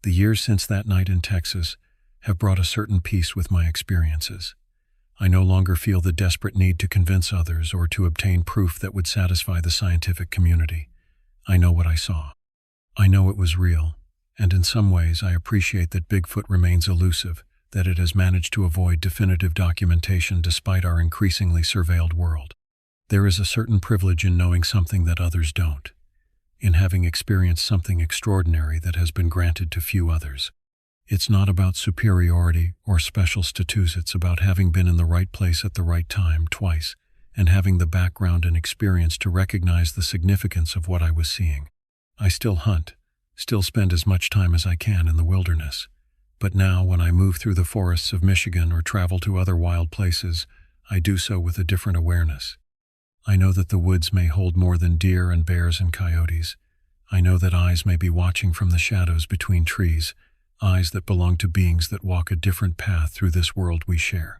The years since that night in Texas have brought a certain peace with my experiences. I no longer feel the desperate need to convince others or to obtain proof that would satisfy the scientific community. I know what I saw. I know it was real, and in some ways I appreciate that Bigfoot remains elusive, that it has managed to avoid definitive documentation despite our increasingly surveilled world. There is a certain privilege in knowing something that others don't, in having experienced something extraordinary that has been granted to few others. It's not about superiority or special status, it's about having been in the right place at the right time twice, and having the background and experience to recognize the significance of what I was seeing. I still hunt, still spend as much time as I can in the wilderness. But now, when I move through the forests of Michigan or travel to other wild places, I do so with a different awareness. I know that the woods may hold more than deer and bears and coyotes. I know that eyes may be watching from the shadows between trees, eyes that belong to beings that walk a different path through this world we share.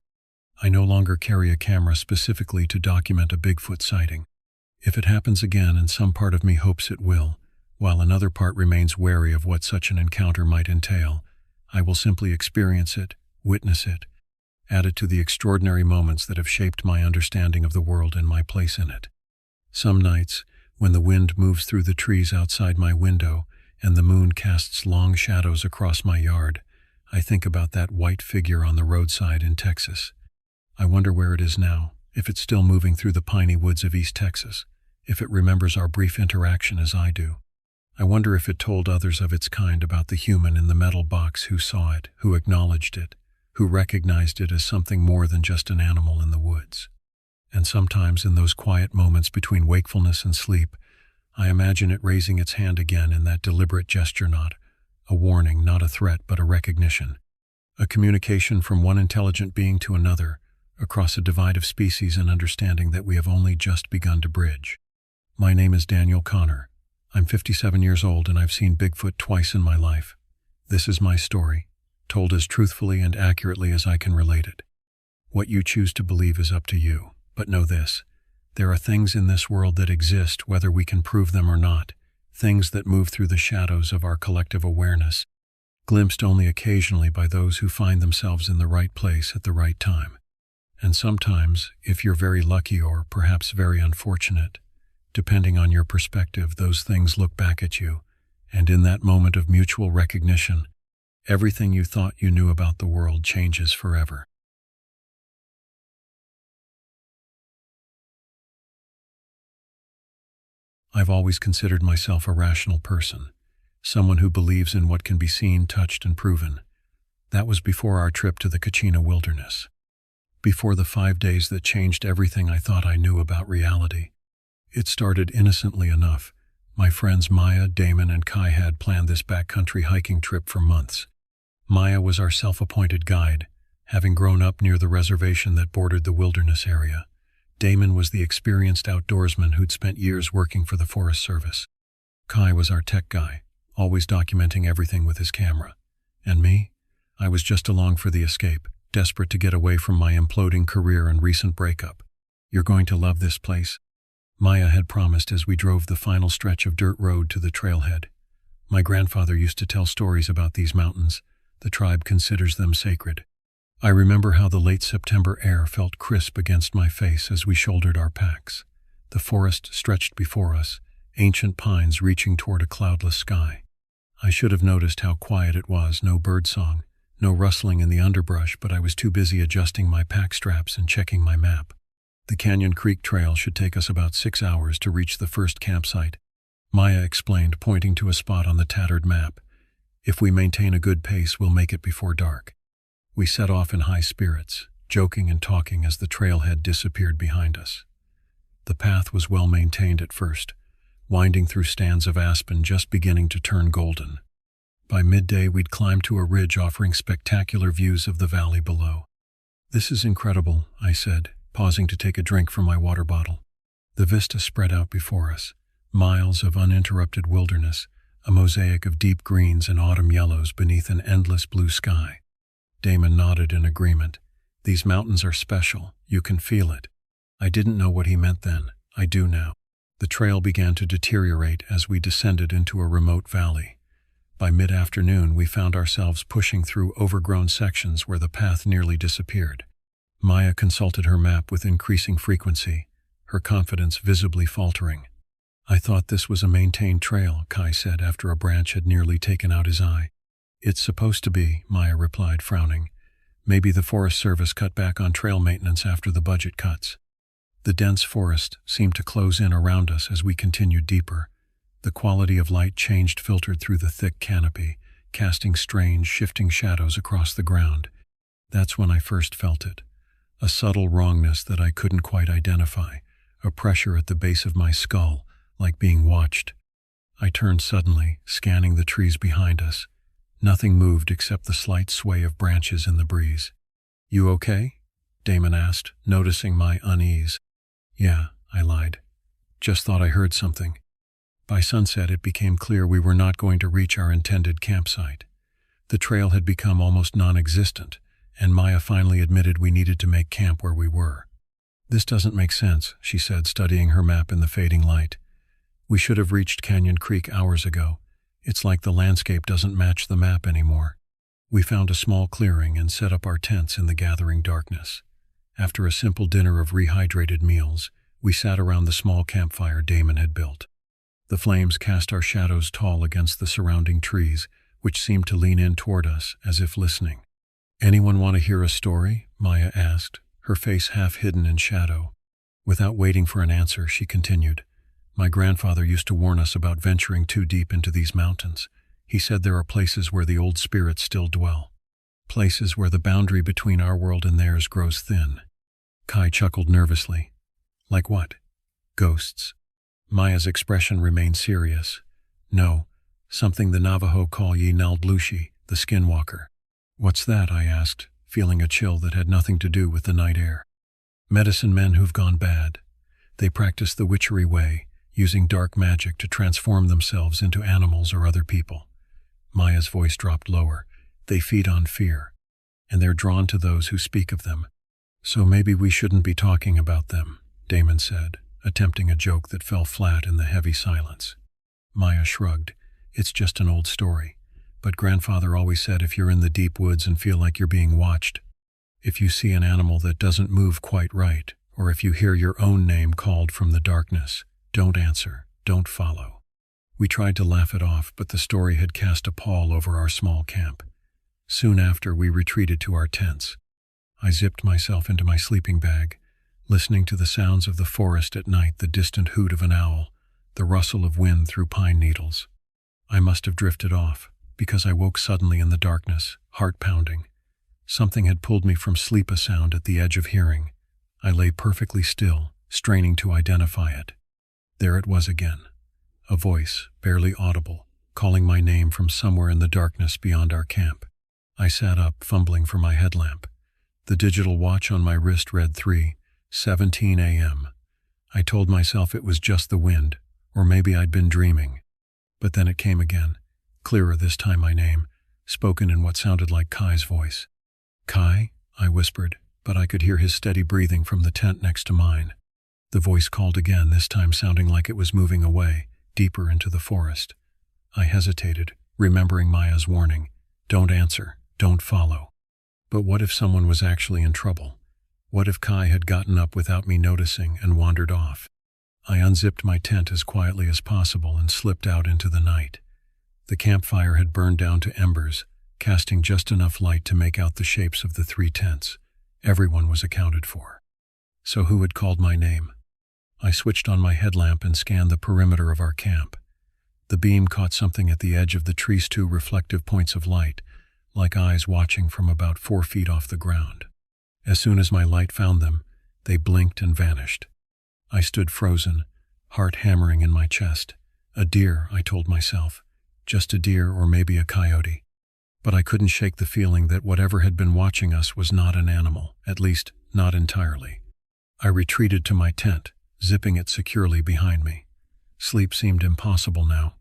I no longer carry a camera specifically to document a Bigfoot sighting. If it happens again, and some part of me hopes it will, while another part remains wary of what such an encounter might entail, I will simply experience it, witness it, add it to the extraordinary moments that have shaped my understanding of the world and my place in it. Some nights, when the wind moves through the trees outside my window and the moon casts long shadows across my yard, I think about that white figure on the roadside in Texas. I wonder where it is now, if it's still moving through the piney woods of East Texas, if it remembers our brief interaction as I do. I wonder if it told others of its kind about the human in the metal box who saw it, who acknowledged it, who recognized it as something more than just an animal in the woods. And sometimes in those quiet moments between wakefulness and sleep, I imagine it raising its hand again in that deliberate gesture, not a warning, not a threat, but a recognition. A communication from one intelligent being to another, across a divide of species and understanding that we have only just begun to bridge. My name is Daniel Connor. I'm 57 years old and I've seen Bigfoot twice in my life. This is my story, told as truthfully and accurately as I can relate it. What you choose to believe is up to you, but know this. There are things in this world that exist whether we can prove them or not, things that move through the shadows of our collective awareness, glimpsed only occasionally by those who find themselves in the right place at the right time. And sometimes, if you're very lucky or perhaps very unfortunate, depending on your perspective, those things look back at you, and in that moment of mutual recognition, everything you thought you knew about the world changes forever. I've always considered myself a rational person, someone who believes in what can be seen, touched, and proven. That was before our trip to the Kachina wilderness. Before the 5 days that changed everything I thought I knew about reality. It started innocently enough. My friends Maya, Damon, and Kai had planned this backcountry hiking trip for months. Maya was our self-appointed guide, having grown up near the reservation that bordered the wilderness area. Damon was the experienced outdoorsman who'd spent years working for the Forest Service. Kai was our tech guy, always documenting everything with his camera. And me? I was just along for the escape, desperate to get away from my imploding career and recent breakup. You're going to love this place, Maya had promised as we drove the final stretch of dirt road to the trailhead. My grandfather used to tell stories about these mountains. The tribe considers them sacred. I remember how the late September air felt crisp against my face as we shouldered our packs. The forest stretched before us, ancient pines reaching toward a cloudless sky. I should have noticed how quiet it was, no birdsong, no rustling in the underbrush, but I was too busy adjusting my pack straps and checking my map. The Canyon Creek Trail should take us about 6 hours to reach the first campsite, Maya explained, pointing to a spot on the tattered map. If we maintain a good pace, we'll make it before dark. We set off in high spirits, joking and talking as the trailhead disappeared behind us. The path was well maintained at first, winding through stands of aspen just beginning to turn golden. By midday, we'd climbed to a ridge offering spectacular views of the valley below. "This is incredible," I said, pausing to take a drink from my water bottle. The vista spread out before us, miles of uninterrupted wilderness, a mosaic of deep greens and autumn yellows beneath an endless blue sky. Damon nodded in agreement. "These mountains are special. You can feel it." I didn't know what he meant then. I do now. The trail began to deteriorate as we descended into a remote valley. By mid-afternoon, we found ourselves pushing through overgrown sections where the path nearly disappeared. Maya consulted her map with increasing frequency, her confidence visibly faltering. "I thought this was a maintained trail," Kai said after a branch had nearly taken out his eye. "It's supposed to be," Maya replied, frowning. "Maybe the Forest Service cut back on trail maintenance after the budget cuts." The dense forest seemed to close in around us as we continued deeper. The quality of light changed, filtered through the thick canopy, casting strange, shifting shadows across the ground. That's when I first felt it. A subtle wrongness that I couldn't quite identify, a pressure at the base of my skull, like being watched. I turned suddenly, scanning the trees behind us. Nothing moved except the slight sway of branches in the breeze. "You okay?" Damon asked, noticing my unease. "Yeah," I lied. "Just thought I heard something." By sunset, it became clear we were not going to reach our intended campsite. The trail had become almost non-existent, and Maya finally admitted we needed to make camp where we were. "This doesn't make sense," she said, studying her map in the fading light. "We should have reached Canyon Creek hours ago. It's like the landscape doesn't match the map anymore." We found a small clearing and set up our tents in the gathering darkness. After a simple dinner of rehydrated meals, we sat around the small campfire Damon had built. The flames cast our shadows tall against the surrounding trees, which seemed to lean in toward us, as if listening. "Anyone want to hear a story?" Maya asked, her face half hidden in shadow. Without waiting for an answer, she continued. "My grandfather used to warn us about venturing too deep into these mountains. He said there are places where the old spirits still dwell. Places where the boundary between our world and theirs grows thin." Kai chuckled nervously. "Like what?" "Ghosts." Maya's expression remained serious. "No, something the Navajo call Ye Naldlushi, the Skinwalker." "What's that?" I asked, feeling a chill that had nothing to do with the night air. "Medicine men who've gone bad. They practice the witchery way, using dark magic to transform themselves into animals or other people." Maya's voice dropped lower. "They feed on fear, and they're drawn to those who speak of them. So maybe we shouldn't be talking about them," Damon said, attempting a joke that fell flat in the heavy silence. Maya shrugged. "It's just an old story. But grandfather always said if you're in the deep woods and feel like you're being watched, if you see an animal that doesn't move quite right, or if you hear your own name called from the darkness, don't answer, don't follow." We tried to laugh it off, but the story had cast a pall over our small camp. Soon after, we retreated to our tents. I zipped myself into my sleeping bag, listening to the sounds of the forest at night, the distant hoot of an owl, the rustle of wind through pine needles. I must have drifted off, because I woke suddenly in the darkness, heart pounding. Something had pulled me from sleep, a sound at the edge of hearing. I lay perfectly still, straining to identify it. There it was again. A voice, barely audible, calling my name from somewhere in the darkness beyond our camp. I sat up, fumbling for my headlamp. The digital watch on my wrist read 3:17 a.m. I told myself it was just the wind, or maybe I'd been dreaming. But then it came again, clearer this time, my name, spoken in what sounded like Kai's voice. "Kai?" I whispered, but I could hear his steady breathing from the tent next to mine. The voice called again, this time sounding like it was moving away, deeper into the forest. I hesitated, remembering Maya's warning. Don't answer, don't follow. But what if someone was actually in trouble? What if Kai had gotten up without me noticing and wandered off? I unzipped my tent as quietly as possible and slipped out into the night. The campfire had burned down to embers, casting just enough light to make out the shapes of the 3 tents. Everyone was accounted for. So who had called my name? I switched on my headlamp and scanned the perimeter of our camp. The beam caught something at the edge of the tree's 2 reflective points of light, like eyes watching from about 4 feet off the ground. As soon as my light found them, they blinked and vanished. I stood frozen, heart hammering in my chest. A deer, I told myself. Just a deer, or maybe a coyote. But I couldn't shake the feeling that whatever had been watching us was not an animal, at least not entirely. I retreated to my tent, zipping it securely behind me. Sleep seemed impossible now.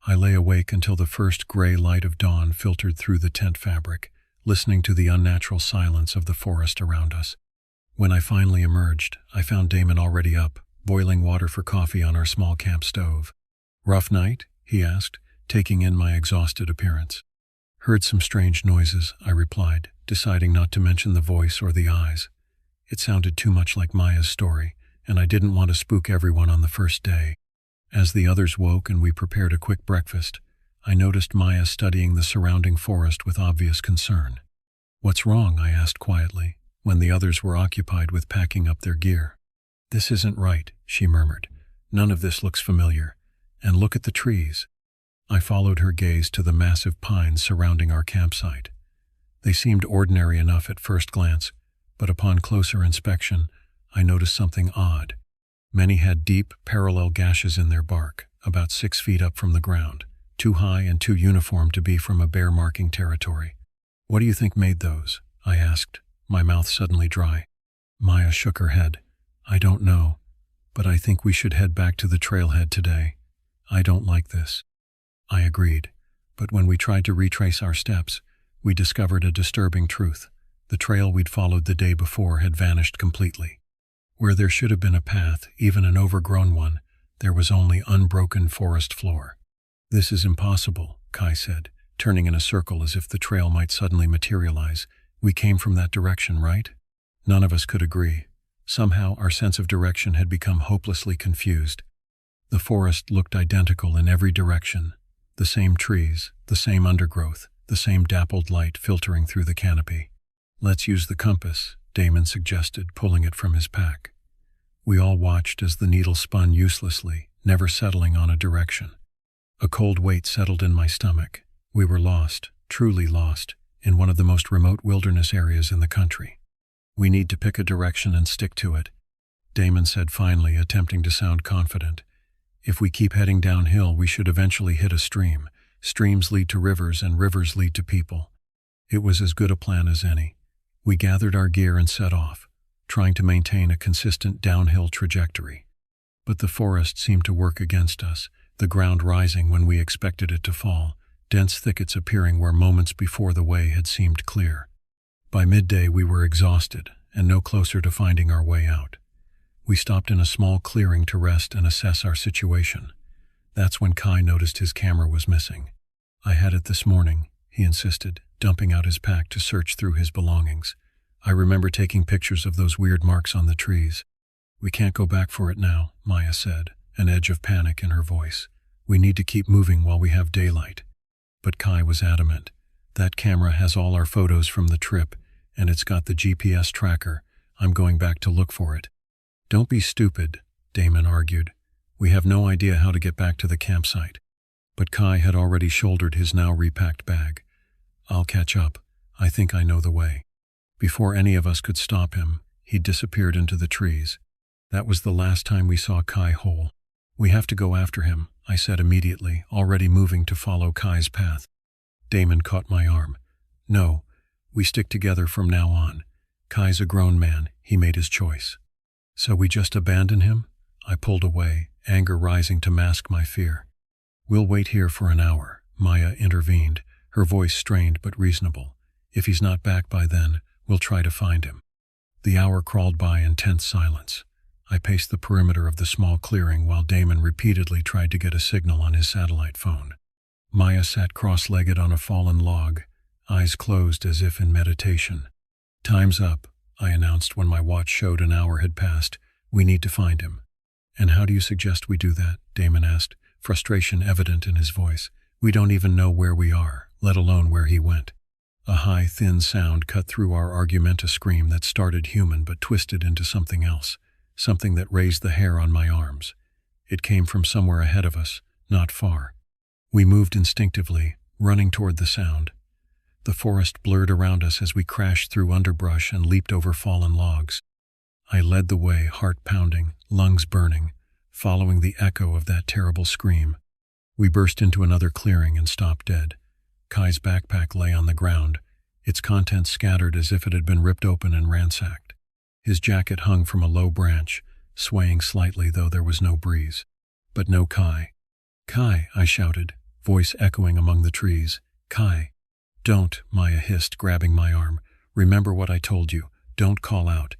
I lay awake until the first gray light of dawn filtered through the tent fabric, listening to the unnatural silence of the forest around us. When I finally emerged, I found Damon already up, boiling water for coffee on our small camp stove. "Rough night?" he asked, taking in my exhausted appearance. "Heard some strange noises," I replied, deciding not to mention the voice or the eyes. It sounded too much like Maya's story, and I didn't want to spook everyone on the first day. As the others woke and we prepared a quick breakfast, I noticed Maya studying the surrounding forest with obvious concern. "What's wrong?" I asked quietly, when the others were occupied with packing up their gear. "This isn't right," she murmured. "None of this looks familiar. And look at the trees." I followed her gaze to the massive pines surrounding our campsite. They seemed ordinary enough at first glance, but upon closer inspection, I noticed something odd. Many had deep, parallel gashes in their bark, about 6 feet up from the ground, too high and too uniform to be from a bear-marking territory. "What do you think made those?" I asked, my mouth suddenly dry. Maya shook her head. "I don't know, but I think we should head back to the trailhead today. I don't like this." I agreed, but when we tried to retrace our steps, we discovered a disturbing truth. The trail we'd followed the day before had vanished completely. Where there should have been a path, even an overgrown one, there was only unbroken forest floor. "This is impossible," Kai said, turning in a circle as if the trail might suddenly materialize. "We came from that direction, right?" None of us could agree. Somehow our sense of direction had become hopelessly confused. The forest looked identical in every direction. The same trees, the same undergrowth, the same dappled light filtering through the canopy. "Let's use the compass," Damon suggested, pulling it from his pack. We all watched as the needle spun uselessly, never settling on a direction. A cold weight settled in my stomach. We were lost, truly lost, in one of the most remote wilderness areas in the country. "We need to pick a direction and stick to it," Damon said finally, attempting to sound confident. "If we keep heading downhill, we should eventually hit a stream. Streams lead to rivers, and rivers lead to people." It was as good a plan as any. We gathered our gear and set off, trying to maintain a consistent downhill trajectory. But the forest seemed to work against us, the ground rising when we expected it to fall, dense thickets appearing where moments before the way had seemed clear. By midday we were exhausted and no closer to finding our way out. We stopped in a small clearing to rest and assess our situation. That's when Kai noticed his camera was missing. "I had it this morning," he insisted, dumping out his pack to search through his belongings. "I remember taking pictures of those weird marks on the trees." "We can't go back for it now," Maya said, an edge of panic in her voice. "We need to keep moving while we have daylight." But Kai was adamant. "That camera has all our photos from the trip, and it's got the GPS tracker. I'm going back to look for it." "Don't be stupid," Damon argued. "We have no idea how to get back to the campsite." But Kai had already shouldered his now repacked bag. "I'll catch up. I think I know the way." Before any of us could stop him, he disappeared into the trees. That was the last time we saw Kai whole. "We have to go after him," I said immediately, already moving to follow Kai's path. Damon caught my arm. "No, we stick together from now on. Kai's a grown man. He made his choice." "So we just abandon him?" I pulled away, anger rising to mask my fear. "We'll wait here for an hour," Maya intervened, her voice strained but reasonable. "If he's not back by then, we'll try to find him." The hour crawled by in tense silence. I paced the perimeter of the small clearing while Damon repeatedly tried to get a signal on his satellite phone. Maya sat cross-legged on a fallen log, eyes closed as if in meditation. "Time's up," I announced when my watch showed an hour had passed. "We need to find him." "And how do you suggest we do that?" Damon asked, frustration evident in his voice. "We don't even know where we are, let alone where he went." A high, thin sound cut through our argumenta scream that started human but twisted into something else, something that raised the hair on my arms. It came from somewhere ahead of us, not far. We moved instinctively, running toward the sound. The forest blurred around us as we crashed through underbrush and leaped over fallen logs. I led the way, heart pounding, lungs burning, following the echo of that terrible scream. We burst into another clearing and stopped dead. Kai's backpack lay on the ground, its contents scattered as if it had been ripped open and ransacked. His jacket hung from a low branch, swaying slightly though there was no breeze. But no Kai. "Kai," I shouted, voice echoing among the trees. "Kai." "Don't," Maya hissed, grabbing my arm. "Remember what I told you. Don't call out."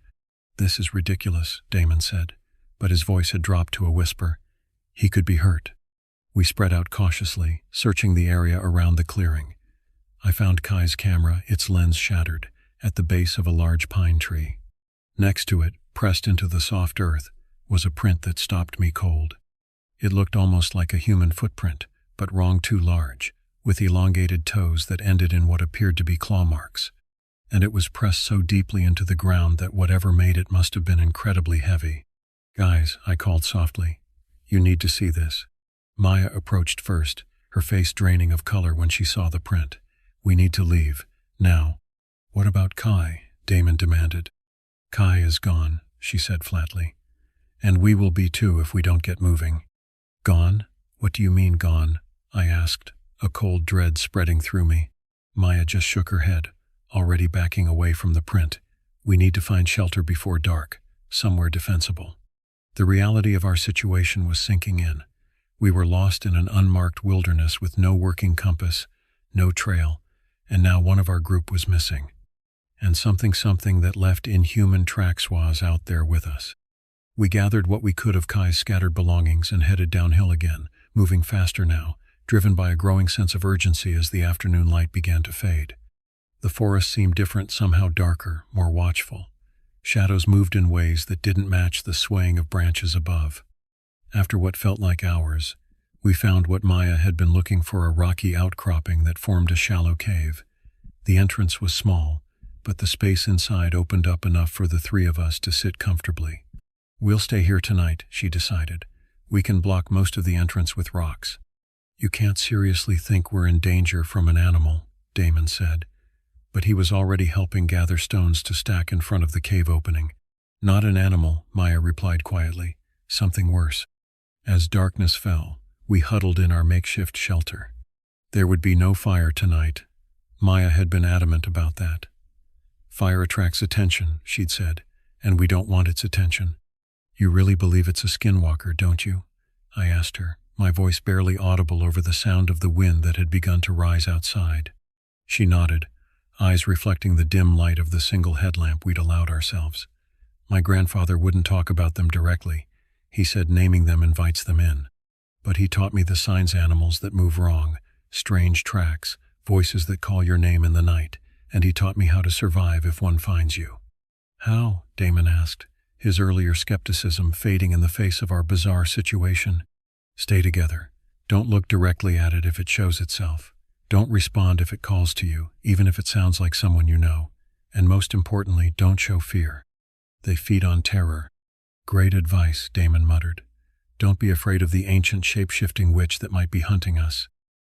"This is ridiculous," Damon said, but his voice had dropped to a whisper. "He could be hurt." We spread out cautiously, searching the area around the clearing. I found Kai's camera, its lens shattered, at the base of a large pine tree. Next to it, pressed into the soft earth, was a print that stopped me cold. It looked almost like a human footprint, but wrong too large, with elongated toes that ended in what appeared to be claw marks. And it was pressed so deeply into the ground that whatever made it must have been incredibly heavy. "Guys," I called softly, "you need to see this." Maya approached first, her face draining of color when she saw the print. "We need to leave. Now." "What about Kai?" Damon demanded. "Kai is gone," she said flatly. "And we will be too if we don't get moving." "Gone? What do you mean gone?" I asked, a cold dread spreading through me. Maya just shook her head, already backing away from the print. "We need to find shelter before dark, somewhere defensible." The reality of our situation was sinking in. We were lost in an unmarked wilderness with no working compass, no trail, and now one of our group was missing. And something that left inhuman tracks was out there with us. We gathered what we could of Kai's scattered belongings and headed downhill again, moving faster now, driven by a growing sense of urgency as the afternoon light began to fade. The forest seemed different, somehow darker, more watchful. Shadows moved in ways that didn't match the swaying of branches above. After what felt like hours, we found what Maya had been looking for, a rocky outcropping that formed a shallow cave. The entrance was small, but the space inside opened up enough for the three of us to sit comfortably. "We'll stay here tonight," she decided. "We can block most of the entrance with rocks." "You can't seriously think we're in danger from an animal," Damon said. But he was already helping gather stones to stack in front of the cave opening. "Not an animal," Maya replied quietly. "Something worse." As darkness fell, we huddled in our makeshift shelter. There would be no fire tonight. Maya had been adamant about that. "Fire attracts attention," she'd said, "and we don't want its attention." "You really believe it's a skinwalker, don't you?" I asked her, my voice barely audible over the sound of the wind that had begun to rise outside. She nodded, eyes reflecting the dim light of the single headlamp we'd allowed ourselves. "My grandfather wouldn't talk about them directly. He said naming them invites them in. But he taught me the signs animals that move wrong, strange tracks, voices that call your name in the night, and he taught me how to survive if one finds you." "How?" Damon asked, his earlier skepticism fading in the face of our bizarre situation. "Stay together. Don't look directly at it if it shows itself. Don't respond if it calls to you, even if it sounds like someone you know. And most importantly, don't show fear. They feed on terror." "Great advice," Damon muttered. "Don't be afraid of the ancient shape-shifting witch that might be hunting us."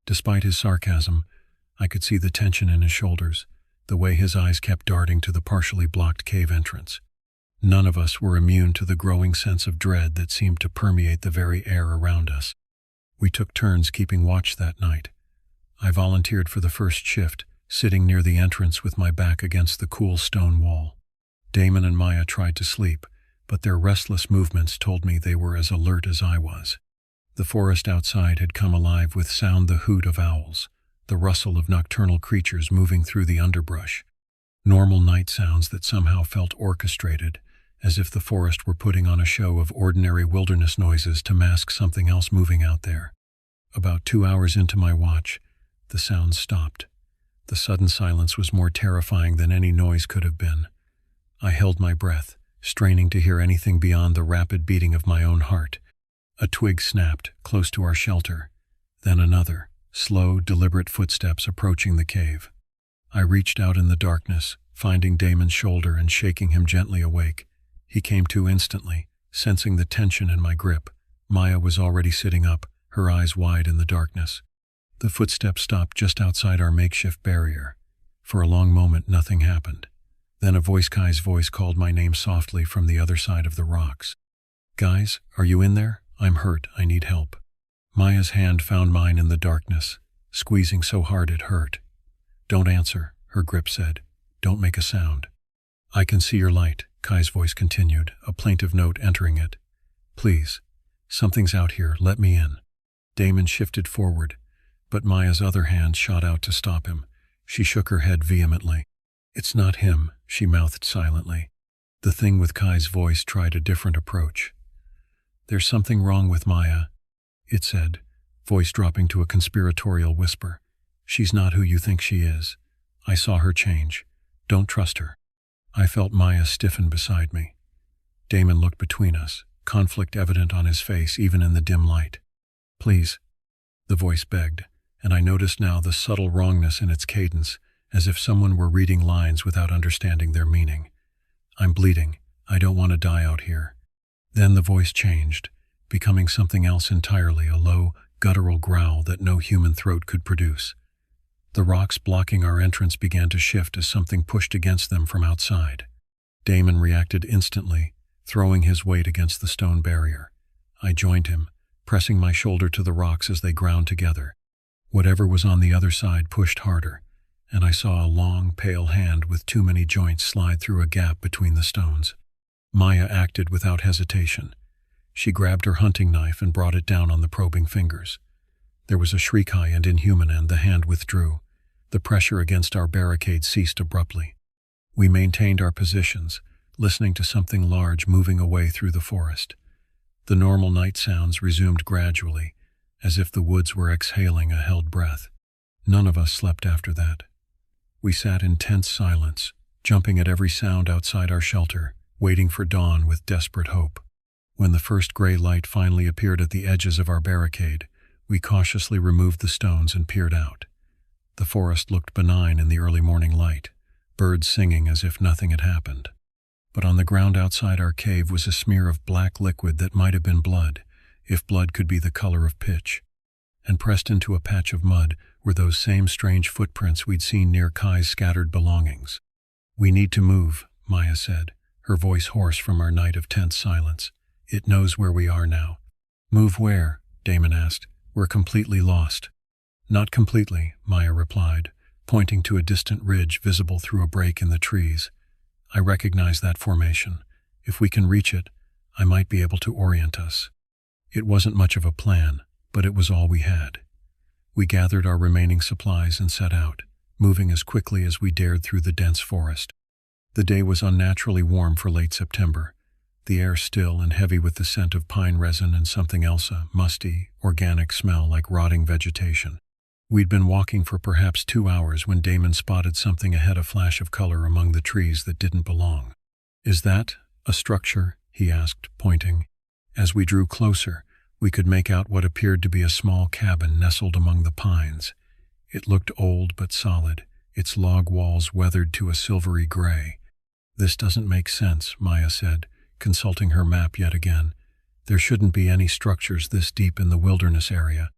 Despite his sarcasm, I could see the tension in his shoulders, the way his eyes kept darting to the partially blocked cave entrance. None of us were immune to the growing sense of dread that seemed to permeate the very air around us. We took turns keeping watch that night. I volunteered for the first shift, sitting near the entrance with my back against the cool stone wall. Damon and Maya tried to sleep, but their restless movements told me they were as alert as I was. The forest outside had come alive with sound, the hoot of owls, the rustle of nocturnal creatures moving through the underbrush. Normal night sounds that somehow felt orchestrated, as if the forest were putting on a show of ordinary wilderness noises to mask something else moving out there. About 2 hours into my watch, the sounds stopped. The sudden silence was more terrifying than any noise could have been. I held my breath, straining to hear anything beyond the rapid beating of my own heart. A twig snapped, close to our shelter. Then another, slow, deliberate footsteps approaching the cave. I reached out in the darkness, finding Damon's shoulder and shaking him gently awake. He came to instantly, sensing the tension in my grip. Maya was already sitting up, her eyes wide in the darkness. The footsteps stopped just outside our makeshift barrier. For a long moment, nothing happened. Then Kai's voice called my name softly from the other side of the rocks. "Guys, are you in there? I'm hurt. I need help." Maya's hand found mine in the darkness, squeezing so hard it hurt. "Don't answer," her grip said. "Don't make a sound." "I can see your light," Kai's voice continued, a plaintive note entering it. "Please. Something's out here. Let me in." Damon shifted forward, but Maya's other hand shot out to stop him. She shook her head vehemently. "It's not him," she mouthed silently. The thing with Kai's voice tried a different approach. "There's something wrong with Maya," it said, voice dropping to a conspiratorial whisper. "She's not who you think she is. I saw her change. Don't trust her." I felt Maya stiffen beside me. Damon looked between us, conflict evident on his face even in the dim light. "Please," the voice begged, and I noticed now the subtle wrongness in its cadence, as if someone were reading lines without understanding their meaning. "I'm bleeding. I don't want to die out here." Then the voice changed, becoming something else entirely, a low, guttural growl that no human throat could produce. The rocks blocking our entrance began to shift as something pushed against them from outside. Damon reacted instantly, throwing his weight against the stone barrier. I joined him, pressing my shoulder to the rocks as they ground together. Whatever was on the other side pushed harder, and I saw a long, pale hand with too many joints slide through a gap between the stones. Maya acted without hesitation. She grabbed her hunting knife and brought it down on the probing fingers. There was a shriek high and inhuman, and the hand withdrew. The pressure against our barricade ceased abruptly. We maintained our positions, listening to something large moving away through the forest. The normal night sounds resumed gradually, as if the woods were exhaling a held breath. None of us slept after that. We sat in tense silence, jumping at every sound outside our shelter, waiting for dawn with desperate hope. When the first gray light finally appeared at the edges of our barricade, we cautiously removed the stones and peered out. The forest looked benign in the early morning light, birds singing as if nothing had happened. But on the ground outside our cave was a smear of black liquid that might have been blood, if blood could be the color of pitch. And pressed into a patch of mud were those same strange footprints we'd seen near Kai's scattered belongings. "We need to move," Maya said, her voice hoarse from our night of tense silence. "It knows where we are now." "Move where?" Damon asked. "We're completely lost." "Not completely," Maya replied, pointing to a distant ridge visible through a break in the trees. "I recognize that formation. If we can reach it, I might be able to orient us." It wasn't much of a plan, but it was all we had. We gathered our remaining supplies and set out, moving as quickly as we dared through the dense forest. The day was unnaturally warm for late September, the air still and heavy with the scent of pine resin and something else, a musty, organic smell like rotting vegetation. We'd been walking for perhaps 2 hours when Damon spotted something ahead, a flash of color among the trees that didn't belong. "Is that a structure?" he asked, pointing. As we drew closer, we could make out what appeared to be a small cabin nestled among the pines. It looked old but solid, its log walls weathered to a silvery gray. "This doesn't make sense," Maya said, consulting her map yet again. "There shouldn't be any structures this deep in the wilderness area."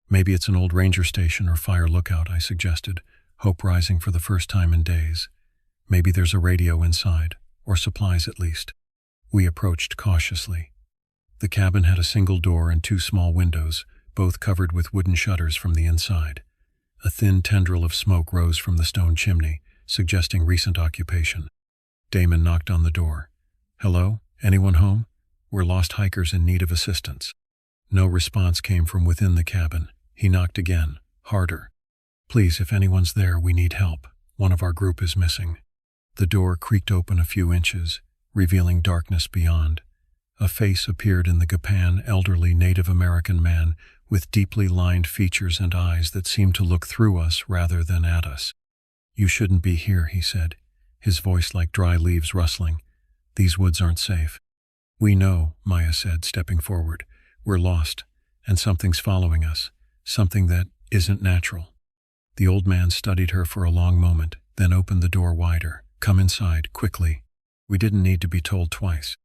"Maybe it's an old ranger station or fire lookout," I suggested, hope rising for the first time in days. "Maybe there's a radio inside, or supplies at least." We approached cautiously. The cabin had a single door and 2 small windows, both covered with wooden shutters from the inside. A thin tendril of smoke rose from the stone chimney, suggesting recent occupation. Damon knocked on the door. "Hello? Anyone home? We're lost hikers in need of assistance." No response came from within the cabin. He knocked again, harder. "Please, if anyone's there, we need help. One of our group is missing." The door creaked open a few inches, revealing darkness beyond. A face appeared in the Gapan, elderly Native American man with deeply lined features and eyes that seemed to look through us rather than at us. "You shouldn't be here," he said, his voice like dry leaves rustling. "These woods aren't safe." "We know," Maya said, stepping forward. "We're lost, and something's following us, something that isn't natural." The old man studied her for a long moment, then opened the door wider. "Come inside, quickly." We didn't need to be told twice.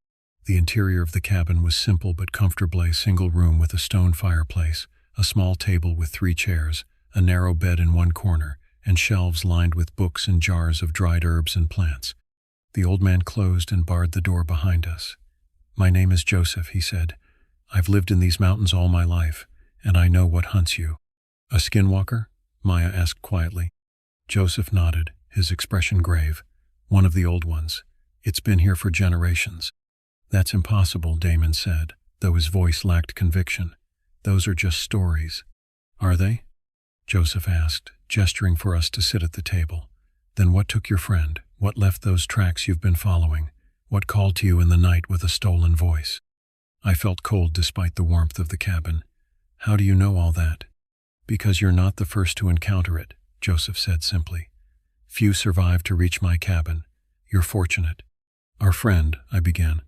The interior of the cabin was simple but comfortably a single room with a stone fireplace, a small table with 3 chairs, a narrow bed in one corner, and shelves lined with books and jars of dried herbs and plants. The old man closed and barred the door behind us. "My name is Joseph," he said. "I've lived in these mountains all my life, and I know what hunts you." "A skinwalker?" Maya asked quietly. Joseph nodded, his expression grave. "One of the old ones. It's been here for generations." "That's impossible," Damon said, though his voice lacked conviction. "Those are just stories." "Are they?" Joseph asked, gesturing for us to sit at the table. "Then what took your friend? What left those tracks you've been following? What called to you in the night with a stolen voice?" I felt cold despite the warmth of the cabin. "How do you know all that?" "Because you're not the first to encounter it," Joseph said simply. "Few survived to reach my cabin. You're fortunate." "Our friend," I began.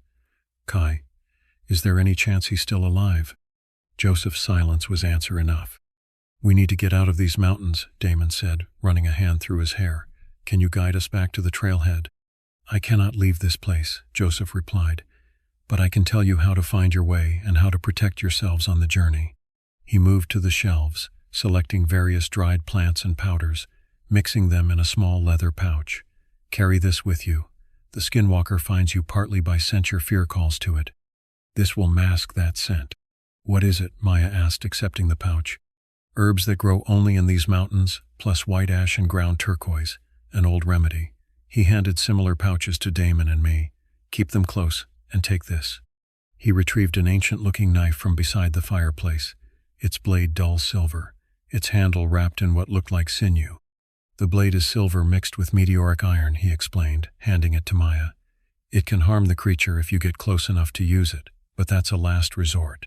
"Kai, is there any chance he's still alive?" Joseph's silence was answer enough. "We need to get out of these mountains," Damon said, running a hand through his hair. "Can you guide us back to the trailhead?" "I cannot leave this place," Joseph replied, "but I can tell you how to find your way and how to protect yourselves on the journey." He moved to the shelves, selecting various dried plants and powders, mixing them in a small leather pouch. Carry this with you. The Skinwalker finds you partly by scent your fear calls to it. This will mask that scent. What is it? Maya asked, accepting the pouch. Herbs that grow only in these mountains, plus white ash and ground turquoise, an old remedy. He handed similar pouches to Damon and me. Keep them close, and take this. He retrieved an ancient-looking knife from beside the fireplace, its blade dull silver, its handle wrapped in what looked like sinew. The blade is silver mixed with meteoric iron, he explained, handing it to Maya. It can harm the creature if you get close enough to use it, but that's a last resort.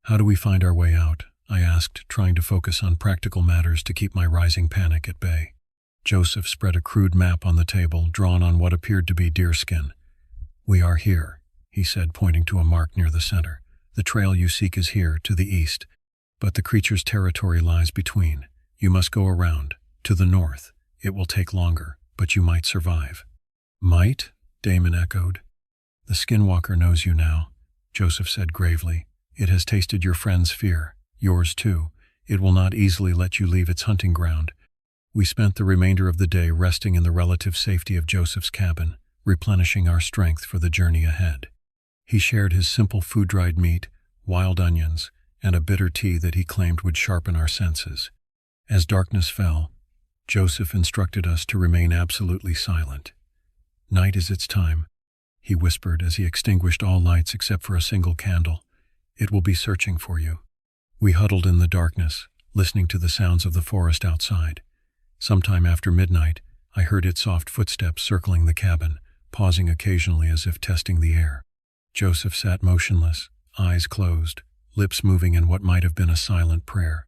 How do we find our way out? I asked, trying to focus on practical matters to keep my rising panic at bay. Joseph spread a crude map on the table, drawn on what appeared to be deerskin. We are here, he said, pointing to a mark near the center. The trail you seek is here, to the east, but the creature's territory lies between. You must go around, to the north. It will take longer, but you might survive. Might? Damon echoed. The Skinwalker knows you now, Joseph said gravely. It has tasted your friend's fear, yours too. It will not easily let you leave its hunting ground. We spent the remainder of the day resting in the relative safety of Joseph's cabin, replenishing our strength for the journey ahead. He shared his simple food-dried meat, wild onions, and a bitter tea that he claimed would sharpen our senses. As darkness fell, Joseph instructed us to remain absolutely silent. Night is its time, he whispered as he extinguished all lights except for a single candle. It will be searching for you. We huddled in the darkness, listening to the sounds of the forest outside. Sometime after midnight, I heard its soft footsteps circling the cabin, pausing occasionally as if testing the air. Joseph sat motionless, eyes closed, lips moving in what might have been a silent prayer.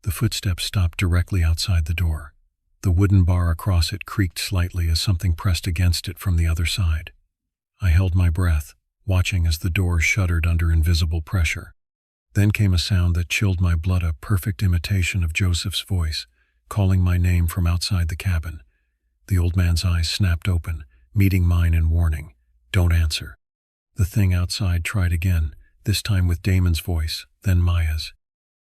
The footsteps stopped directly outside the door. The wooden bar across it creaked slightly as something pressed against it from the other side. I held my breath, watching as the door shuddered under invisible pressure. Then came a sound that chilled my blood, a perfect imitation of Joseph's voice, calling my name from outside the cabin. The old man's eyes snapped open, meeting mine in warning. Don't answer. The thing outside tried again, this time with Damon's voice, then Maya's.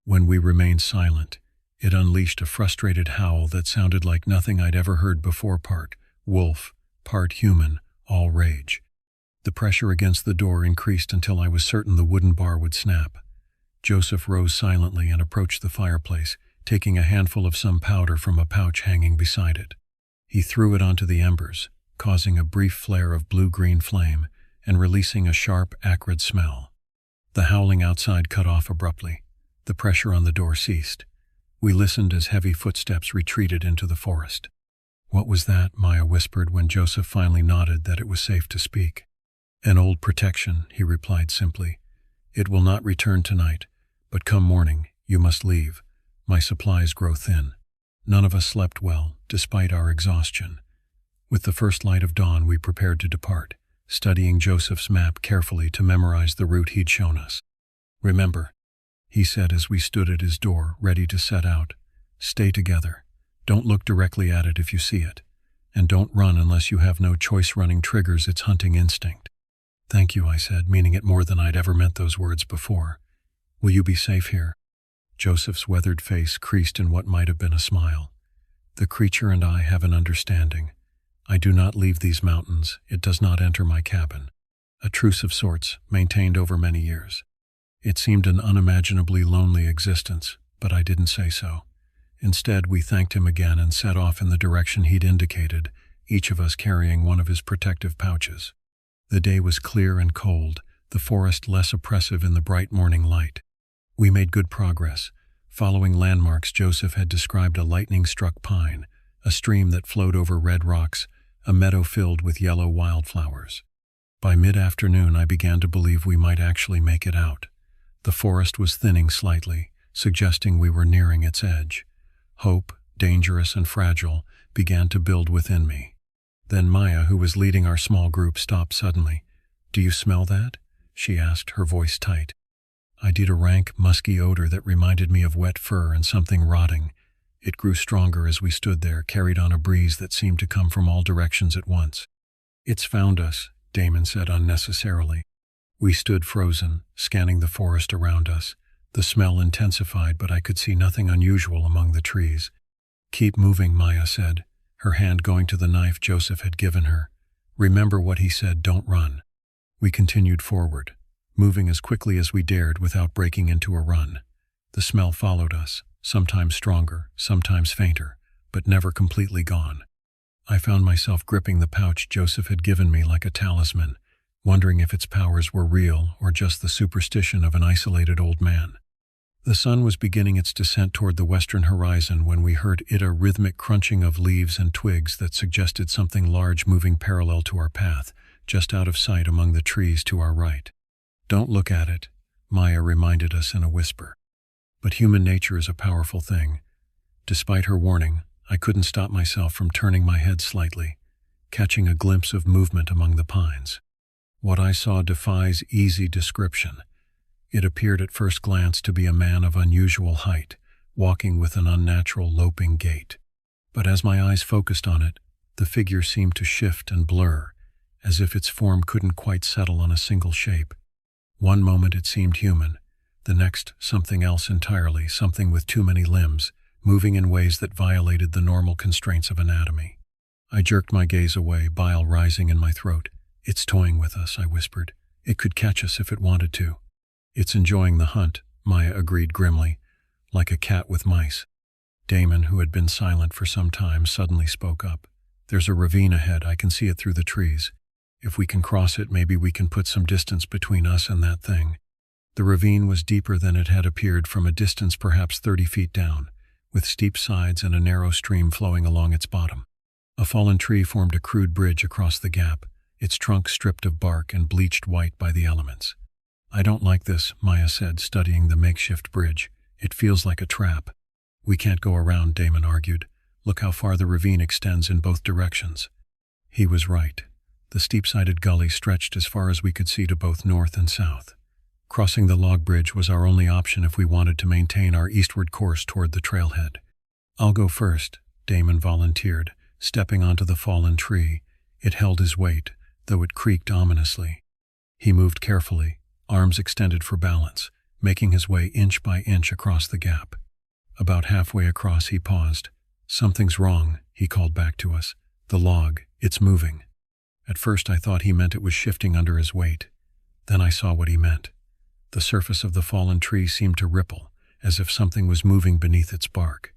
When we remained silent, it unleashed a frustrated howl that sounded like nothing I'd ever heard before, part wolf, part human, all rage. The pressure against the door increased until I was certain the wooden bar would snap. Joseph rose silently and approached the fireplace, taking a handful of some powder from a pouch hanging beside it. He threw it onto the embers, causing a brief flare of blue-green flame and releasing a sharp, acrid smell. The howling outside cut off abruptly. The pressure on the door ceased. We listened as heavy footsteps retreated into the forest. What was that? Maya whispered when Joseph finally nodded that it was safe to speak. An old protection, he replied simply. It will not return tonight, but come morning, you must leave. My supplies grow thin. None of us slept well, despite our exhaustion. With the first light of dawn, we prepared to depart, studying Joseph's map carefully to memorize the route he'd shown us. Remember, he said as we stood at his door, ready to set out. Stay together. Don't look directly at it if you see it. And don't run unless you have no choice. Running triggers its hunting instinct. Thank you, I said, meaning it more than I'd ever meant those words before. Will you be safe here? Joseph's weathered face creased in what might have been a smile. The creature and I have an understanding. I do not leave these mountains. It does not enter my cabin. A truce of sorts, maintained over many years. It seemed an unimaginably lonely existence, but I didn't say so. Instead, we thanked him again and set off in the direction he'd indicated, each of us carrying one of his protective pouches. The day was clear and cold, the forest less oppressive in the bright morning light. We made good progress, following landmarks Joseph had described: a lightning-struck pine, a stream that flowed over red rocks, a meadow filled with yellow wildflowers. By mid-afternoon, I began to believe we might actually make it out. The forest was thinning slightly, suggesting we were nearing its edge. Hope, dangerous and fragile, began to build within me. Then Maya, who was leading our small group, stopped suddenly. "Do you smell that?" she asked, her voice tight. I did. A rank, musky odor that reminded me of wet fur and something rotting. It grew stronger as we stood there, carried on a breeze that seemed to come from all directions at once. "It's found us," Damon said unnecessarily. We stood frozen, scanning the forest around us, The smell intensified, but I could see nothing unusual among the trees. "Keep moving," Maya said, her hand going to the knife Joseph had given her. "Remember what he said, don't run." We continued forward, moving as quickly as we dared without breaking into a run. The smell followed us, sometimes stronger, sometimes fainter, but never completely gone. I found myself gripping the pouch Joseph had given me like a talisman, wondering if its powers were real or just the superstition of an isolated old man. The sun was beginning its descent toward the western horizon when we heard a rhythmic crunching of leaves and twigs that suggested something large moving parallel to our path, just out of sight among the trees to our right. "Don't look at it," Maya reminded us in a whisper. But human nature is a powerful thing. Despite her warning, I couldn't stop myself from turning my head slightly, catching a glimpse of movement among the pines. What I saw defies easy description. It appeared at first glance to be a man of unusual height, walking with an unnatural loping gait. But as my eyes focused on it, the figure seemed to shift and blur, as if its form couldn't quite settle on a single shape. One moment it seemed human, the next something else entirely, something with too many limbs, moving in ways that violated the normal constraints of anatomy. I jerked my gaze away, bile rising in my throat. "It's toying with us," I whispered. "It could catch us if it wanted to." "It's enjoying the hunt," Maya agreed grimly, "like a cat with mice." Damon, who had been silent for some time, suddenly spoke up. "There's a ravine ahead. I can see it through the trees. If we can cross it, maybe we can put some distance between us and that thing." The ravine was deeper than it had appeared from a distance perhaps 30 feet down, with steep sides and a narrow stream flowing along its bottom. A fallen tree formed a crude bridge across the gap, its trunk stripped of bark and bleached white by the elements. "I don't like this," Maya said, studying the makeshift bridge. "It feels like a trap." "We can't go around," Damon argued. "Look how far the ravine extends in both directions." He was right. The steep-sided gully stretched as far as we could see to both north and south. Crossing the log bridge was our only option if we wanted to maintain our eastward course toward the trailhead. "I'll go first," Damon volunteered, stepping onto the fallen tree. It held his weight, though it creaked ominously. He moved carefully, arms extended for balance, making his way inch by inch across the gap. About halfway across he paused. "Something's wrong," he called back to us. "The log, it's moving." At first I thought he meant it was shifting under his weight. Then I saw what he meant. The surface of the fallen tree seemed to ripple, as if something was moving beneath its bark.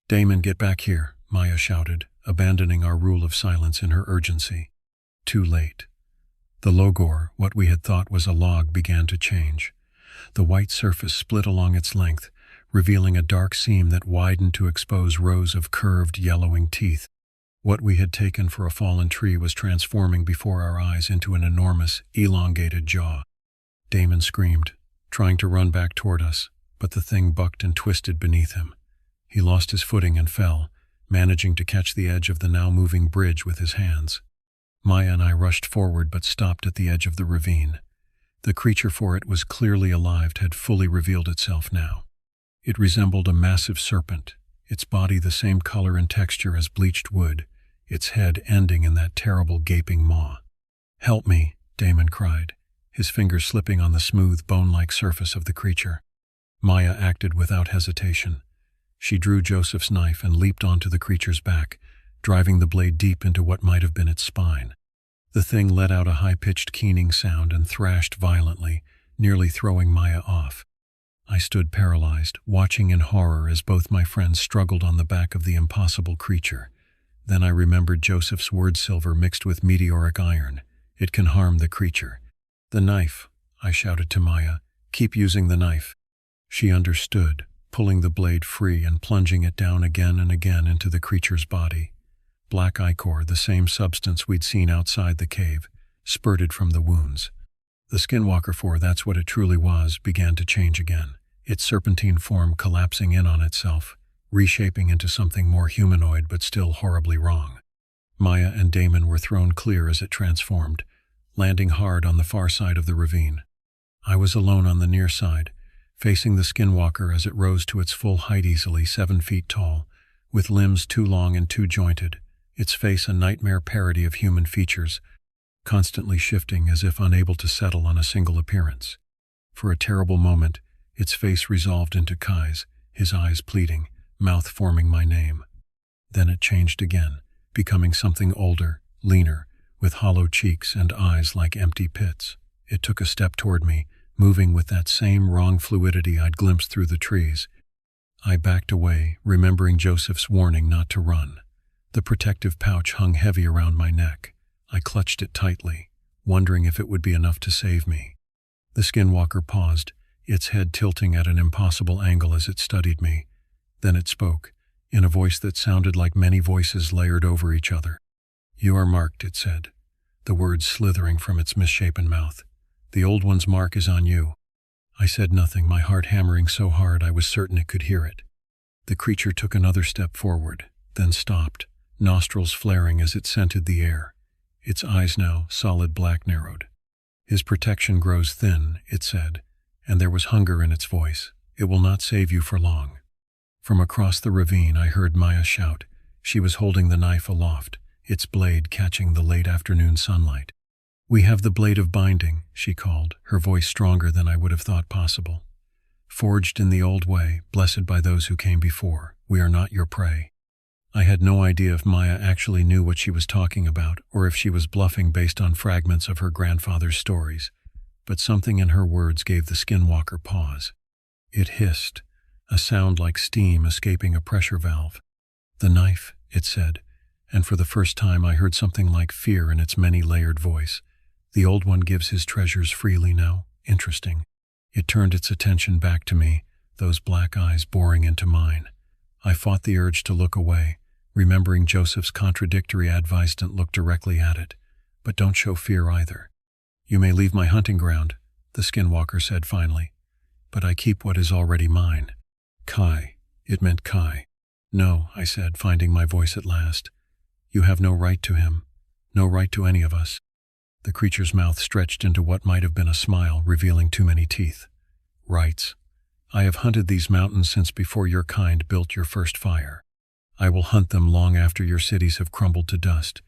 "Damon, get back here," Maya shouted, abandoning our rule of silence in her urgency. Too late. The logor, what we had thought was a log, began to change. The white surface split along its length, revealing a dark seam that widened to expose rows of curved, yellowing teeth. What we had taken for a fallen tree was transforming before our eyes into an enormous, elongated jaw. Damon screamed, trying to run back toward us, but the thing bucked and twisted beneath him. He lost his footing and fell, managing to catch the edge of the now-moving bridge with his hands. Maya and I rushed forward but stopped at the edge of the ravine. The creature, for it was clearly alive, had fully revealed itself now. It resembled a massive serpent, its body the same color and texture as bleached wood, its head ending in that terrible gaping maw. "Help me," Damon cried, his fingers slipping on the smooth, bone-like surface of the creature. Maya acted without hesitation. She drew Joseph's knife and leaped onto the creature's back, driving the blade deep into what might have been its spine. The thing let out a high-pitched keening sound and thrashed violently, nearly throwing Maya off. I stood paralyzed, watching in horror as both my friends struggled on the back of the impossible creature. Then I remembered Joseph's word silver mixed with meteoric iron. It can harm the creature. "The knife," I shouted to Maya. "Keep using the knife." She understood, pulling the blade free and plunging it down again and again into the creature's body. Black ichor, the same substance we'd seen outside the cave, spurted from the wounds. The Skinwalker, for that's what it truly was, began to change again, its serpentine form collapsing in on itself, reshaping into something more humanoid but still horribly wrong. Maya and Damon were thrown clear as it transformed, landing hard on the far side of the ravine. I was alone on the near side, facing the Skinwalker as it rose to its full height, easily 7 feet tall, with limbs too long and too jointed, its face a nightmare parody of human features, constantly shifting as if unable to settle on a single appearance. For a terrible moment, Its face resolved into Kai's, his eyes pleading, mouth forming my name. Then it changed again, becoming something older, leaner, with hollow cheeks and eyes like empty pits. It took a step toward me, moving with that same wrong fluidity I'd glimpsed through the trees. I backed away, remembering Joseph's warning not to run. The protective pouch hung heavy around my neck. I clutched it tightly, wondering if it would be enough to save me. The skinwalker paused, its head tilting at an impossible angle as it studied me. Then it spoke, in a voice that sounded like many voices layered over each other. "You are marked," it said, the words slithering from its misshapen mouth. "The old one's mark is on you." I said nothing, my heart hammering so hard I was certain it could hear it. The creature took another step forward, then stopped, nostrils flaring as it scented the air. Its eyes now, solid black, narrowed. "His protection grows thin," it said, and there was hunger in its voice. "It will not save you for long." From across the ravine I heard Maya shout. She was holding the knife aloft, its blade catching the late afternoon sunlight. "We have the blade of binding," she called, her voice stronger than I would have thought possible. "Forged in the old way, blessed by those who came before, we are not your prey." I had no idea if Maya actually knew what she was talking about, or if she was bluffing based on fragments of her grandfather's stories, but something in her words gave the skinwalker pause. It hissed, a sound like steam escaping a pressure valve. "The knife," it said, and for the first time I heard something like fear in its many-layered voice. "The old one gives his treasures freely now. Interesting." It turned its attention back to me, those black eyes boring into mine. I fought the urge to look away, remembering Joseph's contradictory advice to look directly at it. "But don't show fear either." "You may leave my hunting ground," the skinwalker said finally, "but I keep what is already mine." "Kai." It meant Kai. "No," I said, finding my voice at last. "You have no right to him. No right to any of us." The creature's mouth stretched into what might have been a smile, revealing too many teeth. "Rights. I have hunted these mountains since before your kind built your first fire. I will hunt them long after your cities have crumbled to dust.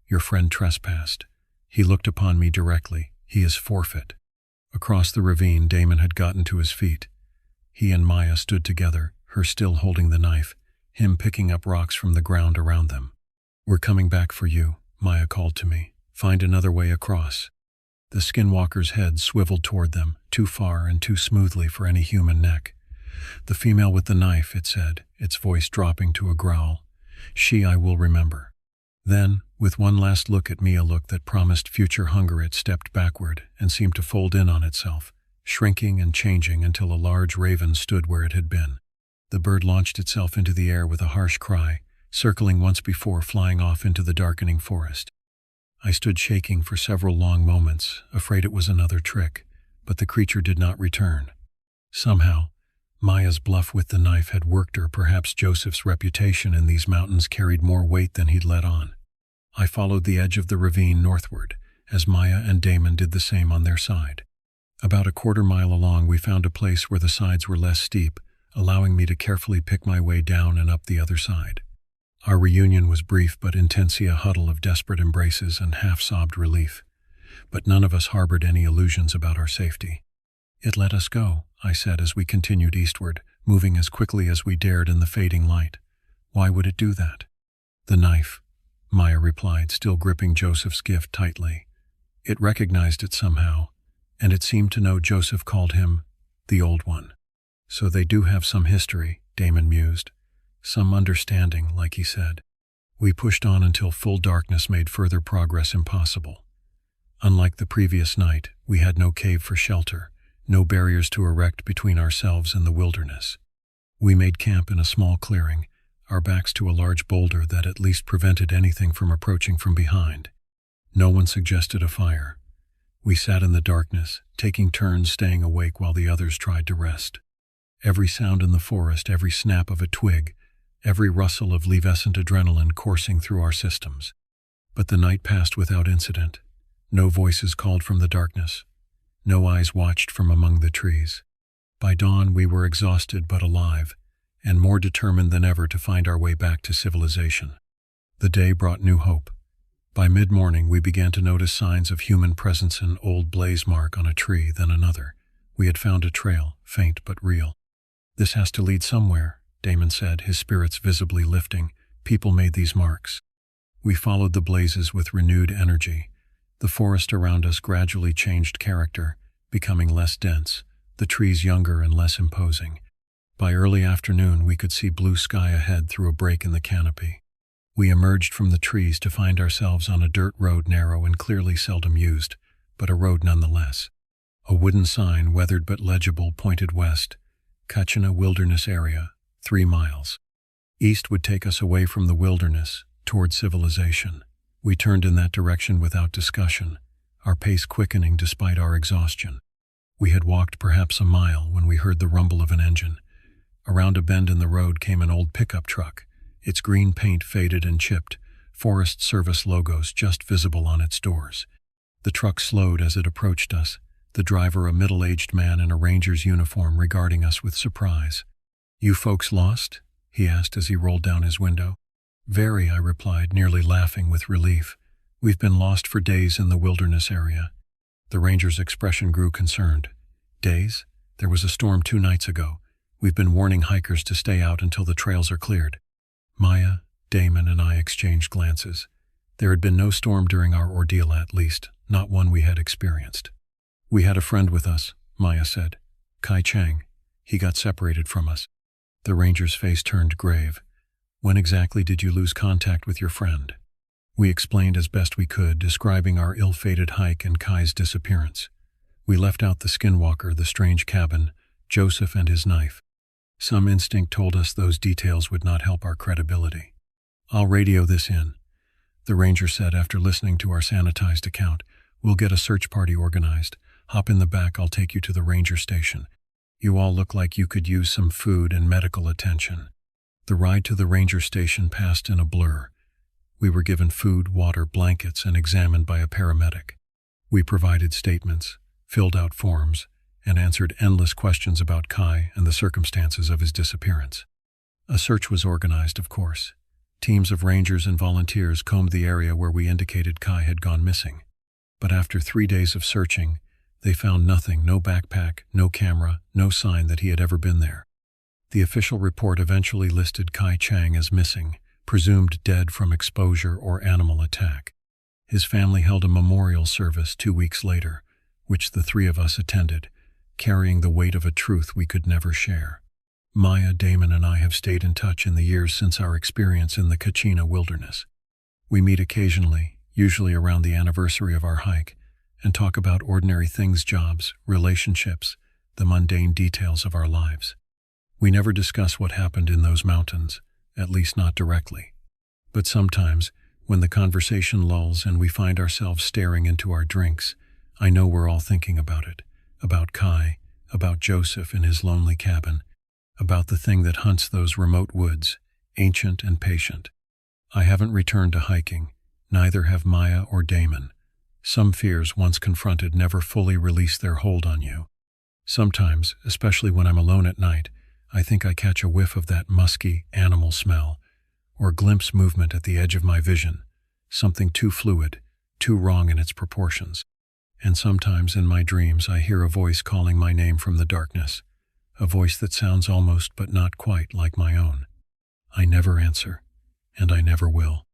Your friend trespassed. He looked upon me directly. He is forfeit." Across the ravine, Damon had gotten to his feet. He and Maya stood together, her still holding the knife, him picking up rocks from the ground around them. "We're coming back for you," Maya called to me. "Find another way across." The skinwalker's head swiveled toward them, too far and too smoothly for any human neck. "The female with the knife," it said, its voice dropping to a growl. "She I will remember." Then, with one last look at me, a look that promised future hunger, it stepped backward and seemed to fold in on itself, shrinking and changing until a large raven stood where it had been. The bird launched itself into the air with a harsh cry, circling once before flying off into the darkening forest. I stood shaking for several long moments, afraid it was another trick, but the creature did not return. Somehow, Maya's bluff with the knife had worked, or perhaps Joseph's reputation in these mountains carried more weight than he'd let on. I followed the edge of the ravine northward, as Maya and Damon did the same on their side. About a quarter-mile along, we found a place where the sides were less steep, allowing me to carefully pick my way down and up the other side. Our reunion was brief but intense, a huddle of desperate embraces and half-sobbed relief. But none of us harbored any illusions about our safety. "It let us go," I said as we continued eastward, moving as quickly as we dared in the fading light. "Why would it do that?" "The knife," Maya replied, still gripping Joseph's gift tightly. "It recognized it somehow, and it seemed to know Joseph called him the Old One. So they do have some history," Damon mused. "Some understanding, like he said." We pushed on until full darkness made further progress impossible. Unlike the previous night, we had no cave for shelter, no barriers to erect between ourselves and the wilderness. We made camp in a small clearing, our backs to a large boulder that at least prevented anything from approaching from behind. No one suggested a fire. We sat in the darkness, taking turns staying awake while the others tried to rest. Every sound in the forest, every snap of a twig, every rustle of levescent adrenaline coursing through our systems. But the night passed without incident. No voices called from the darkness. No eyes watched from among the trees. By dawn we were exhausted but alive, and more determined than ever to find our way back to civilization. The day brought new hope. By mid-morning we began to notice signs of human presence, an old blaze mark on a tree, then another, We had found a trail, faint but real. "This has to lead somewhere," Damon said, his spirits visibly lifting. "People made these marks." We followed the blazes with renewed energy. The forest around us gradually changed character, becoming less dense, the trees younger and less imposing. By early afternoon, we could see blue sky ahead through a break in the canopy. We emerged from the trees to find ourselves on a dirt road, narrow and clearly seldom used, but a road nonetheless. A wooden sign, weathered but legible, pointed west. Kachina Wilderness Area, 3 miles. East would take us away from the wilderness, toward civilization. We turned in that direction without discussion, our pace quickening despite our exhaustion. We had walked perhaps a mile when we heard the rumble of an engine. Around a bend in the road came an old pickup truck, its green paint faded and chipped, Forest Service logos just visible on its doors. The truck slowed as it approached us, the driver a middle-aged man in a ranger's uniform regarding us with surprise. "You folks lost?" he asked as he rolled down his window. "Very," I replied, nearly laughing with relief. "We've been lost for days in the wilderness area." The ranger's expression grew concerned. "Days? There was a storm 2 nights ago. We've been warning hikers to stay out until the trails are cleared." Maya, Damon, and I exchanged glances. There had been no storm during our ordeal, at least, not one we had experienced. "We had a friend with us," Maya said. "Kai Chang. He got separated from us." The ranger's face turned grave. "When exactly did you lose contact with your friend?" We explained as best we could, describing our ill-fated hike and Kai's disappearance. We left out the skinwalker, the strange cabin, Joseph and his knife. Some instinct told us those details would not help our credibility. "I'll radio this in," the ranger said after listening to our sanitized account. "We'll get a search party organized. Hop in the back, I'll take you to the ranger station. You all look like you could use some food and medical attention." The ride to the ranger station passed in a blur. We were given food, water, blankets, and examined by a paramedic. We provided statements, filled out forms, and answered endless questions about Kai and the circumstances of his disappearance. A search was organized, of course. Teams of rangers and volunteers combed the area where we indicated Kai had gone missing. But after 3 days of searching, they found nothing, no backpack, no camera, no sign that he had ever been there. The official report eventually listed Kai Chang as missing, presumed dead from exposure or animal attack. His family held a memorial service 2 weeks later, which the 3 of us attended, carrying the weight of a truth we could never share. Maya, Damon, and I have stayed in touch in the years since our experience in the Kachina wilderness. We meet occasionally, usually around the anniversary of our hike, and talk about ordinary things, jobs, relationships, the mundane details of our lives. We never discuss what happened in those mountains, at least not directly. But sometimes, when the conversation lulls and we find ourselves staring into our drinks, I know we're all thinking about it, about Kai, about Joseph in his lonely cabin, about the thing that hunts those remote woods, ancient and patient. I haven't returned to hiking, neither have Maya or Damon. Some fears, once confronted, never fully release their hold on you. Sometimes, especially when I'm alone at night, I think I catch a whiff of that musky, animal smell, or glimpse movement at the edge of my vision, something too fluid, too wrong in its proportions. And sometimes in my dreams I hear a voice calling my name from the darkness, a voice that sounds almost but not quite like my own. I never answer, and I never will.